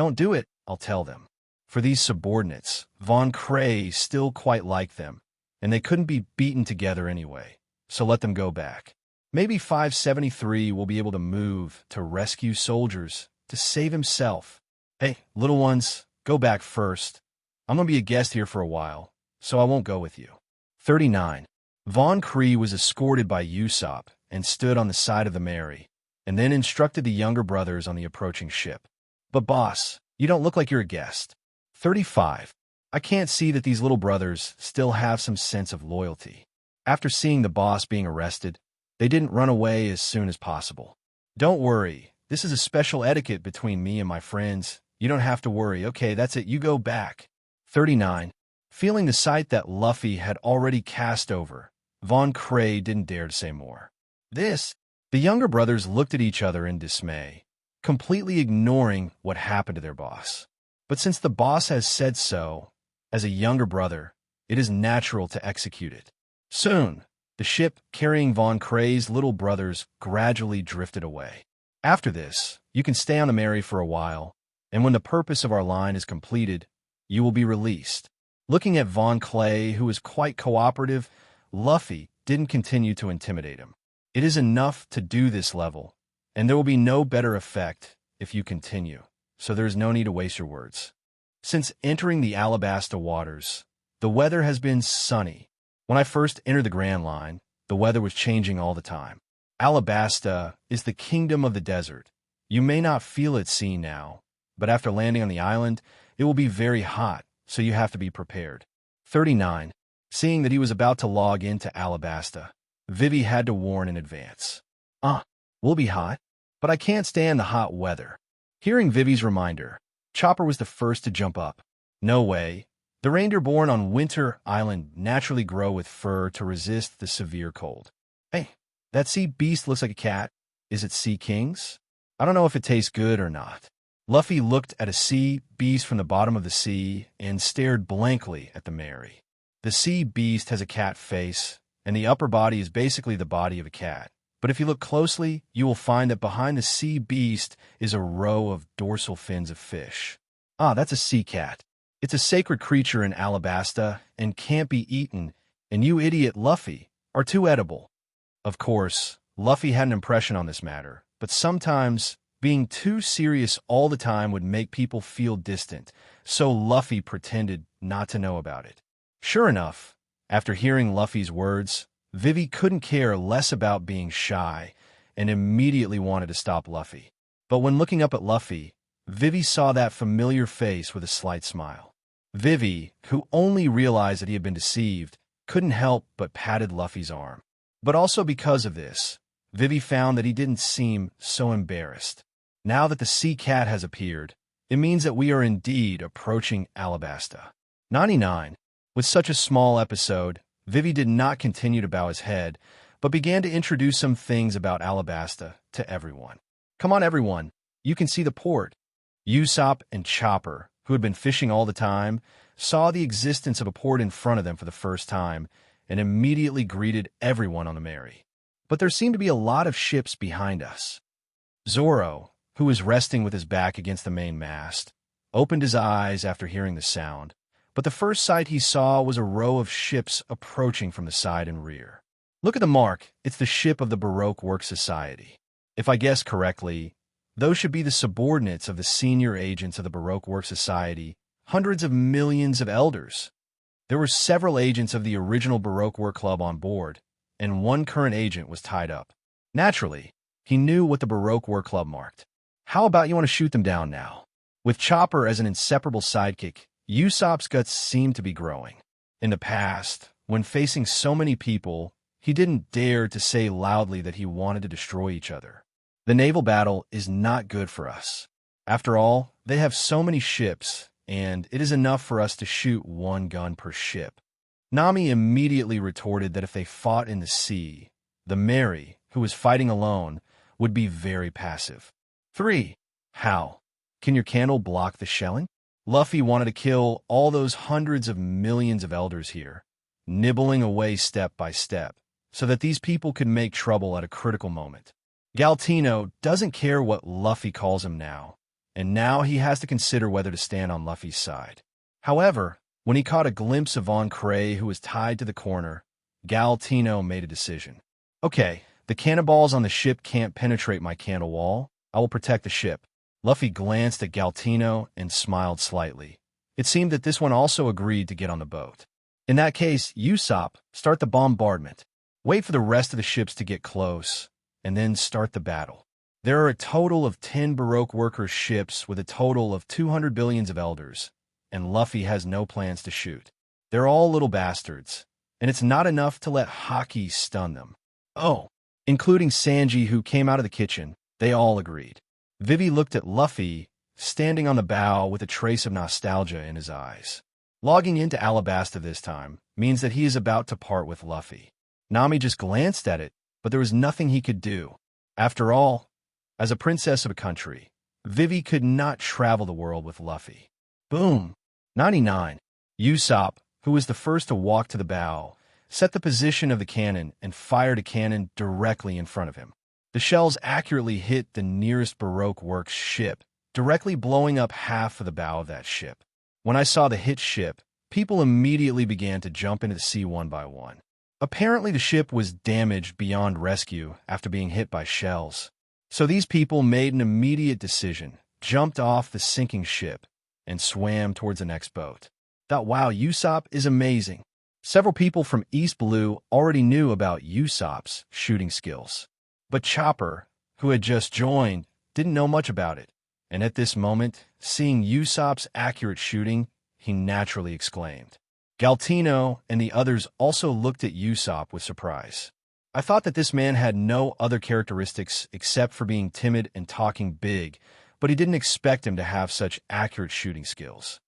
I'll tell them. For these subordinates, Von Cree still quite liked them, and they couldn't be beaten together anyway, so let them go back. Maybe 573 will be able to move to rescue soldiers to save himself. Hey, little ones, go back first. I'm going to be a guest here for a while, so I won't go with you. 39. Von Cree was escorted by Usopp and stood on the side of the Mary, and then instructed the younger brothers on the approaching ship. But boss, you don't look like you're a guest. 35. I can't see that these little brothers still have some sense of loyalty. After seeing the boss being arrested, they didn't run away as soon as possible. Don't worry, this is a special etiquette between me and my friends. You don't have to worry. Okay, that's it, you go back. 39. Feeling the sight that Luffy had already cast over, Von Cree didn't dare to say more. The younger brothers looked at each other in dismay, completely ignoring what happened to their boss. But since the boss has said so, as a younger brother, it is natural to execute it. Soon, the ship carrying Von Cree's little brothers gradually drifted away. After this, you can stay on the Mary for a while, and when the purpose of our line is completed, you will be released. Looking at Von Cree, who was quite cooperative, Luffy didn't continue to intimidate him. It is enough to do this level, and there will be no better effect if you continue, so there is no need to waste your words. Since entering the Alabasta waters, the weather has been sunny. When I first entered the Grand Line, the weather was changing all the time. Alabasta is the kingdom of the desert. You may not feel its sea now, but after landing on the island, it will be very hot, so you have to be prepared. 39. Seeing that he was about to log into Alabasta, Vivi had to warn in advance. We'll be hot, but I can't stand the hot weather. Hearing Vivi's reminder, Chopper was the first to jump up. No way. The reindeer born on Winter Island naturally grow with fur to resist the severe cold. Hey, that sea beast looks like a cat. Is it Sea King's? I don't know if it tastes good or not. Luffy looked at a sea beast from the bottom of the sea and stared blankly at the Mary. The sea beast has a cat face, and the upper body is basically the body of a cat. But if you look closely, you will find that behind the sea beast is a row of dorsal fins of fish. That's a sea cat. It's a sacred creature in Alabasta and can't be eaten, and you idiot Luffy are too edible. Of course, Luffy had an impression on this matter, but sometimes being too serious all the time would make people feel distant, so Luffy pretended not to know about it. Sure enough, after hearing Luffy's words, Vivi couldn't care less about being shy and immediately wanted to stop Luffy. But when looking up at Luffy, Vivi saw that familiar face with a slight smile. Vivi, who only realized that he had been deceived, couldn't help but patted Luffy's arm. But also because of this, Vivi found that he didn't seem so embarrassed. Now that the sea cat has appeared, it means that we are indeed approaching Alabasta. 99. With such a small episode, Vivi did not continue to bow his head, but began to introduce some things about Alabasta to everyone. Come on, everyone. You can see the port. Usopp and Chopper, who had been fishing all the time, saw the existence of a port in front of them for the first time and immediately greeted everyone on the Mary. But there seemed to be a lot of ships behind us. Zoro, who was resting with his back against the main mast, opened his eyes after hearing the sound, but the first sight he saw was a row of ships approaching from the side and rear. Look at the mark. It's the ship of the Baroque Work Society. If I guessed correctly, those should be the subordinates of the senior agents of the Baroque Work Society, hundreds of millions of elders. There were several agents of the original Baroque Work Club on board, and one current agent was tied up. Naturally, He knew what the Baroque War Club marked. How about you want to shoot them down now? With Chopper as an inseparable sidekick, Usopp's guts seemed to be growing. In the past, when facing so many people, he didn't dare to say loudly that he wanted to destroy each other. The naval battle is not good for us. After all, they have so many ships, and it is enough for us to shoot one gun per ship. Nami immediately retorted that if they fought in the sea, the Mary, who was fighting alone, would be very passive. 3. How? Can your candle block the shelling? Luffy wanted to kill all those hundreds of millions of elders here, nibbling away step by step, so that these people could make trouble at a critical moment. Galtino doesn't care what Luffy calls him now, and now he has to consider whether to stand on Luffy's side. However, when he caught a glimpse of Ancré, who was tied to the corner, Galtino made a decision. Okay, the cannonballs on the ship can't penetrate my candle wall. I will protect the ship. Luffy glanced at Galtino and smiled slightly. It seemed that this one also agreed to get on the boat. In that case, Usopp, start the bombardment. Wait for the rest of the ships to get close, and then start the battle. There are a total of 10 Baroque workers' ships with a total of 200 billions of elders, and Luffy has no plans to shoot. They're all little bastards, and it's not enough to let Haki stun them. Oh, including Sanji, who came out of the kitchen. They all agreed. Vivi looked at Luffy, standing on the bow with a trace of nostalgia in his eyes. Logging into Alabasta this time means that he is about to part with Luffy. Nami just glanced at it, but there was nothing he could do. After all, as a princess of a country, Vivi could not travel the world with Luffy. Boom! 99. Usopp, who was the first to walk to the bow, set the position of the cannon and fired a cannon directly in front of him. The shells accurately hit the nearest Baroque Works ship, directly blowing up half of the bow of that ship. When I saw the hit ship, people immediately began to jump into the sea one by one. Apparently the ship was damaged beyond rescue after being hit by shells. So these people made an immediate decision, jumped off the sinking ship, and swam towards the next boat. Thought, wow, Usopp is amazing. Several people from East Blue already knew about Usopp's shooting skills. But Chopper, who had just joined, didn't know much about it. And at this moment, seeing Usopp's accurate shooting, he naturally exclaimed. Galtino and the others also looked at Usopp with surprise. I thought that this man had no other characteristics except for being timid and talking big, but he didn't expect him to have such accurate shooting skills.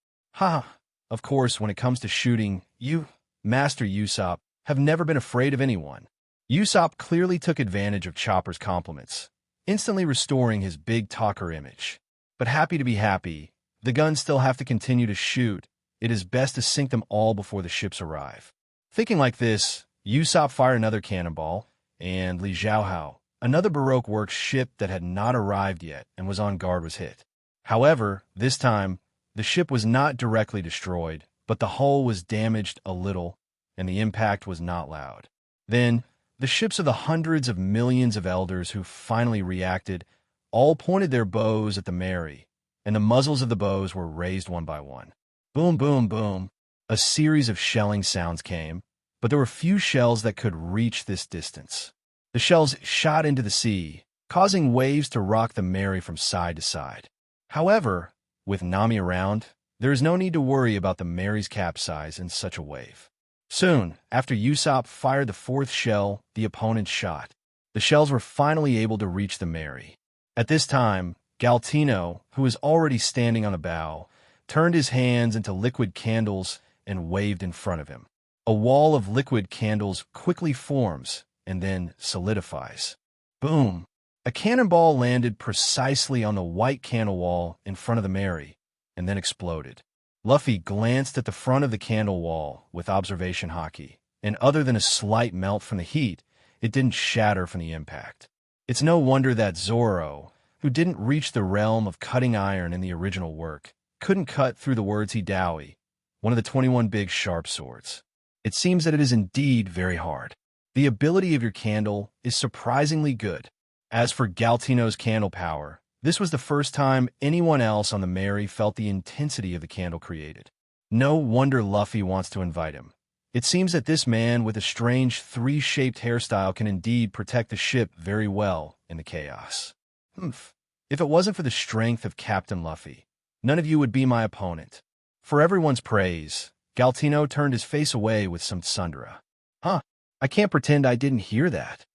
Of course, when it comes to shooting, you, Master Usopp, have never been afraid of anyone. Usopp clearly took advantage of Chopper's compliments, instantly restoring his big talker image. But happy to be happy, the guns still have to continue to shoot. It is best to sink them all before the ships arrive. Thinking like this, Usopp fired another cannonball, and Li Zhaohao, another Baroque Works ship that had not arrived yet and was on guard, was hit. However, this time, the ship was not directly destroyed, but the hull was damaged a little, and the impact was not loud. Then, the ships of the hundreds of millions of elders who finally reacted all pointed their bows at the Mary, and the muzzles of the bows were raised one by one. Boom, boom, boom. A series of shelling sounds came, but there were few shells that could reach this distance. The shells shot into the sea, causing waves to rock the Mary from side to side. However, with Nami around, there is no need to worry about the Mary's capsize in such a wave. Soon, after Usopp fired the fourth shell, the opponent shot. The shells were finally able to reach the Mary. At this time, Galtino, who was already standing on the bow, turned his hands into liquid candles and waved in front of him. A wall of liquid candles quickly forms and then solidifies. Boom! A cannonball landed precisely on the white candle wall in front of the Mary, and then exploded. Luffy glanced at the front of the candle wall with observation haki, and other than a slight melt from the heat, it didn't shatter from the impact. It's no wonder that Zoro, who didn't reach the realm of cutting iron in the original work, couldn't cut through the words Hidawi, one of the 21 big sharp swords. It seems that it is indeed very hard. The ability of your candle is surprisingly good. As for Galtino's candle power, this was the first time anyone else on the Mary felt the intensity of the candle created. No wonder Luffy wants to invite him. It seems that this man with a strange three-shaped hairstyle can indeed protect the ship very well in the chaos. Humph. If it wasn't for the strength of Captain Luffy, none of you would be my opponent. For everyone's praise, Galtino turned his face away with some tsundere. Huh, I can't pretend I didn't hear that.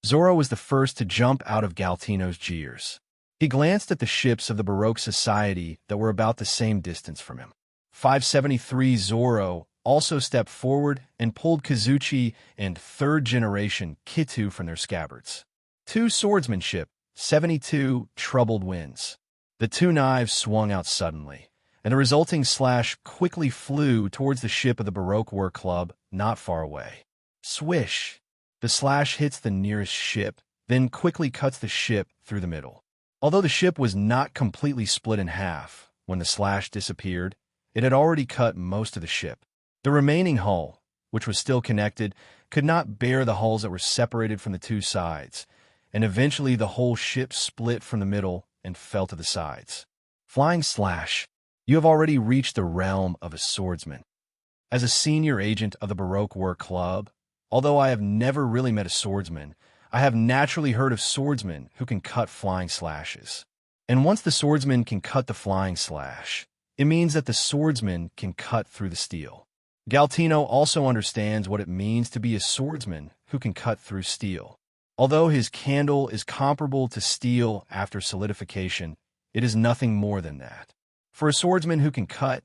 Zoro was the first to jump out of Galtino's jeers. He glanced at the ships of the Baroque society that were about the same distance from him. 573 Zoro also stepped forward and pulled Kazuchi and third-generation Kitu from their scabbards. 2 swordsmanship, 72 troubled winds. The 2 knives swung out suddenly, and the resulting slash quickly flew towards the ship of the Baroque Work Club not far away. Swish! The slash hits the nearest ship, then quickly cuts the ship through the middle. Although the ship was not completely split in half when the slash disappeared, it had already cut most of the ship. The remaining hull, which was still connected, could not bear the hulls that were separated from the 2 sides, and eventually the whole ship split from the middle and fell to the sides. Flying Slash, you have already reached the realm of a swordsman. As a senior agent of the Baroque Work Club, although I have never really met a swordsman, I have naturally heard of swordsmen who can cut flying slashes. And once the swordsman can cut the flying slash, it means that the swordsman can cut through the steel. Galtino also understands what it means to be a swordsman who can cut through steel. Although his candle is comparable to steel after solidification, it is nothing more than that. For a swordsman who can cut,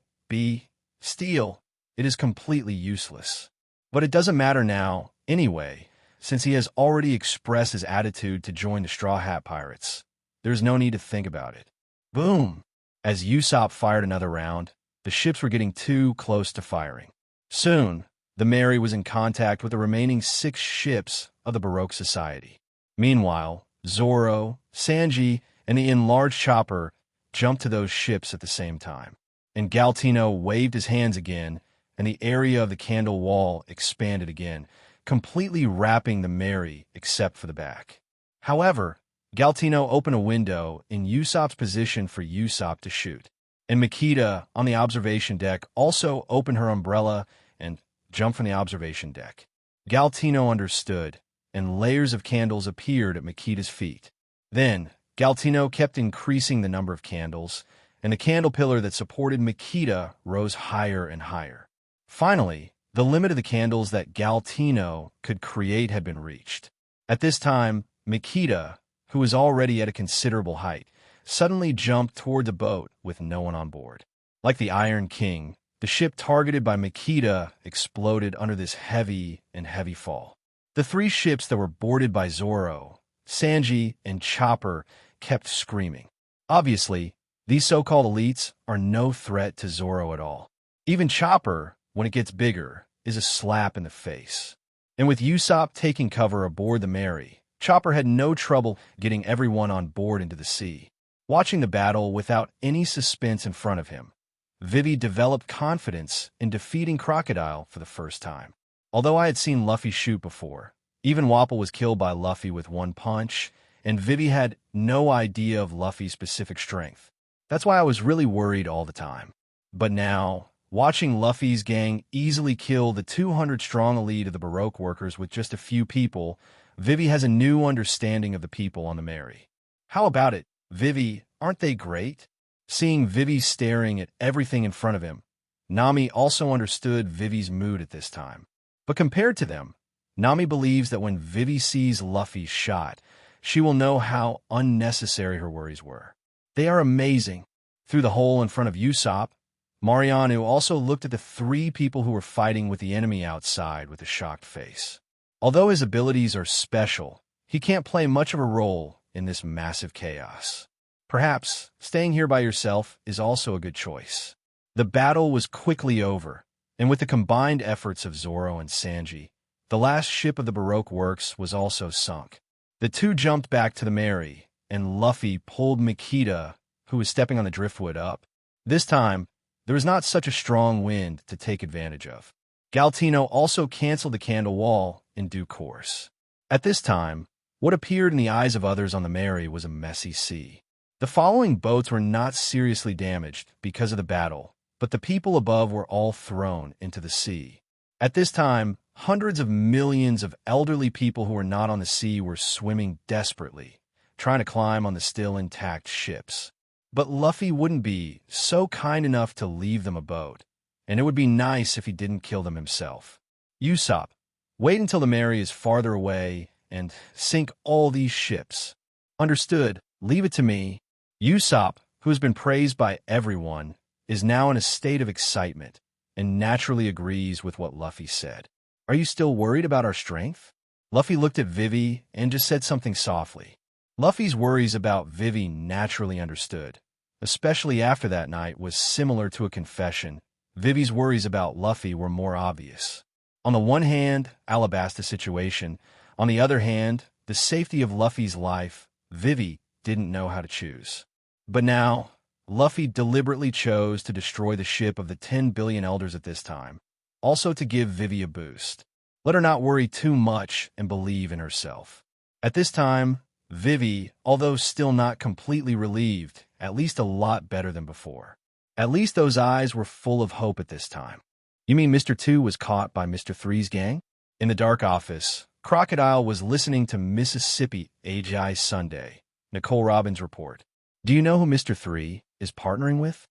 steel, it is completely useless. But it doesn't matter now, anyway, since he has already expressed his attitude to join the Straw Hat Pirates. There's no need to think about it. Boom! As Usopp fired another round, the ships were getting too close to firing. Soon, the Mary was in contact with the remaining 6 ships of the Baroque Society. Meanwhile, Zoro, Sanji, and the enlarged chopper jumped to those ships at the same time. And Galtino waved his hands again, and the area of the candle wall expanded again, completely wrapping the Mary except for the back. However, Galtino opened a window in Usopp's position for Usopp to shoot, and Makita on the observation deck also opened her umbrella and jumped from the observation deck. Galtino understood, and layers of candles appeared at Makita's feet. Then, Galtino kept increasing the number of candles, and the candle pillar that supported Makita rose higher and higher. Finally, the limit of the candles that Galtino could create had been reached. At this time, Makita, who was already at a considerable height, suddenly jumped toward the boat with no one on board. Like the Iron King, the ship targeted by Makita exploded under this heavy fall. The 3 ships that were boarded by Zoro, Sanji, and Chopper kept screaming. Obviously, these so-called elites are no threat to Zoro at all. Even Chopper, when it gets bigger, is a slap in the face. And with Usopp taking cover aboard the Mary, Chopper had no trouble getting everyone on board into the sea. Watching the battle without any suspense in front of him, Vivi developed confidence in defeating Crocodile for the first time. Although I had seen Luffy shoot before, even Wapol was killed by Luffy with 1 punch, and Vivi had no idea of Luffy's specific strength. That's why I was really worried all the time. But now, watching Luffy's gang easily kill the 200-strong elite of the Baroque workers with just a few people, Vivi has a new understanding of the people on the Mary. How about it, Vivi? Aren't they great? Seeing Vivi staring at everything in front of him, Nami also understood Vivi's mood at this time. But compared to them, Nami believes that when Vivi sees Luffy's shot, she will know how unnecessary her worries were. They are amazing. Through the hole in front of Usopp, Mariano also looked at the 3 people who were fighting with the enemy outside with a shocked face. Although his abilities are special, he can't play much of a role in this massive chaos. Perhaps staying here by yourself is also a good choice. The battle was quickly over, and with the combined efforts of Zoro and Sanji, the last ship of the Baroque works was also sunk. The 2 jumped back to the Mary, and Luffy pulled Makita, who was stepping on the driftwood, up. This time, there was not such a strong wind to take advantage of. Galtino also canceled the candle wall in due course. At this time, what appeared in the eyes of others on the Mary was a messy sea. The following boats were not seriously damaged because of the battle, but the people above were all thrown into the sea. At this time, hundreds of millions of elderly people who were not on the sea were swimming desperately, trying to climb on the still intact ships. But Luffy wouldn't be so kind enough to leave them a boat, and it would be nice if he didn't kill them himself. Usopp, wait until the Mary is farther away and sink all these ships. Understood, leave it to me. Usopp, who has been praised by everyone, is now in a state of excitement and naturally agrees with what Luffy said. Are you still worried about our strength? Luffy looked at Vivi and just said something softly. Luffy's worries about Vivi naturally understood, especially after that night was similar to a confession. Vivi's worries about Luffy were more obvious. On the one hand, Alabasta's situation. On the other hand, the safety of Luffy's life. Vivi didn't know how to choose. But now, Luffy deliberately chose to destroy the ship of the 10 billion elders at this time, also to give Vivi a boost. Let her not worry too much and believe in herself. At this time, Vivi, although still not completely relieved, at least a lot better than before. At least those eyes were full of hope at this time. You mean Mr. 2 was caught by Mr. 3's gang? In the dark office, Crocodile was listening to Mississippi AGI Sunday, Nicole Robbins' report. Do you know who Mr. 3 is partnering with?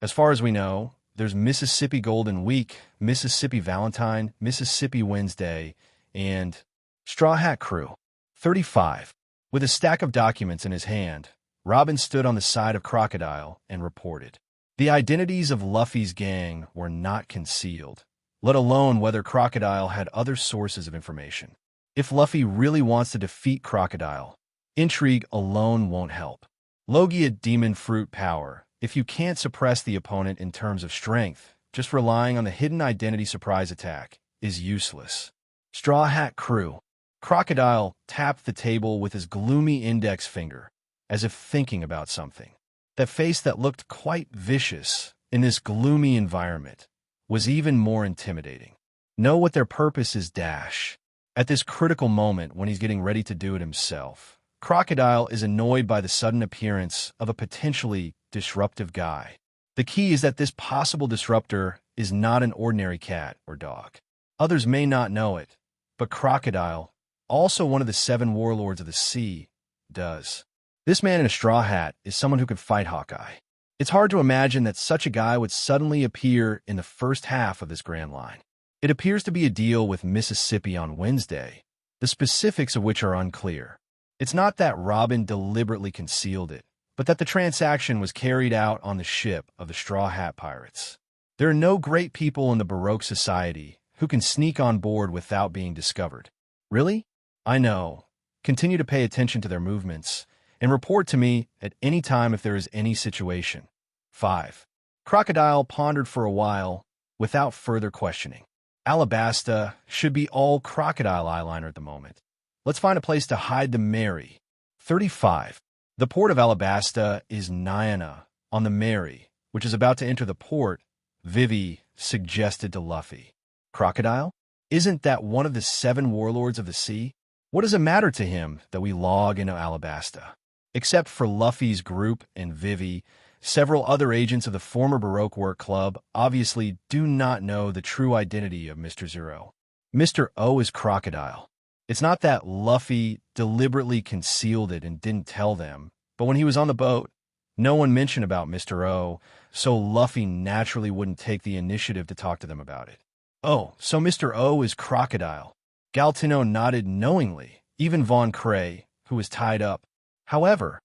As far as we know, there's Mississippi Golden Week, Mississippi Valentine, Mississippi Wednesday, and Straw Hat Crew. 35. With a stack of documents in his hand, Robin stood on the side of Crocodile and reported. The identities of Luffy's gang were not concealed, let alone whether Crocodile had other sources of information. If Luffy really wants to defeat Crocodile, intrigue alone won't help. Logia Demon Fruit Power. If you can't suppress the opponent in terms of strength, just relying on the hidden identity surprise attack is useless. Straw Hat Crew. Crocodile tapped the table with his gloomy index finger, as if thinking about something. That face that looked quite vicious in this gloomy environment was even more intimidating. Know what their purpose is dash. At this critical moment when he's getting ready to do it himself, Crocodile is annoyed by the sudden appearance of a potentially disruptive guy. The key is that this possible disruptor is not an ordinary cat or dog. Others may not know it, but Crocodile, also one of the 7 warlords of the sea, does. This man in a straw hat is someone who could fight Hawkeye. It's hard to imagine that such a guy would suddenly appear in the first half of this Grand Line. It appears to be a deal with Mississippi on Wednesday, the specifics of which are unclear. It's not that Robin deliberately concealed it, but that the transaction was carried out on the ship of the Straw Hat Pirates. There are no great people in the Baroque society who can sneak on board without being discovered. Really? I know. Continue to pay attention to their movements, and report to me at any time if there is any situation. 5. Crocodile pondered for a while, without further questioning. Alabasta should be all crocodile eyeliner at the moment. Let's find a place to hide the Mary. 35. The port of Alabasta is Nyana, on the Mary, which is about to enter the port, Vivi suggested to Luffy. Crocodile? Isn't that one of the 7 warlords of the sea? What does it matter to him that we log into Alabasta? Except for Luffy's group and Vivi, several other agents of the former Baroque Work Club obviously do not know the true identity of Mr. Zero. Mr. O is Crocodile. It's not that Luffy deliberately concealed it and didn't tell them, but when he was on the boat, no one mentioned about Mr. O, so Luffy naturally wouldn't take the initiative to talk to them about it. Oh, so Mr. O is Crocodile. Galtino nodded knowingly, even Von Cray, who was tied up. However,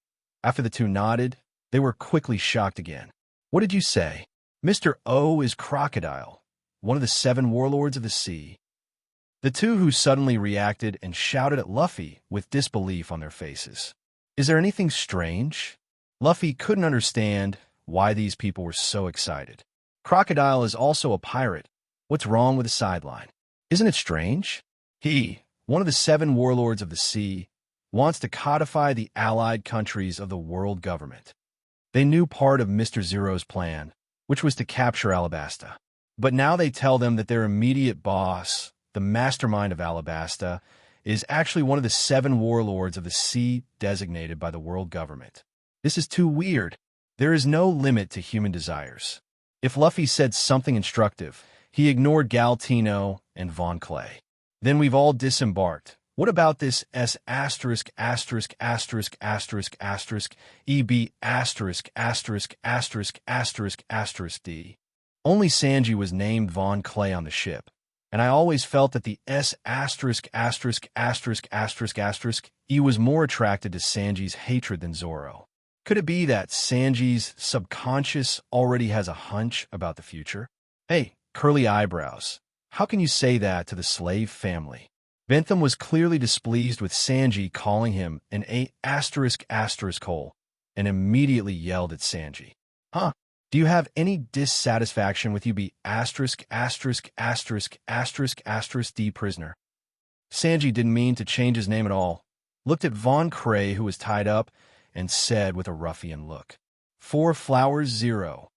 after the two nodded, they were quickly shocked again. What did you say? Mr. O is Crocodile, one of the 7 warlords of the sea. The two who suddenly reacted and shouted at Luffy with disbelief on their faces. Is there anything strange? Luffy couldn't understand why these people were so excited. Crocodile is also a pirate. What's wrong with the sideline? Isn't it strange? He, one of the 7 warlords of the sea, wants to codify the allied countries of the world government. They knew part of Mr. Zero's plan, which was to capture Alabasta. But now they tell them that their immediate boss, the mastermind of Alabasta, is actually one of the 7 warlords of the sea designated by the world government. This is too weird. There is no limit to human desires. If Luffy said something instructive, He ignored Galtino and Von Clay. Then we've all disembarked. What about this S asterisk asterisk asterisk asterisk asterisk EB asterisk asterisk asterisk asterisk asterisk D? Only Sanji was named Von Clay on the ship, and I always felt that the S asterisk asterisk asterisk asterisk asterisk E was more attracted to Sanji's hatred than Zoro. Could it be that Sanji's subconscious already has a hunch about the future? Hey, curly eyebrows, how can you say that to the slave family? Bentham was clearly displeased with Sanji calling him an A asterisk asterisk hole, and immediately yelled at Sanji. Huh? Do you have any dissatisfaction with you be asterisk asterisk asterisk asterisk asterisk D prisoner? Sanji didn't mean to change his name at all, looked at Von Cray, who was tied up, and said with a ruffian look, 4 flowers 0.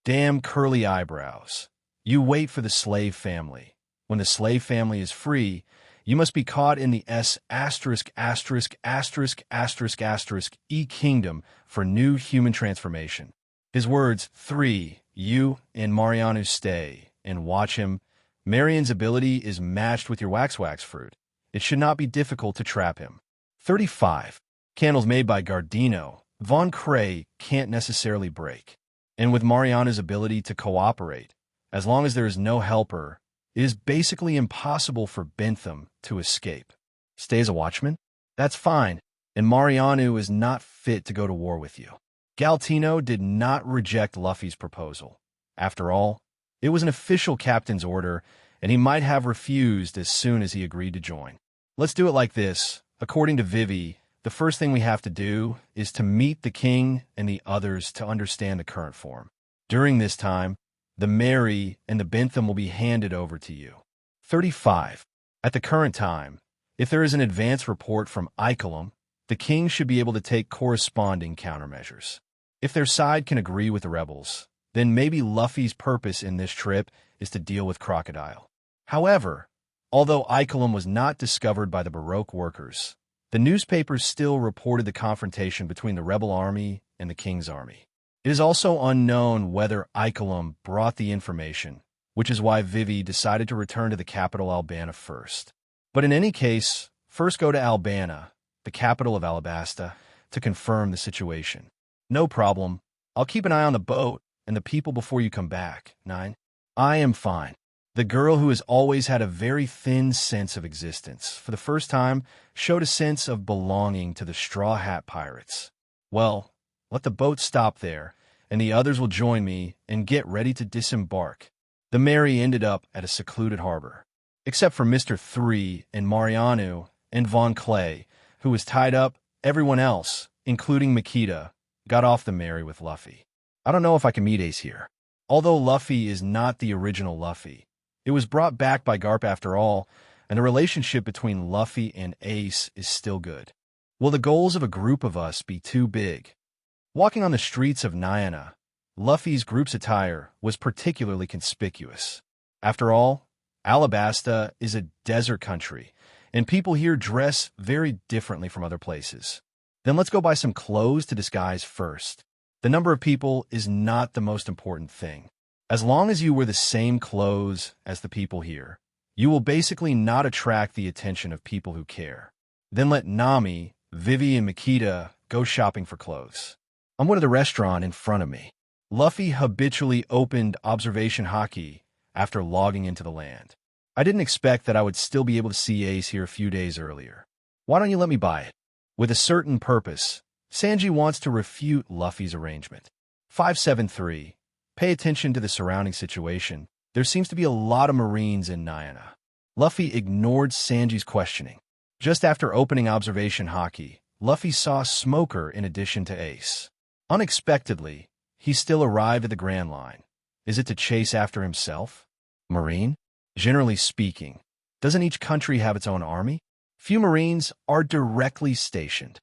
Damn curly eyebrows. You wait for the slave family. When the slave family is free, you must be caught in the S asterisk asterisk asterisk asterisk asterisk E kingdom for new human transformation. His words, 3, you and Mariano stay, and watch him. Marion's ability is matched with your wax fruit. It should not be difficult to trap him. 35. Candles made by Gardino. Von Cray can't necessarily break. And with Mariano's ability to cooperate, as long as there is no helper, it is basically impossible for Bentham to escape. Stay as a watchman? That's fine, and Mariano is not fit to go to war with you. Galtino did not reject Luffy's proposal. After all, it was an official captain's order, and he might have refused as soon as he agreed to join. Let's do it like this. According to Vivi, the first thing we have to do is to meet the king and the others to understand the current form. During this time, the Mary and the Bentham will be handed over to you. 35. At the current time, if there is an advance report from Icolum, the king should be able to take corresponding countermeasures. If their side can agree with the rebels, then maybe Luffy's purpose in this trip is to deal with Crocodile. However, although Icolum was not discovered by the Baroque workers, the newspapers still reported the confrontation between the rebel army and the king's army. It is also unknown whether Icolum brought the information, which is why Vivi decided to return to the capital Albana first. But in any case, first go to Albana, the capital of Alabasta, to confirm the situation. No problem. I'll keep an eye on the boat and the people before you come back. 9. I am fine. The girl who has always had a very thin sense of existence, for the first time, showed a sense of belonging to the Straw Hat Pirates. Well, let the boat stop there, and the others will join me and get ready to disembark. The Mary ended up at a secluded harbor, except for Mr. 3 and Mariano and Von Clay, who was tied up. Everyone else, including Makita, got off the Mary with Luffy. I don't know if I can meet Ace here. Although Luffy is not the original Luffy, it was brought back by Garp after all, and the relationship between Luffy and Ace is still good. Will the goals of a group of us be too big? Walking on the streets of Nyana, Luffy's group's attire was particularly conspicuous. After all, Alabasta is a desert country, and people here dress very differently from other places. Then let's go buy some clothes to disguise first. The number of people is not the most important thing. As long as you wear the same clothes as the people here, you will basically not attract the attention of people who care. Then let Nami, Vivi, and Makita go shopping for clothes. I'm going to the restaurant in front of me. Luffy habitually opened observation haki after logging into the land. I didn't expect that I would still be able to see Ace here a few days earlier. Why don't you let me buy it? With a certain purpose, Sanji wants to refute Luffy's arrangement. 573. Pay attention to the surrounding situation. There seems to be a lot of Marines in Nyana. Luffy ignored Sanji's questioning. Just after opening observation haki, Luffy saw Smoker in addition to Ace. Unexpectedly, he still arrived at the Grand Line. Is it to chase after himself? Marine? Generally speaking, doesn't each country have its own army? Few Marines are directly stationed.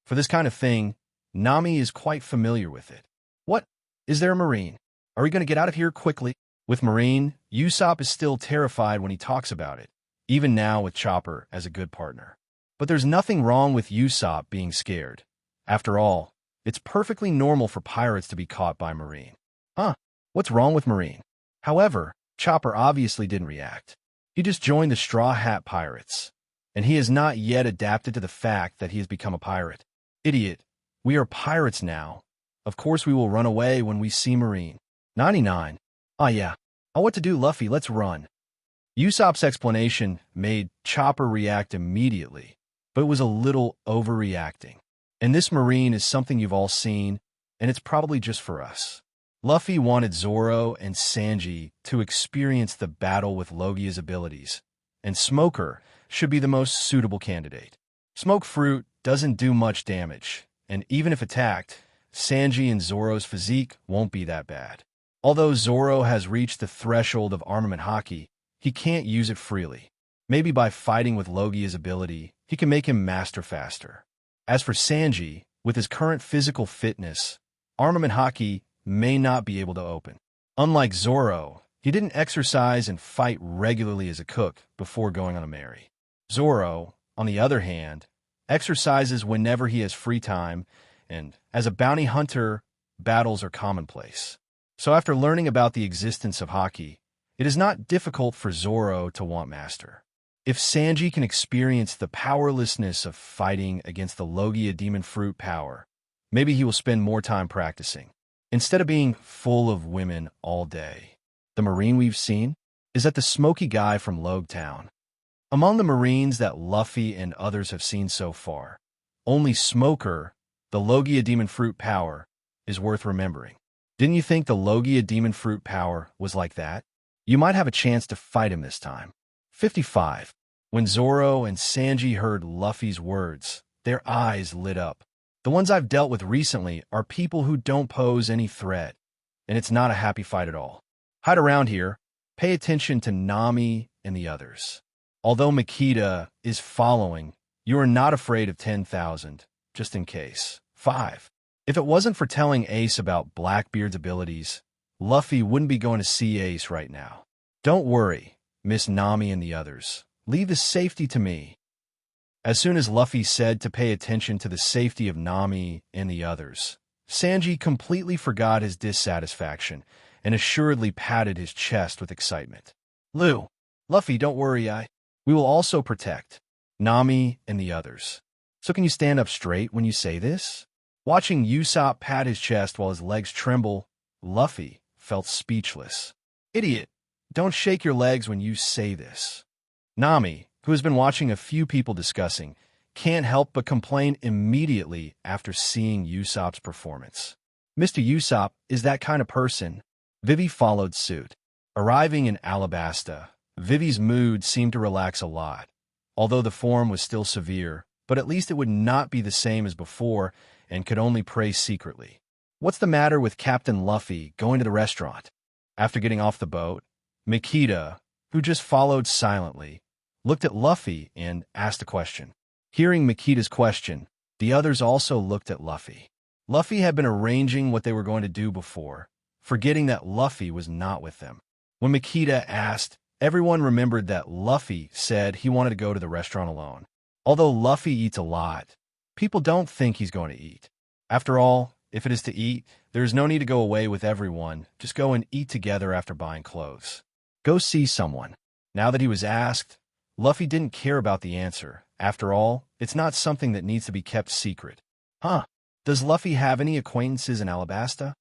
For this kind of thing, Nami is quite familiar with it. What? Is there a Marine? Are we going to get out of here quickly? With Marine, Usopp is still terrified when he talks about it, even now with Chopper as a good partner. But there's nothing wrong with Usopp being scared. After all, it's perfectly normal for pirates to be caught by Marine. Huh? What's wrong with Marine? However, Chopper obviously didn't react. He just joined the Straw Hat Pirates, and he has not yet adapted to the fact that he has become a pirate. Idiot. We are pirates now. Of course we will run away when we see Marine. 99. Ah yeah. Oh, what to do, Luffy, let's run. Usopp's explanation made Chopper react immediately, but it was a little overreacting. And this Marine is something you've all seen, and it's probably just for us. Luffy wanted Zoro and Sanji to experience the battle with Logia's abilities, and Smoker should be the most suitable candidate. Smoke Fruit doesn't do much damage, and even if attacked, Sanji and Zoro's physique won't be that bad. Although Zoro has reached the threshold of armament haki, he can't use it freely. Maybe by fighting with Logia's ability, he can make him master faster. As for Sanji, with his current physical fitness, armament haki may not be able to open. Unlike Zoro, he didn't exercise and fight regularly as a cook before going on a merry. Zoro, on the other hand, exercises whenever he has free time, and as a bounty hunter, battles are commonplace. So after learning about the existence of haki, it is not difficult for Zoro to want master. If Sanji can experience the powerlessness of fighting against the Logia demon fruit power, maybe he will spend more time practicing, instead of being full of women all day. The Marine we've seen is that the smoky guy from Logtown. Among the Marines that Luffy and others have seen so far, only Smoker, the Logia demon fruit power, is worth remembering. Didn't you think the Logia demon fruit power was like that? You might have a chance to fight him this time. 55. When Zoro and Sanji heard Luffy's words, their eyes lit up. The ones I've dealt with recently are people who don't pose any threat, and it's not a happy fight at all. Hide around here, pay attention to Nami and the others. Although Makita is following, you are not afraid of 10,000, just in case. 5. If it wasn't for telling Ace about Blackbeard's abilities, Luffy wouldn't be going to see Ace right now. Don't worry, Miss Nami and the others. Leave the safety to me. As soon as Luffy said to pay attention to the safety of Nami and the others, Sanji completely forgot his dissatisfaction and assuredly patted his chest with excitement. Luffy, don't worry, we will also protect Nami and the others. So can you stand up straight when you say this? Watching Usopp pat his chest while his legs tremble, Luffy felt speechless. Idiot, don't shake your legs when you say this. Nami, who has been watching a few people discussing, can't help but complain immediately after seeing Usopp's performance. Mr. Usopp is that kind of person. Vivi followed suit. Arriving in Alabasta, Vivi's mood seemed to relax a lot. Although the form was still severe, but at least it would not be the same as before and could only pray secretly. What's the matter with Captain Luffy going to the restaurant? After getting off the boat, Makita, who just followed silently, looked at Luffy and asked a question. Hearing Makita's question, the others also looked at Luffy. Luffy had been arranging what they were going to do before, forgetting that Luffy was not with them. When Makita asked, everyone remembered that Luffy said he wanted to go to the restaurant alone. Although Luffy eats a lot, people don't think he's going to eat. After all, if it is to eat, there is no need to go away with everyone. Just go and eat together after buying clothes. Go see someone. Now that he was asked, Luffy didn't care about the answer. After all, it's not something that needs to be kept secret. Does Luffy have any acquaintances in Alabasta?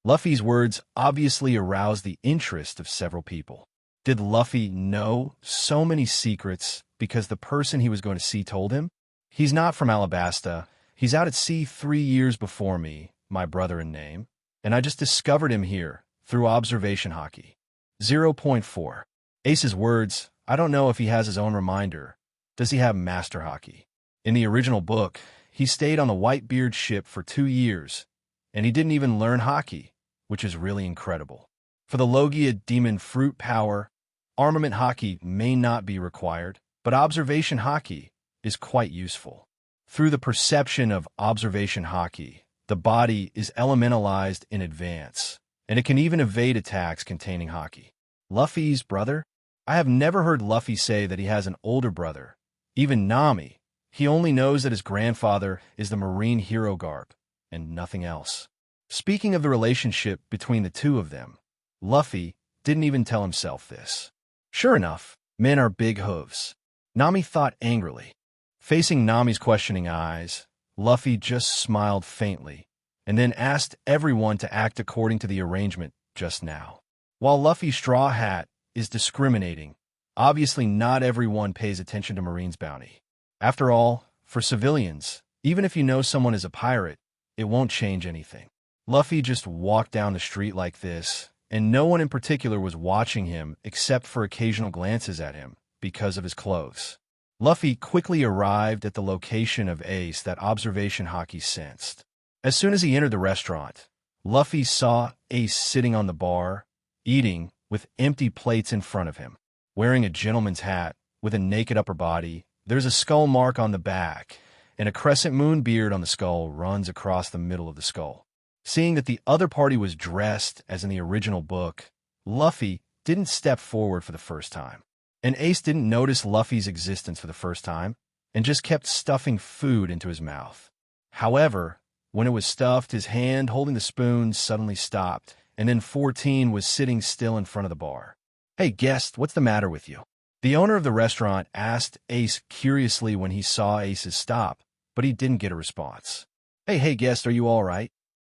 Luffy's words obviously aroused the interest of several people. Did Luffy know so many secrets because the person he was going to see told him? He's not from Alabasta. He's out at sea 3 years before me, my brother in name, and I just discovered him here through observation haki. 0.4. Ace's words, I don't know if he has his own reminder. Does he have master haki? In the original book, he stayed on the Whitebeard ship for 2 years, and he didn't even learn haki, which is really incredible. For the Logia demon fruit power, armament haki may not be required, but observation haki is quite useful. Through the perception of observation haki, the body is elementalized in advance, and it can even evade attacks containing haki. Luffy's brother? I have never heard Luffy say that he has an older brother. Even Nami, he only knows that his grandfather is the Marine hero Garp, and nothing else. Speaking of the relationship between the two of them, Luffy, didn't even tell himself this. Sure enough, men are big hooves. Nami thought angrily. Facing Nami's questioning eyes, Luffy just smiled faintly, and then asked everyone to act according to the arrangement just now. While Luffy's straw hat is discriminating, obviously not everyone pays attention to Marine's bounty. After all, for civilians, even if you know someone is a pirate, it won't change anything. Luffy just walked down the street like this, and no one in particular was watching him except for occasional glances at him because of his clothes. Luffy quickly arrived at the location of Ace that observation Haki sensed. As soon as he entered the restaurant, Luffy saw Ace sitting on the bar, eating, with empty plates in front of him. Wearing a gentleman's hat, with a naked upper body, there's a skull mark on the back, and a crescent moon beard on the skull runs across the middle of the skull. Seeing that the other party was dressed as in the original book, Luffy didn't step forward for the first time. And Ace didn't notice Luffy's existence for the first time, and just kept stuffing food into his mouth. However, when it was stuffed, his hand holding the spoon suddenly stopped, and then 14 was sitting still in front of the bar. "Hey, guest, what's the matter with you?" The owner of the restaurant asked Ace curiously when he saw Ace's stop, but he didn't get a response. Hey, guest, are you all right?"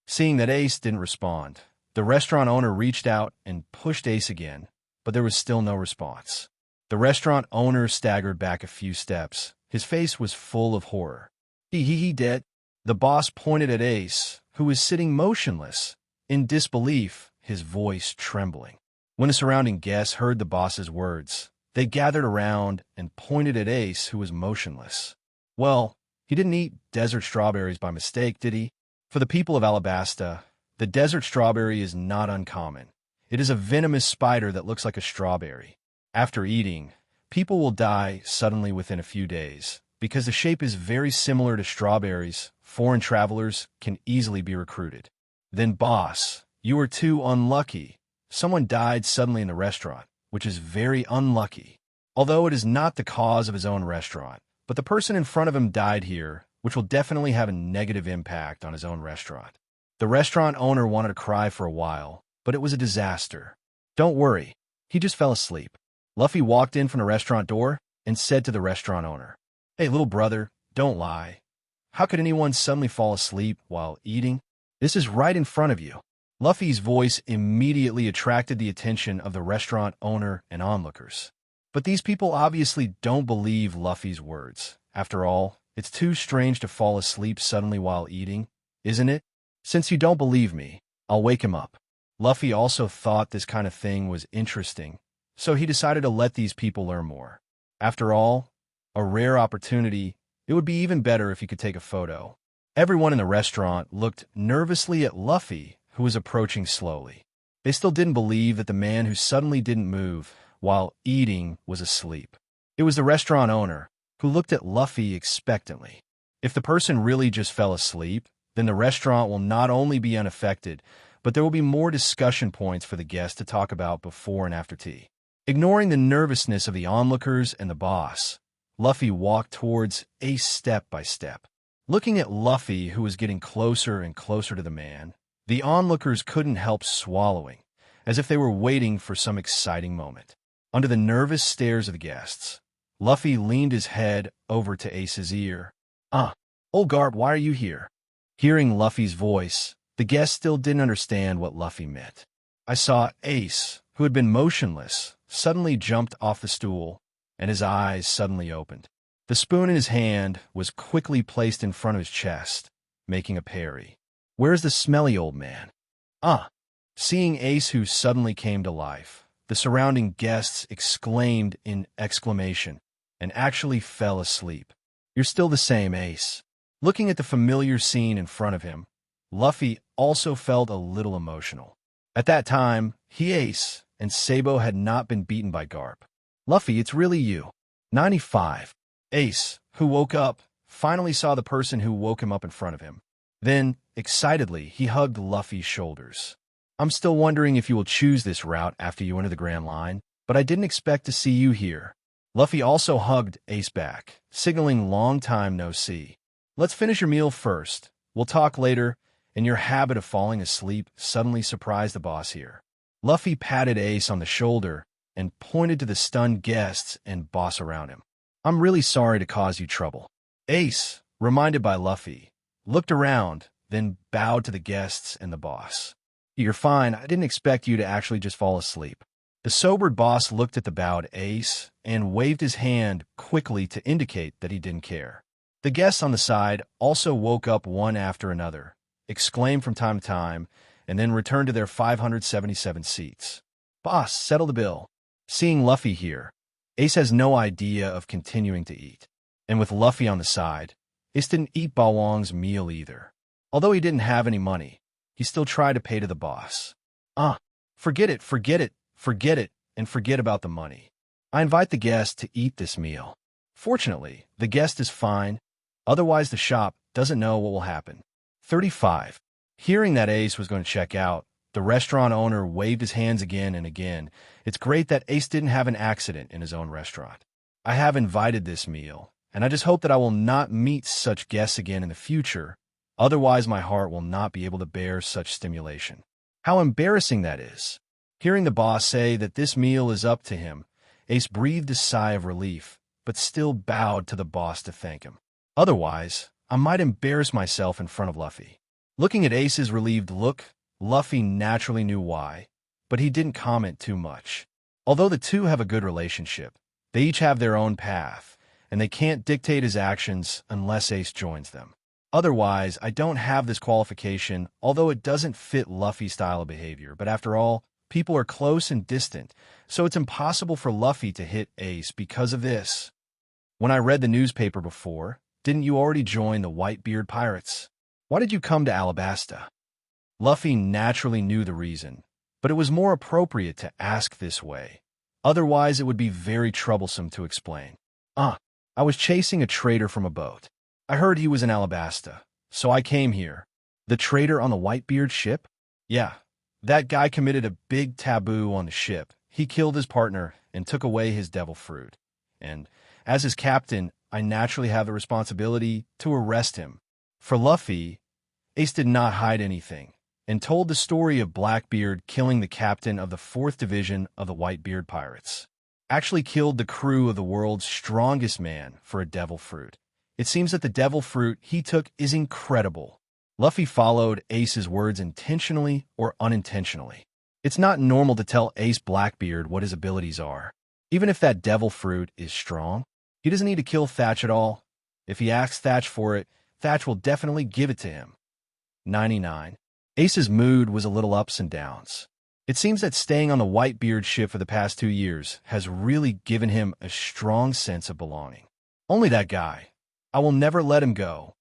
Seeing that Ace didn't respond, the restaurant owner reached out and pushed Ace again, but there was still no response. The restaurant owner staggered back a few steps. His face was full of horror. He dead?" The boss pointed at Ace, who was sitting motionless, in disbelief, his voice trembling. When the surrounding guests heard the boss's words, they gathered around and pointed at Ace, who was motionless. Well, he didn't eat desert strawberries by mistake, did he? For the people of Alabasta, the desert strawberry is not uncommon. It is a venomous spider that looks like a strawberry. After eating, people will die suddenly within a few days. Because the shape is very similar to strawberries, foreign travelers can easily be recruited. Then, boss, you were too unlucky. Someone died suddenly in the restaurant, which is very unlucky. Although it is not the cause of his own restaurant, but the person in front of him died here, which will definitely have a negative impact on his own restaurant. The restaurant owner wanted to cry for a while, but it was a disaster. Don't worry, he just fell asleep. Luffy walked in from the restaurant door and said to the restaurant owner, "Hey, little brother, don't lie. How could anyone suddenly fall asleep while eating? This is right in front of you." Luffy's voice immediately attracted the attention of the restaurant owner and onlookers. But these people obviously don't believe Luffy's words. After all, it's too strange to fall asleep suddenly while eating, isn't it? Since you don't believe me, I'll wake him up. Luffy also thought this kind of thing was interesting, so he decided to let these people learn more. After all, a rare opportunity, it would be even better if he could take a photo. Everyone in the restaurant looked nervously at Luffy, who was approaching slowly. They still didn't believe that the man who suddenly didn't move while eating was asleep. It was the restaurant owner, who looked at Luffy expectantly. If the person really just fell asleep, then the restaurant will not only be unaffected, but there will be more discussion points for the guests to talk about before and after tea. Ignoring the nervousness of the onlookers and the boss, Luffy walked towards Ace step by step. Looking at Luffy, who was getting closer and closer to the man, the onlookers couldn't help swallowing, as if they were waiting for some exciting moment. Under the nervous stares of the guests, Luffy leaned his head over to Ace's ear. Old Garp, why are you here?" Hearing Luffy's voice, the guests still didn't understand what Luffy meant. I saw Ace, who had been motionless, suddenly jumped off the stool, and his eyes suddenly opened. The spoon in his hand was quickly placed in front of his chest, making a parry. "Where's the smelly old man?" Seeing Ace, who suddenly came to life, the surrounding guests exclaimed in exclamation and actually fell asleep. "You're still the same, Ace." Looking at the familiar scene in front of him, Luffy also felt a little emotional. At that time, he, Ace, and Sabo had not been beaten by Garp. "Luffy, it's really you." 95. Ace, who woke up, finally saw the person who woke him up in front of him. Then, excitedly, he hugged Luffy's shoulders. "I'm still wondering if you will choose this route after you enter the Grand Line, but I didn't expect to see you here." Luffy also hugged Ace back, signaling long time no see. "Let's finish your meal first. We'll talk later," and your habit of falling asleep suddenly surprised the boss here. Luffy patted Ace on the shoulder and pointed to the stunned guests and boss around him. I'm really sorry to cause you trouble. Ace, reminded by Luffy, looked around, then bowed to the guests and the boss. You're fine. I didn't expect you to actually just fall asleep. The sobered boss looked at the bowed Ace and waved his hand quickly to indicate that he didn't care. The guests on the side also woke up one after another, exclaimed from time to time, and then returned to their 577 seats. Boss, settle the bill. Seeing Luffy here, Ace has no idea of continuing to eat. And with Luffy on the side, Ace didn't eat Bawang's meal either. Although he didn't have any money, he still tried to pay to the boss. Forget it, and forget about the money. I invite the guest to eat this meal. Fortunately, the guest is fine, otherwise the shop doesn't know what will happen. 35. Hearing that Ace was going to check out, the restaurant owner waved his hands again and again. It's great that Ace didn't have an accident in his own restaurant. I have invited this meal, and I just hope that I will not meet such guests again in the future. Otherwise, my heart will not be able to bear such stimulation. How embarrassing that is. Hearing the boss say that this meal is up to him, Ace breathed a sigh of relief, but still bowed to the boss to thank him. Otherwise, I might embarrass myself in front of Luffy. Looking at Ace's relieved look, Luffy naturally knew why, but he didn't comment too much. Although the two have a good relationship, they each have their own path, and they can't dictate his actions unless Ace joins them. Otherwise, I don't have this qualification, although it doesn't fit Luffy's style of behavior. But after all, people are close and distant, so it's impossible for Luffy to hit Ace because of this. When I read the newspaper before, didn't you already join the Whitebeard Pirates? Why did you come to Alabasta? Luffy naturally knew the reason, but it was more appropriate to ask this way. Otherwise, it would be very troublesome to explain. I was chasing a trader from a boat. I heard he was in Alabasta, so I came here. The trader on the Whitebeard ship? Yeah, that guy committed a big taboo on the ship. He killed his partner and took away his devil fruit. And as his captain, I naturally have the responsibility to arrest him. For Luffy, Ace did not hide anything and told the story of Blackbeard killing the captain of the 4th Division of the Whitebeard Pirates. Actually killed the crew of the world's strongest man for a devil fruit. It seems that the devil fruit he took is incredible. Luffy followed Ace's words intentionally or unintentionally. It's not normal to tell Ace Blackbeard what his abilities are. Even if that devil fruit is strong, he doesn't need to kill Thatch at all. If he asks Thatch for it, Thatch will definitely give it to him. 99. Ace's mood was a little ups and downs. It seems that staying on the Whitebeard ship for the past 2 years has really given him a strong sense of belonging. Only that guy. I will never let him go.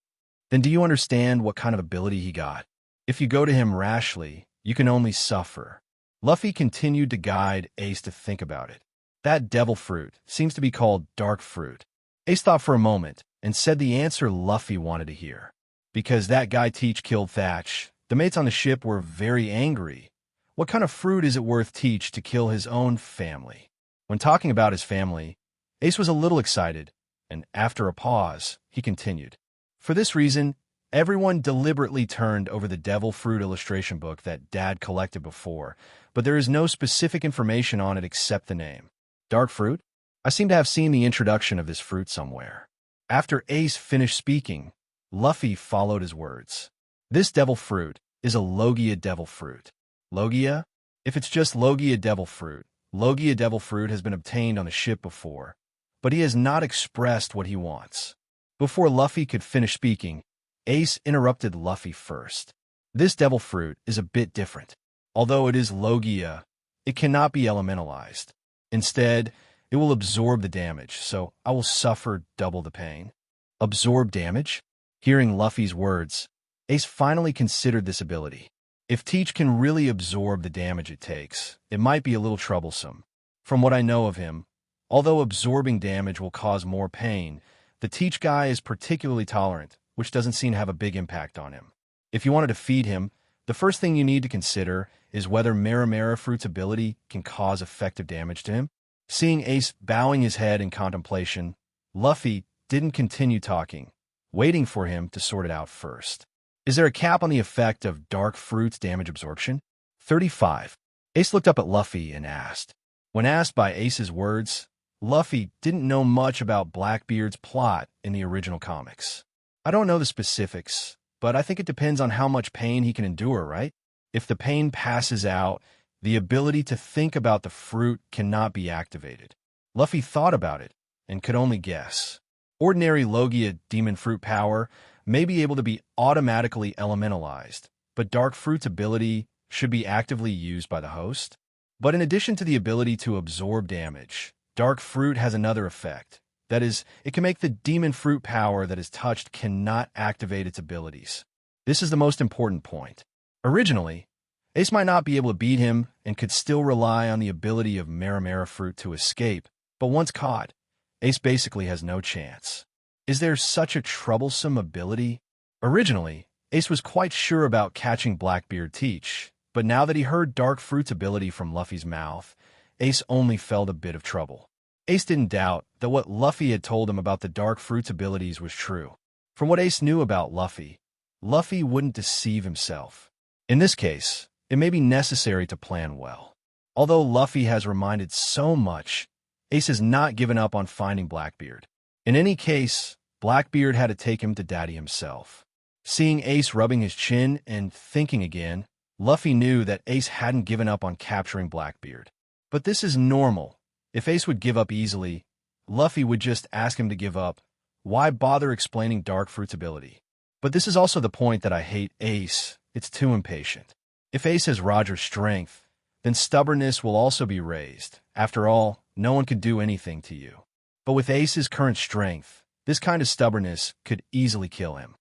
Then do you understand what kind of ability he got? If you go to him rashly, you can only suffer. Luffy continued to guide Ace to think about it. That devil fruit seems to be called dark fruit. Ace thought for a moment and said the answer Luffy wanted to hear. Because that guy Teach killed Thatch, the mates on the ship were very angry. What kind of fruit is it worth Teach to kill his own family? When talking about his family, Ace was a little excited, and after a pause, he continued. For this reason, everyone deliberately turned over the devil fruit illustration book that Dad collected before, but there is no specific information on it except the name. Dark fruit? I seem to have seen the introduction of this fruit somewhere. After Ace finished speaking, Luffy followed his words. This devil fruit is a Logia devil fruit. Logia? If it's just Logia devil fruit has been obtained on the ship before, but he has not expressed what he wants. Before Luffy could finish speaking, Ace interrupted Luffy first. This devil fruit is a bit different. Although it is Logia, it cannot be elementalized. Instead, it will absorb the damage, so I will suffer double the pain. Absorb damage? Hearing Luffy's words, Ace finally considered this ability. If Teach can really absorb the damage it takes, it might be a little troublesome. From what I know of him, although absorbing damage will cause more pain, the Teach guy is particularly tolerant, which doesn't seem to have a big impact on him. If you wanted to feed him, the first thing you need to consider is whether Mera Fruit's ability can cause effective damage to him. Seeing Ace bowing his head in contemplation, Luffy didn't continue talking, waiting for him to sort it out first. Is there a cap on the effect of dark fruit's damage absorption? 35. Ace looked up at Luffy and asked. When asked by Ace's words, Luffy didn't know much about Blackbeard's plot in the original comics. I don't know the specifics, but I think it depends on how much pain he can endure, right? If the pain passes out, the ability to think about the fruit cannot be activated. Luffy thought about it and could only guess. Ordinary Logia demon fruit power may be able to be automatically elementalized, but dark fruit's ability should be actively used by the host. But in addition to the ability to absorb damage, dark fruit has another effect. That is, it can make the demon fruit power that is touched cannot activate its abilities. This is the most important point. Originally, Ace might not be able to beat him and could still rely on the ability of Maramara fruit to escape, but once caught, Ace basically has no chance. Is there such a troublesome ability? Originally, Ace was quite sure about catching Blackbeard teach, but now that he heard Dark Fruit's ability from Luffy's mouth, Ace only felt a bit of trouble. Ace didn't doubt that what Luffy had told him about the Dark Fruit's abilities was true. From what Ace knew about Luffy, Luffy wouldn't deceive himself. In this case, it may be necessary to plan well. Although Luffy has reminded so much, Ace has not given up on finding Blackbeard. In any case, Blackbeard had to take him to Daddy himself. Seeing Ace rubbing his chin and thinking again, Luffy knew that Ace hadn't given up on capturing Blackbeard. But this is normal. If Ace would give up easily, Luffy would just ask him to give up. Why bother explaining Dark Fruit's ability? But this is also the point that I hate Ace. It's too impatient. If Ace has Roger's strength, then stubbornness will also be raised. After all, no one could do anything to you. But with Ace's current strength, this kind of stubbornness could easily kill him.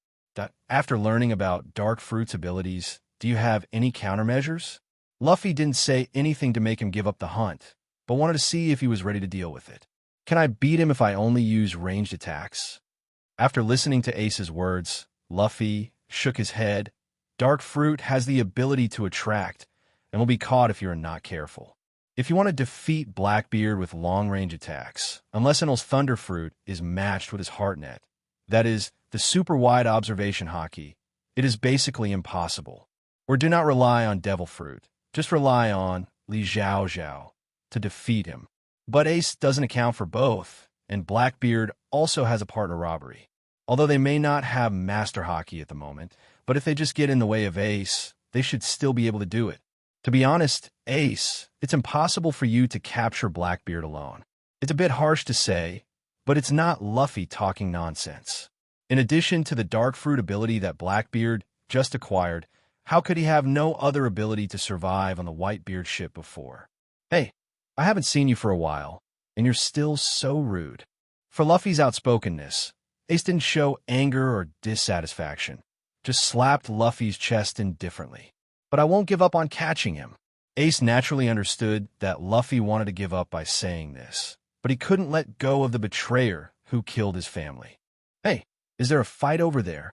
After learning about Dark Fruit's abilities, do you have any countermeasures? Luffy didn't say anything to make him give up the hunt, but wanted to see if he was ready to deal with it. Can I beat him if I only use ranged attacks? After listening to Ace's words, Luffy shook his head. Dark Fruit has the ability to attract and will be caught if you are not careful. If you want to defeat Blackbeard with long-range attacks, unless Enel's Thunder Fruit is matched with his Heartnet, that is, the super-wide observation hockey, it is basically impossible. Or do not rely on Devil Fruit. Just rely on Li Zhao Zhao to defeat him. But Ace doesn't account for both, and Blackbeard also has a partner robbery. Although they may not have Master Hockey at the moment, but if they just get in the way of Ace, they should still be able to do it. To be honest, Ace, it's impossible for you to capture Blackbeard alone. It's a bit harsh to say, but it's not Luffy talking nonsense. In addition to the Dark Fruit ability that Blackbeard just acquired, how could he have no other ability to survive on the Whitebeard ship before? Hey, I haven't seen you for a while, and you're still so rude. For Luffy's outspokenness, Ace didn't show anger or dissatisfaction, just slapped Luffy's chest indifferently. But I won't give up on catching him. Ace naturally understood that Luffy wanted to give up by saying this, but he couldn't let go of the betrayer who killed his family. Hey, is there a fight over there?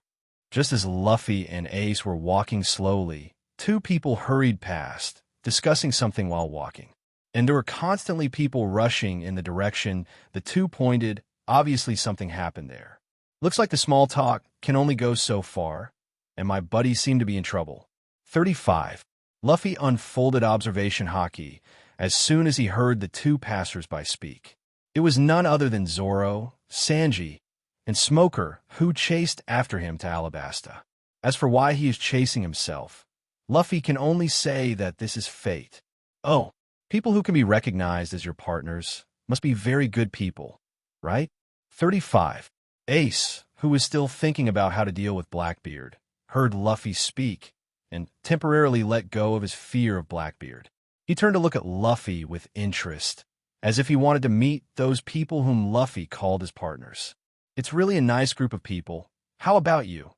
Just as Luffy and Ace were walking slowly, two people hurried past, discussing something while walking. And there were constantly people rushing in the direction the two pointed. Obviously something happened there. Looks like the small talk can only go so far, and my buddies seem to be in trouble. 35. Luffy unfolded observation hockey as soon as he heard the two passers-by speak. It was none other than Zoro, Sanji, and Smoker who chased after him to Alabasta. As for why he is chasing himself, Luffy can only say that this is fate. Oh, people who can be recognized as your partners must be very good people, right? 35. Ace, who was still thinking about how to deal with Blackbeard, heard Luffy speak and temporarily let go of his fear of Blackbeard. He turned to look at Luffy with interest, as if he wanted to meet those people whom Luffy called his partners. It's really a nice group of people. How about you?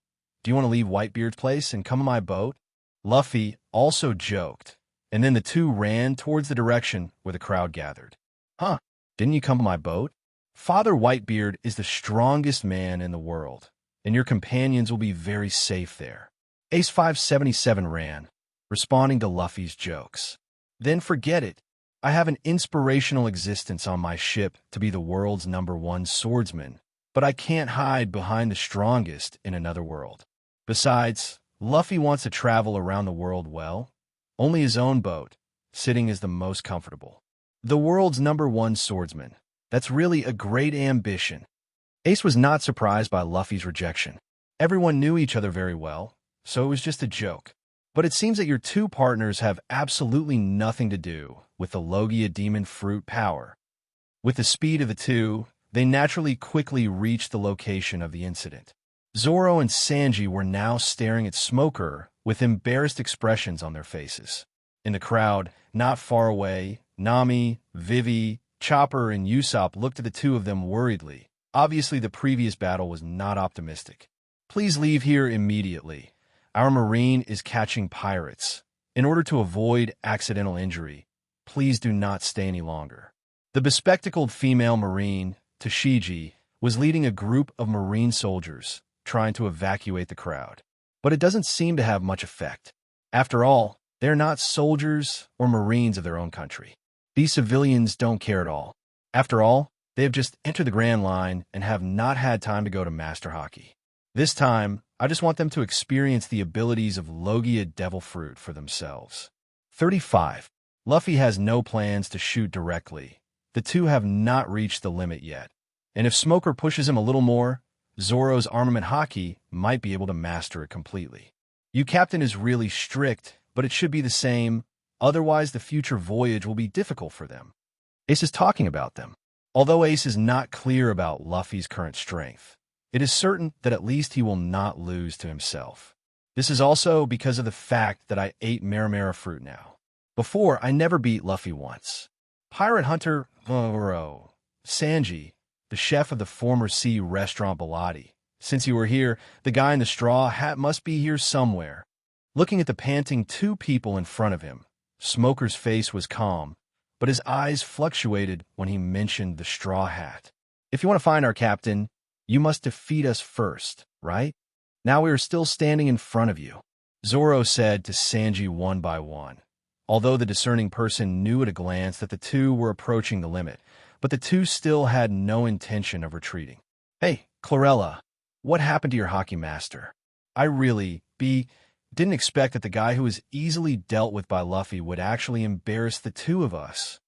Do you want to leave Whitebeard's place and come on my boat? Luffy also joked, and then the two ran towards the direction where the crowd gathered. Huh, didn't you come on my boat? Father Whitebeard is the strongest man in the world, and your companions will be very safe there. Ace 577 ran, responding to Luffy's jokes. Then forget it. I have an inspirational existence on my ship to be the world's #1 swordsman, but I can't hide behind the strongest in another world. Besides, Luffy wants to travel around the world well. Only his own boat, sitting is the most comfortable. The world's #1 swordsman. That's really a great ambition. Ace was not surprised by Luffy's rejection. Everyone knew each other very well, so it was just a joke. But it seems that your two partners have absolutely nothing to do with the Logia demon fruit power. With the speed of the two, they naturally quickly reached the location of the incident. Zoro and Sanji were now staring at Smoker with embarrassed expressions on their faces. In the crowd, not far away, Nami, Vivi, Chopper, and Usopp looked at the two of them worriedly. Obviously, the previous battle was not optimistic. Please leave here immediately. Our Marine is catching pirates. In order to avoid accidental injury, please do not stay any longer. The bespectacled female Marine, Tashigi, was leading a group of Marine soldiers, trying to evacuate the crowd. But it doesn't seem to have much effect. After all, they're not soldiers or Marines of their own country. These civilians don't care at all. After all, they have just entered the Grand Line and have not had time to go to Master Hockey. This time, I just want them to experience the abilities of Logia Devil Fruit for themselves. 35. Luffy has no plans to shoot directly. The two have not reached the limit yet. And if Smoker pushes him a little more, Zoro's armament Haki might be able to master it completely. You Captain is really strict, but it should be the same. Otherwise, the future voyage will be difficult for them. Ace is talking about them. Although Ace is not clear about Luffy's current strength, it is certain that at least he will not lose to himself. This is also because of the fact that I ate Maramara fruit now. Before, I never beat Luffy once. Pirate Hunter Sanji, the chef of the former sea restaurant Baladi. Since you were here, the guy in the straw hat must be here somewhere. Looking at the panting two people in front of him, Smoker's face was calm, but his eyes fluctuated when he mentioned the straw hat. If you want to find our captain, you must defeat us first, right? Now we are still standing in front of you, Zoro said to Sanji one by one. Although the discerning person knew at a glance that the two were approaching the limit, but the two still had no intention of retreating. Hey, Chlorella, what happened to your hockey master? I really, didn't expect that the guy who was easily dealt with by Luffy would actually embarrass the two of us.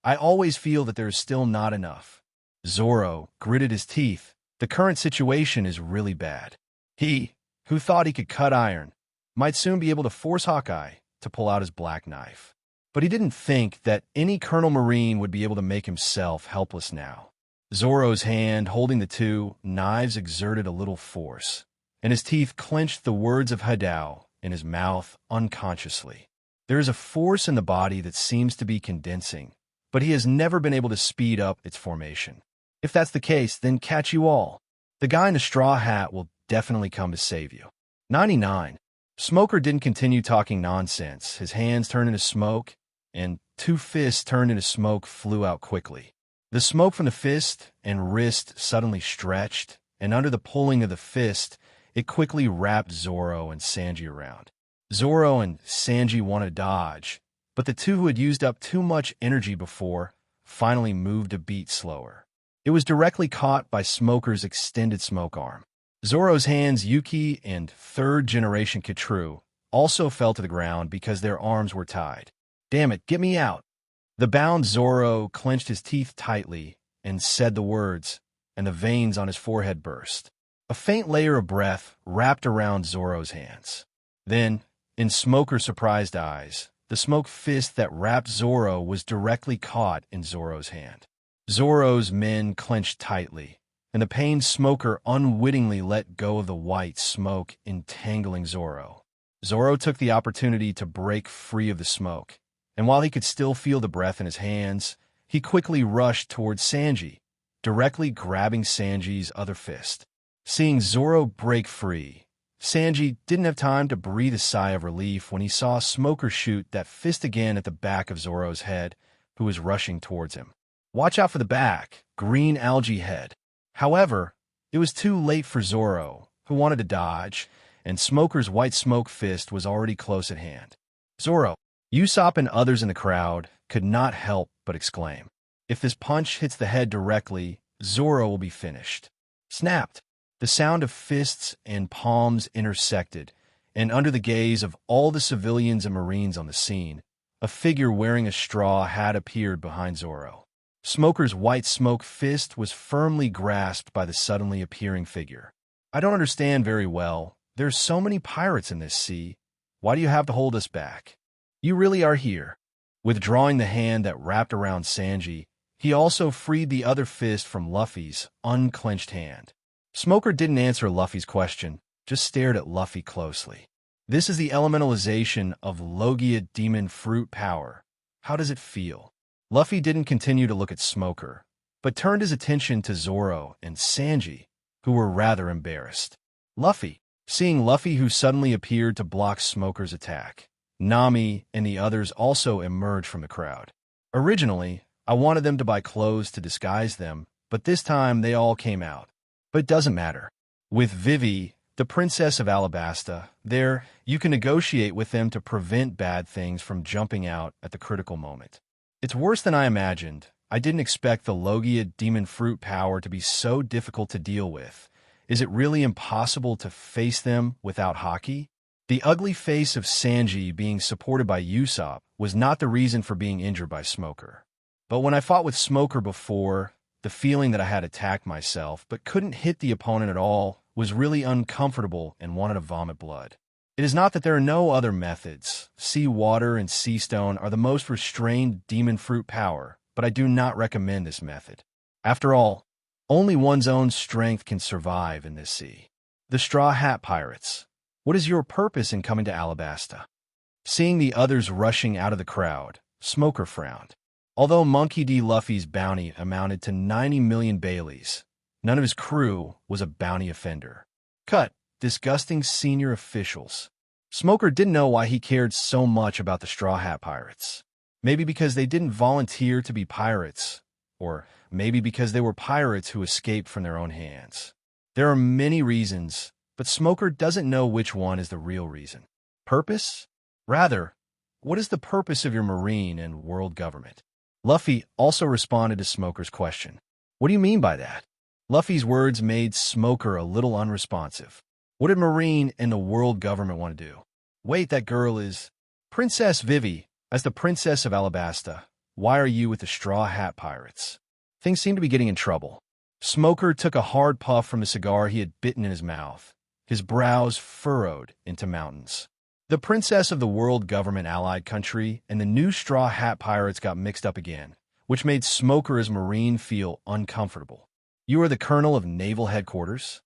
I always feel that there is still not enough. Zoro gritted his teeth. The current situation is really bad. He, who thought he could cut iron, might soon be able to force Hawkeye to pull out his black knife. But he didn't think that any Colonel Marine would be able to make himself helpless now. Zoro's hand holding the two knives exerted a little force, and his teeth clenched the words of Hadao in his mouth unconsciously. There is a force in the body that seems to be condensing, but he has never been able to speed up its formation. If that's the case, then catch you all. The guy in the straw hat will definitely come to save you. 99. Smoker didn't continue talking nonsense. His hands turned into smoke, and two fists turned into smoke flew out quickly. The smoke from the fist and wrist suddenly stretched, and under the pulling of the fist, it quickly wrapped Zoro and Sanji around. Zoro and Sanji wanted to dodge, but the two who had used up too much energy before finally moved a beat slower. It was directly caught by Smoker's extended smoke arm. Zoro's hands, Yuki and third-generation Katru, also fell to the ground because their arms were tied. Damn it, get me out! The bound Zoro clenched his teeth tightly and said the words, and the veins on his forehead burst. A faint layer of breath wrapped around Zoro's hands. Then, in Smoker's surprised eyes, the smoke fist that wrapped Zoro was directly caught in Zoro's hand. Zoro's men clenched tightly, and the pained Smoker unwittingly let go of the white smoke entangling Zoro. Zoro took the opportunity to break free of the smoke, and while he could still feel the breath in his hands, he quickly rushed towards Sanji, directly grabbing Sanji's other fist. Seeing Zoro break free, Sanji didn't have time to breathe a sigh of relief when he saw Smoker shoot that fist again at the back of Zoro's head, who was rushing towards him. Watch out for the back, green algae head. However, it was too late for Zoro, who wanted to dodge, and Smoker's white smoke fist was already close at hand. Zoro, Usopp and others in the crowd could not help but exclaim. If this punch hits the head directly, Zoro will be finished. Snapped. The sound of fists and palms intersected, and under the gaze of all the civilians and Marines on the scene, a figure wearing a straw hat appeared behind Zoro. Smoker's white smoke fist was firmly grasped by the suddenly appearing figure. I don't understand very well. There's so many pirates in this sea. Why do you have to hold us back? You really are here. Withdrawing the hand that wrapped around Sanji, he also freed the other fist from Luffy's unclenched hand. Smoker didn't answer Luffy's question, just stared at Luffy closely. This is the elementalization of Logia demon fruit power. How does it feel? Luffy didn't continue to look at Smoker, but turned his attention to Zoro and Sanji, who were rather embarrassed. Seeing Luffy who suddenly appeared to block Smoker's attack, Nami and the others also emerged from the crowd. Originally, I wanted them to buy clothes to disguise them, but this time they all came out. But it doesn't matter. With Vivi, the princess of Alabasta, there, you can negotiate with them to prevent bad things from jumping out at the critical moment. It's worse than I imagined. I didn't expect the Logia demon fruit power to be so difficult to deal with. Is it really impossible to face them without haki? The ugly face of Sanji being supported by Usopp was not the reason for being injured by Smoker. But when I fought with Smoker before, the feeling that I had attacked myself but couldn't hit the opponent at all was really uncomfortable and wanted to vomit blood. It is not that there are no other methods. Sea water and sea stone are the most restrained demon fruit power, but I do not recommend this method. After all, only one's own strength can survive in this sea. The Straw Hat Pirates. What is your purpose in coming to Alabasta? Seeing the others rushing out of the crowd, Smoker frowned. Although Monkey D. Luffy's bounty amounted to 90 million Baileys, none of his crew was a bounty offender. Cut. Disgusting senior officials. Smoker didn't know why he cared so much about the Straw Hat Pirates. Maybe because they didn't volunteer to be pirates, or maybe because they were pirates who escaped from their own hands. There are many reasons, but Smoker doesn't know which one is the real reason. Purpose? Rather, what is the purpose of your marine and world government? Luffy also responded to Smoker's question. What do you mean by that? Luffy's words made Smoker a little unresponsive. What did marine and the world government want to do? Wait, that girl is... Princess Vivi, as the princess of Alabasta, why are you with the Straw Hat Pirates? Things seem to be getting in trouble. Smoker took a hard puff from the cigar he had bitten in his mouth. His brows furrowed into mountains. The princess of the world government allied country and the new Straw Hat Pirates got mixed up again, which made Smoker as Marine feel uncomfortable. You are the colonel of naval headquarters?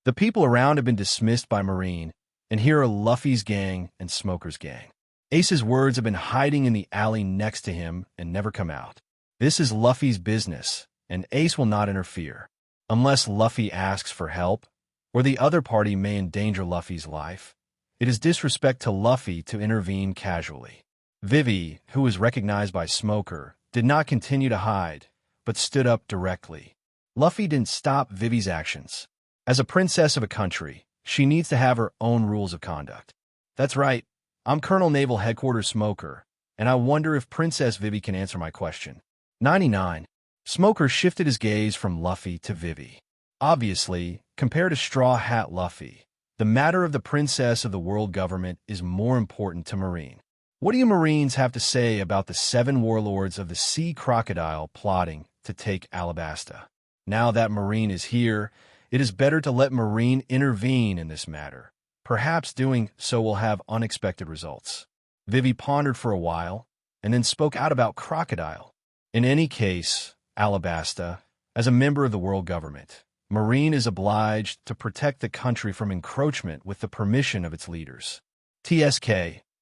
The people around have been dismissed by Marine, and here are Luffy's gang and Smoker's gang. Ace's words have been hiding in the alley next to him and never come out. This is Luffy's business, and Ace will not interfere, unless Luffy asks for help, or the other party may endanger Luffy's life. It is disrespect to Luffy to intervene casually. Vivi, who was recognized by Smoker, did not continue to hide, but stood up directly. Luffy didn't stop Vivi's actions. As a princess of a country, she needs to have her own rules of conduct. That's right, I'm Colonel Naval Headquarters Smoker, and I wonder if Princess Vivi can answer my question. 99. Smoker shifted his gaze from Luffy to Vivi. Obviously, compared to Straw Hat Luffy, the matter of the princess of the world government is more important to Marine. What do you Marines have to say about the 7 warlords of the Sea Crocodile plotting to take Alabasta? Now that Marine is here, it is better to let Marine intervene in this matter. Perhaps doing so will have unexpected results. Vivi pondered for a while, and then spoke out about Crocodile. In any case, Alabasta, as a member of the world government, Marine is obliged to protect the country from encroachment with the permission of its leaders. TSK,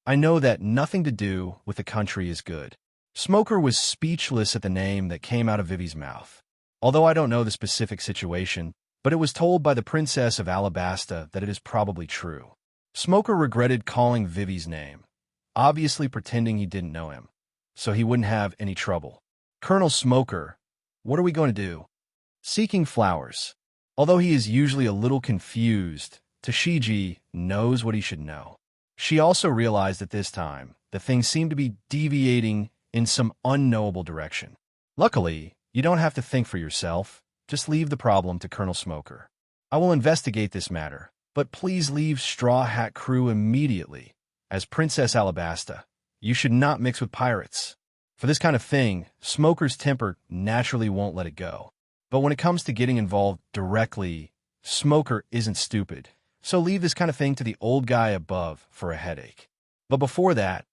I know that nothing to do with the country is good. Smoker was speechless at the name that came out of Vivi's mouth. Although I don't know the specific situation, but it was told by the princess of Alabasta that it is probably true. Smoker regretted calling Vivi's name, obviously pretending he didn't know him, so he wouldn't have any trouble. Colonel Smoker, what are we going to do? Seeking flowers. Although he is usually a little confused, Tashigi knows what he should know. She also realized at this time that things seemed to be deviating in some unknowable direction. Luckily, you don't have to think for yourself. Just leave the problem to Colonel Smoker. I will investigate this matter, But please leave Straw Hat Crew immediately. As Princess Alabasta, you should not mix with pirates. For this kind of thing, Smoker's temper naturally won't let it go. But when it comes to getting involved directly, Smoker isn't stupid. So leave this kind of thing to the old guy above for a headache. But before that,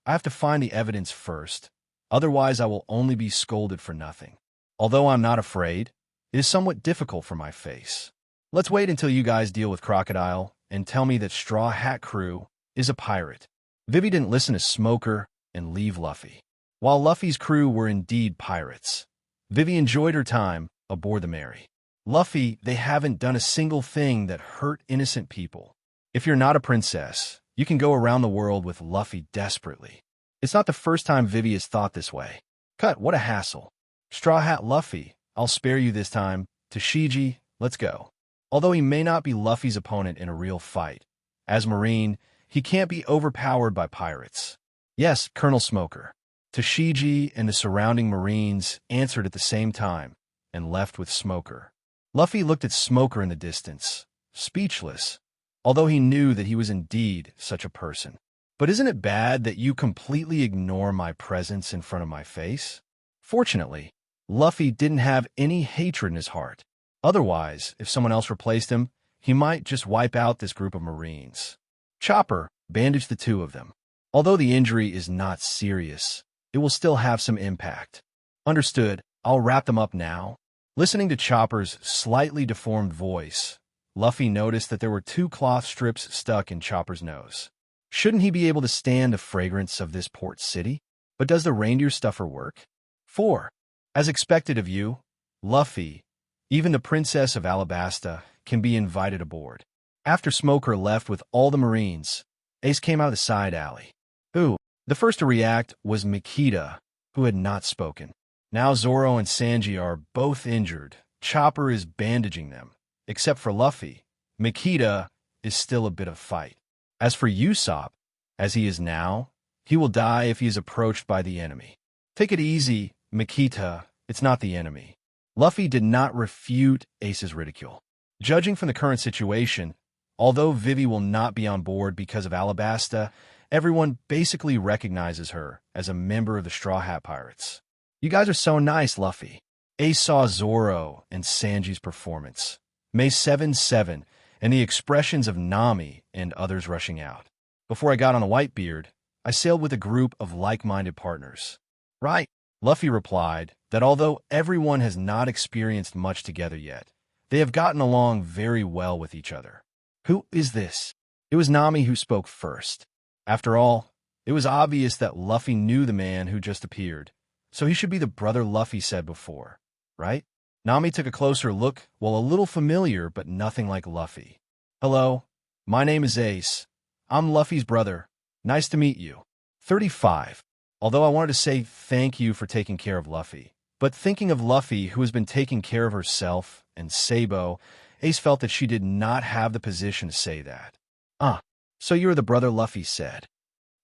I have to find the evidence first. Otherwise, I will only be scolded for nothing. Although I'm not afraid, it is somewhat difficult for my face. Let's wait until you guys deal with Crocodile and tell me that Straw Hat Crew is a pirate. Vivi didn't listen to Smoker and leave Luffy. While Luffy's crew were indeed pirates, Vivi enjoyed her time aboard the Mary. Luffy, they haven't done a single thing that hurt innocent people. If you're not a princess, you can go around the world with Luffy desperately. It's not the first time Vivi has thought this way. Cut, what a hassle. Straw Hat Luffy, I'll spare you this time. Tashigi, let's go. Although he may not be Luffy's opponent in a real fight, as Marine, he can't be overpowered by pirates. Yes, Colonel Smoker. Tashigi and the surrounding Marines answered at the same time and left with Smoker. Luffy looked at Smoker in the distance, speechless, although he knew that he was indeed such a person. But isn't it bad that you completely ignore my presence in front of my face? Fortunately, Luffy didn't have any hatred in his heart. Otherwise, if someone else replaced him, he might just wipe out this group of Marines. Chopper bandaged the two of them. Although the injury is not serious, it will still have some impact. Understood, I'll wrap them up now. Listening to Chopper's slightly deformed voice, Luffy noticed that there were 2 cloth strips stuck in Chopper's nose. Shouldn't he be able to stand the fragrance of this port city? But does the reindeer stuffer work? 4. As expected of you, Luffy, even the Princess of Alabasta, can be invited aboard. After Smoker left with all the Marines, Ace came out of the side alley. Who? The first to react was Makita, who had not spoken. Now Zoro and Sanji are both injured. Chopper is bandaging them. Except for Luffy, Makita is still a bit of fight. As for Usopp, as he is now, he will die if he is approached by the enemy. Take it easy, Makita, it's not the enemy. Luffy did not refute Ace's ridicule. Judging from the current situation, although Vivi will not be on board because of Alabasta, everyone basically recognizes her as a member of the Straw Hat Pirates. You guys are so nice, Luffy. Ace saw Zoro and Sanji's performance, May 7-7, and the expressions of Nami and others rushing out. Before I got on the Whitebeard, I sailed with a group of like-minded partners. Right, Luffy replied that although everyone has not experienced much together yet, they have gotten along very well with each other. Who is this? It was Nami who spoke first. After all, it was obvious that Luffy knew the man who just appeared, so he should be the brother Luffy said before, right? Nami took a closer look, while a little familiar but nothing like Luffy. Hello, my name is Ace. I'm Luffy's brother. Nice to meet you. 35. Although I wanted to say thank you for taking care of Luffy, but thinking of Luffy, who has been taking care of herself, and Sabo, Ace felt that she did not have the position to say that. So you're the brother Luffy said.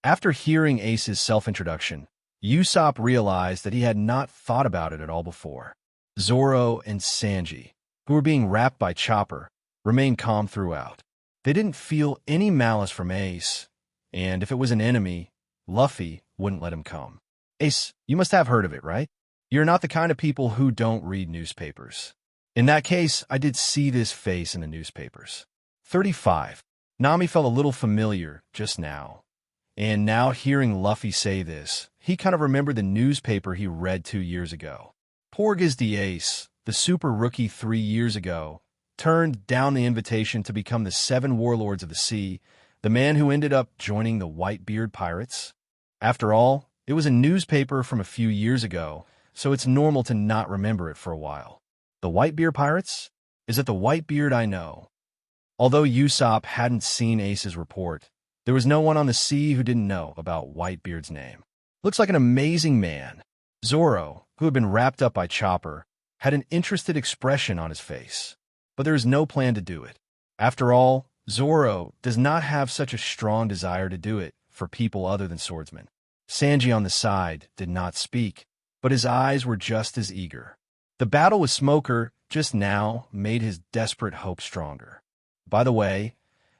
After hearing Ace's self-introduction, Usopp realized that he had not thought about it at all before. Zoro and Sanji, who were being wrapped by Chopper, remained calm throughout. They didn't feel any malice from Ace, and if it was an enemy, Luffy wouldn't let him come. Ace, you must have heard of it, right? You're not the kind of people who don't read newspapers. In that case, I did see this face in the newspapers. 35. Nami felt a little familiar just now. And now hearing Luffy say this, he kind of remembered the newspaper he read 2 years ago. Porges the Ace, the super rookie 3 years ago, turned down the invitation to become the 7 warlords of the sea, the man who ended up joining the Whitebeard Pirates. After all, it was a newspaper from a few years ago, so it's normal to not remember it for a while. The Whitebeard Pirates? Is it the Whitebeard I know? Although Usopp hadn't seen Ace's report, there was no one on the sea who didn't know about Whitebeard's name. Looks like an amazing man. Zoro, who had been wrapped up by Chopper, had an interested expression on his face, but there is no plan to do it. After all, Zoro does not have such a strong desire to do it for people other than swordsmen. Sanji on the side did not speak, but his eyes were just as eager. The battle with Smoker just now made his desperate hope stronger. By the way,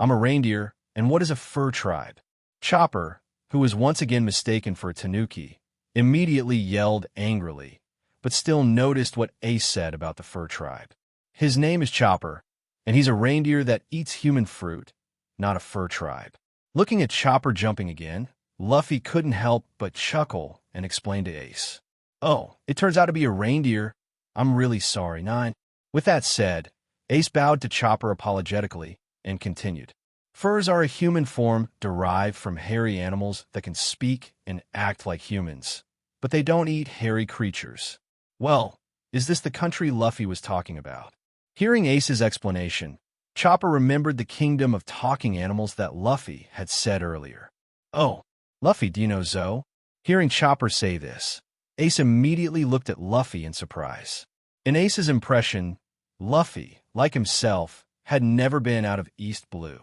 I'm a reindeer, and what is a fur tribe? Chopper, who was once again mistaken for a tanuki, immediately yelled angrily, but still noticed what Ace said about the fur tribe. His name is Chopper, and he's a reindeer that eats human fruit, not a fur tribe. Looking at Chopper jumping again, Luffy couldn't help but chuckle and explain to Ace. Oh, it turns out to be a reindeer. I'm really sorry, Nine. With that said, Ace bowed to Chopper apologetically and continued. Furs are a human form derived from hairy animals that can speak and act like humans, but they don't eat hairy creatures. Well, is this the country Luffy was talking about? Hearing Ace's explanation, Chopper remembered the kingdom of talking animals that Luffy had said earlier. Oh, Luffy, do you know Zoe? Hearing Chopper say this, Ace immediately looked at Luffy in surprise. In Ace's impression, Luffy, like himself, had never been out of East Blue.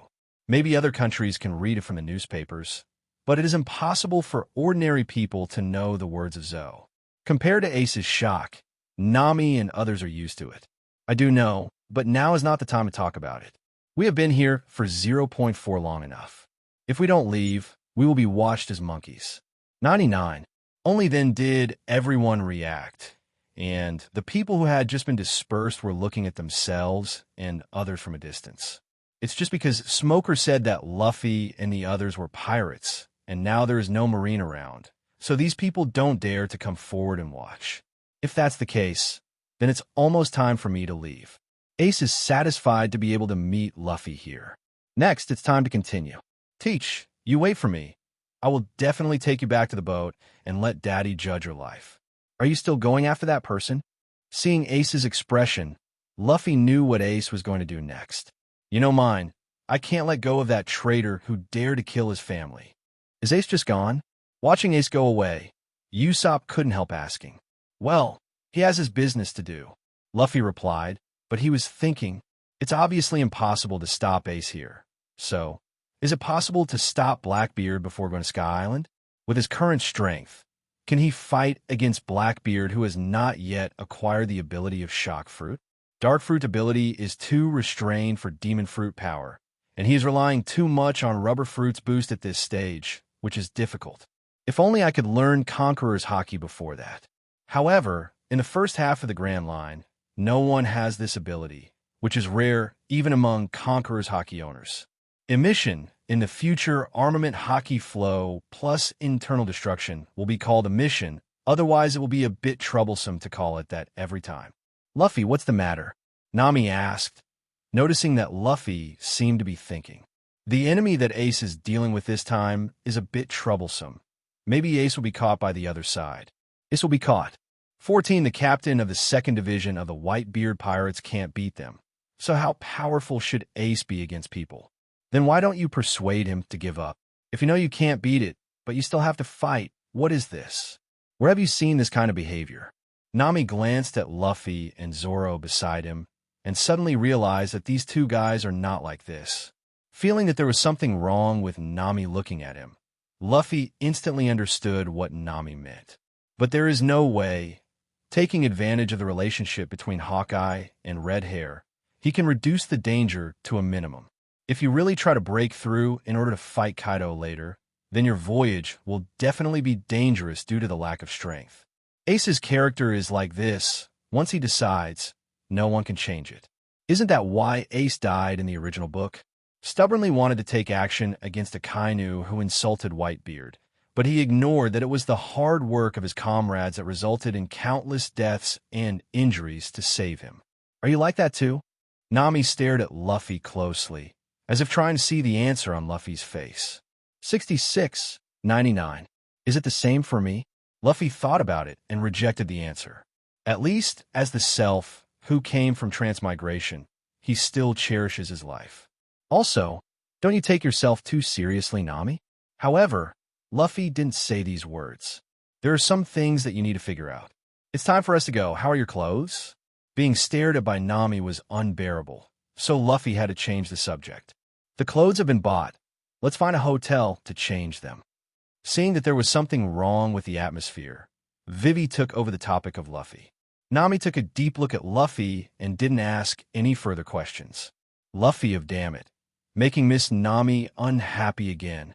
Maybe other countries can read it from the newspapers, but it is impossible for ordinary people to know the words of Zoe. Compared to Ace's shock, Nami and others are used to it. I do know, but now is not the time to talk about it. We have been here for 0 .4 long enough. If we don't leave, we will be watched as monkeys. 99. Only then did everyone react, and the people who had just been dispersed were looking at themselves and others from a distance. It's just because Smoker said that Luffy and the others were pirates, and now there is no marine around, so these people don't dare to come forward and watch. If that's the case, then it's almost time for me to leave. Ace is satisfied to be able to meet Luffy here. Next, it's time to continue. Teach, you wait for me. I will definitely take you back to the boat and let Daddy judge your life. Are you still going after that person? Seeing Ace's expression, Luffy knew what Ace was going to do next. You know mine, I can't let go of that traitor who dared to kill his family. Is Ace just gone? Watching Ace go away, Usopp couldn't help asking. Well, he has his business to do, Luffy replied, but he was thinking, it's obviously impossible to stop Ace here. So, is it possible to stop Blackbeard before going to Sky Island? With his current strength, can he fight against Blackbeard who has not yet acquired the ability of Shock Fruit? Dark Fruit ability is too restrained for Demon Fruit power, and he is relying too much on Rubber Fruit's boost at this stage, which is difficult. If only I could learn Conqueror's Haki before that. However, in the first half of the Grand Line, no one has this ability, which is rare even among Conqueror's Haki owners. Emission in the future Armament Haki Flow plus Internal Destruction will be called Emission, otherwise it will be a bit troublesome to call it that every time. Luffy, what's the matter? Nami asked, noticing that Luffy seemed to be thinking. The enemy that Ace is dealing with this time is a bit troublesome. Maybe Ace will be caught by the other side. Ace will be caught. 14. The captain of the 2nd Division of the Whitebeard Pirates can't beat them. So how powerful should Ace be against people? Then why don't you persuade him to give up? If you know you can't beat it, but you still have to fight, what is this? Where have you seen this kind of behavior? Nami glanced at Luffy and Zoro beside him, and suddenly realized that these two guys are not like this. Feeling that there was something wrong with Nami looking at him, Luffy instantly understood what Nami meant. But there is no way, taking advantage of the relationship between Hawkeye and Red Hair, he can reduce the danger to a minimum. If you really try to break through in order to fight Kaido later, then your voyage will definitely be dangerous due to the lack of strength. Ace's character is like this. Once he decides, no one can change it. Isn't that why Ace died in the original book? Stubbornly wanted to take action against a Kainu who insulted Whitebeard, but he ignored that it was the hard work of his comrades that resulted in countless deaths and injuries to save him. Are you like that too? Nami stared at Luffy closely, as if trying to see the answer on Luffy's face. 66.99. Is it the same for me? Luffy thought about it and rejected the answer. At least, as the self who came from transmigration, he still cherishes his life. Also, don't you take yourself too seriously, Nami? However, Luffy didn't say these words. There are some things that you need to figure out. It's time for us to go. How are your clothes? Being stared at by Nami was unbearable, so Luffy had to change the subject. The clothes have been bought. Let's find a hotel to change them. Seeing that there was something wrong with the atmosphere, Vivi took over the topic of Luffy. Nami took a deep look at Luffy and didn't ask any further questions. Luffy of damn it, making Miss Nami unhappy again.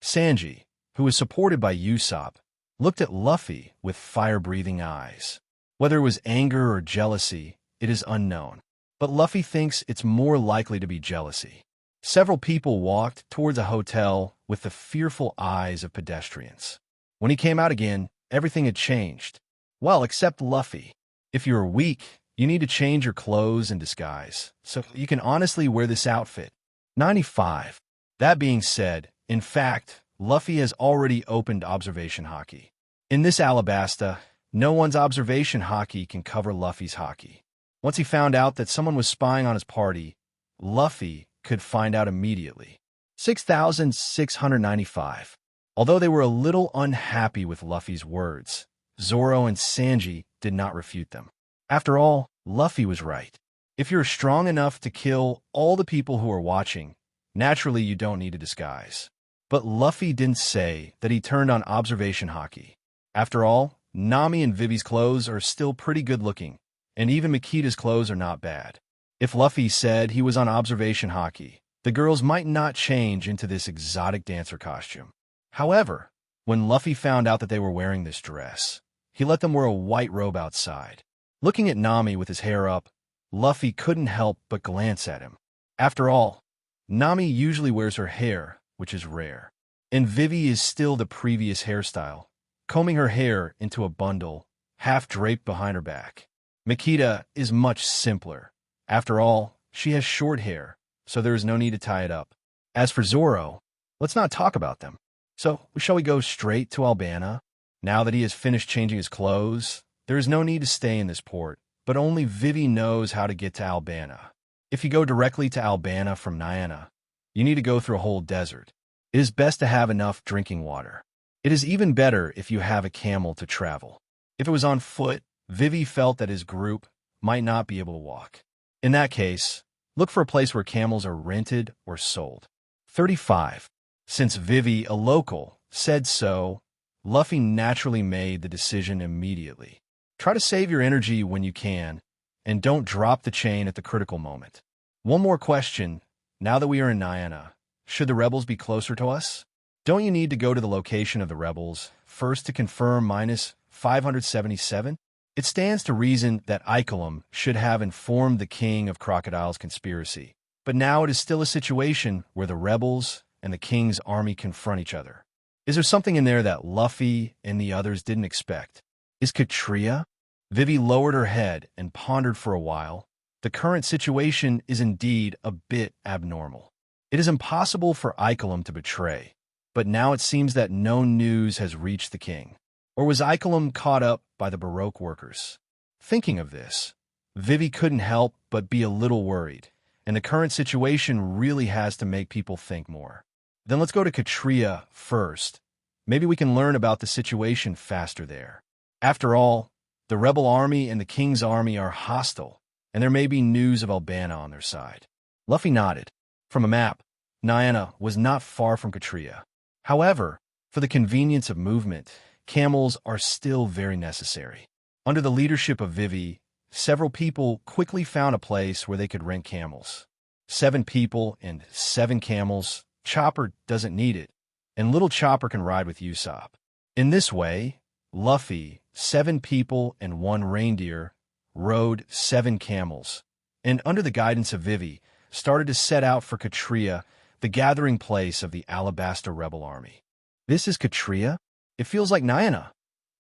Sanji, who was supported by Usopp, looked at Luffy with fire-breathing eyes. Whether it was anger or jealousy, it is unknown, but Luffy thinks it's more likely to be jealousy. Several people walked towards a hotel with the fearful eyes of pedestrians. When he came out again, everything had changed. Well, except Luffy. If you are weak, you need to change your clothes and disguise, so you can honestly wear this outfit. 95. That being said, in fact, Luffy has already opened observation haki. In this Alabasta, no one's observation haki can cover Luffy's haki. Once he found out that someone was spying on his party, Luffy could find out immediately. 6,695. Although they were a little unhappy with Luffy's words, Zoro and Sanji did not refute them. After all, Luffy was right. If you're strong enough to kill all the people who are watching, naturally you don't need a disguise. But Luffy didn't say that he turned on observation haki. After all, Nami and Vivi's clothes are still pretty good looking, and even Makita's clothes are not bad. If Luffy said he was on observation haki, the girls might not change into this exotic dancer costume. However, when Luffy found out that they were wearing this dress, he let them wear a white robe outside. Looking at Nami with his hair up, Luffy couldn't help but glance at him. After all, Nami usually wears her hair, which is rare. And Vivi is still the previous hairstyle, combing her hair into a bundle, half draped behind her back. Makita is much simpler. After all, she has short hair, so there is no need to tie it up. As for Zoro, let's not talk about them. So, shall we go straight to Albana? Now that he has finished changing his clothes, there is no need to stay in this port, but only Vivi knows how to get to Albana. If you go directly to Albana from Nyana, you need to go through a whole desert. It is best to have enough drinking water. It is even better if you have a camel to travel. If it was on foot, Vivi felt that his group might not be able to walk. In that case, look for a place where camels are rented or sold. 35. Since Vivi, a local, said so, Luffy naturally made the decision immediately. Try to save your energy when you can, and don't drop the chain at the critical moment. One more question. Now that we are in Nyana, should the rebels be closer to us? Don't you need to go to the location of the rebels first to confirm -577? It stands to reason that Ikelam should have informed the king of Crocodile's conspiracy, but now it is still a situation where the rebels and the king's army confront each other. Is there something in there that Luffy and the others didn't expect? Is Katria? Vivi lowered her head and pondered for a while. The current situation is indeed a bit abnormal. It is impossible for Ikelam to betray, but now it seems that no news has reached the king. Or was Ikelam caught up by the Baroque workers? Thinking of this, Vivi couldn't help but be a little worried, and the current situation really has to make people think more. Then let's go to Katria first. Maybe we can learn about the situation faster there. After all, the rebel army and the king's army are hostile, and there may be news of Albana on their side. Luffy nodded. From a map, Nyana was not far from Katria. However, for the convenience of movement, camels are still very necessary. Under the leadership of Vivi, several people quickly found a place where they could rent camels. 7 people and 7 camels. Chopper doesn't need it, and little Chopper can ride with Usopp. In this way, Luffy, 7 people and 1 reindeer, rode 7 camels, and under the guidance of Vivi, started to set out for Katria, the gathering place of the Alabasta rebel army. This is Katria? It feels like Nyana.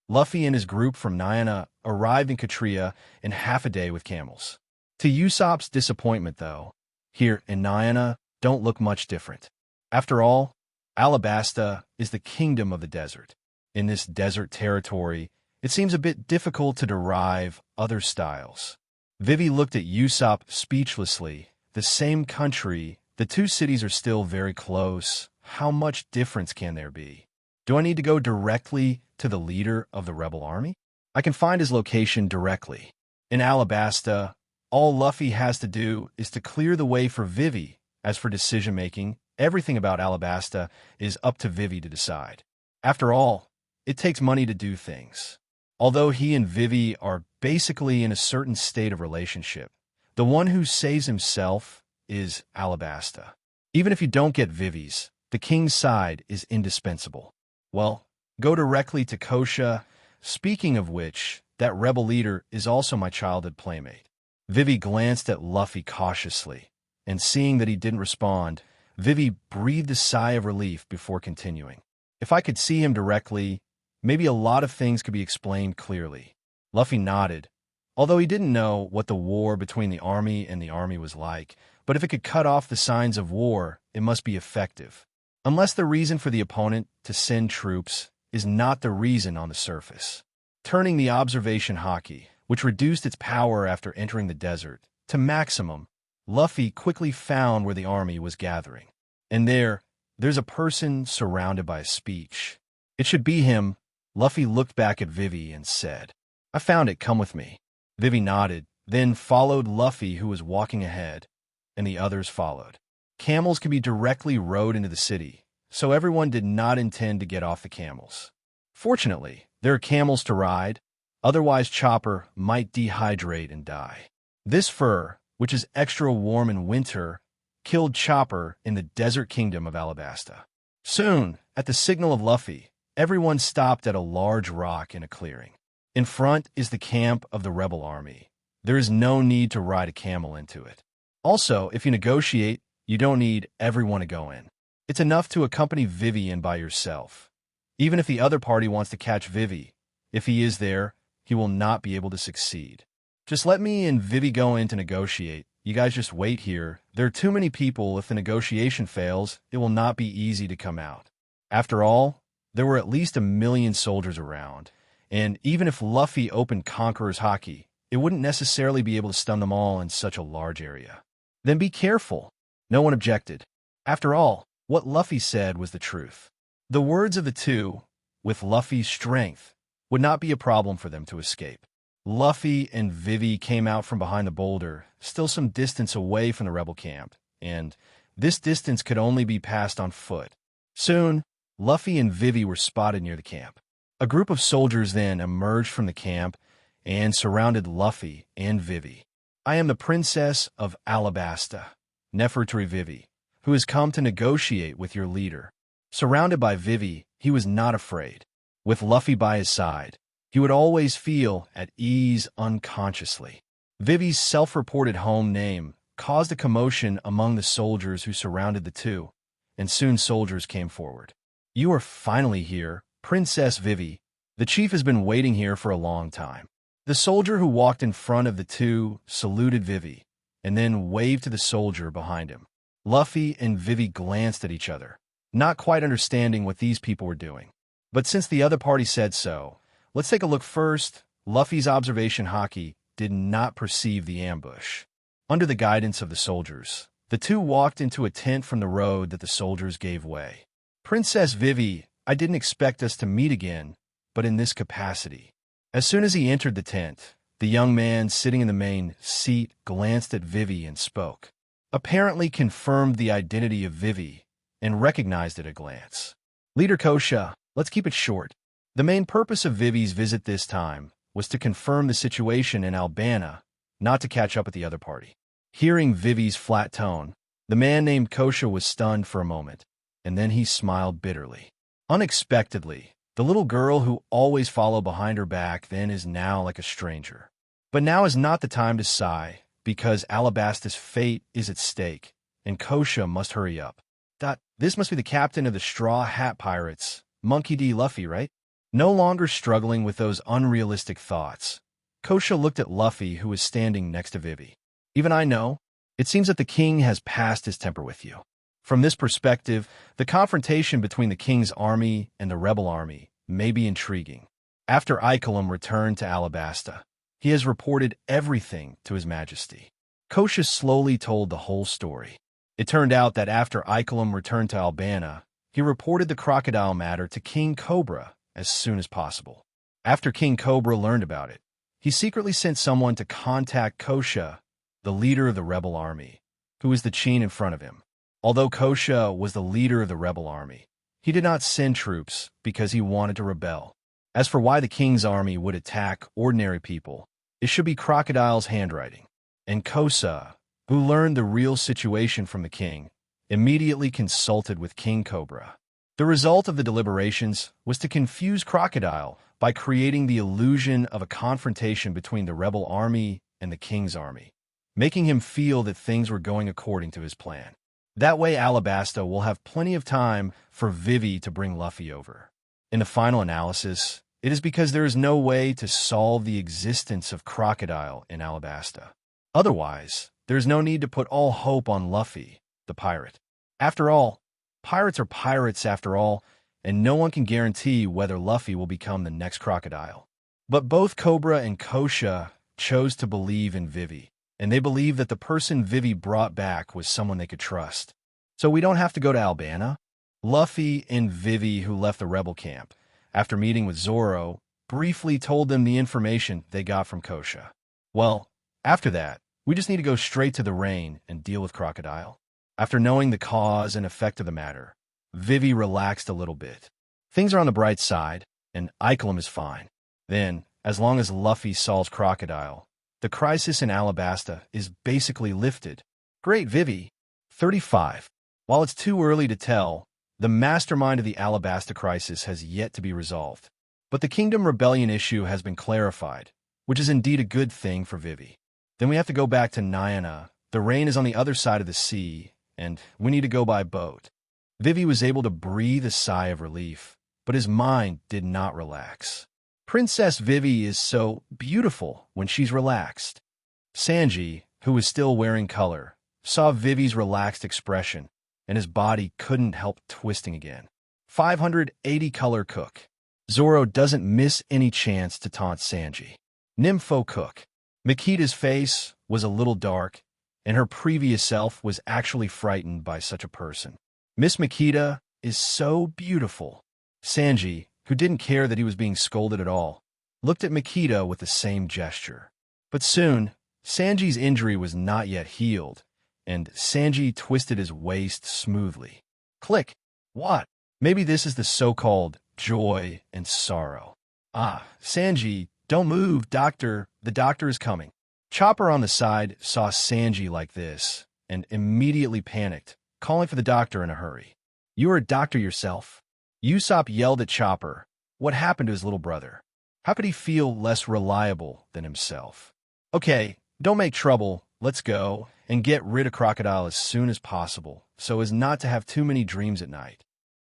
Luffy and his group from Nyana arrived in Katria in half a day with camels. To Usopp's disappointment, though, here in Nyana don't look much different. After all, Alabasta is the kingdom of the desert. In this desert territory, it seems a bit difficult to derive other styles. Vivi looked at Usopp speechlessly. The same country, the 2 cities are still very close. How much difference can there be? Do I need to go directly to the leader of the rebel army? I can find his location directly. In Alabasta, all Luffy has to do is to clear the way for Vivi. As for decision-making, everything about Alabasta is up to Vivi to decide. After all, it takes money to do things. Although he and Vivi are basically in a certain state of relationship, the one who saves himself is Alabasta. Even if you don't get Vivi's, the king's side is indispensable. Well, go directly to Kosa. Speaking of which, that rebel leader is also my childhood playmate. Vivi glanced at Luffy cautiously, and seeing that he didn't respond, Vivi breathed a sigh of relief before continuing. If I could see him directly, maybe a lot of things could be explained clearly. Luffy nodded, although he didn't know what the war between the army was like, but if it could cut off the signs of war, it must be effective. Unless the reason for the opponent to send troops is not the reason on the surface. Turning the observation haki, which reduced its power after entering the desert, to maximum, Luffy quickly found where the army was gathering. And there's a person surrounded by a speech. It should be him. Luffy looked back at Vivi and said, "I found it, come with me." Vivi nodded, then followed Luffy, who was walking ahead, and the others followed. Camels can be directly rode into the city, so everyone did not intend to get off the camels. Fortunately, there are camels to ride, otherwise Chopper might dehydrate and die. This fur, which is extra warm in winter, killed Chopper in the desert kingdom of Alabasta. Soon, at the signal of Luffy, everyone stopped at a large rock in a clearing. In front is the camp of the rebel army. There is no need to ride a camel into it. Also, if you negotiate, you don't need everyone to go in. It's enough to accompany Vivi in by yourself. Even if the other party wants to catch Vivi, if he is there, he will not be able to succeed. Just let me and Vivi go in to negotiate. You guys just wait here. There are too many people. If the negotiation fails, it will not be easy to come out. After all, there were at least 1 million soldiers around, and even if Luffy opened Conqueror's Haki, it wouldn't necessarily be able to stun them all in such a large area. Then be careful. No one objected. After all, what Luffy said was the truth. The words of the two, with Luffy's strength, would not be a problem for them to escape. Luffy and Vivi came out from behind the boulder, still some distance away from the rebel camp, and this distance could only be passed on foot. Soon, Luffy and Vivi were spotted near the camp. A group of soldiers then emerged from the camp and surrounded Luffy and Vivi. "I am the Princess of Alabasta, Nefertari Vivi, who has come to negotiate with your leader." Surrounded by Vivi, he was not afraid. With Luffy by his side, he would always feel at ease unconsciously. Vivi's self-reported home name caused a commotion among the soldiers who surrounded the two, and soon soldiers came forward. "You are finally here, Princess Vivi. The chief has been waiting here for a long time." The soldier who walked in front of the two saluted Vivi, and then waved to the soldier behind him. Luffy and Vivi glanced at each other, not quite understanding what these people were doing. But since the other party said so, let's take a look first. Luffy's observation haki did not perceive the ambush. Under the guidance of the soldiers, the two walked into a tent from the road that the soldiers gave way. "Princess Vivi, I didn't expect us to meet again, but in this capacity." As soon as he entered the tent, the young man sitting in the main seat glanced at Vivi and spoke. apparently confirmed the identity of Vivi and recognized it at a glance. Leader Kosa, let's keep it short. The main purpose of Vivi's visit this time was to confirm the situation in Alabasta, not to catch up with the other party. Hearing Vivi's flat tone, the man named Kosa was stunned for a moment, and then he smiled bitterly. Unexpectedly, the little girl who always followed behind her back then is now like a stranger. But now is not the time to sigh, because Alabasta's fate is at stake, and Kosa must hurry up. This must be the captain of the Straw Hat Pirates, Monkey D. Luffy, right? No longer struggling with those unrealistic thoughts, Kosa looked at Luffy, who was standing next to Vivi. Even I know. It seems that the king has passed his temper with you. From this perspective, the confrontation between the king's army and the rebel army may be intriguing. After Icolum returned to Alabasta, he has reported everything to His Majesty. Kosa slowly told the whole story. It turned out that after Icolum returned to Alabasta, he reported the Crocodile matter to King Cobra as soon as possible. After King Cobra learned about it, he secretly sent someone to contact Kosa, the leader of the rebel army, who was the chief in front of him. Although Kosa was the leader of the rebel army, he did not send troops because he wanted to rebel. As for why the king's army would attack ordinary people, it should be Crocodile's handwriting. And Kosa, who learned the real situation from the king, immediately consulted with King Cobra. The result of the deliberations was to confuse Crocodile by creating the illusion of a confrontation between the rebel army and the king's army, making him feel that things were going according to his plan. That way Alabasta will have plenty of time for Vivi to bring Luffy over. In the final analysis, it is because there is no way to solve the existence of Crocodile in Alabasta. Otherwise, there is no need to put all hope on Luffy, the pirate. After all, pirates are pirates after all, and no one can guarantee whether Luffy will become the next Crocodile. But both Cobra and Kosa chose to believe in Vivi, and they believed that the person Vivi brought back was someone they could trust. So we don't have to go to Alabasta. Luffy and Vivi, who left the rebel camp, after meeting with Zoro, briefly told them the information they got from Kosa. Well, after that, we just need to go straight to the rain and deal with Crocodile. After knowing the cause and effect of the matter, Vivi relaxed a little bit. Things are on the bright side, and Icolum is fine. Then, as long as Luffy solves Crocodile, the crisis in Alabasta is basically lifted. Great, Vivi. 35. While it's too early to tell, the mastermind of the Alabasta crisis has yet to be resolved. But the Kingdom Rebellion issue has been clarified, which is indeed a good thing for Vivi. Then we have to go back to Nyana. The rain is on the other side of the sea, and we need to go by boat. Vivi was able to breathe a sigh of relief, but his mind did not relax. Princess Vivi is so beautiful when she's relaxed. Sanji, who was still wearing color, saw Vivi's relaxed expression, and his body couldn't help twisting again. 580 color cook. Zoro doesn't miss any chance to taunt Sanji. Nympho cook. Makita's face was a little dark, and her previous self was actually frightened by such a person. Miss Makita is so beautiful. Sanji, who didn't care that he was being scolded at all, looked at Makita with the same gesture. But soon, Sanji's injury was not yet healed, and Sanji twisted his waist smoothly. Click. What? Maybe this is the so-called joy and sorrow. Sanji, don't move, doctor. The doctor is coming. Chopper on the side saw Sanji like this and immediately panicked, calling for the doctor in a hurry. You are a doctor yourself. Usopp yelled at Chopper. What happened to his little brother? How could he feel less reliable than himself? Okay, don't make trouble. Let's go and get rid of Crocodile as soon as possible, so as not to have too many dreams at night.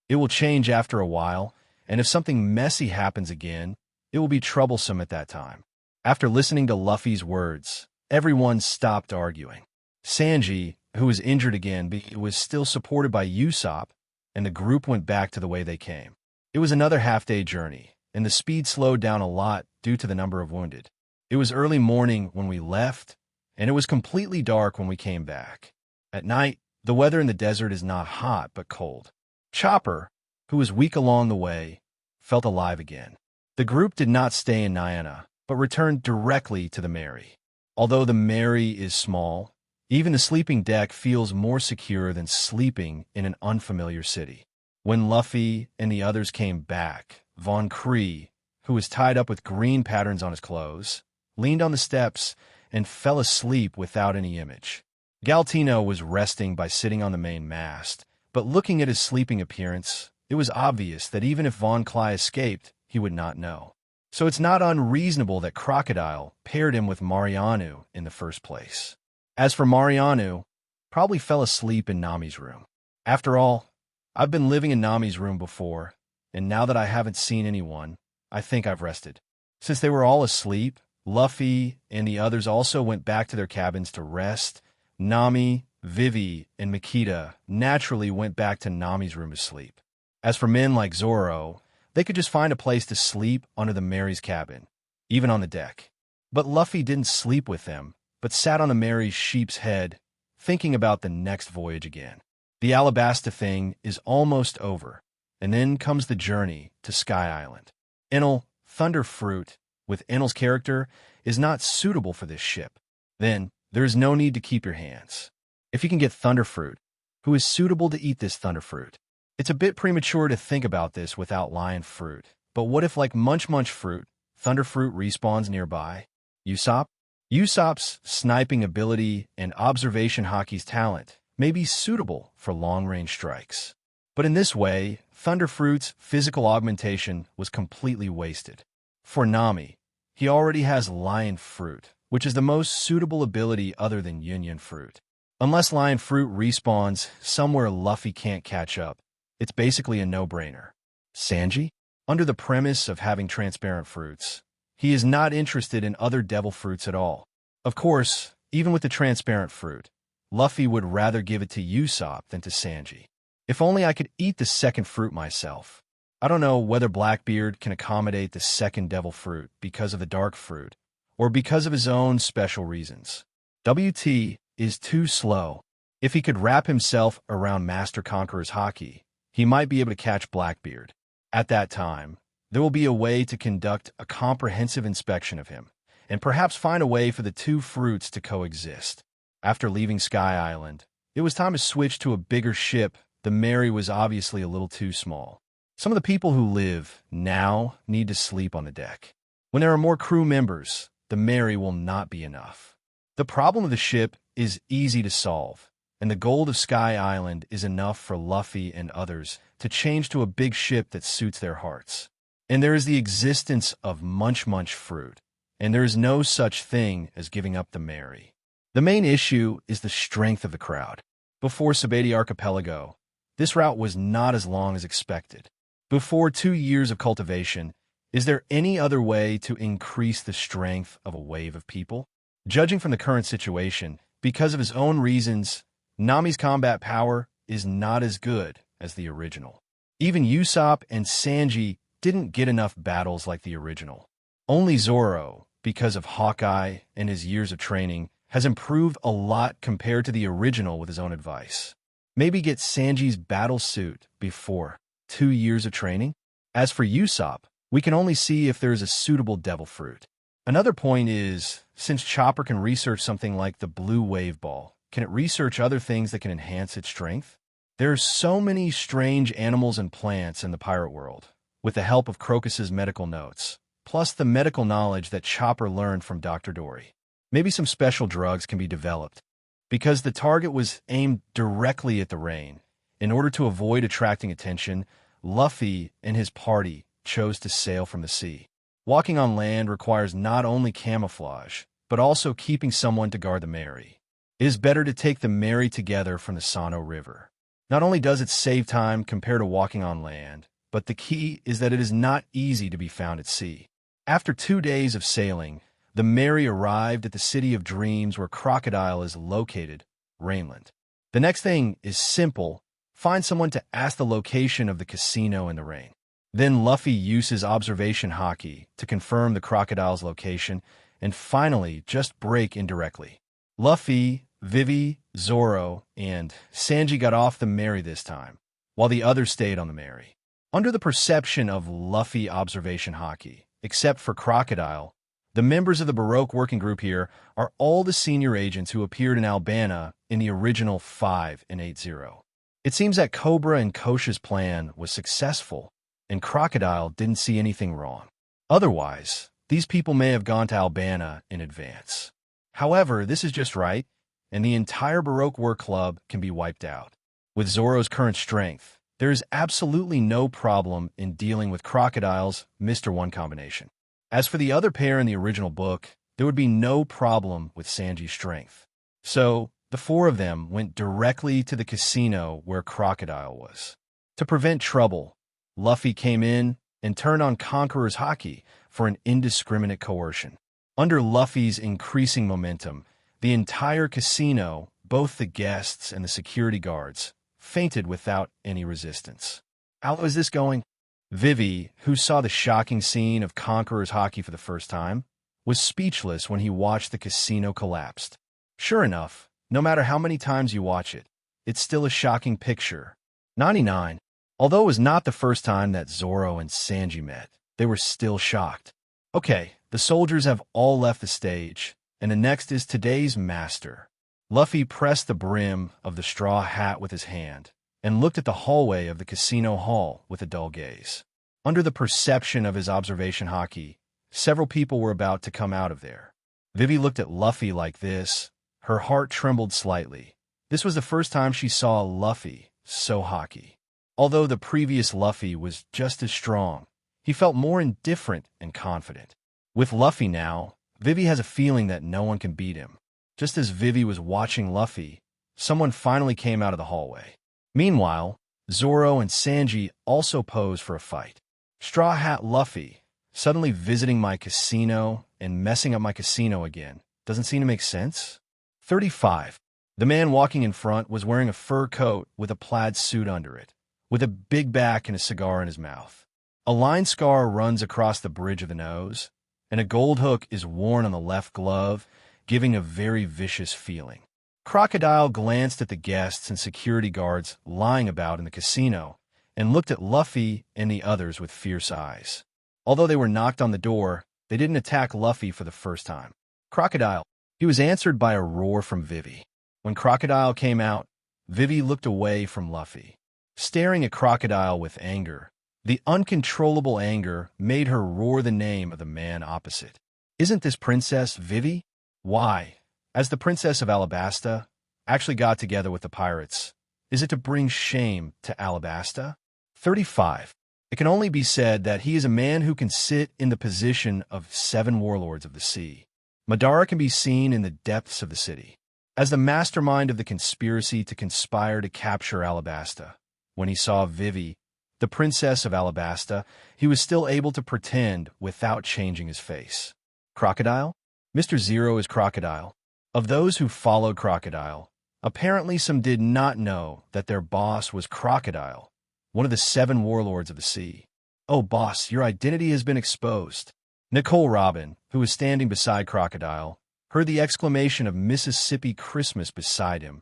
It will change after a while, and if something messy happens again, it will be troublesome at that time. After listening to Luffy's words, everyone stopped arguing. Sanji, who was injured again, was still supported by Usopp, and the group went back to the way they came. It was another half-day journey, and the speed slowed down a lot due to the number of wounded. It was early morning when we left, and it was completely dark when we came back. At night, the weather in the desert is not hot but cold. Chopper, who was weak along the way, felt alive again. The group did not stay in Nyana, but returned directly to the Mary. Although the Mary is small, Even the sleeping deck feels more secure than sleeping in an unfamiliar city. When Luffy and the others came back, Von Cree, who was tied up with green patterns on his clothes, leaned on the steps and fell asleep without any image. Galtino was resting by sitting on the main mast, but looking at his sleeping appearance, it was obvious that even if Von Cly escaped, he would not know. So it's not unreasonable that Crocodile paired him with Mariano in the first place. As for Mariano, probably fell asleep in Nami's room. After all, I've been living in Nami's room before, and now that I haven't seen anyone, I think I've rested. Since they were all asleep, Luffy and the others also went back to their cabins to rest. Nami, Vivi, and Makita naturally went back to Nami's room to sleep. As for men like Zoro, they could just find a place to sleep under the Mary's cabin, even on the deck. But Luffy didn't sleep with them, but sat on the Mary's sheep's head, thinking about the next voyage again. The Alabasta thing is almost over, and then comes the journey to Sky Island. Enel, Thunder Fruit, with Enel's character, is not suitable for this ship. Then, there is no need to keep your hands. If you can get Thunder Fruit, who is suitable to eat this Thunder Fruit. It's a bit premature to think about this without Lion Fruit, but what if, like Munch Munch Fruit, Thunder Fruit respawns nearby? Usopp? Usopp's sniping ability and observation hockey's talent may be suitable for long-range strikes. But in this way, Thunder Fruit's physical augmentation was completely wasted. For Nami, he already has Lion Fruit, which is the most suitable ability other than Union Fruit. Unless Lion Fruit respawns somewhere Luffy can't catch up, it's basically a no-brainer. Sanji? Under the premise of having transparent fruits, he is not interested in other devil fruits at all. Of course, even with the transparent fruit, Luffy would rather give it to Usopp than to Sanji. If only I could eat the second fruit myself. I don't know whether Blackbeard can accommodate the second devil fruit because of the dark fruit, or because of his own special reasons. WT is too slow. If he could wrap himself around Master Conqueror's haki, he might be able to catch Blackbeard. At that time, there will be a way to conduct a comprehensive inspection of him, and perhaps find a way for the two fruits to coexist. After leaving Sky Island, it was time to switch to a bigger ship. The Mary was obviously a little too small. Some of the people who live now need to sleep on the deck. When there are more crew members, the Mary will not be enough. The problem of the ship is easy to solve, and the gold of Sky Island is enough for Luffy and others to change to a big ship that suits their hearts. And there is the existence of Munch Munch Fruit, and there is no such thing as giving up the Mary. The main issue is the strength of the crowd. Before Sabati Archipelago, this route was not as long as expected. Before 2 years of cultivation, is there any other way to increase the strength of a wave of people? Judging from the current situation, because of his own reasons, Nami's combat power is not as good as the original. Even Usopp and Sanji didn't get enough battles like the original. Only Zoro, because of Hawkeye and his years of training, has improved a lot compared to the original with his own advice. Maybe get Sanji's battle suit before 2 years of training? As for Usopp, we can only see if there is a suitable devil fruit. Another point is, since Chopper can research something like the blue wave ball, can it research other things that can enhance its strength? There are so many strange animals and plants in the pirate world, with the help of Crocus's medical notes, plus the medical knowledge that Chopper learned from Dr. Dory. Maybe some special drugs can be developed. Because the target was aimed directly at the rain, in order to avoid attracting attention, Luffy and his party chose to sail from the sea. Walking on land requires not only camouflage, but also keeping someone to guard the Mary. It is better to take the Mary together from the Sano River. Not only does it save time compared to walking on land, but the key is that it is not easy to be found at sea. After 2 days of sailing, the Mary arrived at the City of Dreams where Crocodile is located, Rainland. The next thing is simple. Find someone to ask the location of the casino in the rain. Then Luffy uses observation haki to confirm the Crocodile's location, and finally just break indirectly. Luffy, Vivi, Zoro, and Sanji got off the Mary this time, while the others stayed on the Mary. Under the perception of Luffy observation haki, except for Crocodile, The members of the Baroque working group here are all the senior agents who appeared in Alabasta in the original 5 and 8-0. It seems that Cobra and Kosa's plan was successful, and Crocodile didn't see anything wrong. Otherwise, these people may have gone to Alabasta in advance. However, this is just right, and the entire Baroque work club can be wiped out. With Zoro's current strength, there is absolutely no problem in dealing with Crocodile's Mr. One combination. As for the other pair in the original book, there would be no problem with Sanji's strength. So, the four of them went directly to the casino where Crocodile was. To prevent trouble, Luffy came in and turned on Conqueror's haki for an indiscriminate coercion. Under Luffy's increasing momentum, the entire casino, both the guests and the security guards, fainted without any resistance. How is this going? Vivi, who saw the shocking scene of Conqueror's haki for the first time, was speechless when he watched the casino collapse. Sure enough, no matter how many times you watch it, it's still a shocking picture. 99. Although it was not the first time that Zoro and Sanji met, they were still shocked. Okay, the soldiers have all left the stage, and the next is today's master. Luffy pressed the brim of the straw hat with his hand and looked at the hallway of the casino hall with a dull gaze. Under the perception of his observation haki, several people were about to come out of there. Vivi looked at Luffy like this. Her heart trembled slightly. This was the first time she saw Luffy so haki. Although the previous Luffy was just as strong, he felt more indifferent and confident. With Luffy now, Vivi has a feeling that no one can beat him. Just as Vivi was watching Luffy, someone finally came out of the hallway. Meanwhile, Zoro and Sanji also posed for a fight. Straw Hat Luffy, suddenly visiting my casino and messing up my casino again, doesn't seem to make sense. 35. The man walking in front was wearing a fur coat with a plaid suit under it, with a big back and a cigar in his mouth. A line scar runs across the bridge of the nose, and a gold hook is worn on the left glove, giving a very vicious feeling. Crocodile glanced at the guests and security guards lying about in the casino and looked at Luffy and the others with fierce eyes. Although they were knocked on the door, they didn't attack Luffy for the first time. Crocodile. He was answered by a roar from Vivi. When Crocodile came out, Vivi looked away from Luffy. Staring at Crocodile with anger, the uncontrollable anger made her roar the name of the man opposite. Isn't this Princess Vivi? Why? As the Princess of Alabasta actually got together with the pirates, is it to bring shame to Alabasta? 35. It can only be said that he is a man who can sit in the position of 7 warlords of the sea. Madara can be seen in the depths of the city. As the mastermind of the conspiracy to conspire to capture Alabasta, when he saw Vivi, the Princess of Alabasta, he was still able to pretend without changing his face. Crocodile? Mr. Zero is Crocodile. Of those who followed Crocodile, apparently some did not know that their boss was Crocodile, one of the 7 warlords of the sea. Oh, boss, your identity has been exposed. Nicole Robin, who was standing beside Crocodile, heard the exclamation of Mississippi Christmas beside him,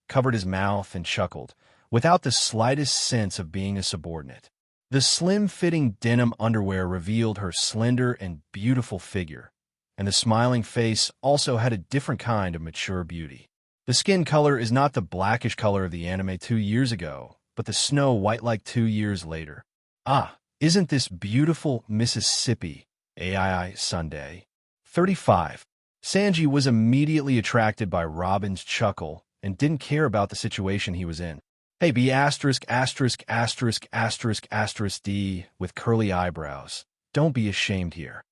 covered his mouth and chuckled, without the slightest sense of being a subordinate. The slim-fitting denim underwear revealed her slender and beautiful figure, and the smiling face also had a different kind of mature beauty. The skin color is not the blackish color of the anime 2 years ago, but the snow white like 2 years later. Ah, isn't this beautiful Mississippi? AII Sunday. 35. Sanji was immediately attracted by Robin's chuckle and didn't care about the situation he was in. Hey, B asterisk asterisk asterisk asterisk asterisk D with curly eyebrows. Don't be ashamed here.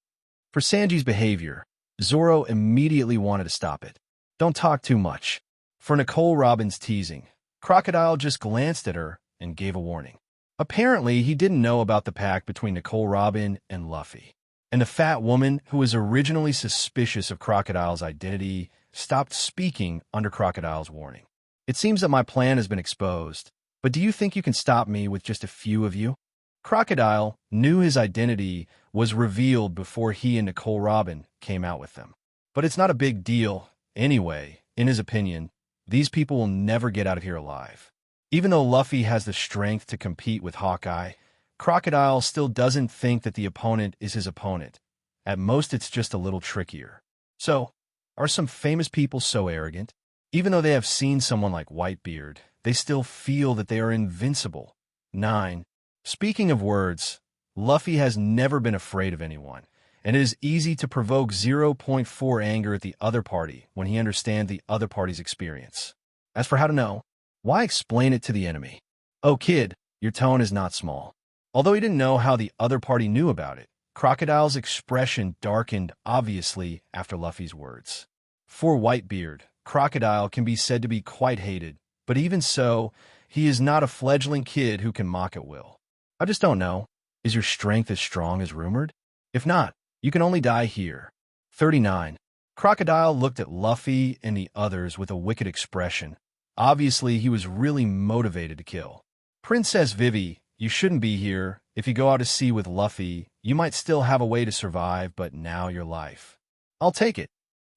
For Sanji's behavior, Zoro immediately wanted to stop it. Don't talk too much. For Nicole Robin's teasing, Crocodile just glanced at her and gave a warning. Apparently, he didn't know about the pact between Nicole Robin and Luffy. And the fat woman, who was originally suspicious of Crocodile's identity, stopped speaking under Crocodile's warning. It seems that my plan has been exposed, but do you think you can stop me with just a few of you? Crocodile knew his identity was revealed before he and Nicole Robin came out with them. But it's not a big deal. Anyway, in his opinion, these people will never get out of here alive. Even though Luffy has the strength to compete with Hawkeye, Crocodile still doesn't think that the opponent is his opponent, At most, it's just a little trickier. So, are some famous people so arrogant? Even though they have seen someone like Whitebeard, they still feel that they are invincible. 9. Speaking of words, Luffy has never been afraid of anyone, and it is easy to provoke zero point 0.4 anger at the other party when he understands the other party's experience. As for how to know, why explain it to the enemy? Oh kid, your tone is not small. Although he didn't know how the other party knew about it, Crocodile's expression darkened obviously after Luffy's words. For Whitebeard, Crocodile can be said to be quite hated, but even so, he is not a fledgling kid who can mock at will. I just don't know. Is your strength as strong as rumored? If not, you can only die here. 39. Crocodile looked at Luffy and the others with a wicked expression. Obviously, he was really motivated to kill. Princess Vivi, you shouldn't be here. If you go out to sea with Luffy, you might still have a way to survive, but now your life. I'll take it.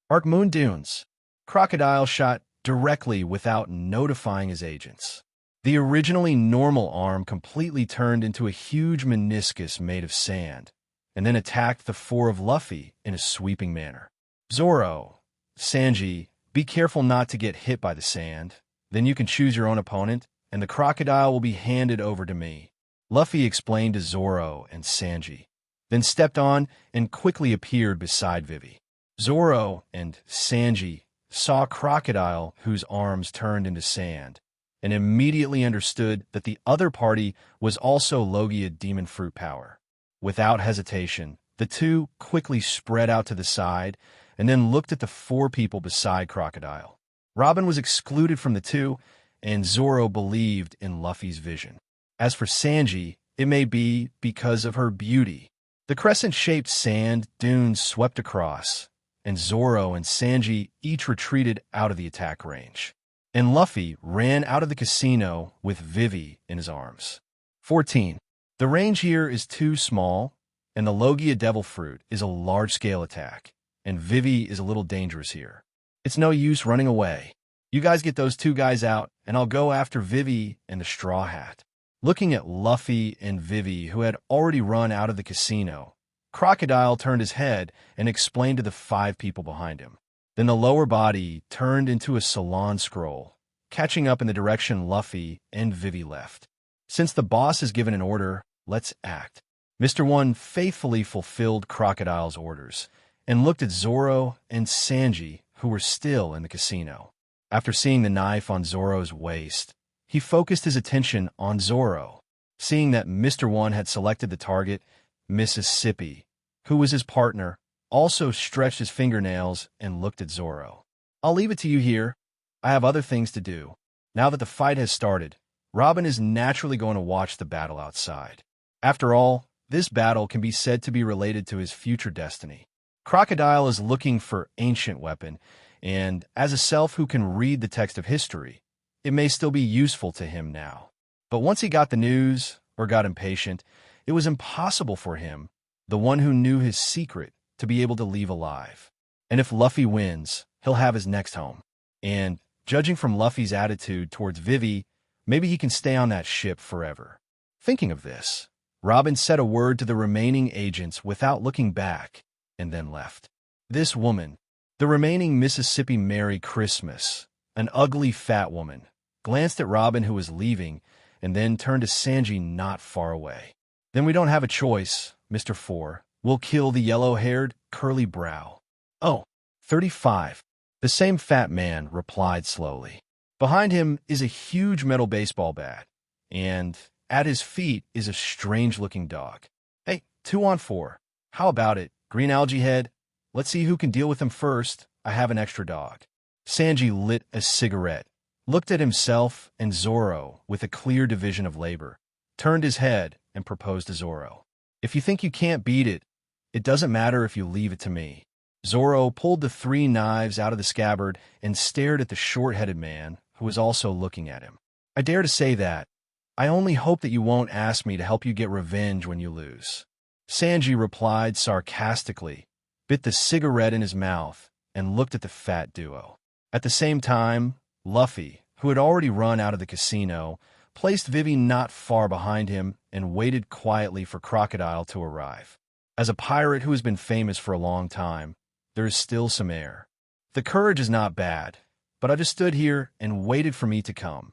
Arc Moon Dunes. Crocodile shot directly without notifying his agents. The originally normal arm completely turned into a huge meniscus made of sand, and then attacked the four of Luffy in a sweeping manner. Zoro, Sanji, be careful not to get hit by the sand. Then you can choose your own opponent, and the crocodile will be handed over to me. Luffy explained to Zoro and Sanji, then stepped on and quickly appeared beside Vivi. Zoro and Sanji saw Crocodile whose arms turned into sand, and immediately understood that the other party was also Logia Demon Fruit power. Without hesitation, the two quickly spread out to the side and then looked at the four people beside Crocodile. Robin was excluded from the two, and Zoro believed in Luffy's vision. As for Sanji, it may be because of her beauty. The crescent-shaped sand dunes swept across, and Zoro and Sanji each retreated out of the attack range. And Luffy ran out of the casino with Vivi in his arms. 14. The range here is too small, and the Logia Devil Fruit is a large-scale attack, and Vivi is a little dangerous here. It's no use running away. You guys get those two guys out, and I'll go after Vivi and the Straw Hat. Looking at Luffy and Vivi, who had already run out of the casino, Crocodile turned his head and explained to the five people behind him. Then the lower body turned into a salon scroll, catching up in the direction Luffy and Vivi left. Since the boss has given an order, let's act. Mr. One faithfully fulfilled Crocodile's orders and looked at Zoro and Sanji, who were still in the casino. After seeing the knife on Zoro's waist, he focused his attention on Zoro. Seeing that Mr. One had selected the target, Mississippi, who was his partner, also stretched his fingernails and looked at Zoro. I'll leave it to you here. I have other things to do. Now that the fight has started, Robin is naturally going to watch the battle outside. After all, this battle can be said to be related to his future destiny. Crocodile is looking for ancient weapon, and as a self who can read the text of history, it may still be useful to him now. But once he got the news, or got impatient, it was impossible for him, the one who knew his secret, to be able to leave alive. And if Luffy wins, he'll have his next home. And, judging from Luffy's attitude towards Vivi, maybe he can stay on that ship forever. Thinking of this, Robin said a word to the remaining agents without looking back, and then left. This woman, the remaining Mississippi Merry Christmas, an ugly fat woman, glanced at Robin who was leaving, and then turned to Sanji not far away. Then we don't have a choice, Mr. Four. We'll kill the yellow-haired, curly brow. Oh, 35. The same fat man replied slowly. Behind him is a huge metal baseball bat, and at his feet is a strange-looking dog. Hey, 2 on 4. How about it, Green Algae Head? Let's see who can deal with him first. I have an extra dog. Sanji lit a cigarette, looked at himself and Zoro with a clear division of labor, turned his head, and proposed to Zoro. If you think you can't beat it, it doesn't matter if you leave it to me. Zoro pulled the 3 knives out of the scabbard and stared at the short-headed man, who was also looking at him. I dare to say that. I only hope that you won't ask me to help you get revenge when you lose. Sanji replied sarcastically, bit the cigarette in his mouth, and looked at the fat duo. At the same time, Luffy, who had already run out of the casino, placed Vivi not far behind him and waited quietly for Crocodile to arrive. As a pirate who has been famous for a long time, there is still some air. The courage is not bad, but I just stood here and waited for me to come.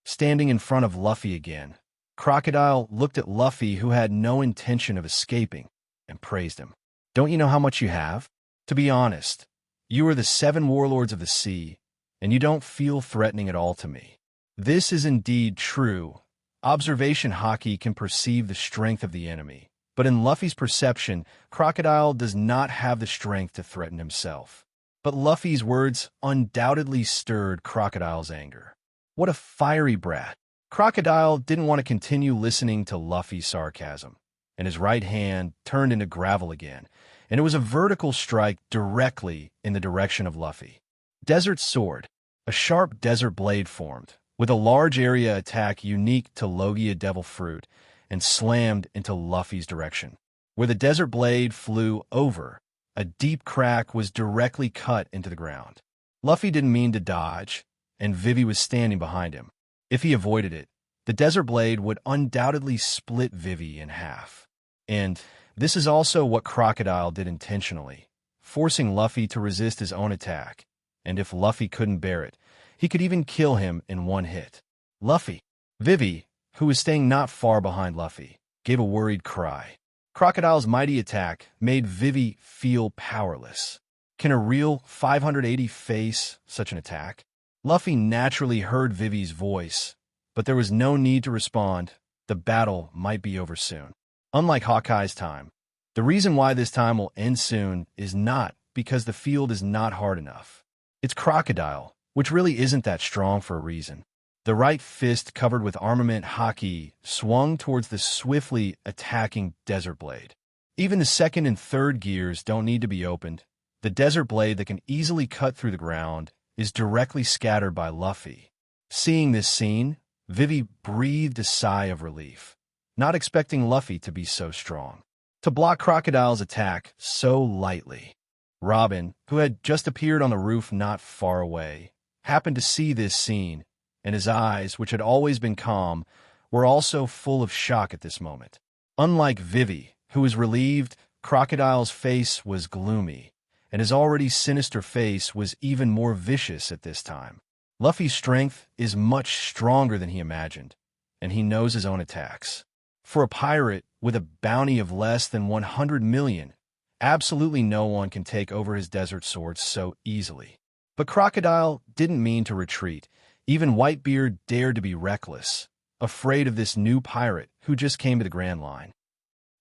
Standing in front of Luffy again, Crocodile looked at Luffy, who had no intention of escaping, and praised him. Don't you know how much you have? To be honest, you are the 7 warlords of the sea, and you don't feel threatening at all to me. This is indeed true. Observation haki can perceive the strength of the enemy, but in Luffy's perception, Crocodile does not have the strength to threaten himself. But Luffy's words undoubtedly stirred Crocodile's anger. What a fiery brat! Crocodile didn't want to continue listening to Luffy's sarcasm, and his right hand turned into gravel again, and it was a vertical strike directly in the direction of Luffy. Desert Sword. A sharp desert blade formed, with a large area attack unique to Logia Devil Fruit, and slammed into Luffy's direction. Where the desert blade flew over, a deep crack was directly cut into the ground. Luffy didn't mean to dodge, and Vivi was standing behind him. If he avoided it, the desert blade would undoubtedly split Vivi in half. And this is also what Crocodile did intentionally, forcing Luffy to resist his own attack, and if Luffy couldn't bear it, he could even kill him in one hit. Luffy. Vivi, who was staying not far behind Luffy, gave a worried cry. Crocodile's mighty attack made Vivi feel powerless. Can a real 580 face such an attack? Luffy naturally heard Vivi's voice, but there was no need to respond. The battle might be over soon. Unlike Hawkeye's time, the reason why this time will end soon is not because the field is not hard enough. It's Crocodile, which really isn't that strong for a reason. The right fist covered with armament haki swung towards the swiftly attacking desert blade. Even the second and third gears don't need to be opened. The desert blade that can easily cut through the ground is directly scattered by Luffy. Seeing this scene, Vivi breathed a sigh of relief, not expecting Luffy to be so strong, to block Crocodile's attack so lightly. Robin, who had just appeared on the roof not far away, happened to see this scene, and his eyes, which had always been calm, were also full of shock at this moment. Unlike Vivi, who was relieved, Crocodile's face was gloomy, and his already sinister face was even more vicious at this time. Luffy's strength is much stronger than he imagined, and he knows his own attacks. For a pirate with a bounty of less than 100 million, absolutely no one can take over his desert sword so easily. But Crocodile didn't mean to retreat. Even Whitebeard dared to be reckless, afraid of this new pirate who just came to the Grand Line.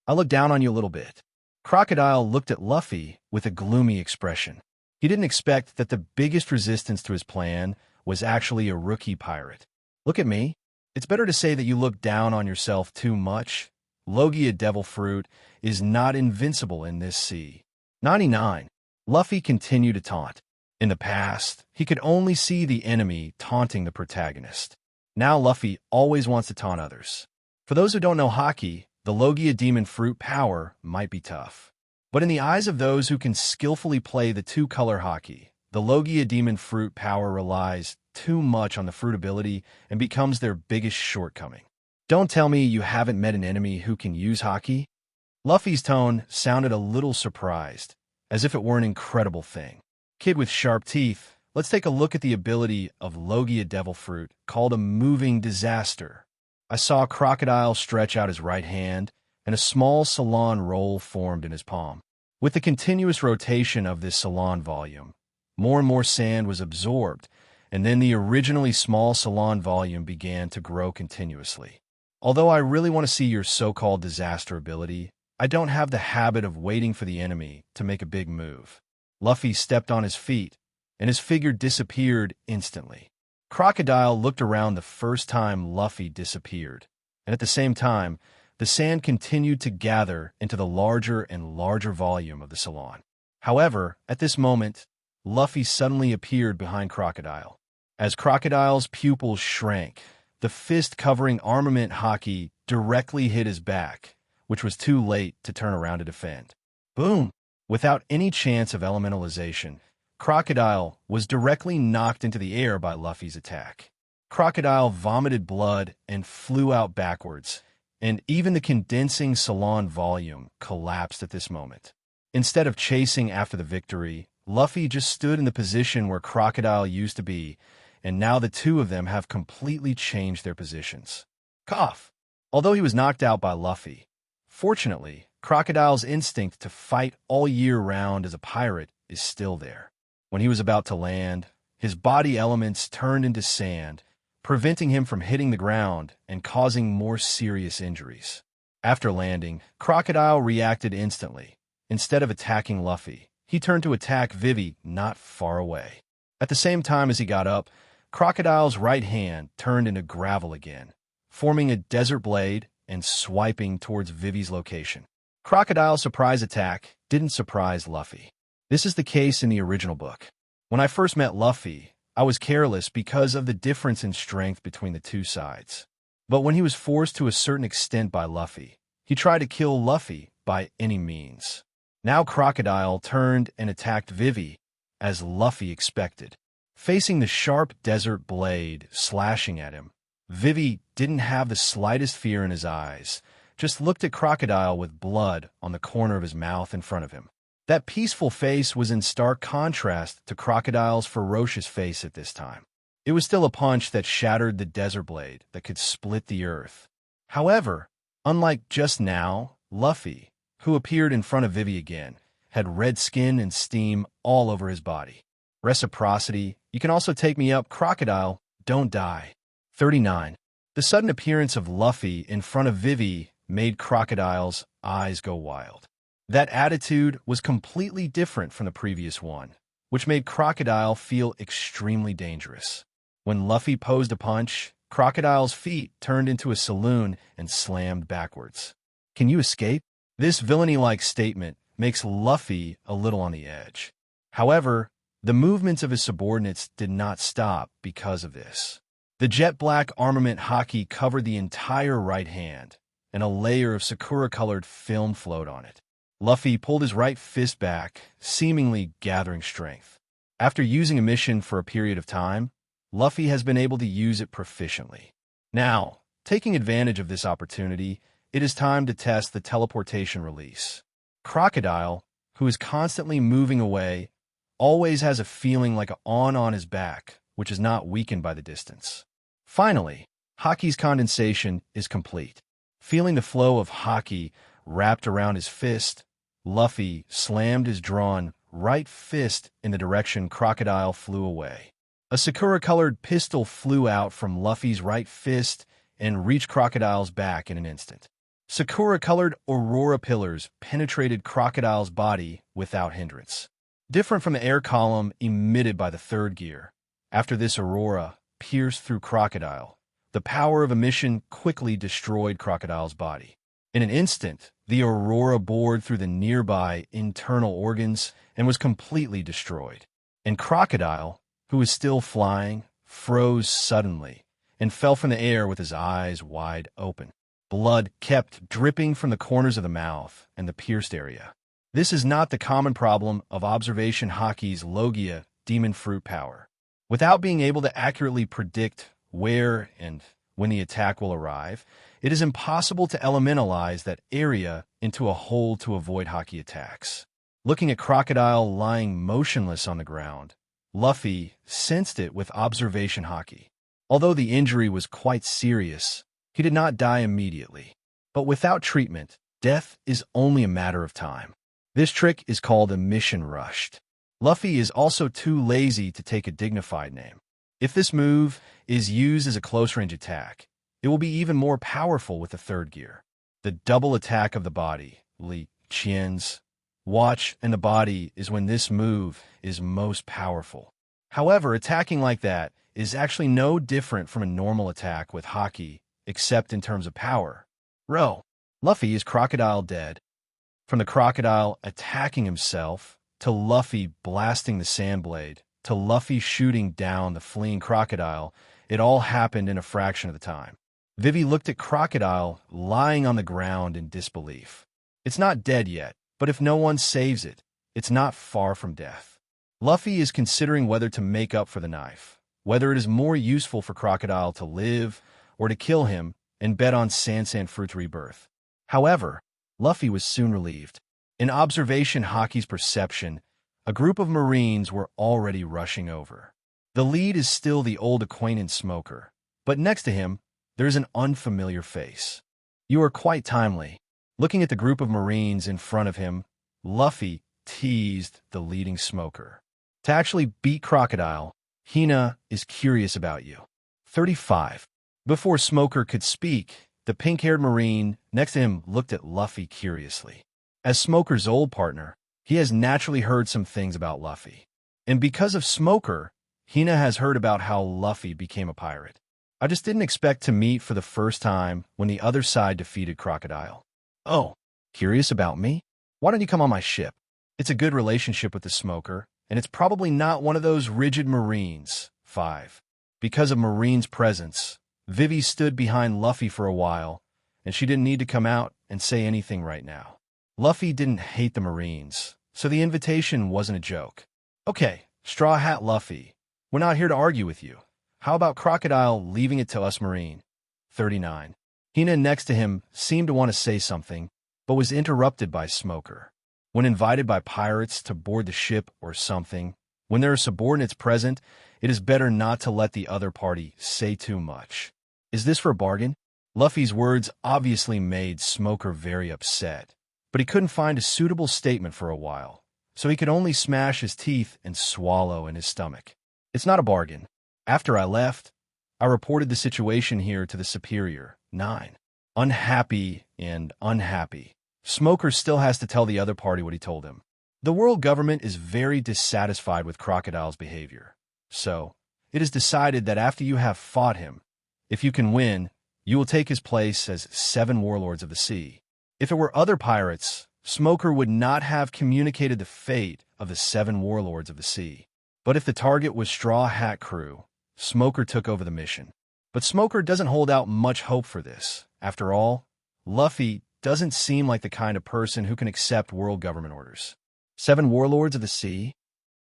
I look down on you a little bit. Crocodile looked at Luffy with a gloomy expression. He didn't expect that the biggest resistance to his plan was actually a rookie pirate. Look at me. It's better to say that you look down on yourself too much. Logia Devil Fruit is not invincible in this sea. 99. Luffy continued to taunt. In the past, he could only see the enemy taunting the protagonist. Now Luffy always wants to taunt others. For those who don't know haki, the Logia Demon Fruit power might be tough. But in the eyes of those who can skillfully play the two-color haki, the Logia Demon Fruit power relies too much on the fruit ability and becomes their biggest shortcoming. Don't tell me you haven't met an enemy who can use haki? Luffy's tone sounded a little surprised, as if it were an incredible thing. Kid with sharp teeth, let's take a look at the ability of Logia Devil Fruit, called a Moving Disaster. I saw Crocodile stretch out his right hand, and a small salon roll formed in his palm. With the continuous rotation of this salon volume, more and more sand was absorbed, and then the originally small salon volume began to grow continuously. Although I really want to see your so-called disaster ability, I don't have the habit of waiting for the enemy to make a big move. Luffy stepped on his feet, and his figure disappeared instantly. Crocodile looked around the first time Luffy disappeared, and at the same time, the sand continued to gather into the larger and larger volume of the salon. However, at this moment, Luffy suddenly appeared behind Crocodile. As Crocodile's pupils shrank, the fist covering armament haki directly hit his back, which was too late to turn around to defend. Boom! Without any chance of elementalization, Crocodile was directly knocked into the air by Luffy's attack. Crocodile vomited blood and flew out backwards, and even the condensing salon volume collapsed at this moment. Instead of chasing after the victory, Luffy just stood in the position where Crocodile used to be, and now the two of them have completely changed their positions. Cough! Although he was knocked out by Luffy, fortunately, Crocodile's instinct to fight all year round as a pirate is still there. When he was about to land, his body elements turned into sand, preventing him from hitting the ground and causing more serious injuries. After landing, Crocodile reacted instantly. Instead of attacking Luffy, he turned to attack Vivi not far away. At the same time as he got up, Crocodile's right hand turned into gravel again, forming a desert blade and swiping towards Vivi's location. Crocodile's surprise attack didn't surprise Luffy. This is the case in the original book. When I first met Luffy, I was careless because of the difference in strength between the two sides. But when he was forced to a certain extent by Luffy, he tried to kill Luffy by any means. Now Crocodile turned and attacked Vivi, as Luffy expected. Facing the sharp desert blade slashing at him, Vivi didn't have the slightest fear in his eyes, just looked at Crocodile with blood on the corner of his mouth in front of him. That peaceful face was in stark contrast to Crocodile's ferocious face at this time. It was still a punch that shattered the desert blade that could split the earth. However, unlike just now, Luffy, who appeared in front of Vivi again, had red skin and steam all over his body. Reciprocity, you can also take me up, Crocodile, don't die. 39. The sudden appearance of Luffy in front of Vivi made Crocodile's eyes go wild. That attitude was completely different from the previous one, which made Crocodile feel extremely dangerous. When Luffy posed a punch, Crocodile's feet turned into a saloon and slammed backwards. Can you escape? This villainy-like statement makes Luffy a little on the edge. However, the movements of his subordinates did not stop because of this. The jet-black armament haki covered the entire right hand, and a layer of sakura-colored film flowed on it. Luffy pulled his right fist back, seemingly gathering strength. After using a mission for a period of time, Luffy has been able to use it proficiently. Now, taking advantage of this opportunity, it is time to test the teleportation release. Crocodile, who is constantly moving away, always has a feeling like an on his back, which is not weakened by the distance. Finally, Haki's condensation is complete. Feeling the flow of Haki wrapped around his fist, Luffy slammed his drawn right fist in the direction Crocodile flew away. A sakura-colored pistol flew out from Luffy's right fist and reached Crocodile's back in an instant. Sakura-colored aurora pillars penetrated Crocodile's body without hindrance. Different from the air column emitted by the third gear, after this aurora pierced through Crocodile, the power of emission quickly destroyed Crocodile's body. In an instant, the aurora bored through the nearby internal organs and was completely destroyed. And Crocodile, who was still flying, froze suddenly and fell from the air with his eyes wide open. Blood kept dripping from the corners of the mouth and the pierced area. This is not the common problem of Observation Haki's Logia demon fruit power. Without being able to accurately predict where and when the attack will arrive, it is impossible to elementalize that area into a hole to avoid Haki attacks. Looking at Crocodile lying motionless on the ground, Luffy sensed it with Observation Haki. Although the injury was quite serious, he did not die immediately. But without treatment, death is only a matter of time. This trick is called a mission rushed. Luffy is also too lazy to take a dignified name. If this move is used as a close-range attack, it will be even more powerful with the third gear. The double attack of the body, Li Qian's watch and the body, is when this move is most powerful. However, attacking like that is actually no different from a normal attack with Haki, except in terms of power. Luffy is Crocodile dead. From the Crocodile attacking himself, to Luffy blasting the sand blade, to Luffy shooting down the fleeing Crocodile, it all happened in a fraction of the time. Vivi looked at Crocodile lying on the ground in disbelief. It's not dead yet, but if no one saves it, it's not far from death. Luffy is considering whether to make up for the knife, whether it is more useful for Crocodile to live or to kill him and bet on Fruit's rebirth. However, Luffy was soon relieved. In observation Haki's perception, a group of Marines were already rushing over. The lead is still the old acquaintance Smoker, but next to him, there's an unfamiliar face. You are quite timely. Looking at the group of Marines in front of him, Luffy teased the leading Smoker. To actually beat Crocodile, Hina is curious about you. 35. Before Smoker could speak, the pink-haired Marine next to him looked at Luffy curiously. As Smoker's old partner, he has naturally heard some things about Luffy. And because of Smoker, Hina has heard about how Luffy became a pirate. I just didn't expect to meet for the first time when the other side defeated Crocodile. Oh, curious about me? Why don't you come on my ship? It's a good relationship with the Smoker, and it's probably not one of those rigid Marines. 5. Because of Marine's presence, Vivi stood behind Luffy for a while, and she didn't need to come out and say anything right now. Luffy didn't hate the Marines, so the invitation wasn't a joke. Okay, Straw Hat Luffy, we're not here to argue with you. How about Crocodile leaving it to us Marine? 39. Hina next to him seemed to want to say something, but was interrupted by Smoker. When invited by pirates to board the ship or something, when there are subordinates present, it is better not to let the other party say too much. Is this for a bargain? Luffy's words obviously made Smoker very upset, but he couldn't find a suitable statement for a while, so he could only smash his teeth and swallow in his stomach. It's not a bargain. After I left, I reported the situation here to the superior. 9. Unhappy and unhappy. Smoker still has to tell the other party what he told him. The world government is very dissatisfied with Crocodile's behavior. So, it is decided that after you have fought him, if you can win, you will take his place as 7 warlords of the sea. If it were other pirates, Smoker would not have communicated the fate of the 7 warlords of the sea. But if the target was Straw Hat Crew, Smoker took over the mission. But Smoker doesn't hold out much hope for this. After all, Luffy doesn't seem like the kind of person who can accept world government orders. 7 warlords of the sea?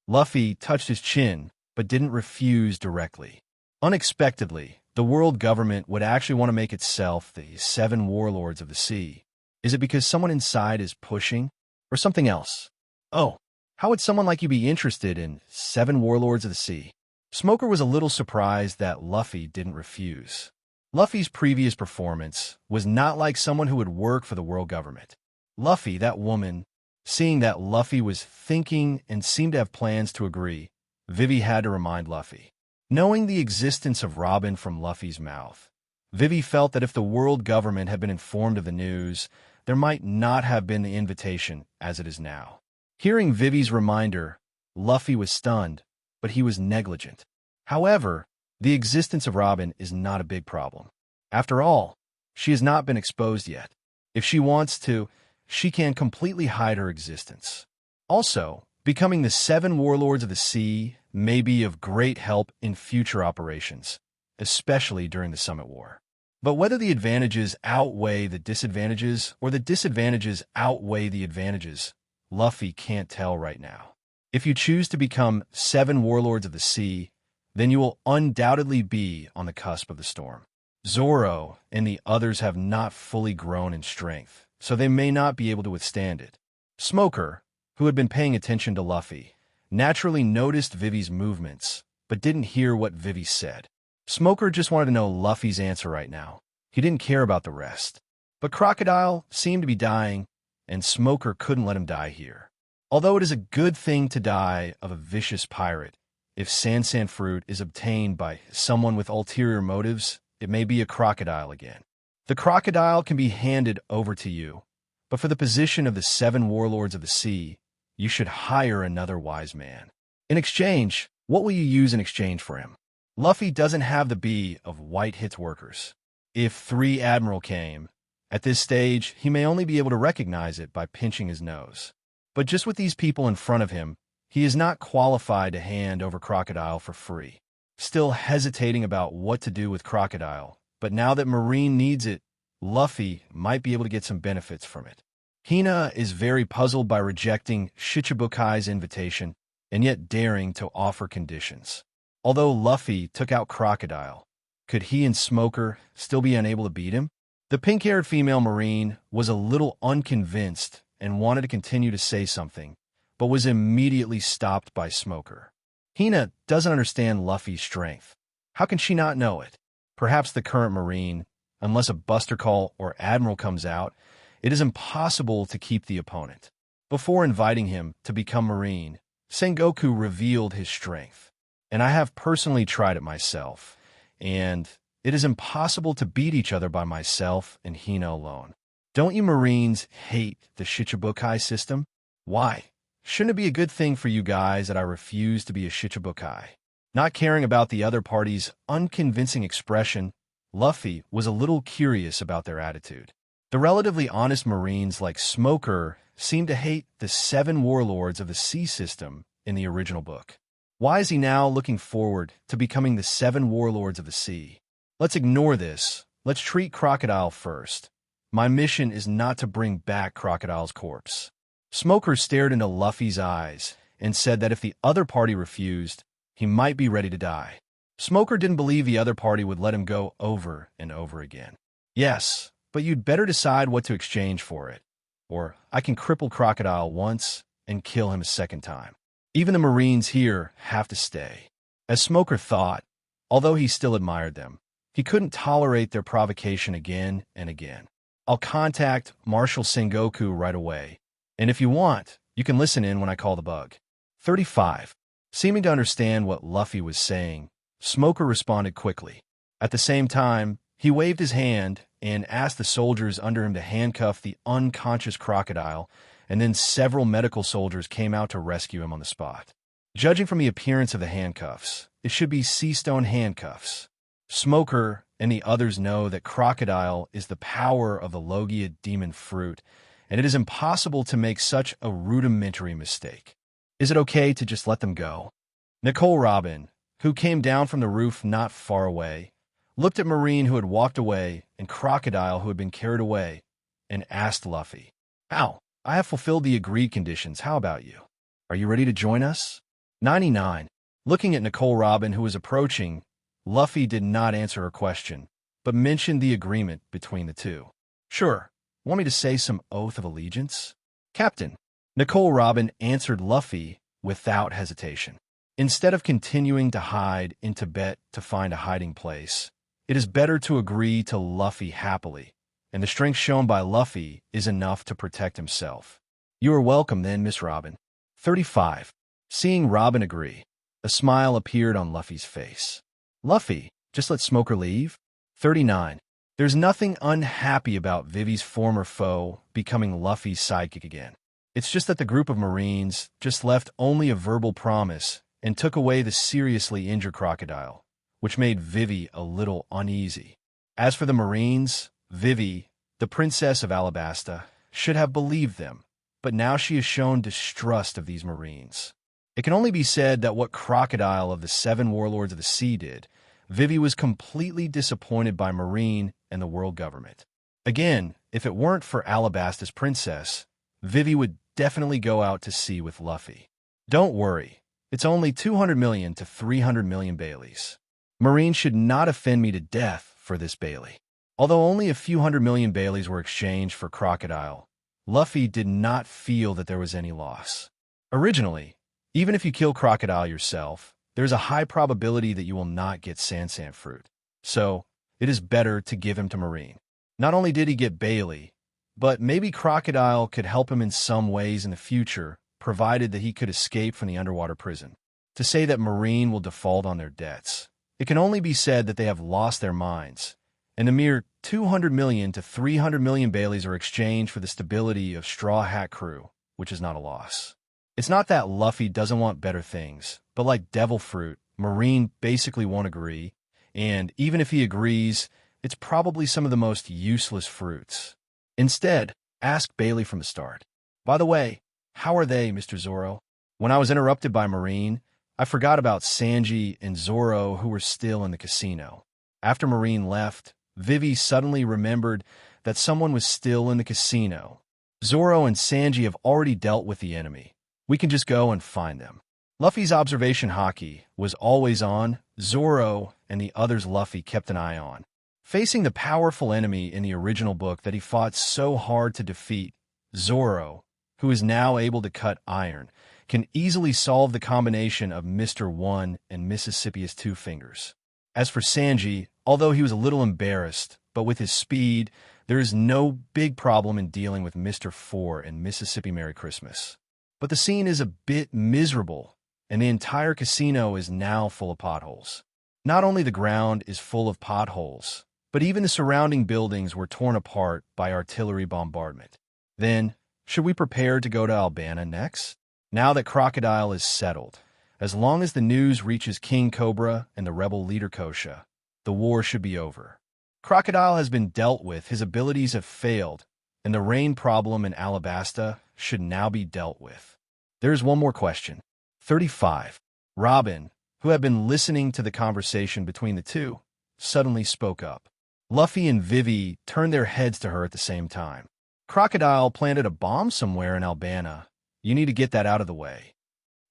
Luffy touched his chin, but didn't refuse directly. Unexpectedly, the world government would actually want to make itself the 7 warlords of the sea. Is it because someone inside is pushing, or something else? Oh, how would someone like you be interested in 7 warlords of the sea? Smoker was a little surprised that Luffy didn't refuse. Luffy's previous performance was not like someone who would work for the world government. Luffy, that woman, seeing that Luffy was thinking and seemed to have plans to agree, Vivi had to remind Luffy. Knowing the existence of Robin from Luffy's mouth, Vivi felt that if the world government had been informed of the news, there might not have been the invitation as it is now. Hearing Vivi's reminder, Luffy was stunned, but he was negligent. However, the existence of Robin is not a big problem. After all, she has not been exposed yet. If she wants to, she can completely hide her existence. Also, becoming the 7 warlords of the sea may be of great help in future operations, especially during the Summit War. But whether the advantages outweigh the disadvantages or the disadvantages outweigh the advantages, Luffy can't tell right now. If you choose to become 7 warlords of the sea, then you will undoubtedly be on the cusp of the storm. Zoro and the others have not fully grown in strength, so they may not be able to withstand it. Smoker, who had been paying attention to Luffy, naturally noticed Vivi's movements, but didn't hear what Vivi said. Smoker just wanted to know Luffy's answer right now. He didn't care about the rest. But Crocodile seemed to be dying, and Smoker couldn't let him die here. Although it is a good thing to die of a vicious pirate, if Fruit is obtained by someone with ulterior motives, it may be a crocodile again. The crocodile can be handed over to you, but for the position of the 7 warlords of the sea, you should hire another wise man. In exchange, what will you use in exchange for him? Luffy doesn't have the B of White Hit's workers. If 3 Admiral came, at this stage, he may only be able to recognize it by pinching his nose. But just with these people in front of him, he is not qualified to hand over Crocodile for free. Still hesitating about what to do with Crocodile, but now that Marine needs it, Luffy might be able to get some benefits from it. Hina is very puzzled by rejecting Shichibukai's invitation and yet daring to offer conditions. Although Luffy took out Crocodile, Could he and Smoker still be unable to beat him? The pink-haired female Marine was a little unconvinced and wanted to continue to say something, but was immediately stopped by Smoker. Hina doesn't understand Luffy's strength. How can she not know it? Perhaps the current Marine, unless a Buster Call or Admiral comes out, it is impossible to keep the opponent. Before inviting him to become Marine, Sengoku revealed his strength. And I have personally tried it myself, and it is impossible to beat each other by myself and Hina alone. Don't you Marines hate the Shichibukai system? Why? Shouldn't it be a good thing for you guys that I refuse to be a Shichibukai? Not caring about the other party's unconvincing expression, Luffy was a little curious about their attitude. The relatively honest Marines like Smoker seemed to hate the 7 warlords of the sea system in the original book. Why is he now looking forward to becoming the 7 warlords of the sea? Let's ignore this. Let's treat Crocodile first. My mission is not to bring back Crocodile's corpse. Smoker stared into Luffy's eyes and said that if the other party refused, he might be ready to die. Smoker didn't believe the other party would let him go over and over again. Yes, but you'd better decide what to exchange for it, or I can cripple Crocodile once and kill him a second time. Even the Marines here have to stay. As Smoker thought, although he still admired them, he couldn't tolerate their provocation again and again. I'll contact Marshal Sengoku right away, and if you want, you can listen in when I call the bug. 35. Seeming to understand what Luffy was saying, Smoker responded quickly. At the same time, he waved his hand and asked the soldiers under him to handcuff the unconscious Crocodile, and then several medical soldiers came out to rescue him on the spot. Judging from the appearance of the handcuffs, it should be sea stone handcuffs. Smoker and the others know that Crocodile is the power of the Logia demon fruit, and it is impossible to make such a rudimentary mistake. Is it okay to just let them go? Nicole Robin, who came down from the roof not far away, looked at Marine who had walked away and Crocodile who had been carried away, and asked Luffy, "Ow, I have fulfilled the agreed conditions. How about you? Are you ready to join us?" 99. Looking at Nicole Robin, who was approaching, Luffy did not answer her question, but mentioned the agreement between the two. "Sure. Want me to say some oath of allegiance?" "Captain." Nicole Robin answered Luffy without hesitation. Instead of continuing to hide in Tibet to find a hiding place, it is better to agree to Luffy happily, and the strength shown by Luffy is enough to protect himself. "You are welcome then, Miss Robin." 35. Seeing Robin agree, a smile appeared on Luffy's face. "Luffy, just let Smoker leave?" 39. There's nothing unhappy about Vivi's former foe becoming Luffy's sidekick again. It's just that the group of Marines just left only a verbal promise and took away the seriously injured Crocodile, which made Vivi a little uneasy. As for the Marines, Vivi, the Princess of Alabasta, should have believed them, but now she has shown distrust of these Marines. It can only be said that what Crocodile of the 7 Warlords of the Sea did, Vivi was completely disappointed by Marine and the world government. Again, if it weren't for Alabasta's princess, Vivi would definitely go out to sea with Luffy. Don't worry, it's only 200 million to 300 million Baileys. Marine should not offend me to death for this Bailey. Although only a few 100 million Baileys were exchanged for Crocodile, Luffy did not feel that there was any loss. Originally, even if you kill Crocodile yourself, there's a high probability that you will not get Sansan fruit. So, it is better to give him to Marine. Not only did he get Bailey, but maybe Crocodile could help him in some ways in the future, provided that he could escape from the underwater prison. To say that Marine will default on their debts, it can only be said that they have lost their minds, and a mere 200 million to 300 million Baileys are exchanged for the stability of Straw Hat Crew, which is not a loss. It's not that Luffy doesn't want better things, but like Devil Fruit, Marine basically won't agree, and even if he agrees, it's probably some of the most useless fruits. Instead, ask Bailey from the start. "By the way, how are they, Mr. Zoro?" When I was interrupted by Marine, I forgot about Sanji and Zoro who were still in the casino. After Marine left, Vivi suddenly remembered that someone was still in the casino. Zoro and Sanji have already dealt with the enemy. We can just go and find them. Luffy's observation haki was always on Zoro and the others Luffy kept an eye on. Facing the powerful enemy in the original book that he fought so hard to defeat, Zoro, who is now able to cut iron, can easily solve the combination of Mr. One and Mississippi's two fingers. As for Sanji, although he was a little embarrassed, but with his speed, there is no big problem in dealing with Mr. Four and Mississippi Merry Christmas. But the scene is a bit miserable, and the entire casino is now full of potholes. Not only the ground is full of potholes, but even the surrounding buildings were torn apart by artillery bombardment. Then, should we prepare to go to Alabasta next? Now that Crocodile is settled, as long as the news reaches King Cobra and the rebel leader Kosa, the war should be over. Crocodile has been dealt with, his abilities have failed, and the rain problem in Alabasta should now be dealt with. There's one more question. 35. Robin, who had been listening to the conversation between the two, suddenly spoke up. Luffy and Vivi turned their heads to her at the same time. Crocodile planted a bomb somewhere in Alabasta. You need to get that out of the way.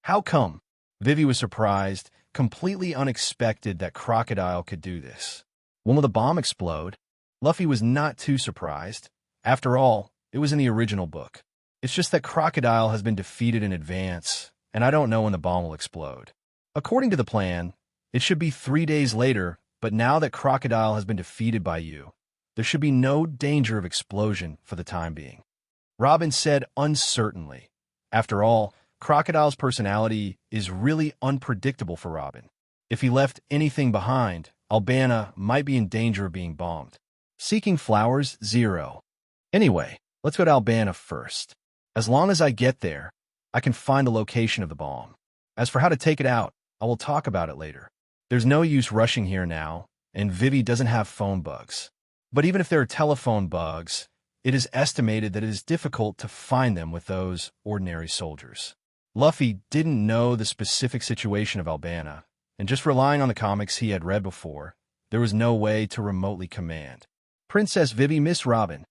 How come? Vivi was surprised, completely unexpected that Crocodile could do this. When will the bomb explode? Luffy was not too surprised. After all, it was in the original book. It's just that Crocodile has been defeated in advance, and I don't know when the bomb will explode. According to the plan, it should be 3 days later, but now that Crocodile has been defeated by you, there should be no danger of explosion for the time being. Robin said uncertainly. After all, Crocodile's personality is really unpredictable for Robin. If he left anything behind, Alabasta might be in danger of being bombed. Seeking flowers, 0. Anyway, let's go to Alabasta first. As long as I get there, I can find the location of the bomb. As for how to take it out, I will talk about it later. There's no use rushing here now, and Vivi doesn't have phone bugs. But even if there are telephone bugs, it is estimated that it is difficult to find them with those ordinary soldiers. Luffy didn't know the specific situation of Alabasta, and just relying on the comics he had read before, there was no way to remotely command. Princess Vivi, Miss Robin.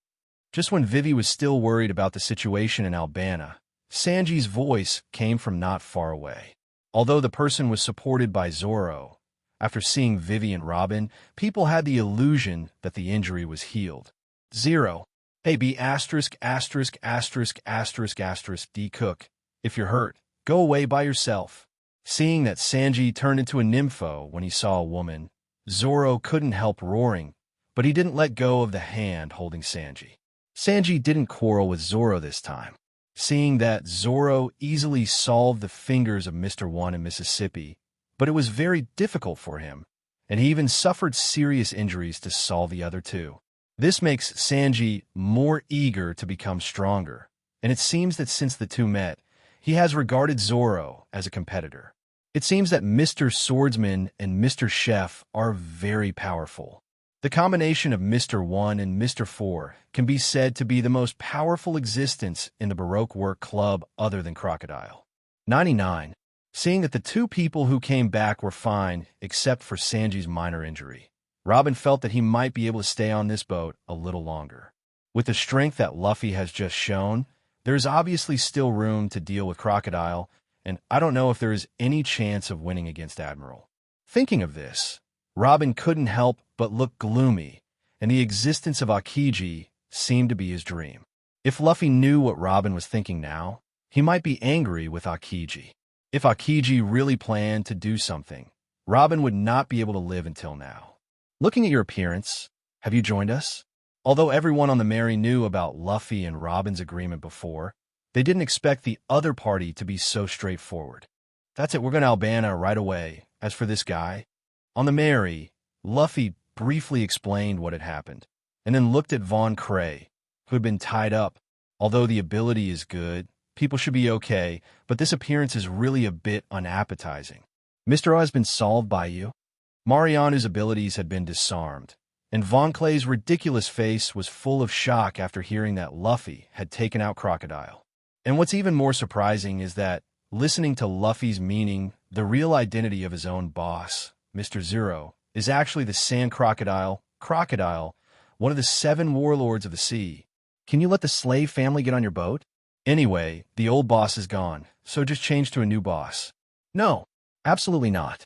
Just when Vivi was still worried about the situation in Alabasta, Sanji's voice came from not far away. Although the person was supported by Zoro, after seeing Vivi and Robin, people had the illusion that the injury was healed. 0. Hey, B asterisk asterisk asterisk asterisk asterisk D Cook. If you're hurt, go away by yourself. Seeing that Sanji turned into a nympho when he saw a woman, Zoro couldn't help roaring, but he didn't let go of the hand holding Sanji. Sanji didn't quarrel with Zoro this time. Seeing that Zoro easily solved the fingers of Mr. One in Mississippi, but it was very difficult for him, and he even suffered serious injuries to solve the other two. This makes Sanji more eager to become stronger, and it seems that since the two met, he has regarded Zoro as a competitor. It seems that Mr. Swordsman and Mr. Chef are very powerful. The combination of Mr. One and Mr. Four can be said to be the most powerful existence in the Baroque work club other than Crocodile. 99. Seeing that the two people who came back were fine except for Sanji's minor injury, Robin felt that he might be able to stay on this boat a little longer. With the strength that Luffy has just shown, there is obviously still room to deal with Crocodile, and I don't know if there is any chance of winning against Admiral. Thinking of this, Robin couldn't help but look gloomy, and the existence of Aokiji seemed to be his dream. If Luffy knew what Robin was thinking now, he might be angry with Aokiji. If Aokiji really planned to do something, Robin would not be able to live until now. Looking at your appearance, have you joined us? Although everyone on the Merry knew about Luffy and Robin's agreement before, they didn't expect the other party to be so straightforward. That's it, we're going to Alabasta right away. As for this guy, on the Merry, Luffy briefly explained what had happened, and then looked at Von Cray, who had been tied up. Although the ability is good, people should be okay, but this appearance is really a bit unappetizing. Mr. O has been solved by you? Marianu's abilities had been disarmed, and Von Clay's ridiculous face was full of shock after hearing that Luffy had taken out Crocodile. And what's even more surprising is that, listening to Luffy's meaning, the real identity of his own boss, Mr. Zero, is actually the Sand Crocodile, Crocodile, one of the 7 warlords of the sea. Can you let the slave family get on your boat? Anyway, the old boss is gone, so just change to a new boss. No, absolutely not.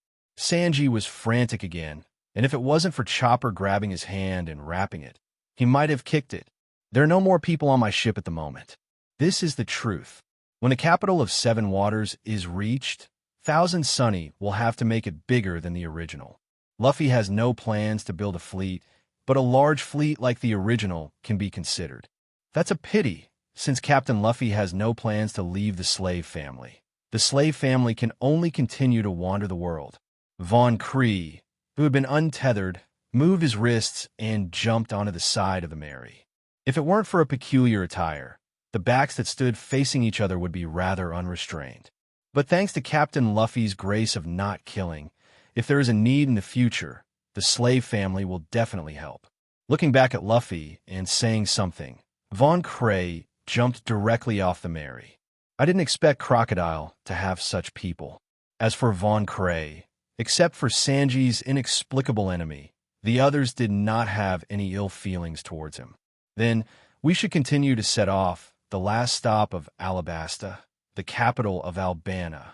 Sanji was frantic again, and if it wasn't for Chopper grabbing his hand and wrapping it, he might have kicked it. There are no more people on my ship at the moment. This is the truth. When the capital of Seven Waters is reached, Thousand Sunny will have to make it bigger than the original. Luffy has no plans to build a fleet, but a large fleet like the original can be considered. That's a pity, since Captain Luffy has no plans to leave the slave family. The slave family can only continue to wander the world. Von Kree, who had been untethered, moved his wrists and jumped onto the side of the Mary. If it weren't for a peculiar attire, the backs that stood facing each other would be rather unrestrained. But thanks to Captain Luffy's grace of not killing, if there is a need in the future, the slave family will definitely help. Looking back at Luffy and saying something, Von Kree jumped directly off the Mary. I didn't expect Crocodile to have such people. As for Von Kree, except for Sanji's inexplicable enemy, the others did not have any ill feelings towards him. Then, we should continue to set off, the last stop of Alabasta, the capital of Albana.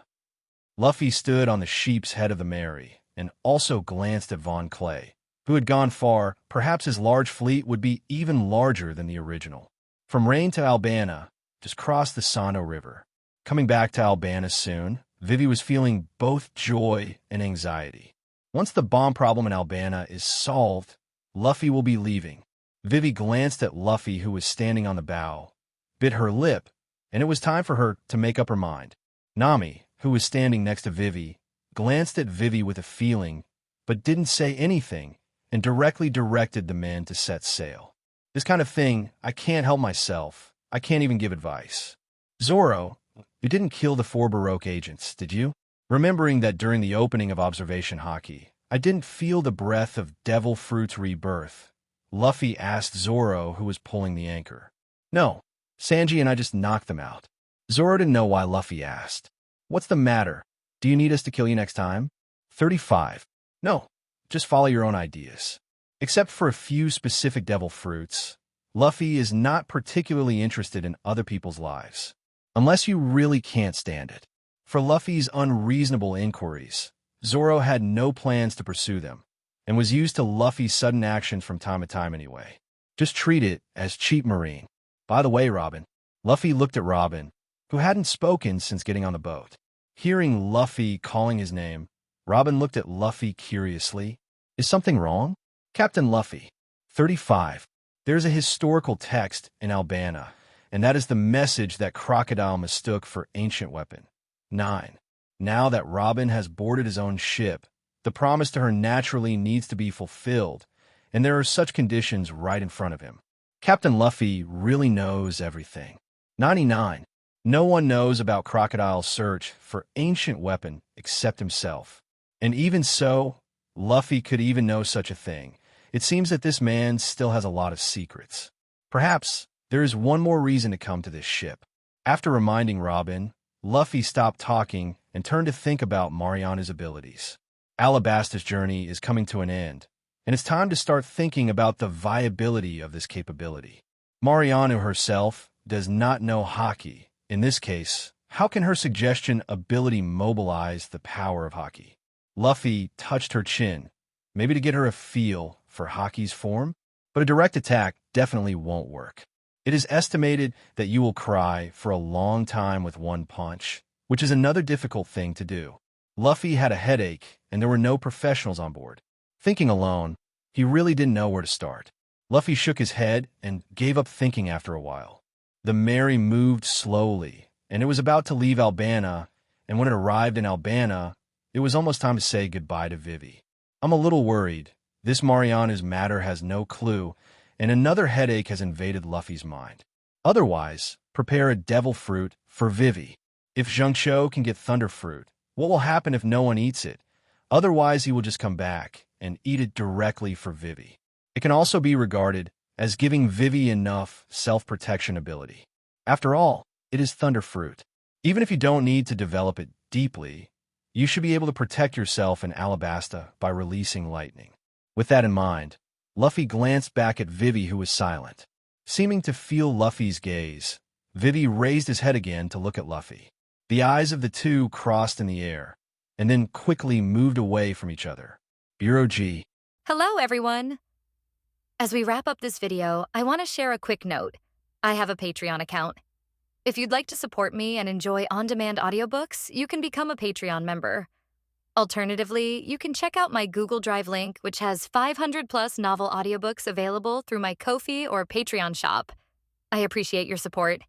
Luffy stood on the sheep's head of the Mary, and also glanced at Von Kree, who had gone far. Perhaps his large fleet would be even larger than the original. From Rain to Albana, just cross the Sano River. Coming back to Albana soon, Vivi was feeling both joy and anxiety. Once the bomb problem in Albana is solved, Luffy will be leaving. Vivi glanced at Luffy, who was standing on the bow, bit her lip, and it was time for her to make up her mind. Nami, who was standing next to Vivi, glanced at Vivi with a feeling, but didn't say anything, and directly directed the men to set sail. This kind of thing, I can't help myself. I can't even give advice. Zoro, you didn't kill the 4 Baroque agents, did you? Remembering that during the opening of Observation Haki, I didn't feel the breath of Devil Fruit's rebirth, Luffy asked Zoro, who was pulling the anchor. No, Sanji and I just knocked them out. Zoro didn't know why Luffy asked. What's the matter? Do you need us to kill you next time? 35. No, just follow your own ideas. Except for a few specific devil fruits, Luffy is not particularly interested in other people's lives. Unless you really can't stand it. For Luffy's unreasonable inquiries, Zoro had no plans to pursue them, and was used to Luffy's sudden actions from time to time anyway. Just treat it as cheap marine. By the way, Robin. Luffy looked at Robin, who hadn't spoken since getting on the boat. Hearing Luffy calling his name, Robin looked at Luffy curiously. Is something wrong? Captain Luffy. 35. There's a historical text in Albana, and that is the message that Crocodile mistook for ancient weapon. 9. Now that Robin has boarded his own ship, the promise to her naturally needs to be fulfilled, and there are such conditions right in front of him. Captain Luffy really knows everything. 99. No one knows about Crocodile's search for ancient weapon except himself. And even so, Luffy could even know such a thing. It seems that this man still has a lot of secrets. Perhaps there is one more reason to come to this ship. After reminding Robin, Luffy stopped talking and turned to think about Mariana's abilities. Alabasta's journey is coming to an end, and it's time to start thinking about the viability of this capability. Mariana herself does not know Haki. In this case, how can her suggestion ability mobilize the power of Haki? Luffy touched her chin, maybe to get her a feel for Haki's form, but a direct attack definitely won't work. It is estimated that you will cry for a long time with one punch, which is another difficult thing to do. Luffy had a headache, and there were no professionals on board. Thinking alone, he really didn't know where to start. Luffy shook his head and gave up thinking after a while. The Mary moved slowly, and it was about to leave Albana, and when it arrived in Albana, it was almost time to say goodbye to Vivi. I'm a little worried. This Mariana's matter has no clue, and another headache has invaded Luffy's mind. Otherwise, prepare a devil fruit for Vivi. If Zhengqiu can get thunder fruit, what will happen if no one eats it? Otherwise, he will just come back and eat it directly for Vivi. It can also be regarded as giving Vivi enough self-protection ability. After all, it is thunder fruit. Even if you don't need to develop it deeply, you should be able to protect yourself in Alabasta by releasing lightning. With that in mind, Luffy glanced back at Vivi, who was silent. Seeming to feel Luffy's gaze, Vivi raised his head again to look at Luffy. The eyes of the two crossed in the air, and then quickly moved away from each other. Bureau G. Hello, everyone. As we wrap up this video, I want to share a quick note. I have a Patreon account. If you'd like to support me and enjoy on-demand audiobooks, you can become a Patreon member. Alternatively, you can check out my Google Drive link, which has 500+ novel audiobooks available through my Ko-fi or Patreon shop. I appreciate your support.